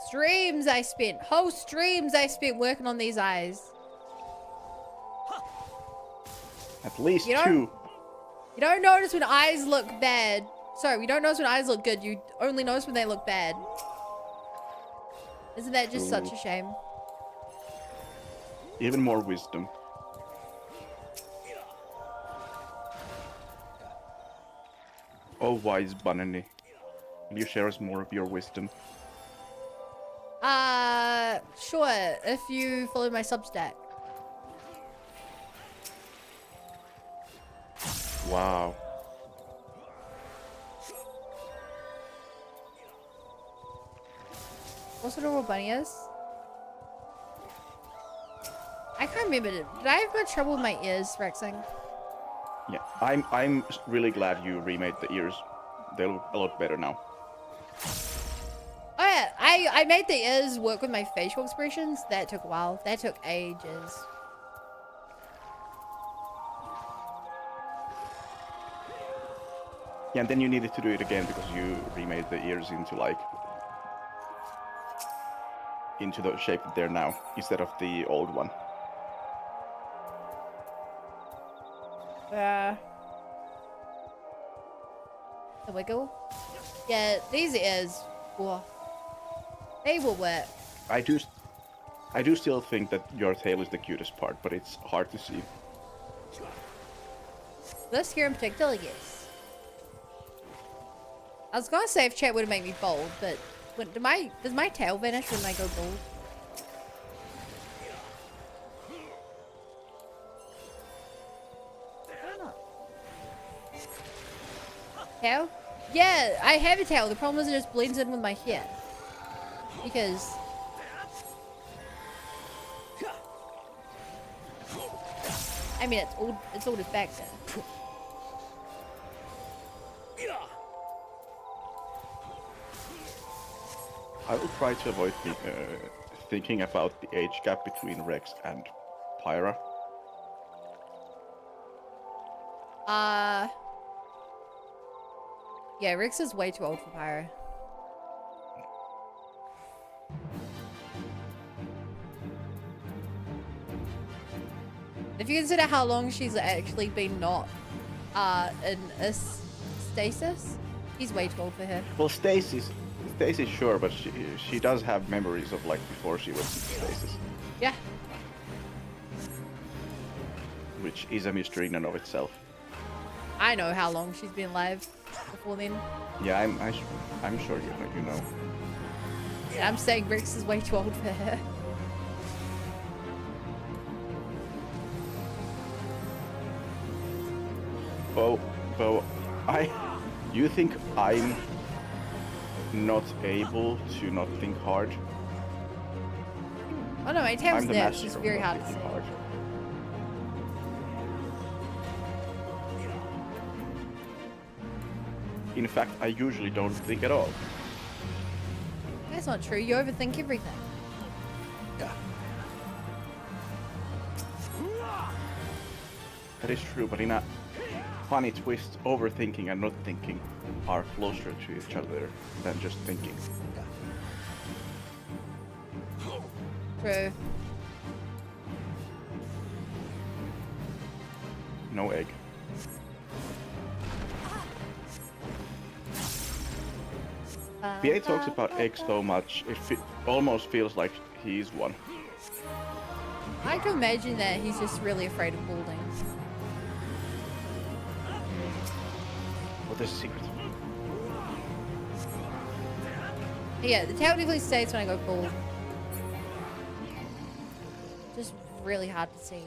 Streams I spent. Whole streams I spent working on these eyes. At least You don't- two. You don't notice when eyes look bad. Sorry, you don't notice when eyes look good. You only notice when they look bad. Isn't that just such a shame? Even more wisdom. Oh, wise Banani. Will you share us more of your wisdom? Sure, if you follow my Substack. Wow. What's what a little bunny is? I can't remember. Did I have much trouble with my ears, Rexing? Yeah, I'm really glad you remade the ears. They look a lot better now. Oh yeah, I made the ears work with my facial expressions. That took a while. That took ages. Yeah, and then you needed to do it again because you remade the ears into the shape that they're now, instead of the old one. The wiggle. Yeah, these ears. Whoa. They will work. I do still think that your tail is the cutest part, but it's hard to see. This here in particular, yes. I was gonna say if chat would make me bold, but does my tail vanish when I go bold? Why not? Tail? Yeah, I have a tail. The problem is it just blends in with my hair. Because I mean it's all just back there. I will try to avoid thinking about the age gap between Rex and Pyra. Yeah, Rix is way too old for Pyro. If you consider how long she's actually been not in a stasis? He's way too old for her. Well, Stacy's sure, but she does have memories of like before she was in stasis, Yeah. which is a mystery in and of itself. I know how long she's been alive before then. Yeah, I'm sure you know. And I'm saying Rex is way too old for her. Bo, you think I'm not able to not think hard? Oh no, my tail's I'm the there. master She's of very not hard to see. thinking hard. In fact, I usually don't think at all. That's not true. You overthink everything. That is true, but in a funny twist, overthinking and not thinking are closer to each other than just thinking. True. No egg. PA talks about eggs so much, it almost feels like he's one. I can imagine that he's just really afraid of balding. But there's a secret. Yeah, the tail definitely stays when I go bald. Just really hard to see.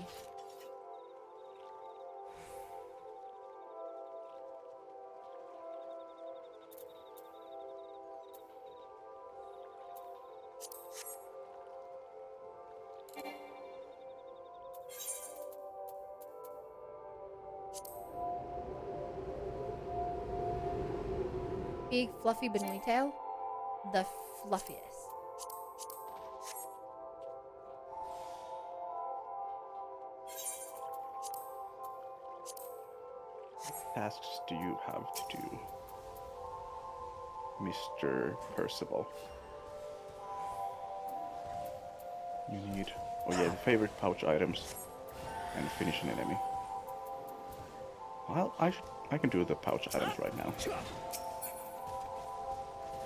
Big fluffy benoy tail, the fluffiest. Tasks do you have to do, Mr. Percival? You need, oh yeah, the favorite pouch items and finish an enemy. Well, I can do the pouch items right now.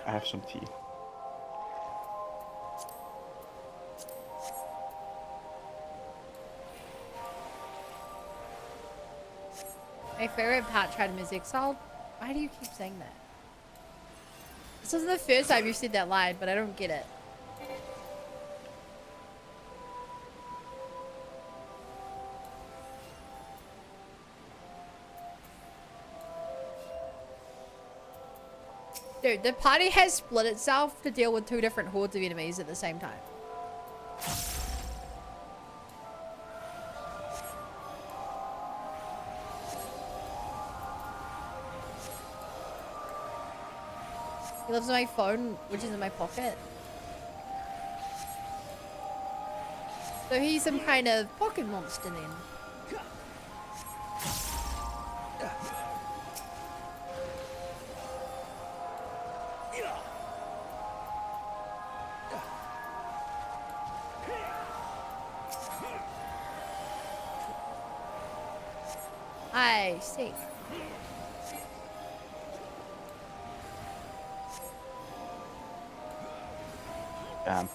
I have some tea. My favorite pouch item is exiled. Why do you keep saying that? This isn't the first time you've said that line, but I don't get it. Dude, the party has split itself to deal with two different hordes of enemies at the same time. He lives on my phone, which is in my pocket. So he's some kind of pocket monster then. I see. Damn.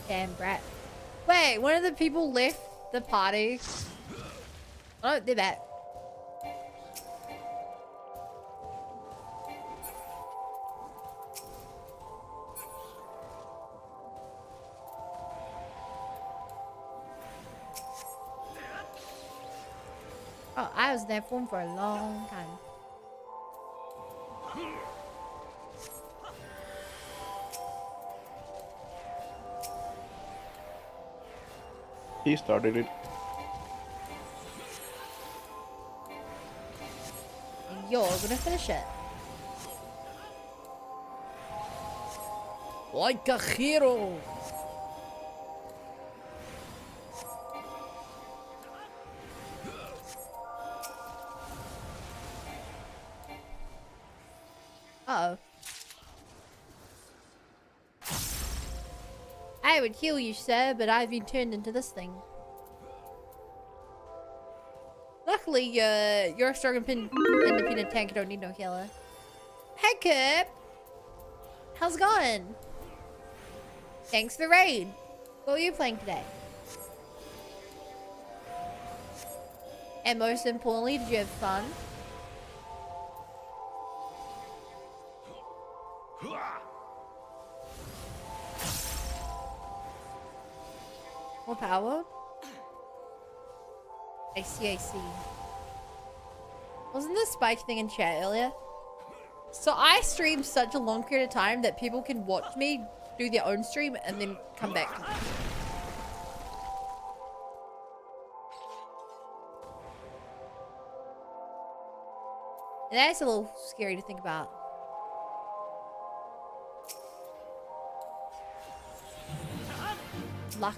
Damn brat. Wait, one of the people left the party. Oh, they're back. Oh, I was in that form for a long time. He started it. And you're gonna finish it. Like a hero. Uh-oh. I would heal you, sir, but I've been turned into this thing. Luckily, you're a strong independent tank. You don't need no healer. Hey, Kip. How's it going? Thanks for the raid. What were you playing today? And most importantly, did you have fun? More power? I see. Wasn't the spike thing in chat earlier? So I stream such a long period of time that people can watch me do their own stream and then come back to me. And that's a little scary to think about. Luck.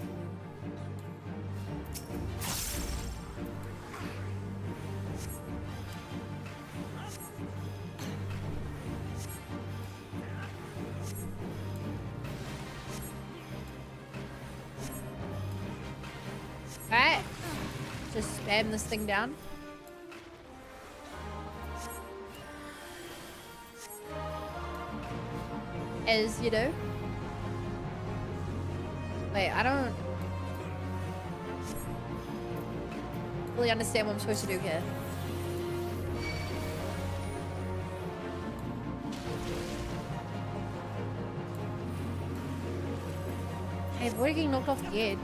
Alright. Just spam this thing down. As you do. Wait, I don't really understand what I'm supposed to do here. Hey, we're getting knocked off the edge.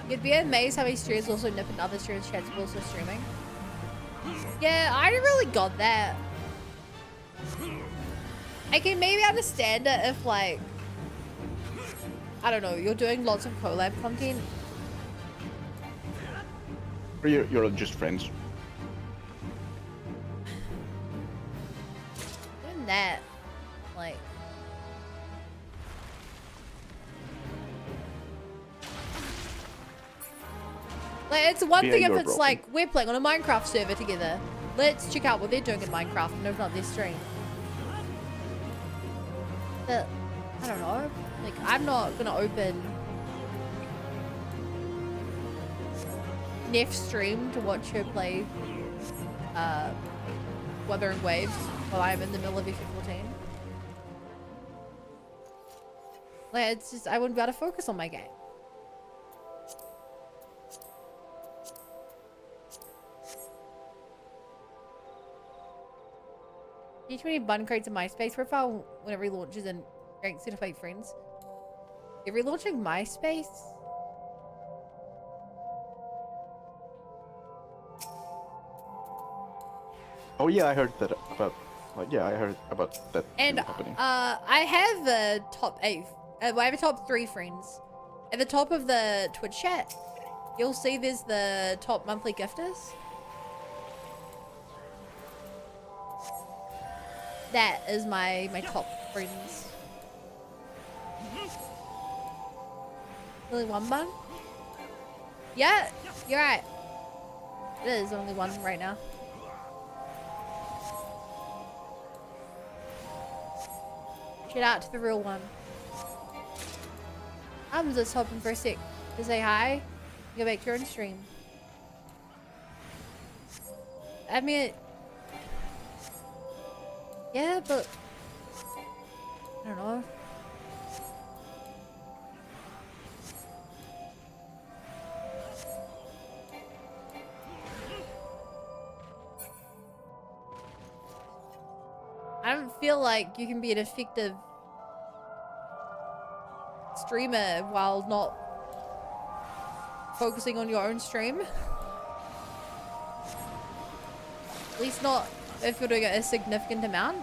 You'd be amazed how many streamers also nip in other streamers' chats while also streaming. Yeah, I never really got that. I can maybe understand it if, like, I don't know, you're doing lots of collab content. Or you're just friends. Doing that, like. Like, it's one thing if it's broken. like, we're playing on a Minecraft server together. Let's check out what they're doing in Minecraft and open up their stream. But, I don't know. Like, I'm not gonna open Neff's stream to watch her play Wuthering Waves while I'm in the middle of F14. Like, it's just, I wouldn't be able to focus on my game. D20 button creates a MySpace profile when it relaunches and ranks certified friends. You're relaunching MySpace? Oh yeah, I heard that about. Like, yeah, I heard about that And happening. I have a top 8. I have a top 3 friends. At the top of the Twitch chat, you'll see there's the top monthly gifters. That is my top friends. Only one bun? Yeah, you're right. It is only one right now. Shout out to the real one. I'm just hoping for a sec to say hi. Go back to your own stream. I mean, yeah, but I don't know. I don't feel like you can be an effective streamer while not focusing on your own stream. At least not if you're doing a significant amount.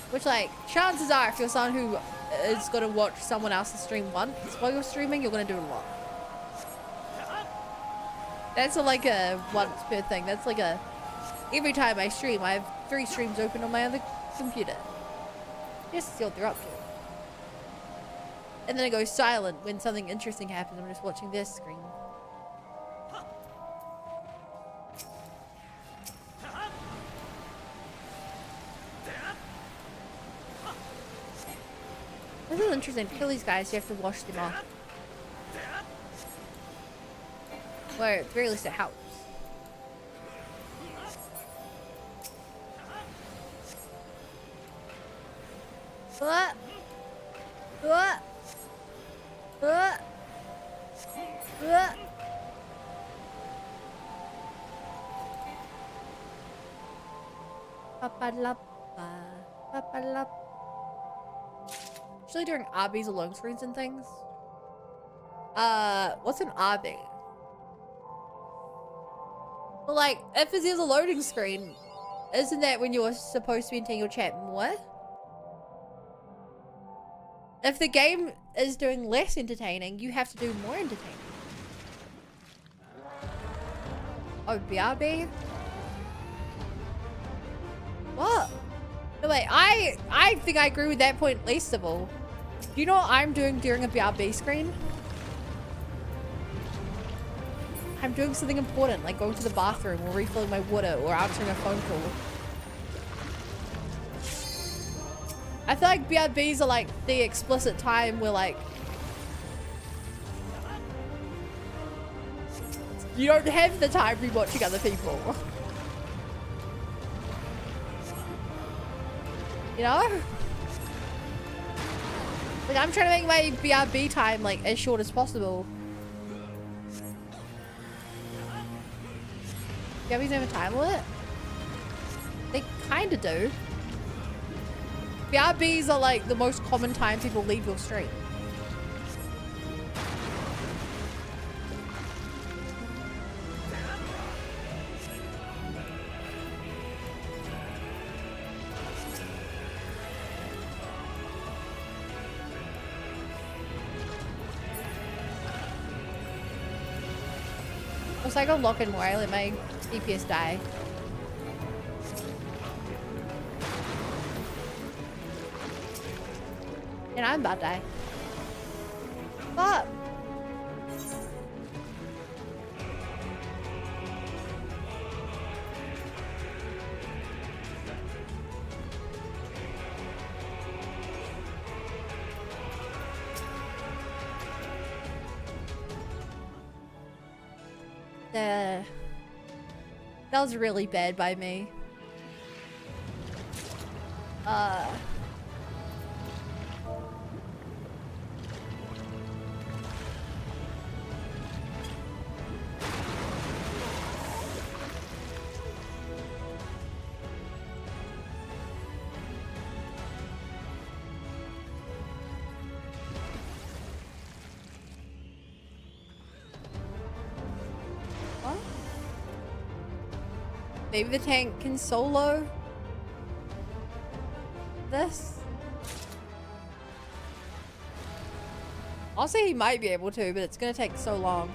Which, like, chances are if you're someone who is going to watch someone else's stream once while you're streaming, you're going to do it a lot. That's like a once per thing. That's like a every time I stream, I have 3 streams open on my other computer. Just see what they're up to. And then I go silent when something interesting happens. I'm just watching their screen. This is interesting. To kill these guys, you have to wash them off. Or at the very least it helps. What? What? What? What? Papa-lappa. Papa-lappa. Usually during RBs or loan screens and things. What's an RB? Well, like, if there's a loading screen, isn't that when you're supposed to be entering your chat more? If the game is doing less entertaining, you have to do more entertaining. Oh, BRB? What? No, wait, I think I agree with that point least of all. Do you know what I'm doing during a BRB screen? I'm doing something important, like going to the bathroom or refilling my water or answering a phone call. I feel like BRBs are like the explicit time where like you don't have the time rewatching other people. You know? Like I'm trying to make my BRB time like as short as possible. BRBs have a time limit? They kinda do. BRBs are like the most common time people leave your stream. Also, I go lock in more, I let my DPS die. And I'm about to die. Fuck! That was really bad by me. Maybe the tank can solo this. I'll say he might be able to, but it's gonna take so long.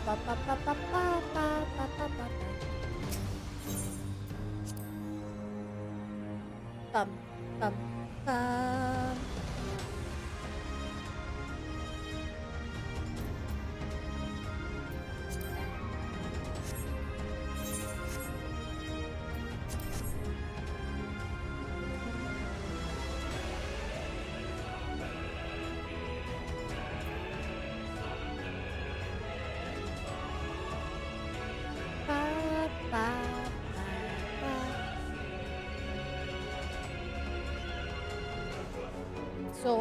Bum, bum, bum. Ba, ba, ba, ba. So,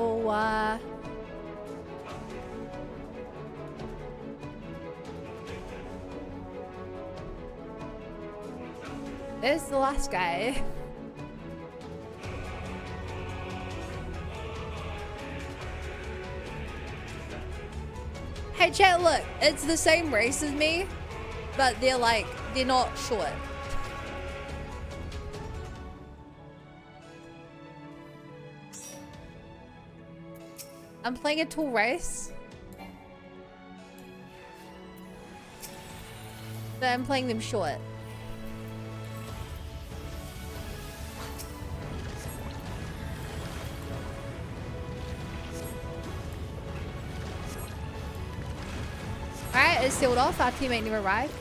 there's the last guy. Hey, Hey chat, look, it's the same race as me, but they're not short. I'm playing a tall race. But I'm playing them short. Alright, it's sealed off. Our teammate never arrived.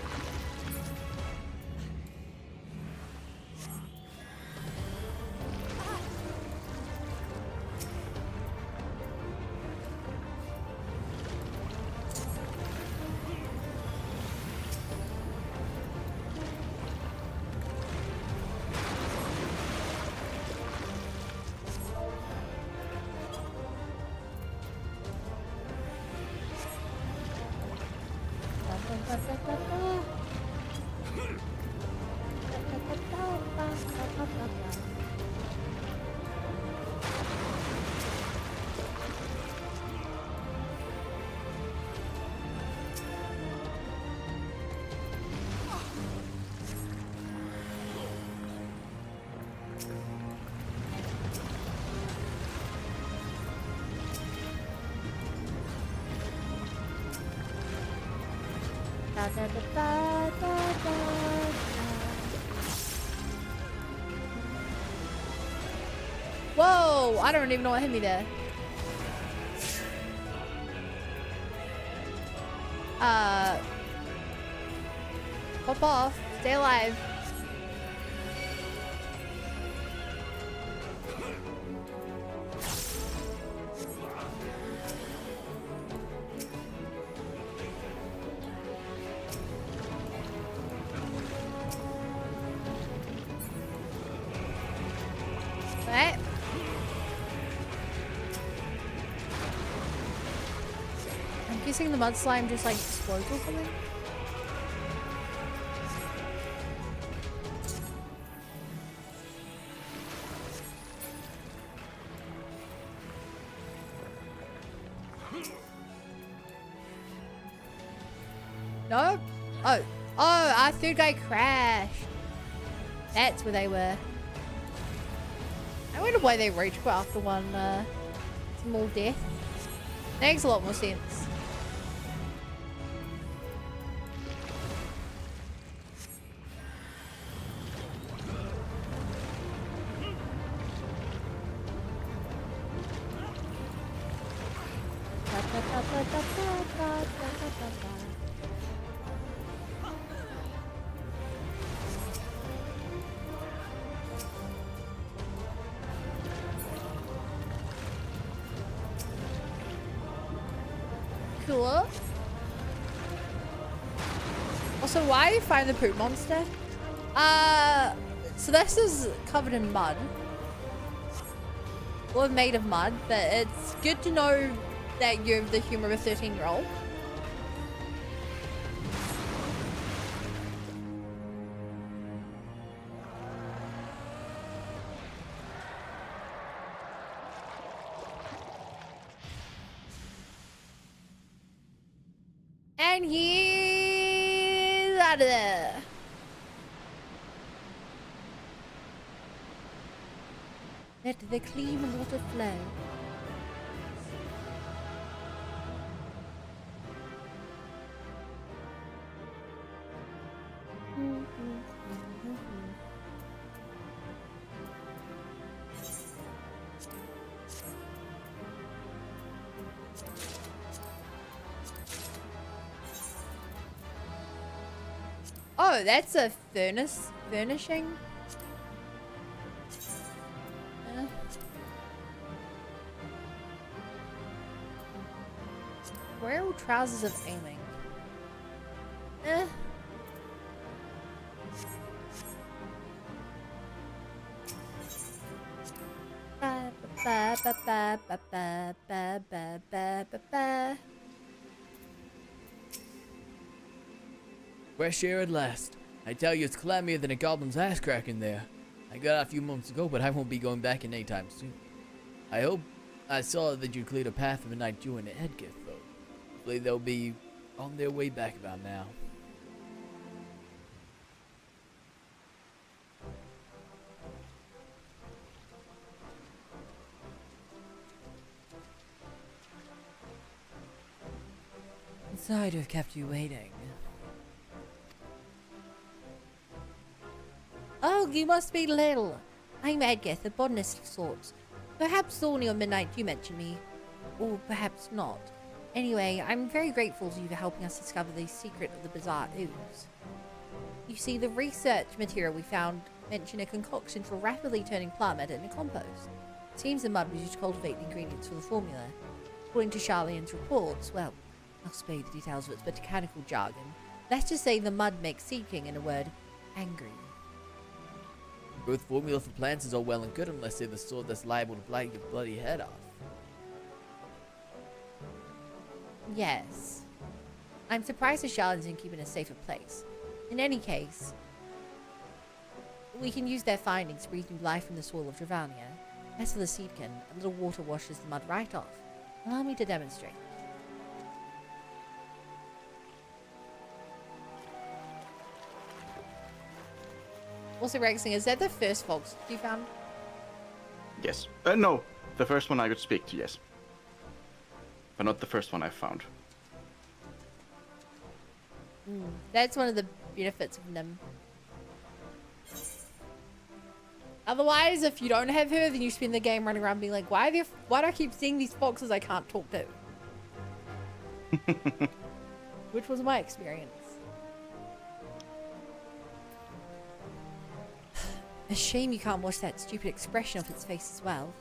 Whoa, I don't even know what hit me there. Pop off. Stay alive. Right. I'm guessing the mud slime just like explodes or something. No? Oh. Oh, our third guy crashed. That's where they were. I wonder why they rage quit after one small death. That makes a lot more sense. Cool. Also, why do you find the poop monster? So this is covered in mud. Or made of mud, but it's good to know that you're the humor of a 13-year-old. And he's out of there. Let the clean water flow. Oh, that's a furnishing. Where are trousers of aiming? Ba, ba, ba, ba, ba, ba, ba, ba, ba, ba, ba. Fresh air at last. I tell you, it's clammier than a goblin's ass crack in there. I got out a few months ago, but I won't be going back in anytime soon. I hope I saw that you cleared a path of a night you and Ed gift, though. Hopefully they'll be on their way back about now. Sorry to have kept you waiting. Oh, you must be Lil. I'm Edgith, a botanist of sorts. Perhaps Thorny or Midnight you mentioned me. Or perhaps not. Anyway, I'm very grateful to you for helping us discover the secret of the bizarre ooze. You see, the research material we found mentioned a concoction for rapidly turning plant matter into compost. Seems the mud was used to cultivate the ingredients for the formula. According to Charlene's reports, well, I'll spare you the details of its botanical jargon. Let's just say the mud makes seeking, in a word, angry. Both formula for plants is all well and good unless they're the sort that's liable to blight your bloody head off. Yes. I'm surprised the Charlatans didn't keep it in a safer place. In any case, we can use their findings to breathe new life from the soil of Dravania. As for the seedkin, a little water washes the mud right off. Allow me to demonstrate. Also, Rexing, is that the first fox you found? Yes. No, the first one I could speak to, yes. But not the first one I found. That's one of the benefits of Nim. Otherwise, if you don't have her, then you spend the game running around being like, why do I keep seeing these foxes I can't talk to? Which was my experience. A shame you can't watch that stupid expression off its face as well.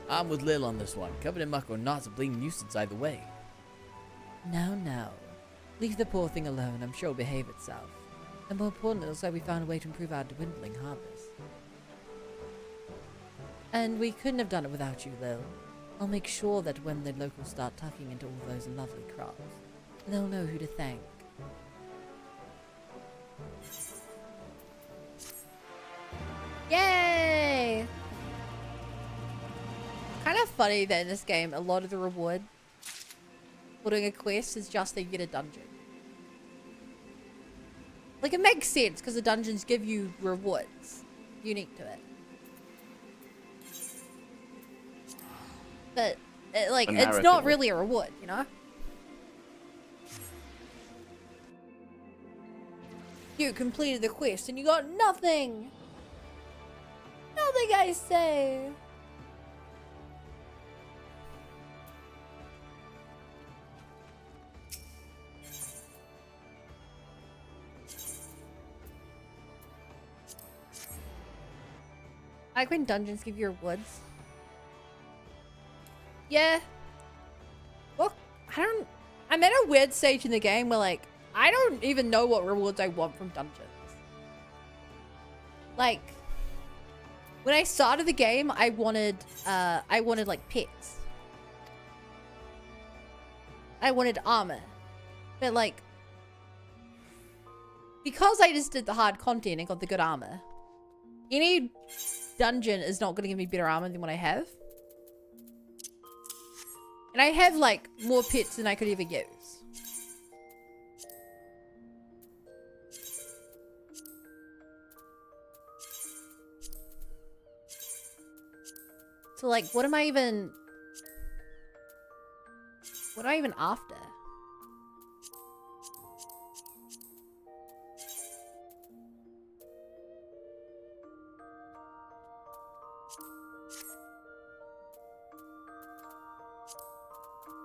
I'm with Lil on this one. Covered in muck or not, a bleeding nuisance either way. No, no. Leave the poor thing alone. I'm sure it'll behave itself. And more importantly, it looks like we found a way to improve our dwindling harvest. And we couldn't have done it without you, Lil. I'll make sure that when the locals start tucking into all those lovely crops, they'll know who to thank. Yay! Kind of funny that in this game, a lot of the reward for doing a quest is just that you get a dungeon. Like, it makes sense because the dungeons give you rewards unique to it. But, it's not really a reward, you know? You completed the quest and you got nothing! Nothing, I say! I like when dungeons give you rewards. Yeah. Well, I'm at a weird stage in the game where, like, I don't even know what rewards I want from dungeons. Like, when I started the game, I wanted like pets. I wanted armor. But like, because I just did the hard content and got the good armor, any dungeon is not going to give me better armor than what I have. And I have like more pets than I could ever use. So like, what am I even after?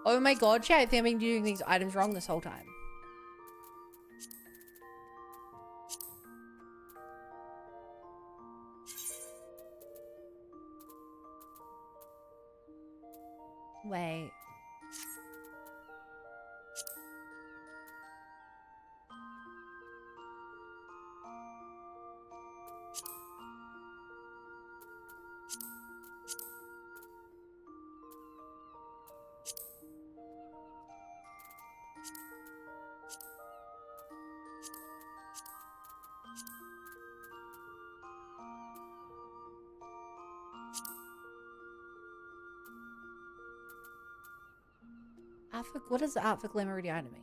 Oh my god, chat, I think I've been doing these items wrong this whole time. Wait. What does art for glamour item mean?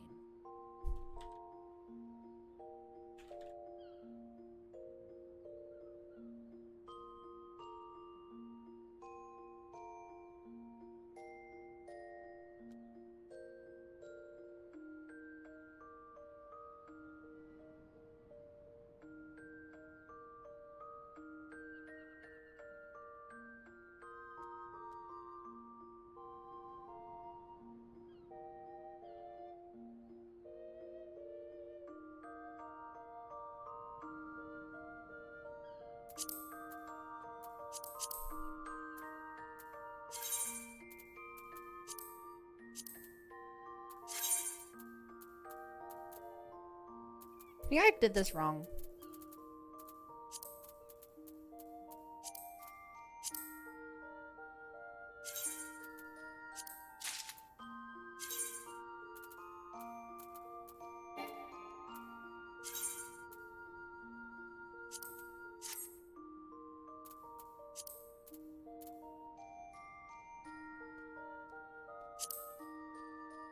I think I did this wrong.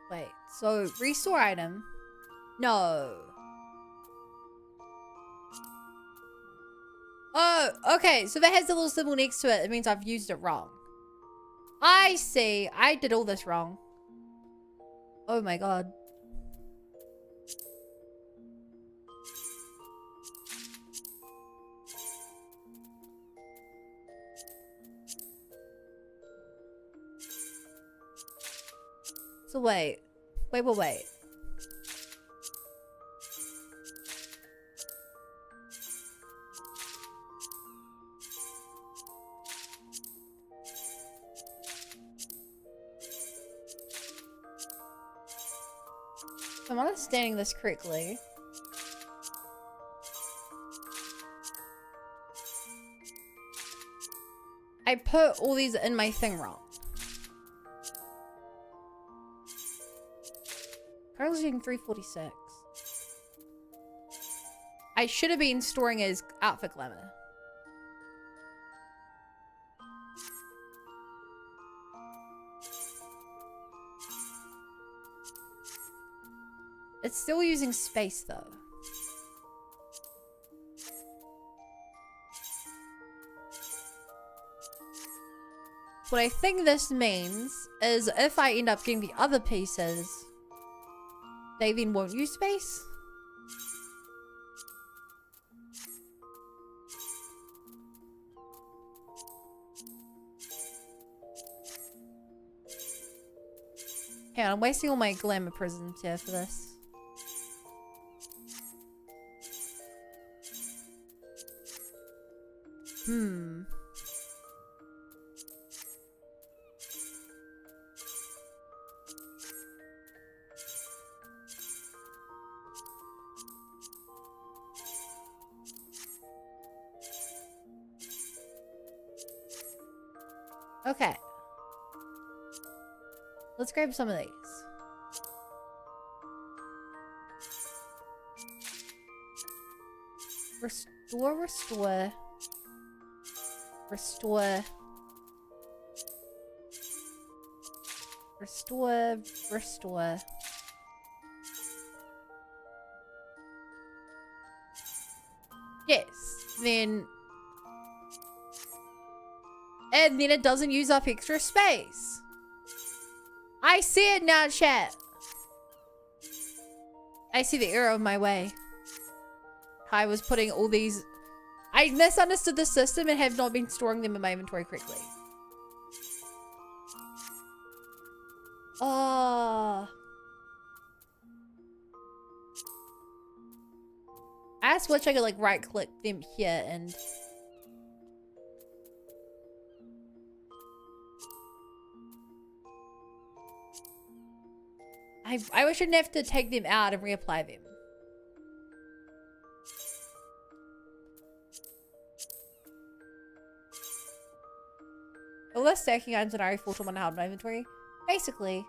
Wait, so restore item? No. Oh, okay. So if it has a little symbol next to it, it means I've used it wrong. I see. I did all this wrong. Oh my god. So wait. Wait. If I'm understanding this correctly. I put all these in my thing wrong. Currently using 346. I should have been storing as outfit glamour. It's still using space though. What I think this means is if I end up getting the other pieces, they then won't use space. Yeah, I'm wasting all my glamour prisms here for this. Okay. Let's grab some of these. Restore. Yes. And then it doesn't use up extra space. I see it now, chat. I see the error of my way. I was putting all these... I misunderstood the system and have not been storing them in my inventory correctly. Oh. I just wish I could like right click them here and... I wish I didn't have to take them out and reapply them. All the stacking items in RE full time on how my inventory. Basically,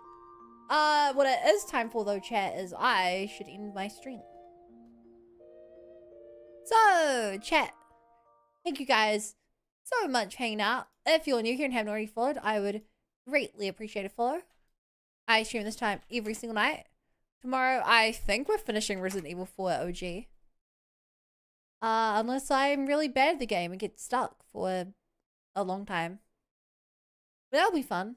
what it is time for though, chat, is I should end my stream. So, chat, thank you guys so much for hanging out. If you're new here and haven't already followed, I would greatly appreciate a follow. I stream this time every single night. Tomorrow, I think we're finishing Resident Evil 4 OG. Unless I'm really bad at the game and get stuck for a long time. But that'll be fun.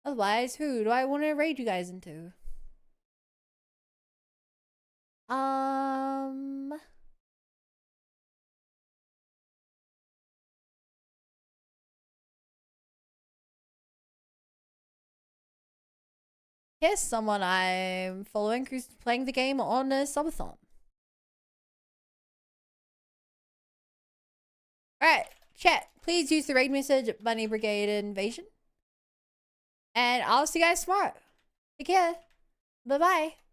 Otherwise, who do I want to raid you guys into? Here's someone I'm following who's playing the game on a subathon. Alright, chat, please use the raid message Bunny Brigade Invasion. And I'll see you guys tomorrow. Take care. Bye-bye.